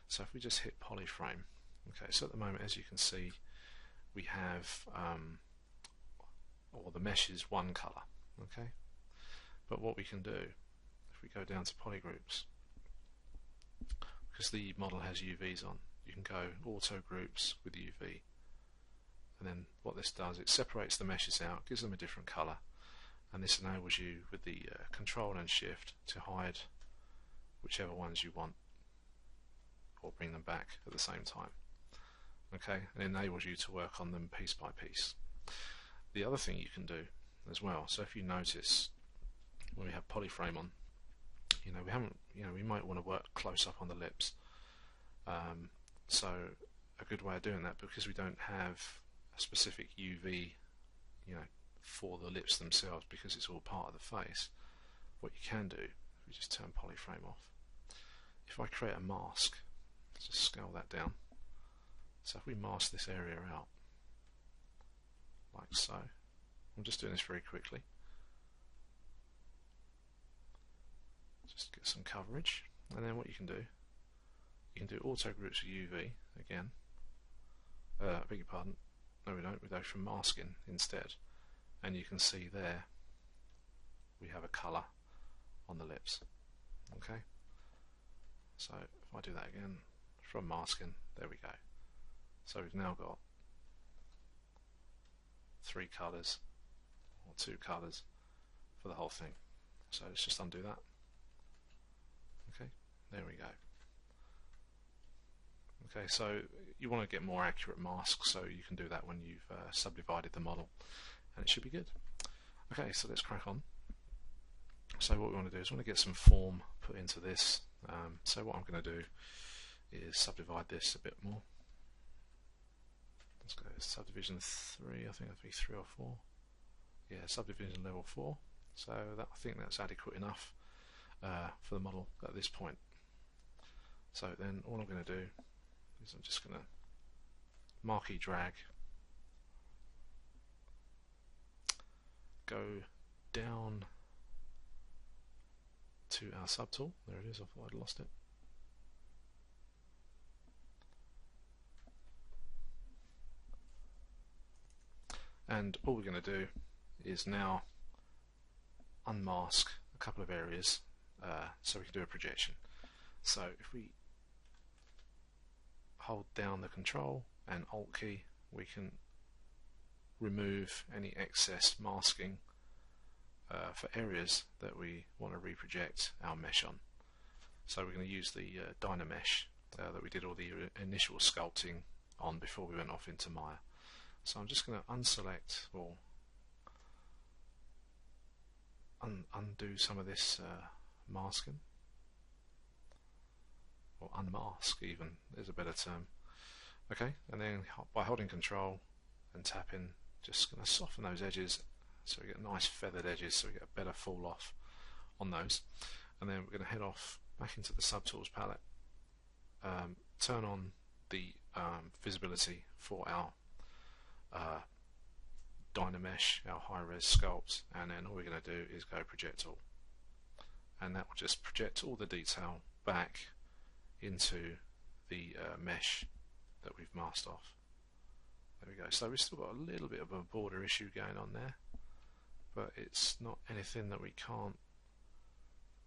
Speaker 1: So if we just hit polyframe, okay, so at the moment, as you can see, we have or the mesh is one color, okay, but what we can do if we go down to polygroups, because the model has UVs on, you can go auto groups with UV, and then what this does, it separates the meshes out, gives them a different color, and this enables you with the control and shift to hide whichever ones you want or bring them back at the same time. Okay, and it enables you to work on them piece by piece. The other thing you can do as well, so if you notice when we have polyframe on, we might want to work close up on the lips. So a good way of doing that, because we don't have a specific UV, for the lips themselves, because it's all part of the face, what you can do, if we just turn polyframe off, if I create a mask, let's just scale that down. So if we mask this area out, like so, I'm just doing this very quickly, just get some coverage, and then what you can do auto groups with UV again, I beg your pardon, no we don't, we go from masking instead, and you can see there we have a colour on the lips. Okay, so if I do that again from masking, there we go. So we've now got 3 colours or 2 colours for the whole thing. So let's just undo that. Okay, there we go. Okay, so you want to get more accurate masks, so you can do that when you've subdivided the model, and it should be good. Okay, so let's crack on. So what we want to do is we want to get some form put into this. So what I'm going to do is subdivide this a bit more. Let's go subdivision 3, I think that'd be 3 or 4. Yeah, subdivision level 4. So that, I think that's adequate enough for the model at this point. So then all I'm going to do is I'm just going to marquee drag, go down to our subtool. There it is, I thought I'd lost it. And all we're going to do is now unmask a couple of areas so we can do a projection. So if we hold down the Control and Alt key, we can remove any excess masking for areas that we want to reproject our mesh on. So we're going to use the Dynamesh that we did all the initial sculpting on before we went off into Maya. So I'm just going to unselect or undo some of this masking, or unmask even, is a better term. Okay, and then by holding Control and tapping, just going to soften those edges so we get nice feathered edges, so we get a better fall off on those. And then we're going to head off back into the subtools palette, turn on the visibility for our Dynamesh, our high-res sculpt, and then all we're going to do is go project all, and that will just project all the detail back into the mesh that we've masked off. There we go. So we've still got a little bit of a border issue going on there, but it's not anything that we can't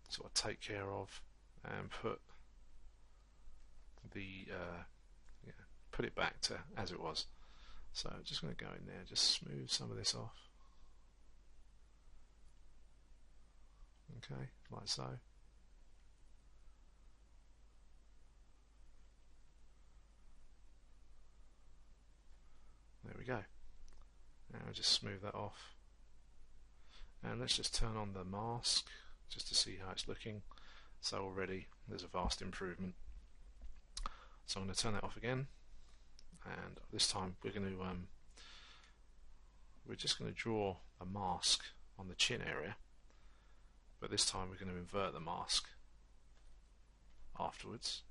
Speaker 1: sort of take care of and put the put it back to as it was. So I'm just going to go in there, just smooth some of this off. Okay, like so. There we go. Now I'll just smooth that off. And let's just turn on the mask just to see how it's looking. So already there's a vast improvement. So I'm going to turn that off again, and this time we're just going to draw a mask on the chin area, but this time we're going to invert the mask afterwards.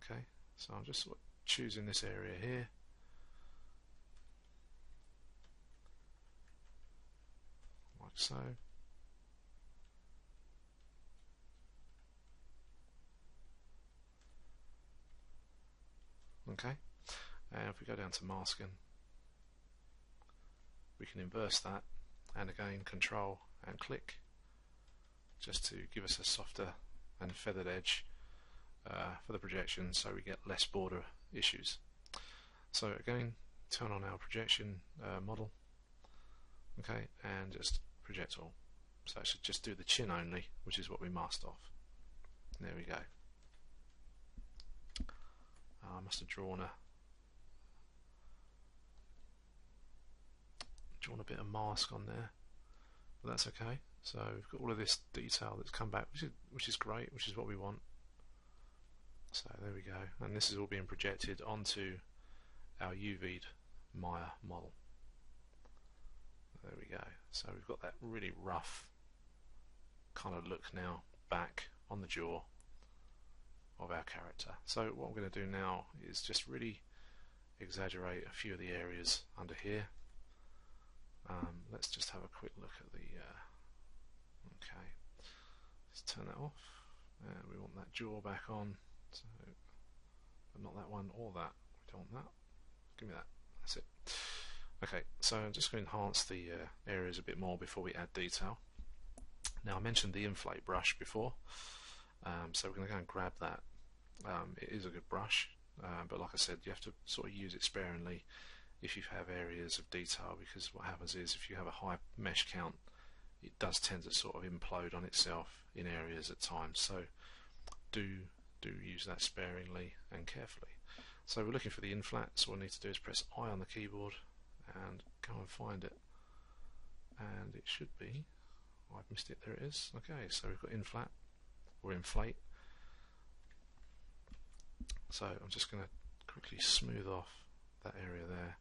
Speaker 1: Okay, so I'm just sort of choosing this area here. Like so. Okay, and if we go down to masking, we can inverse that, and again Control and click, just to give us a softer and feathered edge for the projection, so we get less border issues. So again, turn on our projection model, okay, and just project all. So it should just do the chin only, which is what we masked off. There we go. I must have drawn a bit of mask on there, but that's okay. So we've got all of this detail that's come back, which is great, which is what we want. So there we go, and this is all being projected onto our UV'd Maya model. There we go. So we've got that really rough kind of look now back on the jaw of our character. So what I'm going to do now is just really exaggerate a few of the areas under here. Let's just have a quick look at the okay, let's turn that off, and we want that jaw back on, so, but not that one or that, we don't want that, give me that, that's it. Okay, so I'm just going to enhance the areas a bit more before we add detail. Now I mentioned the inflate brush before, so we're going to go and grab that. It is a good brush, but like I said, you have to sort of use it sparingly if you have areas of detail, because what happens is if you have a high mesh count, it does tend to sort of implode on itself in areas at times. So do use that sparingly and carefully. So we're looking for the inflat, so all we need to do is press I on the keyboard and go and find it, and it should be, I've missed it, there it is. Okay, so we've got inflat or inflate. So I'm just going to quickly smooth off that area there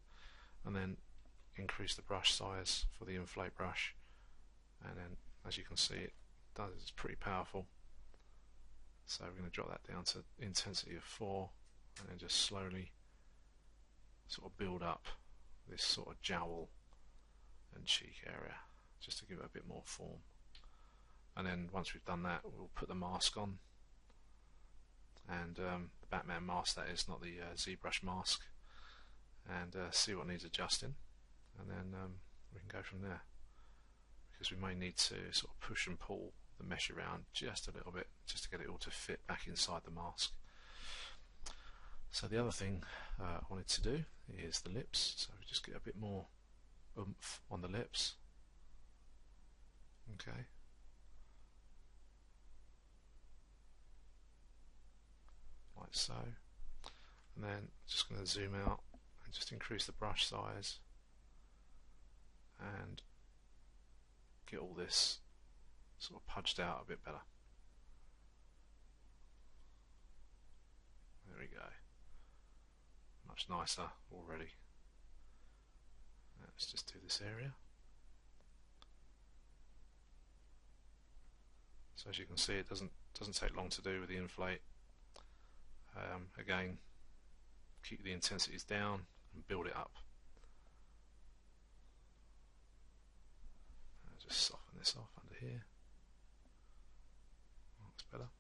Speaker 1: and then increase the brush size for the inflate brush, and then as you can see it's pretty powerful. So we're going to drop that down to intensity of 4 and then just slowly sort of build up this sort of jowl and cheek area just to give it a bit more form. And then once we've done that, we'll put the mask on, and the Batman mask, that is, not the Zbrush mask, and see what needs adjusting, and then we can go from there, because we may need to sort of push and pull the mesh around just a little bit just to get it all to fit back inside the mask. So the other thing I wanted to do is the lips, so we just get a bit more oomph on the lips. Okay, like so, and then just going to zoom out and just increase the brush size and get all this sort of pudged out a bit better. There we go, much nicer already. Let's just do this area. So as you can see, it doesn't take long to do with the inflate. Again, keep the intensities down and build it up. I'll just soften this off under here. That's better.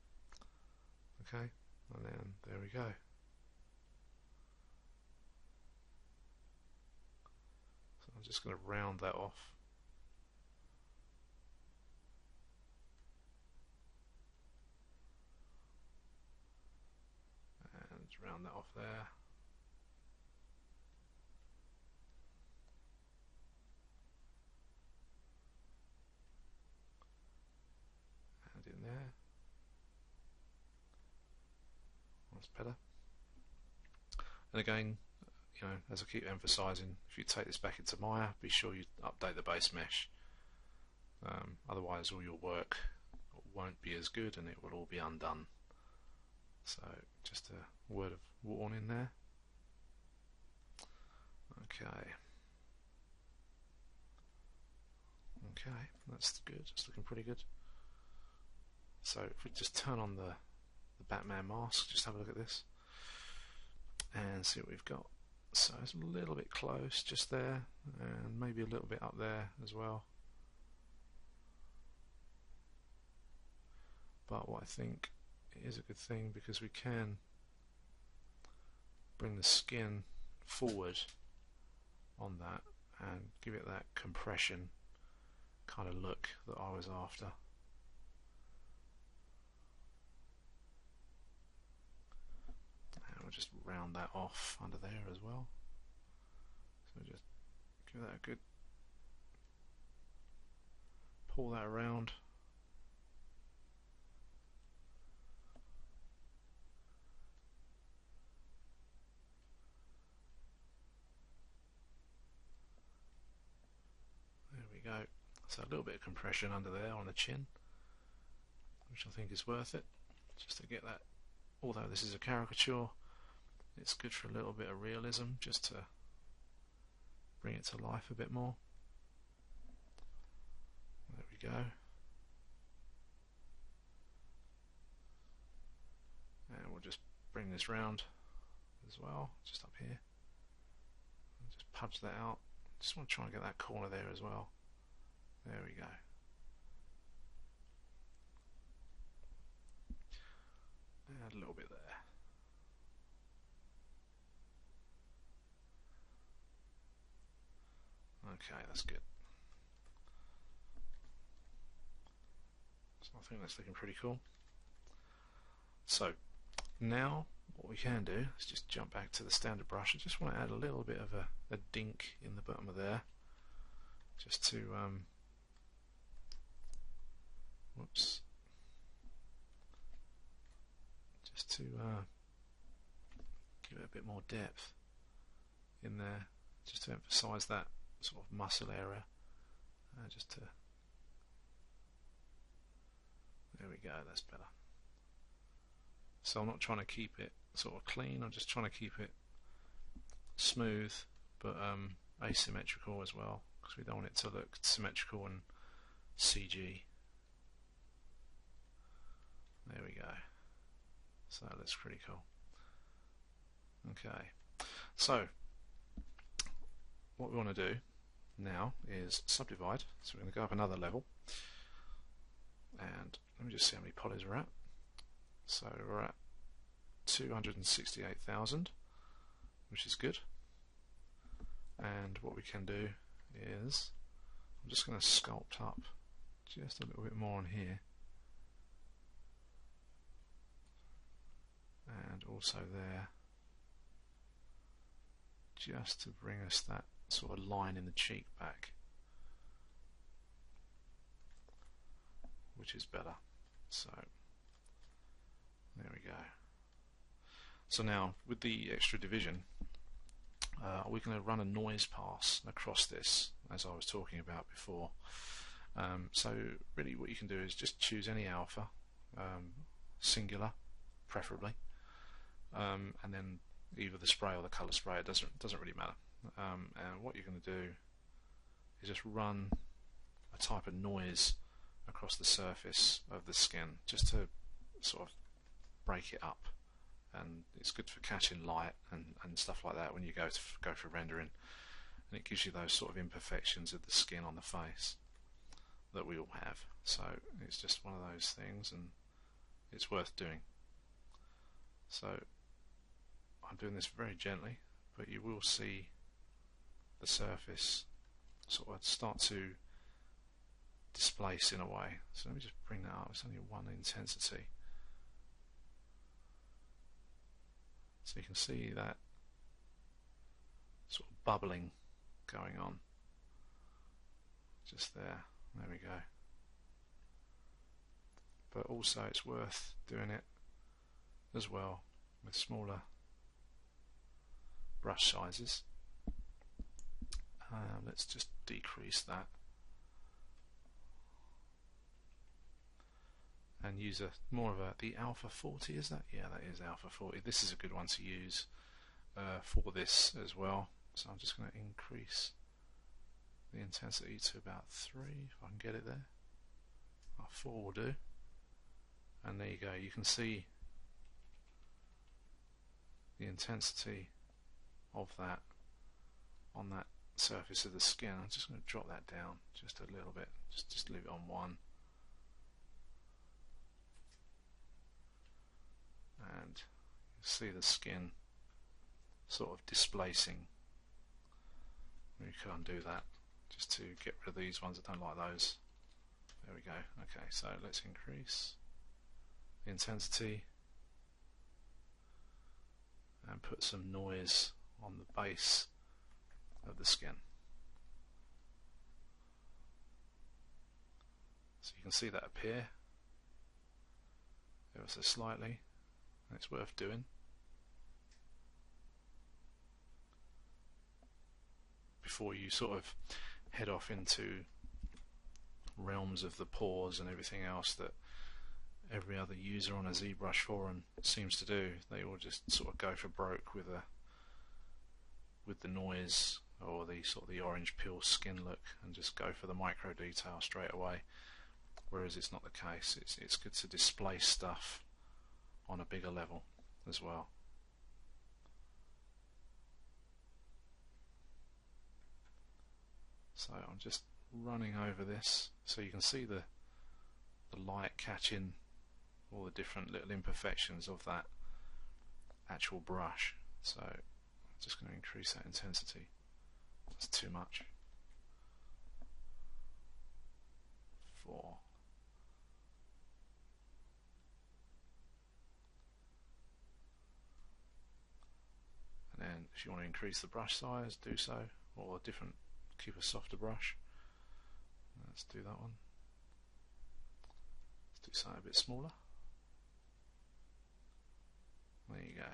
Speaker 1: Okay, and then there we go. So I'm just going to round that off. And round that off there. And in there. That's better. And again, you know, as I keep emphasizing, if you take this back into Maya, be sure you update the base mesh. Otherwise all your work won't be as good and it will all be undone. So just a word of warning there. Okay, that's good, it's looking pretty good. So if we just turn on the Batman mask, just have a look at this and see what we've got. So it's a little bit close just there, and maybe a little bit up there as well. But what I think is a good thing, because we can bring the skin forward on that and give it that compression kind of look that I was after. And we'll just round that off under there as well. So just give that a good pull that around. There we go. So a little bit of compression under there on the chin, which I think is worth it, just to get that. Although this is a caricature, it's good for a little bit of realism, just to bring it to life a bit more. There we go. And we'll just bring this round as well, just up here. And just punch that out. Just want to try and get that corner there as well. There we go. And a little bit there. Okay, that's good. So I think that's looking pretty cool. So now what we can do is just jump back to the standard brush. I just want to add a little bit of a dink in the bottom of there, just to whoops, just to give it a bit more depth in there, just to emphasize that sort of muscle area. Just to, there we go, that's better. So I'm not trying to keep it sort of clean, I'm just trying to keep it smooth but asymmetrical as well, because we don't want it to look symmetrical and CG. There we go. So that looks pretty cool. Okay, so what we want to do now is subdivide. So we're going to go up another level, and let me just see how many polys we're at. So we're at 268,000, which is good. And what we can do is, I'm just going to sculpt up just a little bit more on here, and also there, just to bring us that sort of line in the cheek back, which is better. So there we go. So now with the extra division, we're going to run a noise pass across this, as I was talking about before. So really what you can do is just choose any alpha, singular preferably, and then either the spray or the color spray, it doesn't really matter. And what you're going to do is just run a type of noise across the surface of the skin, just to sort of break it up, and it's good for catching light and stuff like that when you go for rendering, and it gives you those sort of imperfections of the skin on the face that we all have. So it's just one of those things, and it's worth doing. So I'm doing this very gently, but you will see the surface sort of start to displace in a way. So let me just bring that up. It's only one intensity, so you can see that sort of bubbling going on just there. There we go. But also it's worth doing it as well with smaller brush sizes. Let's just decrease that and use more of the alpha 40. Is that? Yeah, that is alpha 40. This is a good one to use for this as well. So I'm just going to increase the intensity to about 3, if I can get it there. 4 will do. And there you go. You can see the intensity of that on that surface of the skin. I'm just going to drop that down just a little bit, just leave it on 1, and you see the skin sort of displacing. We can undo that just to get rid of these ones. I don't like those. There we go. Okay, so let's increase the intensity and put some noise on the base of the skin. So you can see that appear ever so slightly, and it's worth doing. Before you sort of head off into realms of the pores and everything else that every other user on a Zbrush forum seems to do. They all just sort of go for broke with the noise or the sort of the orange peel skin look, and just go for the micro detail straight away. Whereas it's not the case. It's good to displace stuff on a bigger level as well. So I'm just running over this so you can see the light catching all the different little imperfections of that actual brush. So I'm just going to increase that intensity. That's too much. 4. If you want to increase the brush size, do so, or a different, keep a softer brush. Let's do that one. Let's do something a bit smaller. There you go.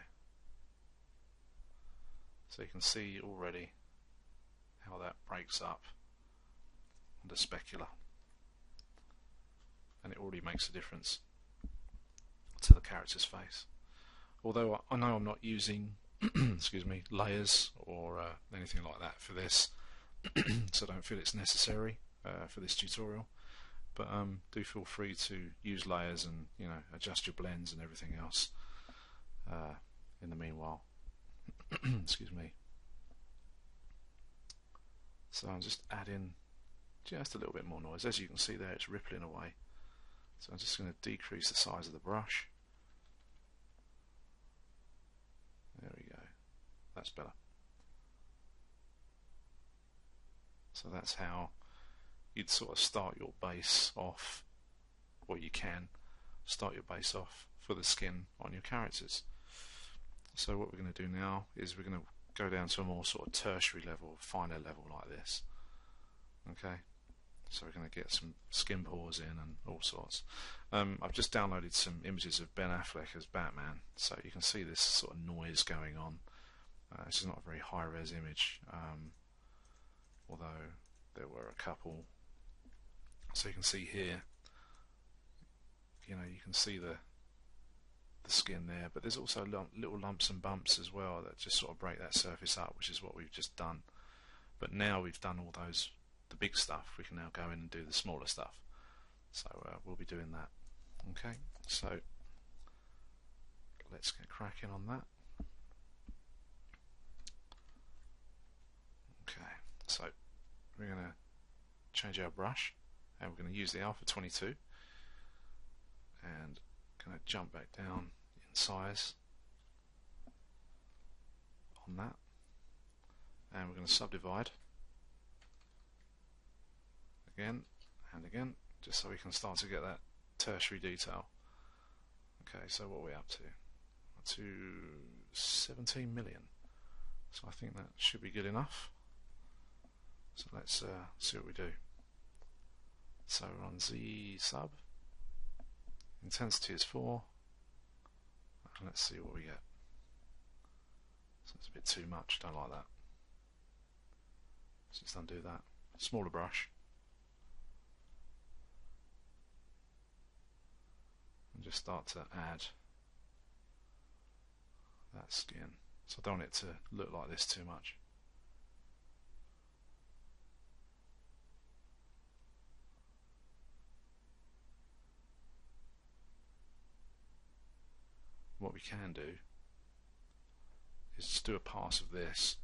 Speaker 1: So you can see already how that breaks up on the specular, and it already makes a difference to the character's face. Although I know I'm not using excuse me, layers or anything like that for this, so I don't feel it's necessary for this tutorial, but do feel free to use layers and, you know, adjust your blends and everything else in the meanwhile. Excuse me. So I'm just adding just a little bit more noise. As you can see there, it's rippling away. So I'm just going to decrease the size of the brush. There we go. That's better. So that's how you'd sort of start your base off, or you can start your base off for the skin on your characters. So what we're going to do now is we're going to go down to a more sort of tertiary level, finer level like this. Okay, so we're going to get some skin pores in and all sorts. I've just downloaded some images of Ben Affleck as Batman, so you can see this sort of noise going on. This is not a very high res image, although there were a couple. So you can see here, you know, you can see the skin there, but there's also little lumps and bumps as well that just sort of break that surface up, which is what we've just done. But now we've done all those, the big stuff, we can now go in and do the smaller stuff. So we'll be doing that. Okay, so let's get cracking on that. Okay, so we're going to change our brush, and we're going to use the Alpha 22, and going to jump back down in size on that, and we're going to subdivide again and again, just so we can start to get that tertiary detail. Okay, so what are we up to? Up to 17 million, so I think that should be good enough. So let's see what we do. So we're on Z sub, intensity is 4, and let's see what we get. So it's a bit too much, don't like that. Let's just undo that. Smaller brush, and just start to add that skin. So I don't want it to look like this too much. What we can do is just do a pass of this,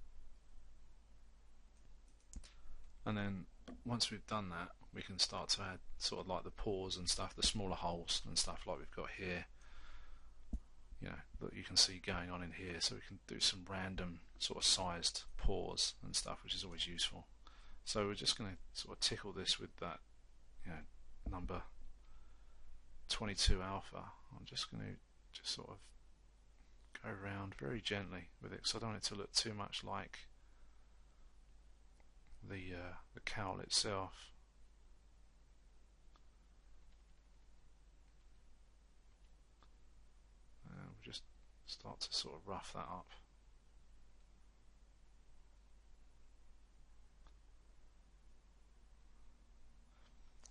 Speaker 1: and then once we've done that, we can start to add sort of like the pores and stuff, the smaller holes and stuff like we've got here, you know, that you can see going on in here. So we can do some random sort of sized pores and stuff, which is always useful. So we're just going to sort of tickle this with that, you know, number 22 alpha. I'm just going to just sort of go around very gently with it, because I don't want it to look too much like the cowl itself. We'll just start to sort of rough that up.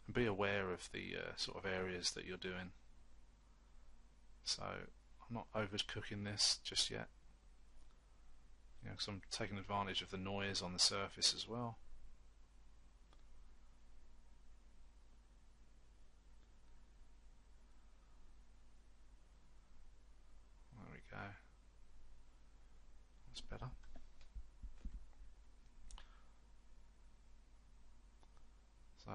Speaker 1: And be aware of the sort of areas that you're doing. So I'm not overcooking this just yet, you know, because I'm taking advantage of the noise on the surface as well. There we go. That's better. So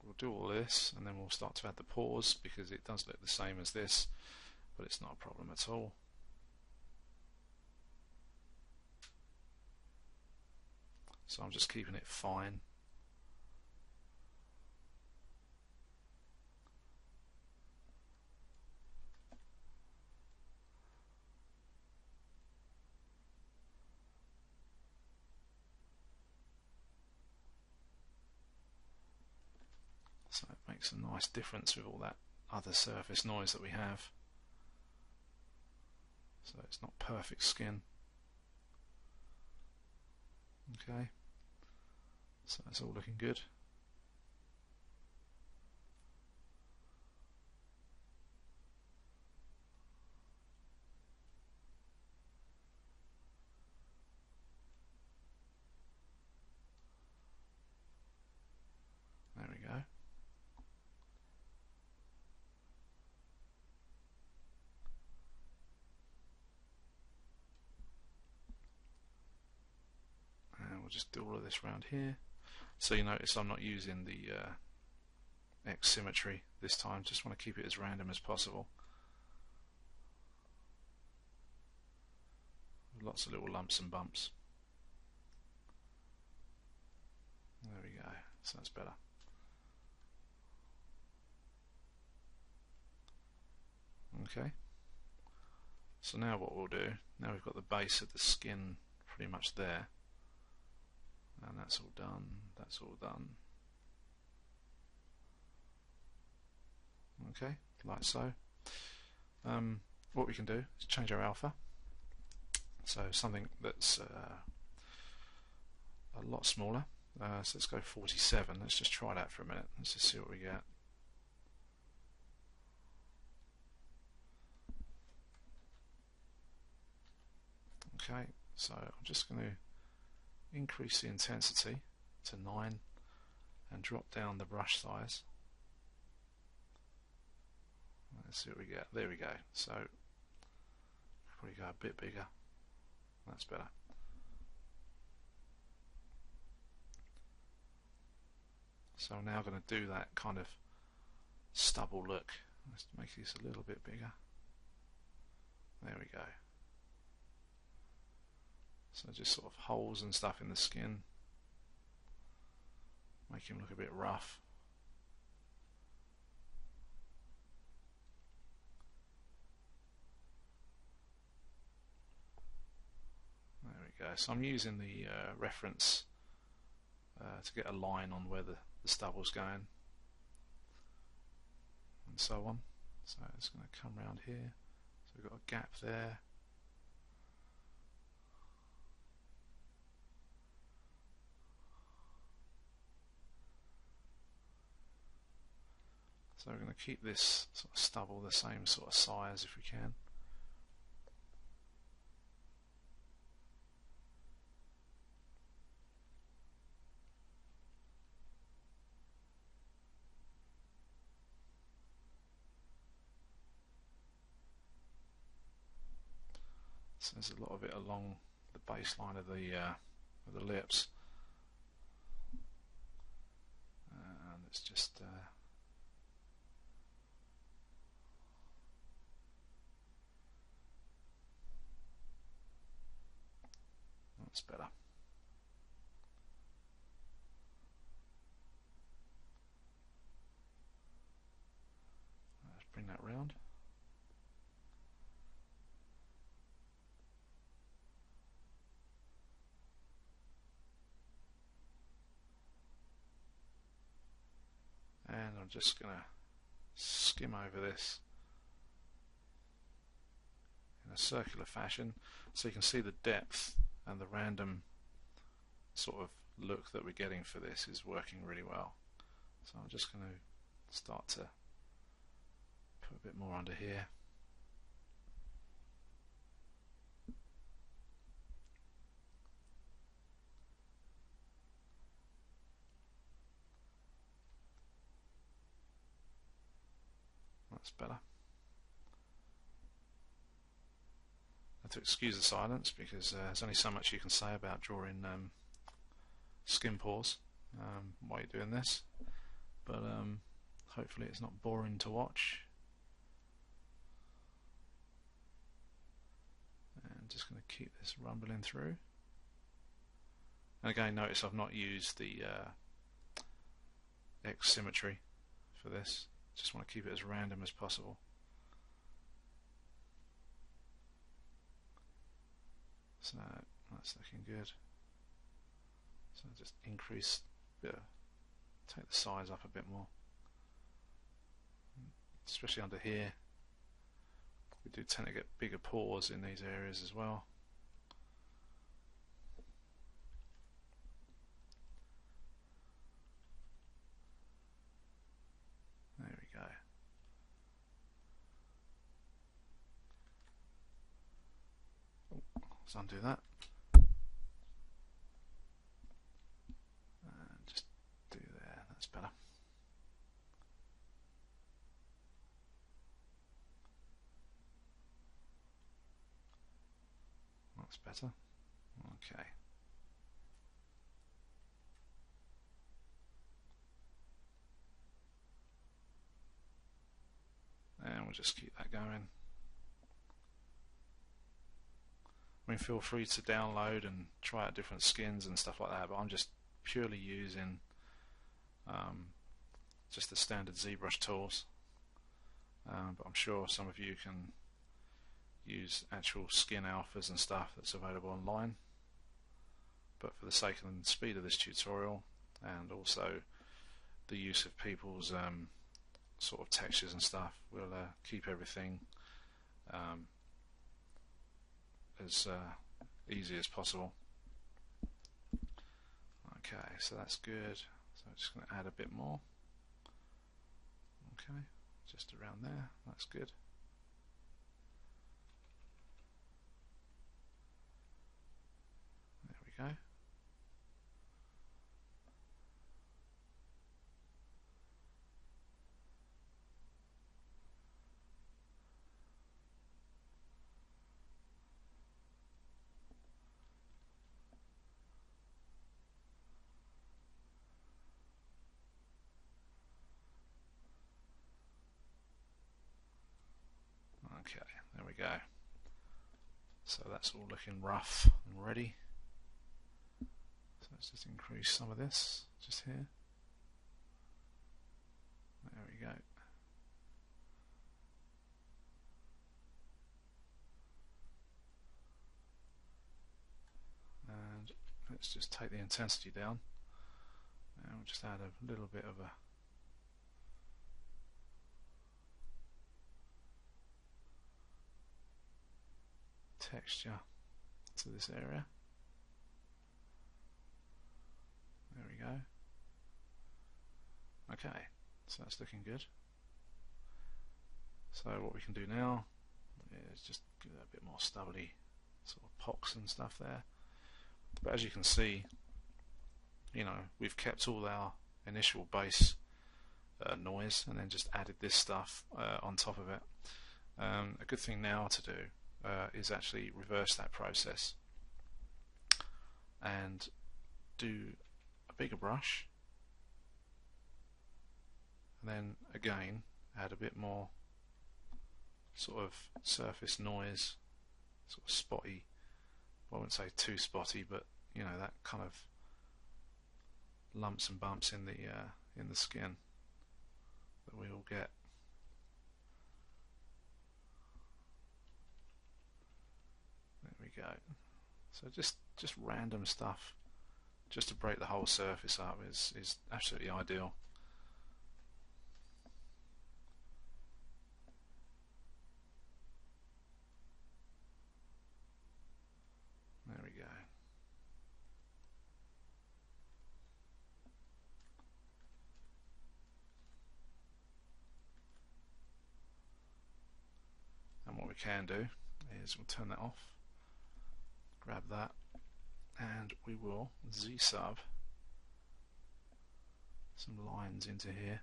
Speaker 1: we'll do all this, and then we'll start to add the pores, because it does look the same as this, but it's not a problem at all. So I'm just keeping it fine. makes a nice difference with all that other surface noise that we have. So it's not perfect skin. Okay, so that's all looking good. There we go. And we'll just do all of this around here. So you notice I'm not using the X symmetry this time, just want to keep it as random as possible. Lots of little lumps and bumps. There we go, so that's better. Okay, so now what we'll do, now we've got the base of the skin pretty much there, and that's all done, that's all done. Okay, like so. What we can do is change our alpha, so something that's a lot smaller. So let's go 47, let's just try that for a minute, let's just see what we get. Okay, so I'm just going to increase the intensity to 9 and drop down the brush size. Let's see what we get. There we go. So probably go a bit bigger. That's better. So I'm now going to do that kind of stubble look. Let's make this a little bit bigger. There we go. So just sort of holes and stuff in the skin, make him look a bit rough. There we go. So I'm using the reference to get a line on where the stubble's going, and so on. So it's going to come around here. So we've got a gap there. So we're going to keep this sort of stubble the same sort of size if we can. So there's a lot of it along the baseline of the lips, and it's just that's better. Let's bring that round. And I'm just going to skim over this in a circular fashion so you can see the depth and the random sort of look that we're getting for this is working really well. So I'm just going to start to put a bit more under here. That's better. I have to excuse the silence because there's only so much you can say about drawing skin pores while you're doing this, but hopefully it's not boring to watch. And just going to keep this rumbling through. And again, notice I've not used the X symmetry for this. Just want to keep it as random as possible. So that's looking good. So just increase, take the size up a bit more. especially under here. We do tend to get bigger pores in these areas as well. There we go. Let's undo that. And just do there, that's better. That's better. Okay. And we'll just keep that going. I mean, feel free to download and try out different skins and stuff like that, but I'm just purely using just the standard Zbrush tools. But I'm sure some of you can use actual skin alphas and stuff that's available online. But for the sake and speed of this tutorial, and also the use of people's sort of textures and stuff, we'll keep everything as easy as possible. Okay, so that's good. So I'm just going to add a bit more. Okay, just around there, that's good. There we go. Okay, there we go. So that's all looking rough and ready. So let's just increase some of this just here. There we go. And let's just take the intensity down. And we'll just add a little bit of a texture to this area. There we go. Okay, so that's looking good. So what we can do now is just give that a bit more stubbly sort of pox and stuff there. But as you can see, you know, we've kept all our initial base noise and then just added this stuff on top of it. A good thing now to do is actually reverse that process and do a bigger brush, and then again add a bit more sort of surface noise, sort of spotty. Well, I wouldn't say too spotty, but you know, that kind of lumps and bumps in the skin that we all get. There we go. So just random stuff, just to break the whole surface up, is absolutely ideal. There we go. And what we can do is we'll turn that off, grab that, and we will Z-sub some lines into here.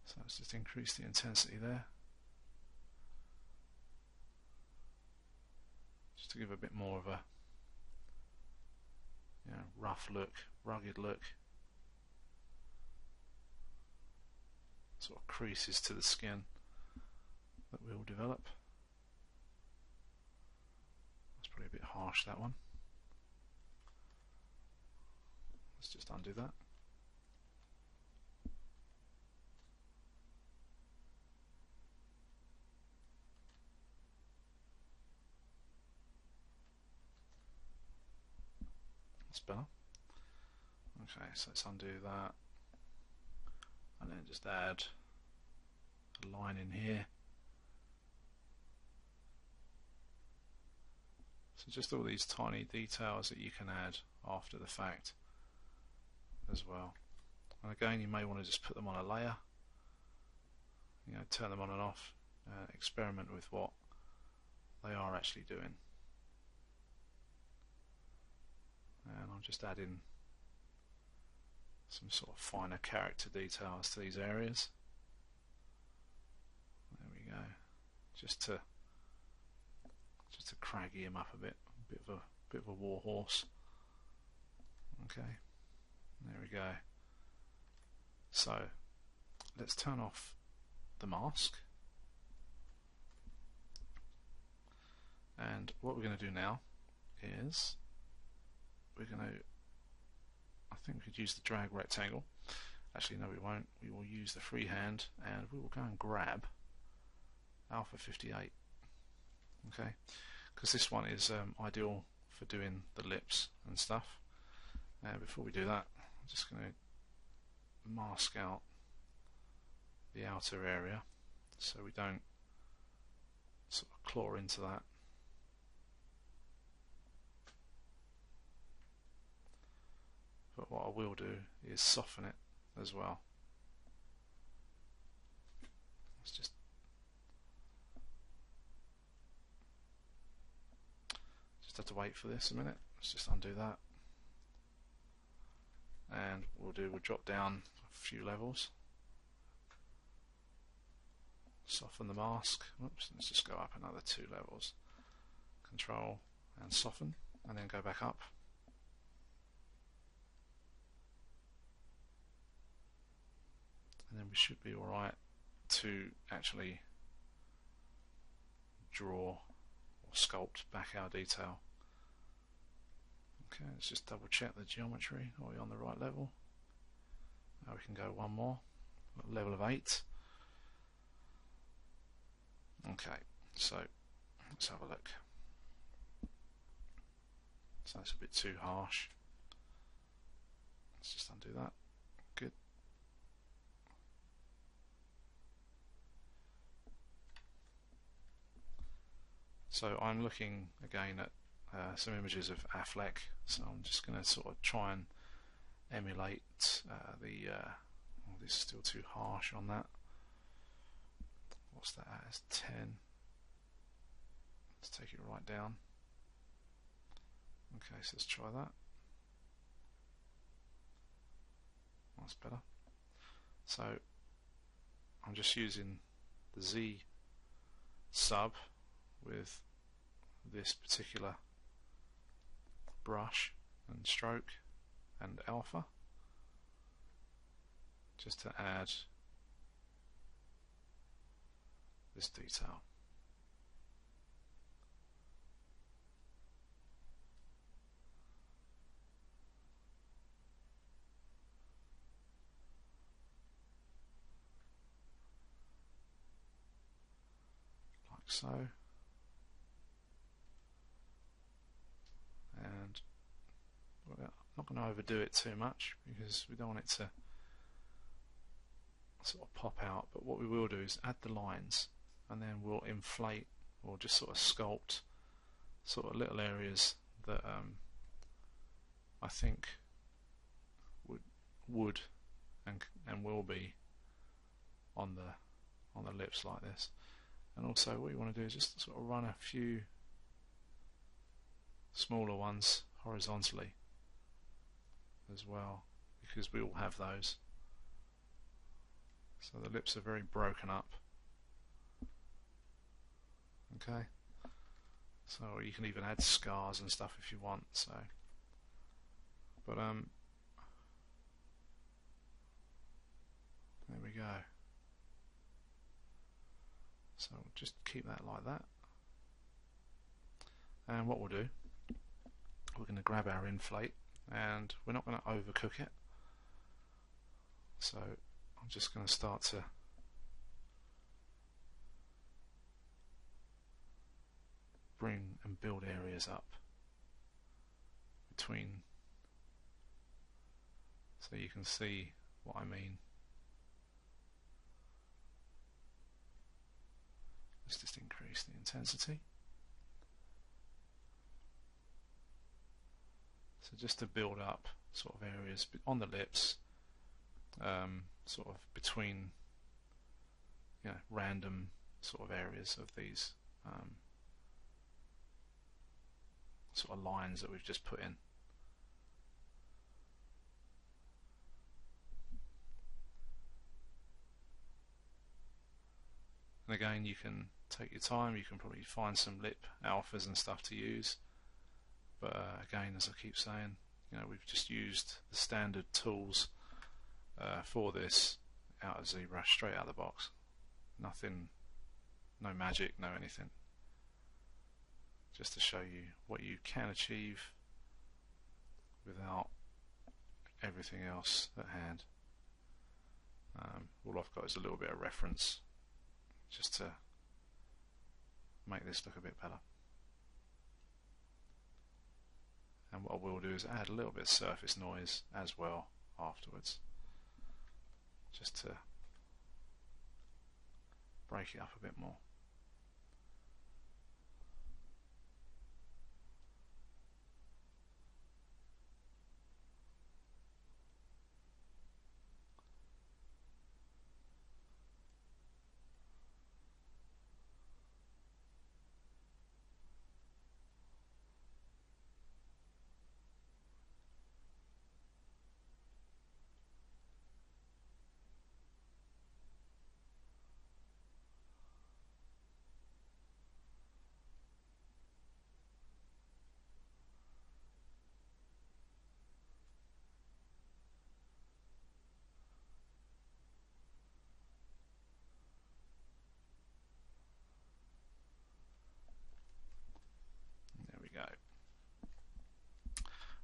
Speaker 1: So let's just increase the intensity there, just to give a bit more of a, you know, rough look, rugged look. Sort of creases to the skin that will develop. That's probably a bit harsh, that one. Let's just undo that. That's better. Okay, so let's undo that and then just add a line in here. So just all these tiny details that you can add after the fact as well. And again, you may want to just put them on a layer, you know, turn them on and off, experiment with what they are actually doing. And I'm just adding some sort of finer character details to these areas. There we go. Just to craggy him up a bit of a war horse. Okay, there we go. So let's turn off the mask, and what we're going to do now is we're going to, I think we could use the drag rectangle. Actually no, we won't. We will use the freehand and we will go and grab alpha 58. Okay, because this one is ideal for doing the lips and stuff. Before we do that, I'm just going to mask out the outer area so we don't sort of claw into that. But what I will do is soften it as well. Let's just have to wait for this a minute. Let's just undo that, and we'll drop down a few levels, soften the mask. Oops, let's just go up another 2 levels. Control and soften, and then go back up. And then we should be alright to actually draw or sculpt back our detail. Okay, let's just double check the geometry. Are we on the right level? Now we can go one more, level of 8. Okay, so let's have a look. So that's a bit too harsh. Let's just undo that. Good. So I'm looking again at some images of Affleck, so I'm just going to sort of try and emulate oh, this is still too harsh on that. What's that at? It's 10. Let's take it right down. Okay, so let's try that. That's better. So I'm just using the Z sub with this particular brush and stroke and alpha, just to add this detail. Like so. And I'm not going to overdo it too much because we don't want it to sort of pop out, but what we will do is add the lines and then we'll inflate or just sort of sculpt sort of little areas that I think would and will be on the lips like this. And also what you want to do is just sort of run a few smaller ones horizontally as well, because we all have those. So the lips are very broken up. Okay, so you can even add scars and stuff if you want. So, but there we go. So we'll just keep that like that. And what we'll do, we're going to grab our inflate, and we're not going to overcook it. So I'm just going to start to bring and build areas up between so you can see what I mean. Let's just increase the intensity. So just to build up sort of areas on the lips, sort of between, you know, random sort of areas of these sort of lines that we've just put in. And again, you can take your time, you can probably find some lip alphas and stuff to use, but again, as I keep saying, you know, we've just used the standard tools for this out of Zbrush, straight out of the box. Nothing, no magic, no anything. Just to show you what you can achieve without everything else at hand. All I've got is a little bit of reference just to make this look a bit better. And what I will do is add a little bit of surface noise as well afterwards, just to break it up a bit more.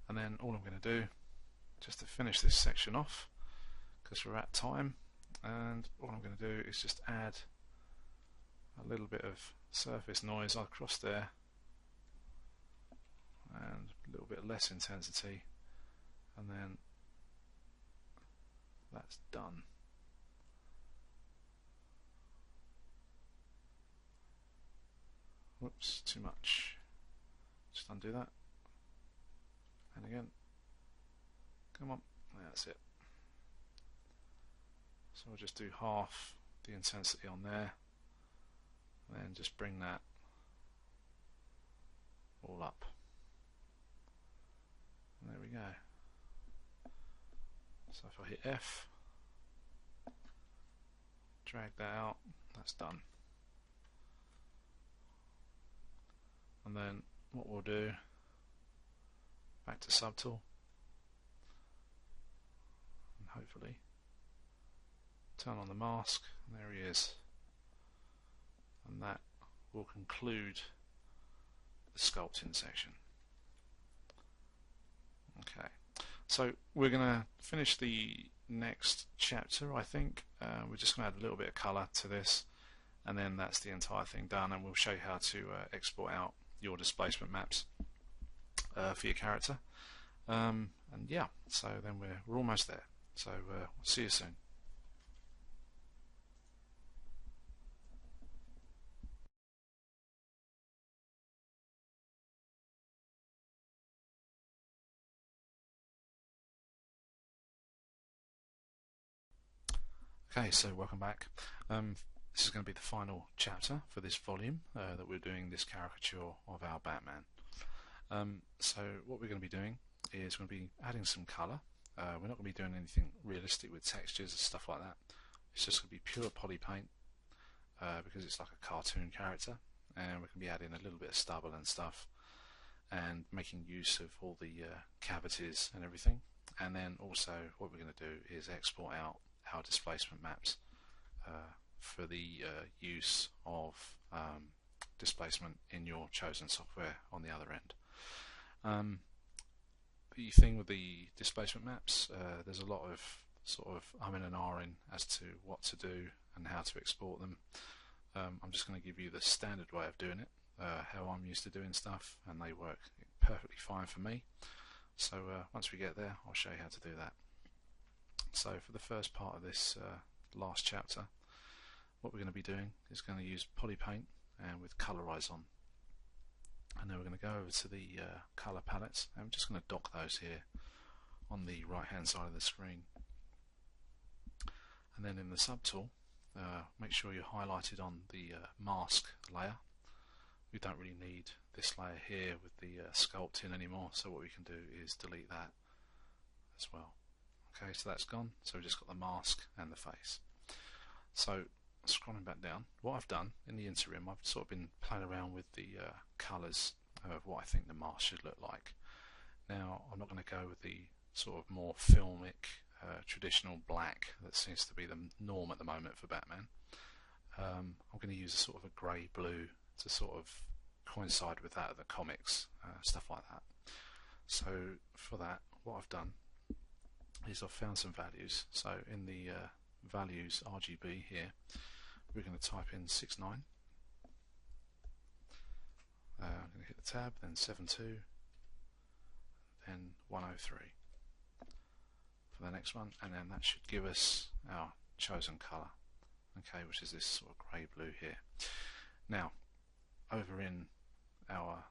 Speaker 1: And then all I'm going to do, just to finish this section off, because we're at time, and all I'm going to do is just add a little bit of surface noise across there, and a little bit less intensity, and then that's done. Whoops, too much. Just undo that. And again, come on, that's it. So I'll just do half the intensity on there, and then just bring that all up. And there we go. So if I hit F, drag that out, that's done. And then what we'll do, back to subtool, and hopefully turn on the mask, and there he is. And that will conclude the sculpting section. Okay, so we're going to finish the next chapter, I think. We're just going to add a little bit of colour to this, and then that's the entire thing done, and we'll show you how to export out your displacement maps for your character. And yeah, so then we're almost there. So see you soon. Okay, so welcome back. This is going to be the final chapter for this volume that we're doing this caricature of our Batman. So what we're going to be doing is we're going to be adding some colour. We're not going to be doing anything realistic with textures and stuff like that. It's just going to be pure poly paint because it's like a cartoon character, and we're going to be adding a little bit of stubble and stuff and making use of all the cavities and everything. And then also what we're going to do is export out our displacement maps for the use of displacement in your chosen software on the other end. The thing with the displacement maps, there's a lot of sort of umming and ahhing as to what to do and how to export them. I'm just going to give you the standard way of doing it, how I'm used to doing stuff, and they work perfectly fine for me. So once we get there, I'll show you how to do that. So for the first part of this last chapter, what we're going to be doing is going to use polypaint and with colorize on, and then we're going to go over to the color palettes, and I'm just going to dock those here on the right hand side of the screen. And then in the subtool, make sure you're highlighted on the mask layer. We don't really need this layer here with the sculpting anymore, so what we can do is delete that as well. Okay, so that's gone, so we've just got the mask and the face. So scrolling back down, what I've done in the interim, I've sort of been playing around with the colours of what I think the mask should look like. Now I'm not going to go with the sort of more filmic traditional black that seems to be the norm at the moment for Batman. I'm going to use a sort of a grey blue to sort of coincide with that of the comics, stuff like that. So for that, what I've done is I've found some values. So in the values RGB here, we're going to type in 69. I'm going to hit the tab, then 72, then 103 for the next one, and then that should give us our chosen colour, okay, which is this sort of grey blue here. Now over in our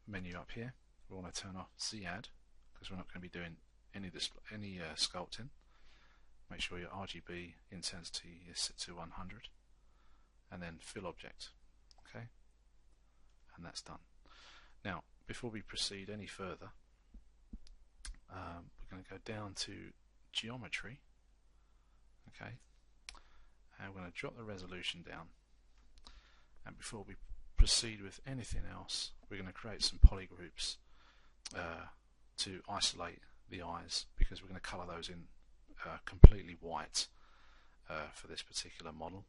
Speaker 1: menu up here, we want to turn off Z-Add because we're not going to be doing any sculpting. Make sure your RGB intensity is set to 100, and then fill object, okay, and that's done. Now before we proceed any further, we're going to go down to geometry, okay, and we're going to drop the resolution down. And before we proceed with anything else, we're going to create some polygroups to isolate the eyes, because we're going to colour those in completely white for this particular model.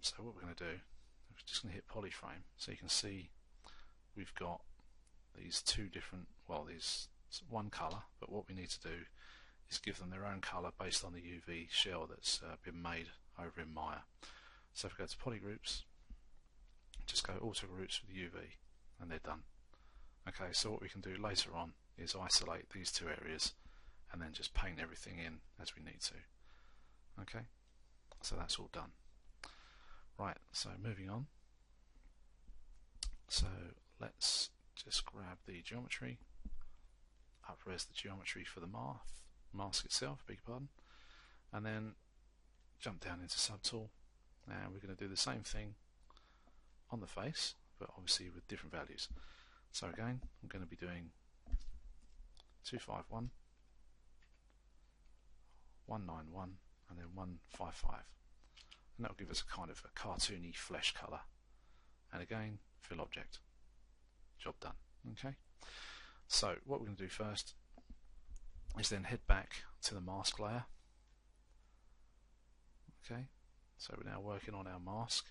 Speaker 1: So what we're going to do, we're just going to hit polyframe, so you can see we've got these two different, well, these one colour, but what we need to do is give them their own colour based on the UV shell that's been made over in Maya. So if we go to polygroups, just go auto groups with UV, and they're done. Okay, so what we can do later on is isolate these two areas and then just paint everything in as we need to. Okay, so that's all done. Right, so moving on. So let's just grab the geometry, up-res the geometry for the mask itself, beg your pardon, and then jump down into subtool, and we're going to do the same thing on the face, but obviously with different values. So again, I'm going to be doing 251, 191, and then 155, and that will give us a kind of a cartoony flesh colour. And again, fill object, job done. Okay, so what we're going to do first is then head back to the mask layer. Okay, so we're now working on our mask,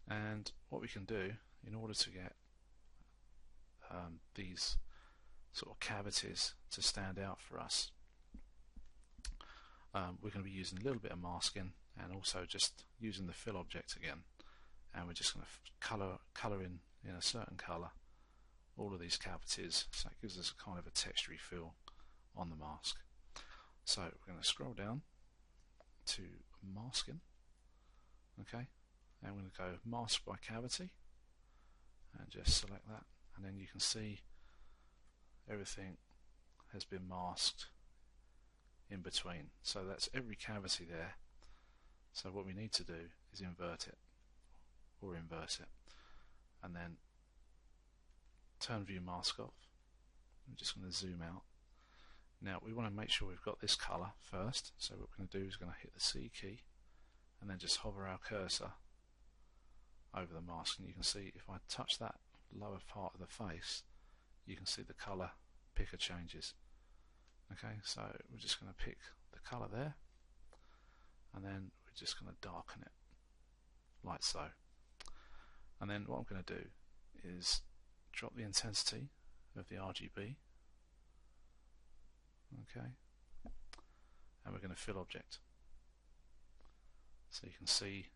Speaker 1: and what we can do in order to get these sort of cavities to stand out for us, we're going to be using a little bit of masking and also just using the fill object again, and we're just going to colour in a certain colour all of these cavities, so it gives us a kind of a textury feel on the mask. So we're going to scroll down to masking, okay, and we're going to go mask by cavity and just select that, and then you can see everything has been masked in between. So that's every cavity there. So what we need to do is invert it or inverse it, and then turn view mask off. I'm just going to zoom out. Now we want to make sure we've got this colour first, so what we're going to do is going to hit the C key and then just hover our cursor over the mask, and you can see if I touch that lower part of the face, you can see the colour picker changes. Okay, so we're just going to pick the colour there, and then we're just going to darken it like so. And then what I'm going to do is drop the intensity of the RGB, okay, and we're going to fill object, so you can see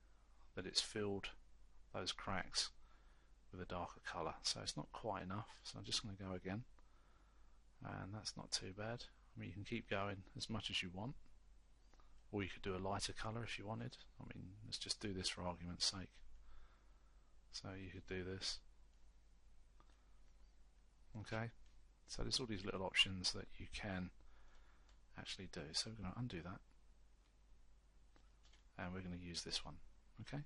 Speaker 1: that it's filled those cracks with a darker colour. So it's not quite enough, so I'm just going to go again, and that's not too bad. I mean, you can keep going as much as you want, or you could do a lighter colour if you wanted. I mean, let's just do this for argument's sake. So you could do this. Okay, so there's all these little options that you can actually do. So we're going to undo that, and we're going to use this one. Okay,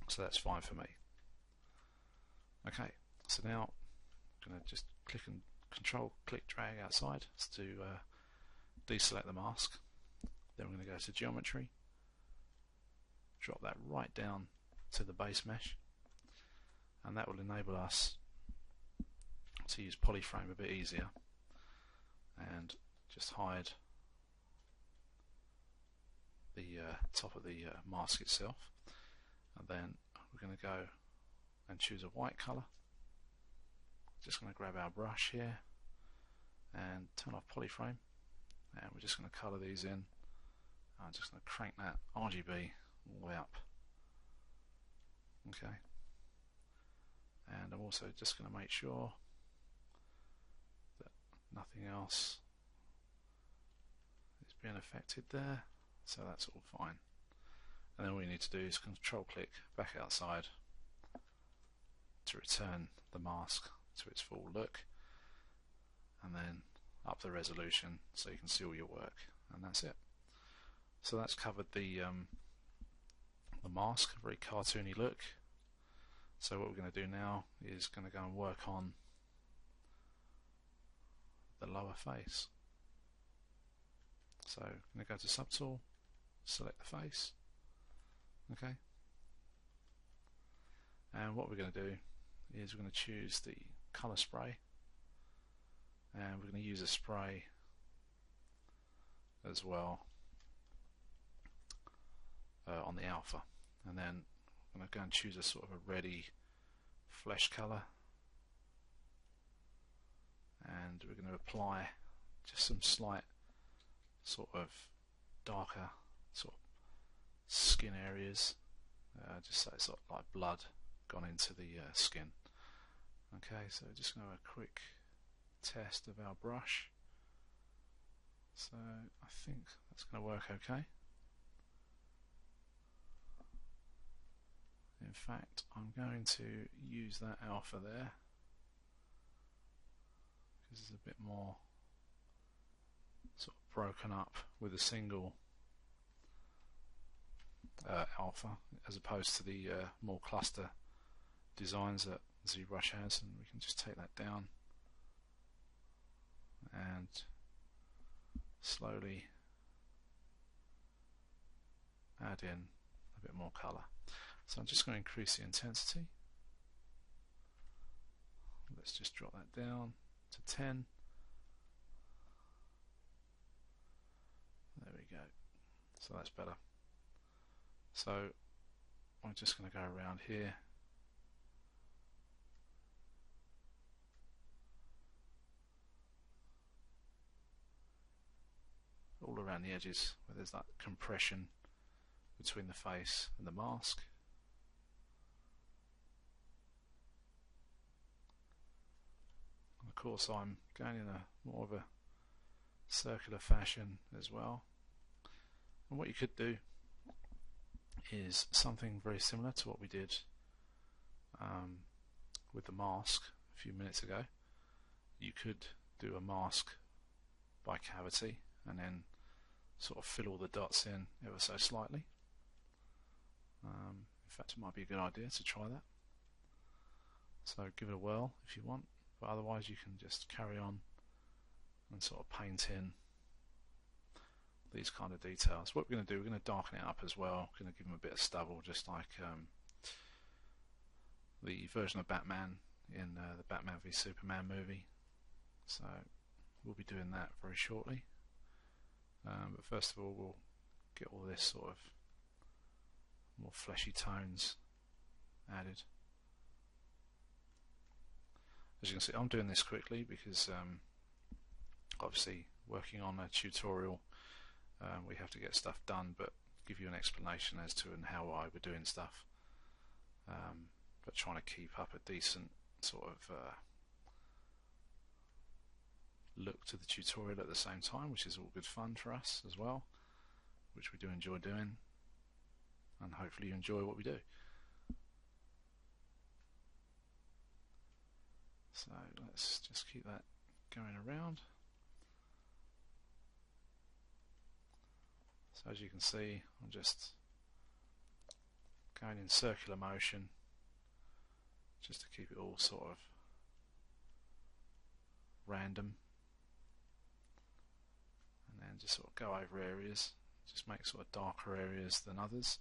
Speaker 1: so that's fine for me. Okay, so now I'm going to just click and control click drag outside to deselect the mask. Then we're going to go to geometry, drop that right down to the base mesh, and that will enable us to use polyframe a bit easier and just hide the top of the mask itself. And then we're going to go and choose a white colour. Just going to grab our brush here and turn off polyframe, and we're just going to colour these in. I'm just going to crank that RGB all the way up. Okay, and I'm also just going to make sure that nothing else is being affected there, so that's all fine. And then all you need to do is control click back outside to return the mask to its full look, and then up the resolution so you can see all your work, and that's it. So that's covered the mask, very cartoony look. So what we're going to do now is going to go and work on the lower face. So I'm going to go to Subtool, select the face. Okay, and what we're going to do is we're going to choose the colour spray, and we're going to use a spray as well on the alpha, and then I'm going to go and choose a sort of a reddy flesh colour, and we're going to apply just some slight sort of darker sort of skin areas, just so it's sort of like blood gone into the skin. Okay, so just going to have a quick test of our brush. So I think that's going to work okay. In fact, I'm going to use that alpha there because it's a bit more sort of broken up with a single alpha, as opposed to the more cluster designs that Zbrush has. And we can just take that down and slowly add in a bit more colour. So I'm just going to increase the intensity. Let's just drop that down to 10. There we go. So that's better. So I'm just going to go around here all around the edges where there's that compression between the face and the mask. And of course I'm going in a more of a circular fashion as well. And what you could do is something very similar to what we did with the mask a few minutes ago. You could do a mask by cavity and then sort of fill all the dots in ever so slightly. In fact, it might be a good idea to try that. So give it a whirl if you want, but otherwise you can just carry on and sort of paint in these kind of details. What we're going to do, we're going to darken it up as well. We're going to give them a bit of stubble, just like the version of Batman in the Batman v Superman movie. So we'll be doing that very shortly. But first of all, we'll get all this sort of more fleshy tones added. As you can see, I'm doing this quickly because obviously working on a tutorial, we have to get stuff done, but give you an explanation as to and how I were doing stuff, but trying to keep up a decent sort of look to the tutorial at the same time, which is all good fun for us as well, which we do enjoy doing, and hopefully you enjoy what we do. So let's just keep that going around. So as you can see, I'm just going in circular motion just to keep it all sort of random, and then just sort of go over areas, just make sort of darker areas than others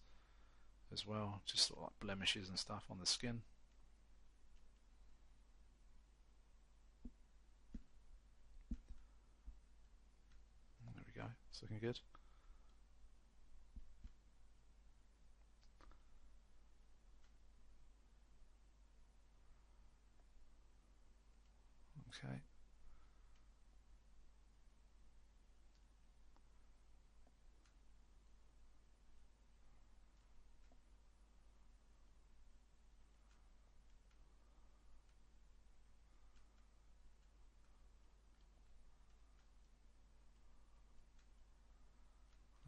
Speaker 1: as well, just sort of like blemishes and stuff on the skin. There we go, it's looking good. Okay.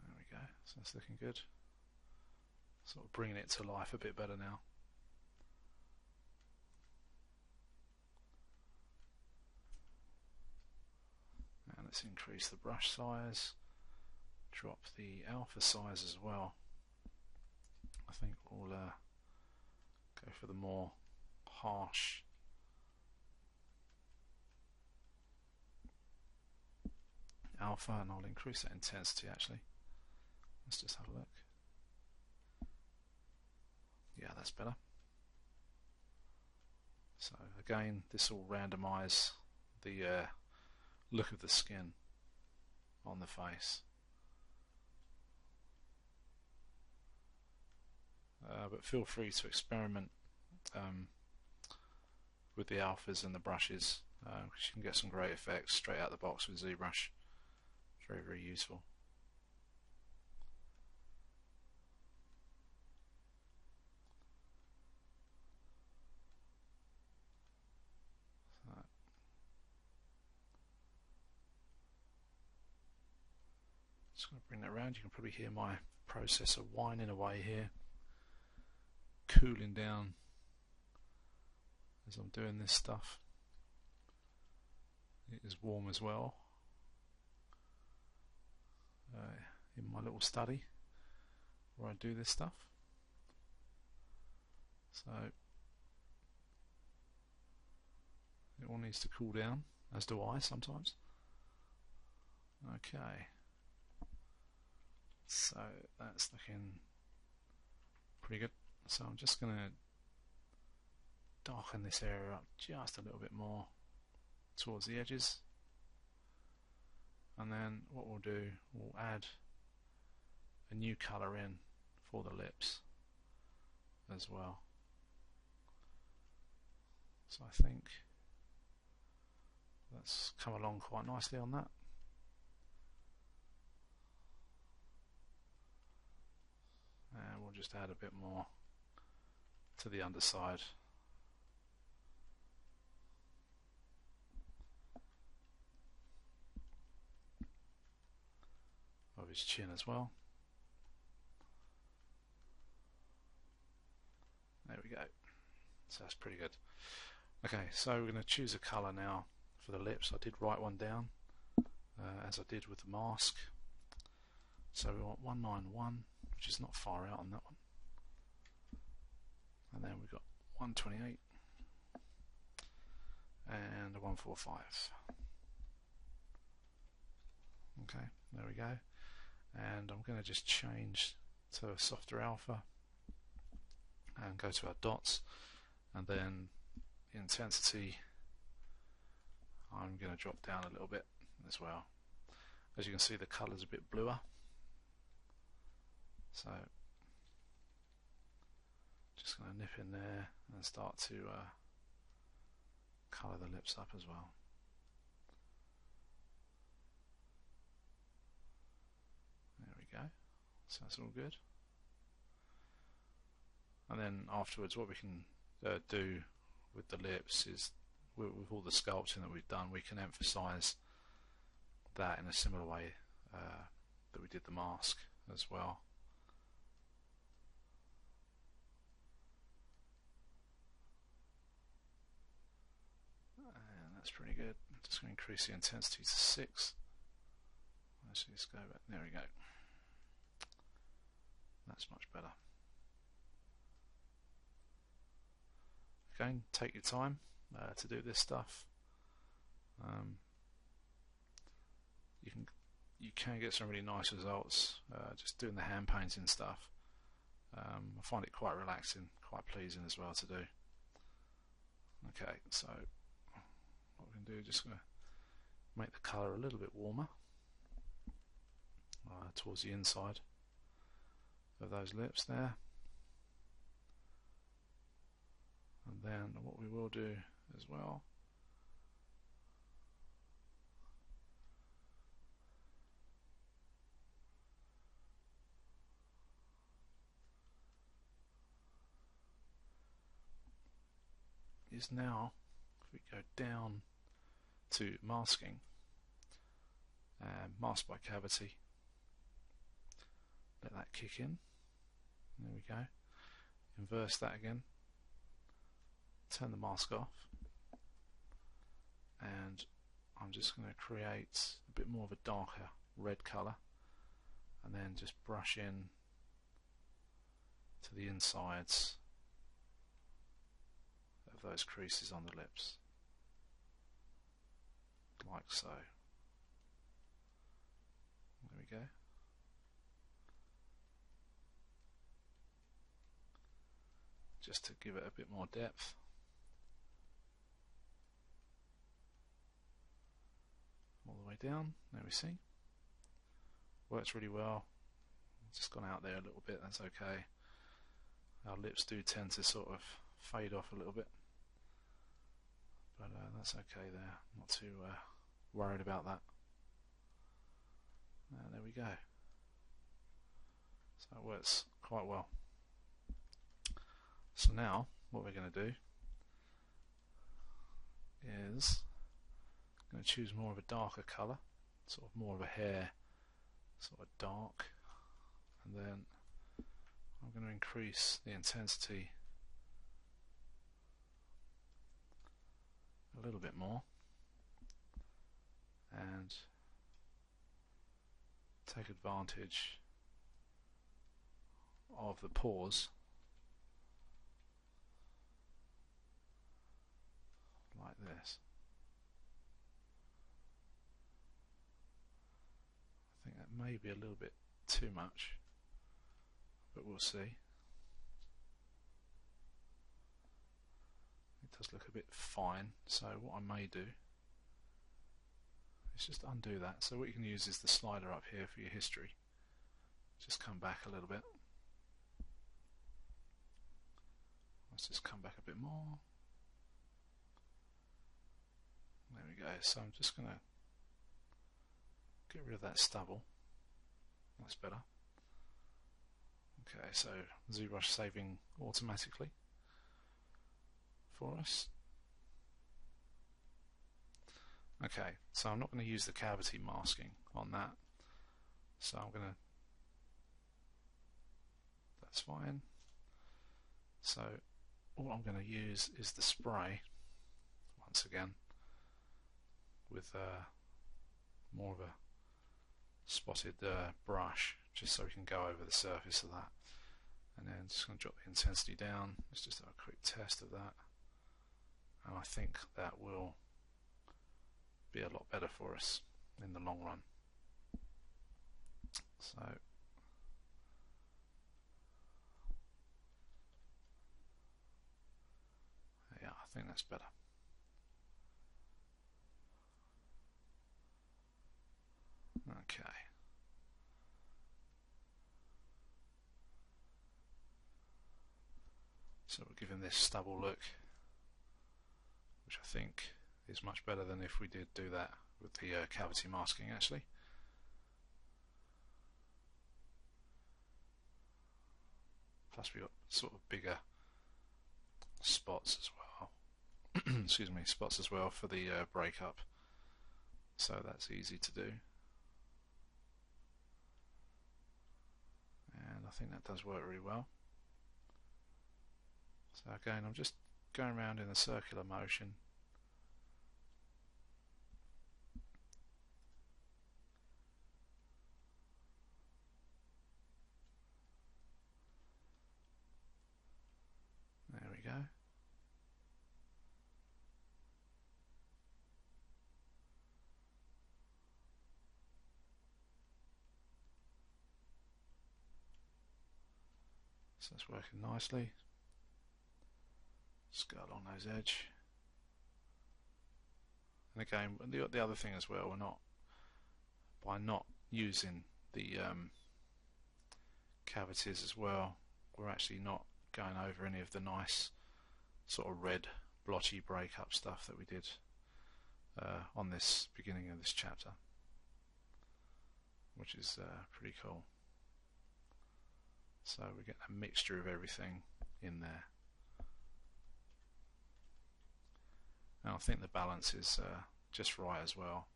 Speaker 1: There we go, so that's looking good. Sort of bringing it to life a bit better now. And let's increase the brush size, drop the alpha size as well. I think we'll go for the more harsh alpha, and I'll increase that intensity actually. Let's just have a look. Yeah, that's better. So again, this will randomize the look of the skin on the face. But feel free to experiment with the alphas and the brushes, because you can get some great effects straight out the box with Zbrush. Very, very useful. Just going to bring that around. You can probably hear my processor whining away here, cooling down as I'm doing this stuff. It is warm as well in my little study where I do this stuff. So it all needs to cool down, as do I sometimes. Okay, so that's looking pretty good. So I'm just going to darken this area up just a little bit more towards the edges, and then what we'll do, we'll add a new colour in for the lips as well. So I think that's come along quite nicely on that. And we'll just add a bit more to the underside. Of his chin as well. There we go. So that's pretty good. Okay, so we're going to choose a colour now for the lips. I did write one down, as I did with the mask. So we want 191, which is not far out on that one. And then we've got 128 and a 145. Okay, there we go. And I'm going to just change to a softer alpha and go to our dots, and then intensity I'm going to drop down a little bit as well. As you can see, the colour's a bit bluer, so just going to nip in there and start to colour the lips up as well. There we go, so that's all good. And then afterwards what we can do with the lips is, with all the sculpting that we've done, we can emphasise that in a similar way that we did the mask as well. And that's pretty good. I'm just going to increase the intensity to 6. Let's just go back. There we go. That's much better. Again, take your time to do this stuff. You can get some really nice results just doing the hand painting stuff. I find it quite relaxing, quite pleasing as well to do. Okay, so what we can do is just going to make the colour a little bit warmer towards the inside of those lips there. And then what we will do as well is now, if we go down to masking, mask by cavity, let that kick in, there we go, inverse that again, turn the mask off, and I'm just going to create a bit more of a darker red colour and then just brush in to the insides of those creases on the lips, like so. There we go. Just to give it a bit more depth. All the way down, there we see. Works really well. Just gone out there a little bit, that's okay. Our lips do tend to sort of fade off a little bit, but that's okay there, not too worried about that. There we go. So it works quite well. So now what we're going to do is I'm going to choose more of a darker colour, sort of more of a hair, sort of dark, and then I'm going to increase the intensity a little bit more and take advantage of the pores like this. I think that may be a little bit too much, but we'll see. It does look a bit fine, so what I may do is just undo that. So what you can use is the slider up here for your history. Just come back a little bit. Let's just come back a bit more. There we go. So I'm just going to get rid of that stubble. That's better. Okay, so Zbrush saving automatically for us. Okay, so I'm not going to use the cavity masking on that, so I'm going to, that's fine. So all I'm going to use is the spray once again with more of a spotted brush, just so we can go over the surface of that, and then just going to drop the intensity down. Let's just have a quick test of that, and I think that will be a lot better for us in the long run. So yeah, I think that's better. Okay. So we're giving this stubble look, which I think is much better than if we did do that with the cavity masking actually. Plus we got sort of bigger spots as well. Excuse me, spots as well for the breakup so that's easy to do, and I think that does work really well. So again, I'm just going around in a circular motion. There we go. So it's working nicely. Just go along those edge. And again, the other thing as well, we're not, by not using the cavities as well, we're actually not going over any of the nice sort of red blotchy breakup stuff that we did on this beginning of this chapter, which is pretty cool. So we get a mixture of everything in there. And I think the balance is just right as well.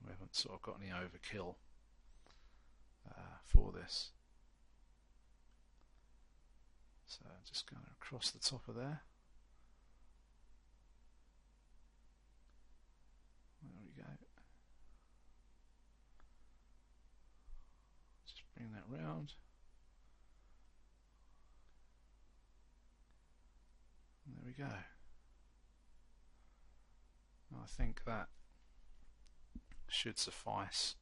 Speaker 1: We haven't sort of got any overkill for this. So just going across the top of there. There we go. Just bring that round. And there we go. I think that should suffice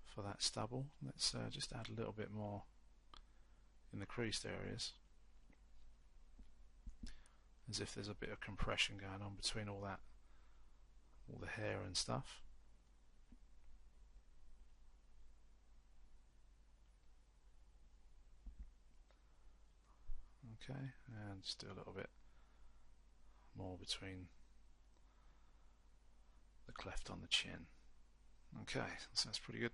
Speaker 1: for that stubble. Let's just add a little bit more in the creased areas, as if there's a bit of compression going on between all the hair and stuff. Okay, and just do a little bit more between the cleft on the chin. Okay, so that's pretty good.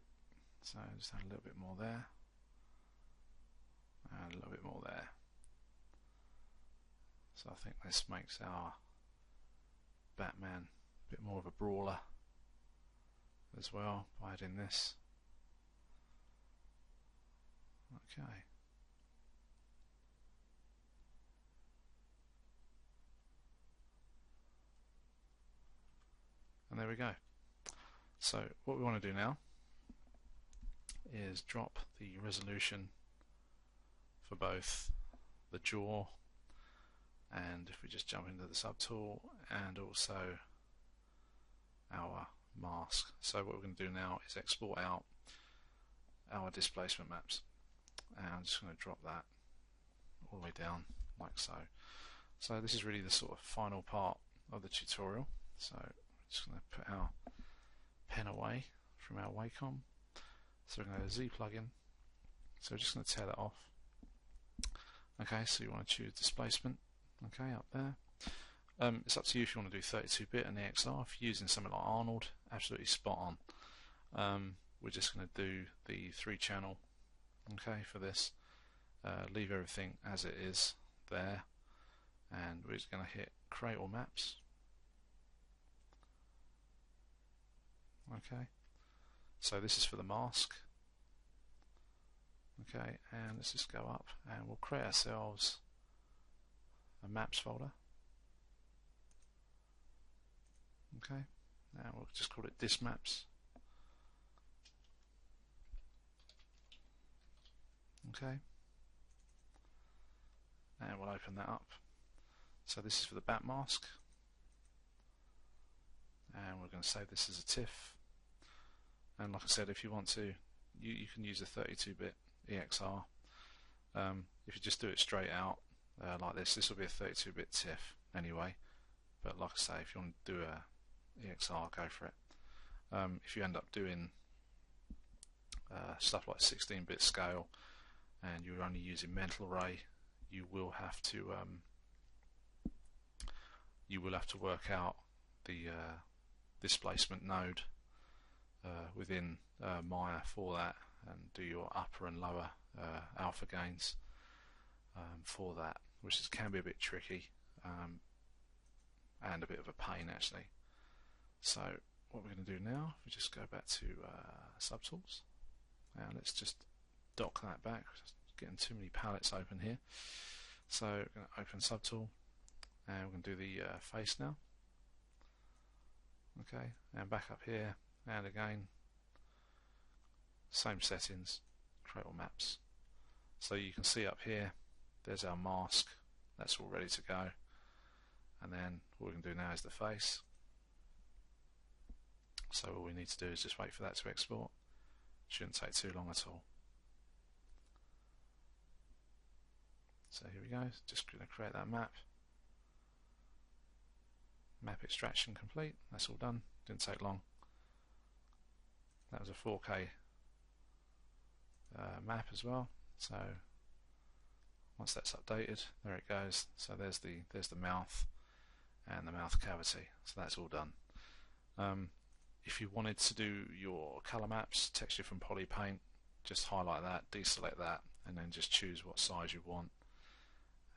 Speaker 1: So just add a little bit more there, and a little bit more there. So I think this makes our Batman a bit more of a brawler as well by adding this. Okay. And there we go. So what we want to do now is drop the resolution for both the jaw, and if we just jump into the subtool, and also our mask. So what we're going to do now is export out our displacement maps, and I'm just going to drop that all the way down like so. So this is really the sort of final part of the tutorial. So we're just going to put our pen away from our Wacom. So we're going to go to Z plugin. So we're just going to tear that off. Okay, so you want to choose displacement. Okay, up there. It's up to you if you want to do 32-bit and EXR. If you're using something like Arnold, absolutely spot on. We're just going to do the 3-channel. Okay, for this. Leave everything as it is there, and we're just going to hit create all maps. Okay, so this is for the mask. Okay, and let's just go up and we'll create ourselves a maps folder. Okay, now we'll just call it dis maps. Okay, and we'll open that up. So this is for the bat mask, and we're going to save this as a TIFF. And like I said, if you want to, you can use a 32-bit EXR. If you just do it straight out like this will be a 32-bit TIFF anyway. But like I say, if you want to do a EXR, go for it. If you end up doing stuff like 16-bit scale and you're only using mental array, you will have to work out the displacement node within Maya for that, and do your upper and lower alpha gains for that, which can be a bit tricky and a bit of a pain actually. So what we're going to do now, we just go back to subtools, and let's just dock that back. Just getting too many palettes open here. So we're going to open subtool, and we're going to do the face now. Okay, and back up here, and again, same settings, create all maps. So you can see up here, there's our mask, that's all ready to go. And then what we can do now is the face. So all we need to do is just wait for that to export. Shouldn't take too long at all. So here we go, just going to create that map. Map extraction complete, that's all done, didn't take long. That was a 4K map as well, so once that's updated, there it goes. So there's the mouth and the mouth cavity, so that's all done. If you wanted to do your color maps, texture from Polypaint, just highlight that, deselect that, and then just choose what size you want,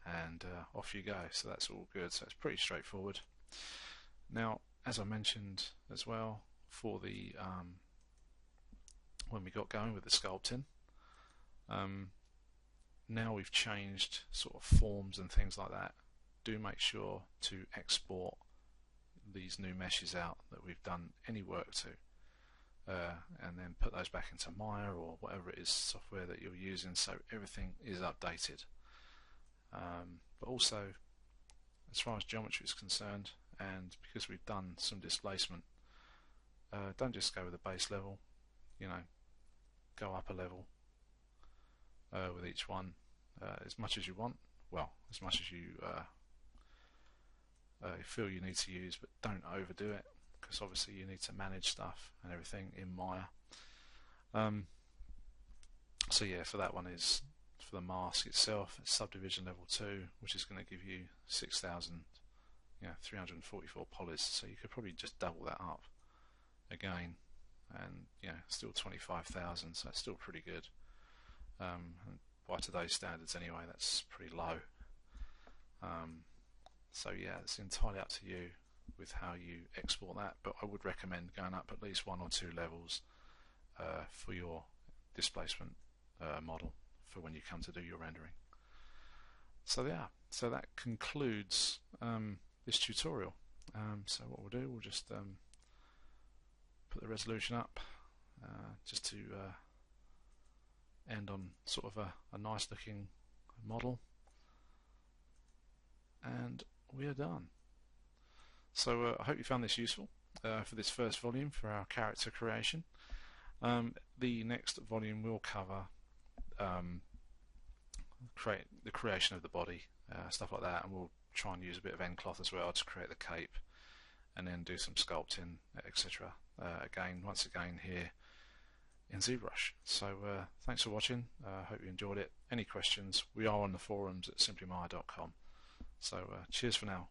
Speaker 1: and off you go. So that's all good, so it's pretty straightforward. Now, as I mentioned as well, for the when we got going with the sculpting, now we've changed sort of forms and things like that. Do make sure to export these new meshes out that we've done any work to, and then put those back into Maya or whatever it is software that you're using, so everything is updated. But also, as far as geometry is concerned, and because we've done some displacement, don't just go with the base level, you know, go up a level with each one as much as you want, well, as much as you feel you need to use, but don't overdo it, because obviously you need to manage stuff and everything in Maya. So yeah, for that one is for the mask itself, it's subdivision level 2, which is going to give you 6,344 polys. So you could probably just double that up again, and still 25,000. So it's still pretty good. And by today's standards, anyway, that's pretty low. So yeah, it's entirely up to you with how you export that, but I would recommend going up at least 1 or 2 levels for your displacement model for when you come to do your rendering. So yeah, so that concludes this tutorial. So what we'll do, we'll just put the resolution up just to end on sort of a nice looking model, and we are done. So I hope you found this useful for this first volume for our character creation. The next volume will cover the creation of the body, stuff like that, and we'll try and use a bit of end cloth as well to create the cape, and then do some sculpting, etc. Once again here in Zbrush. So thanks for watching. Hope you enjoyed it. Any questions, we are on the forums at SimplyMaya.com. So cheers for now.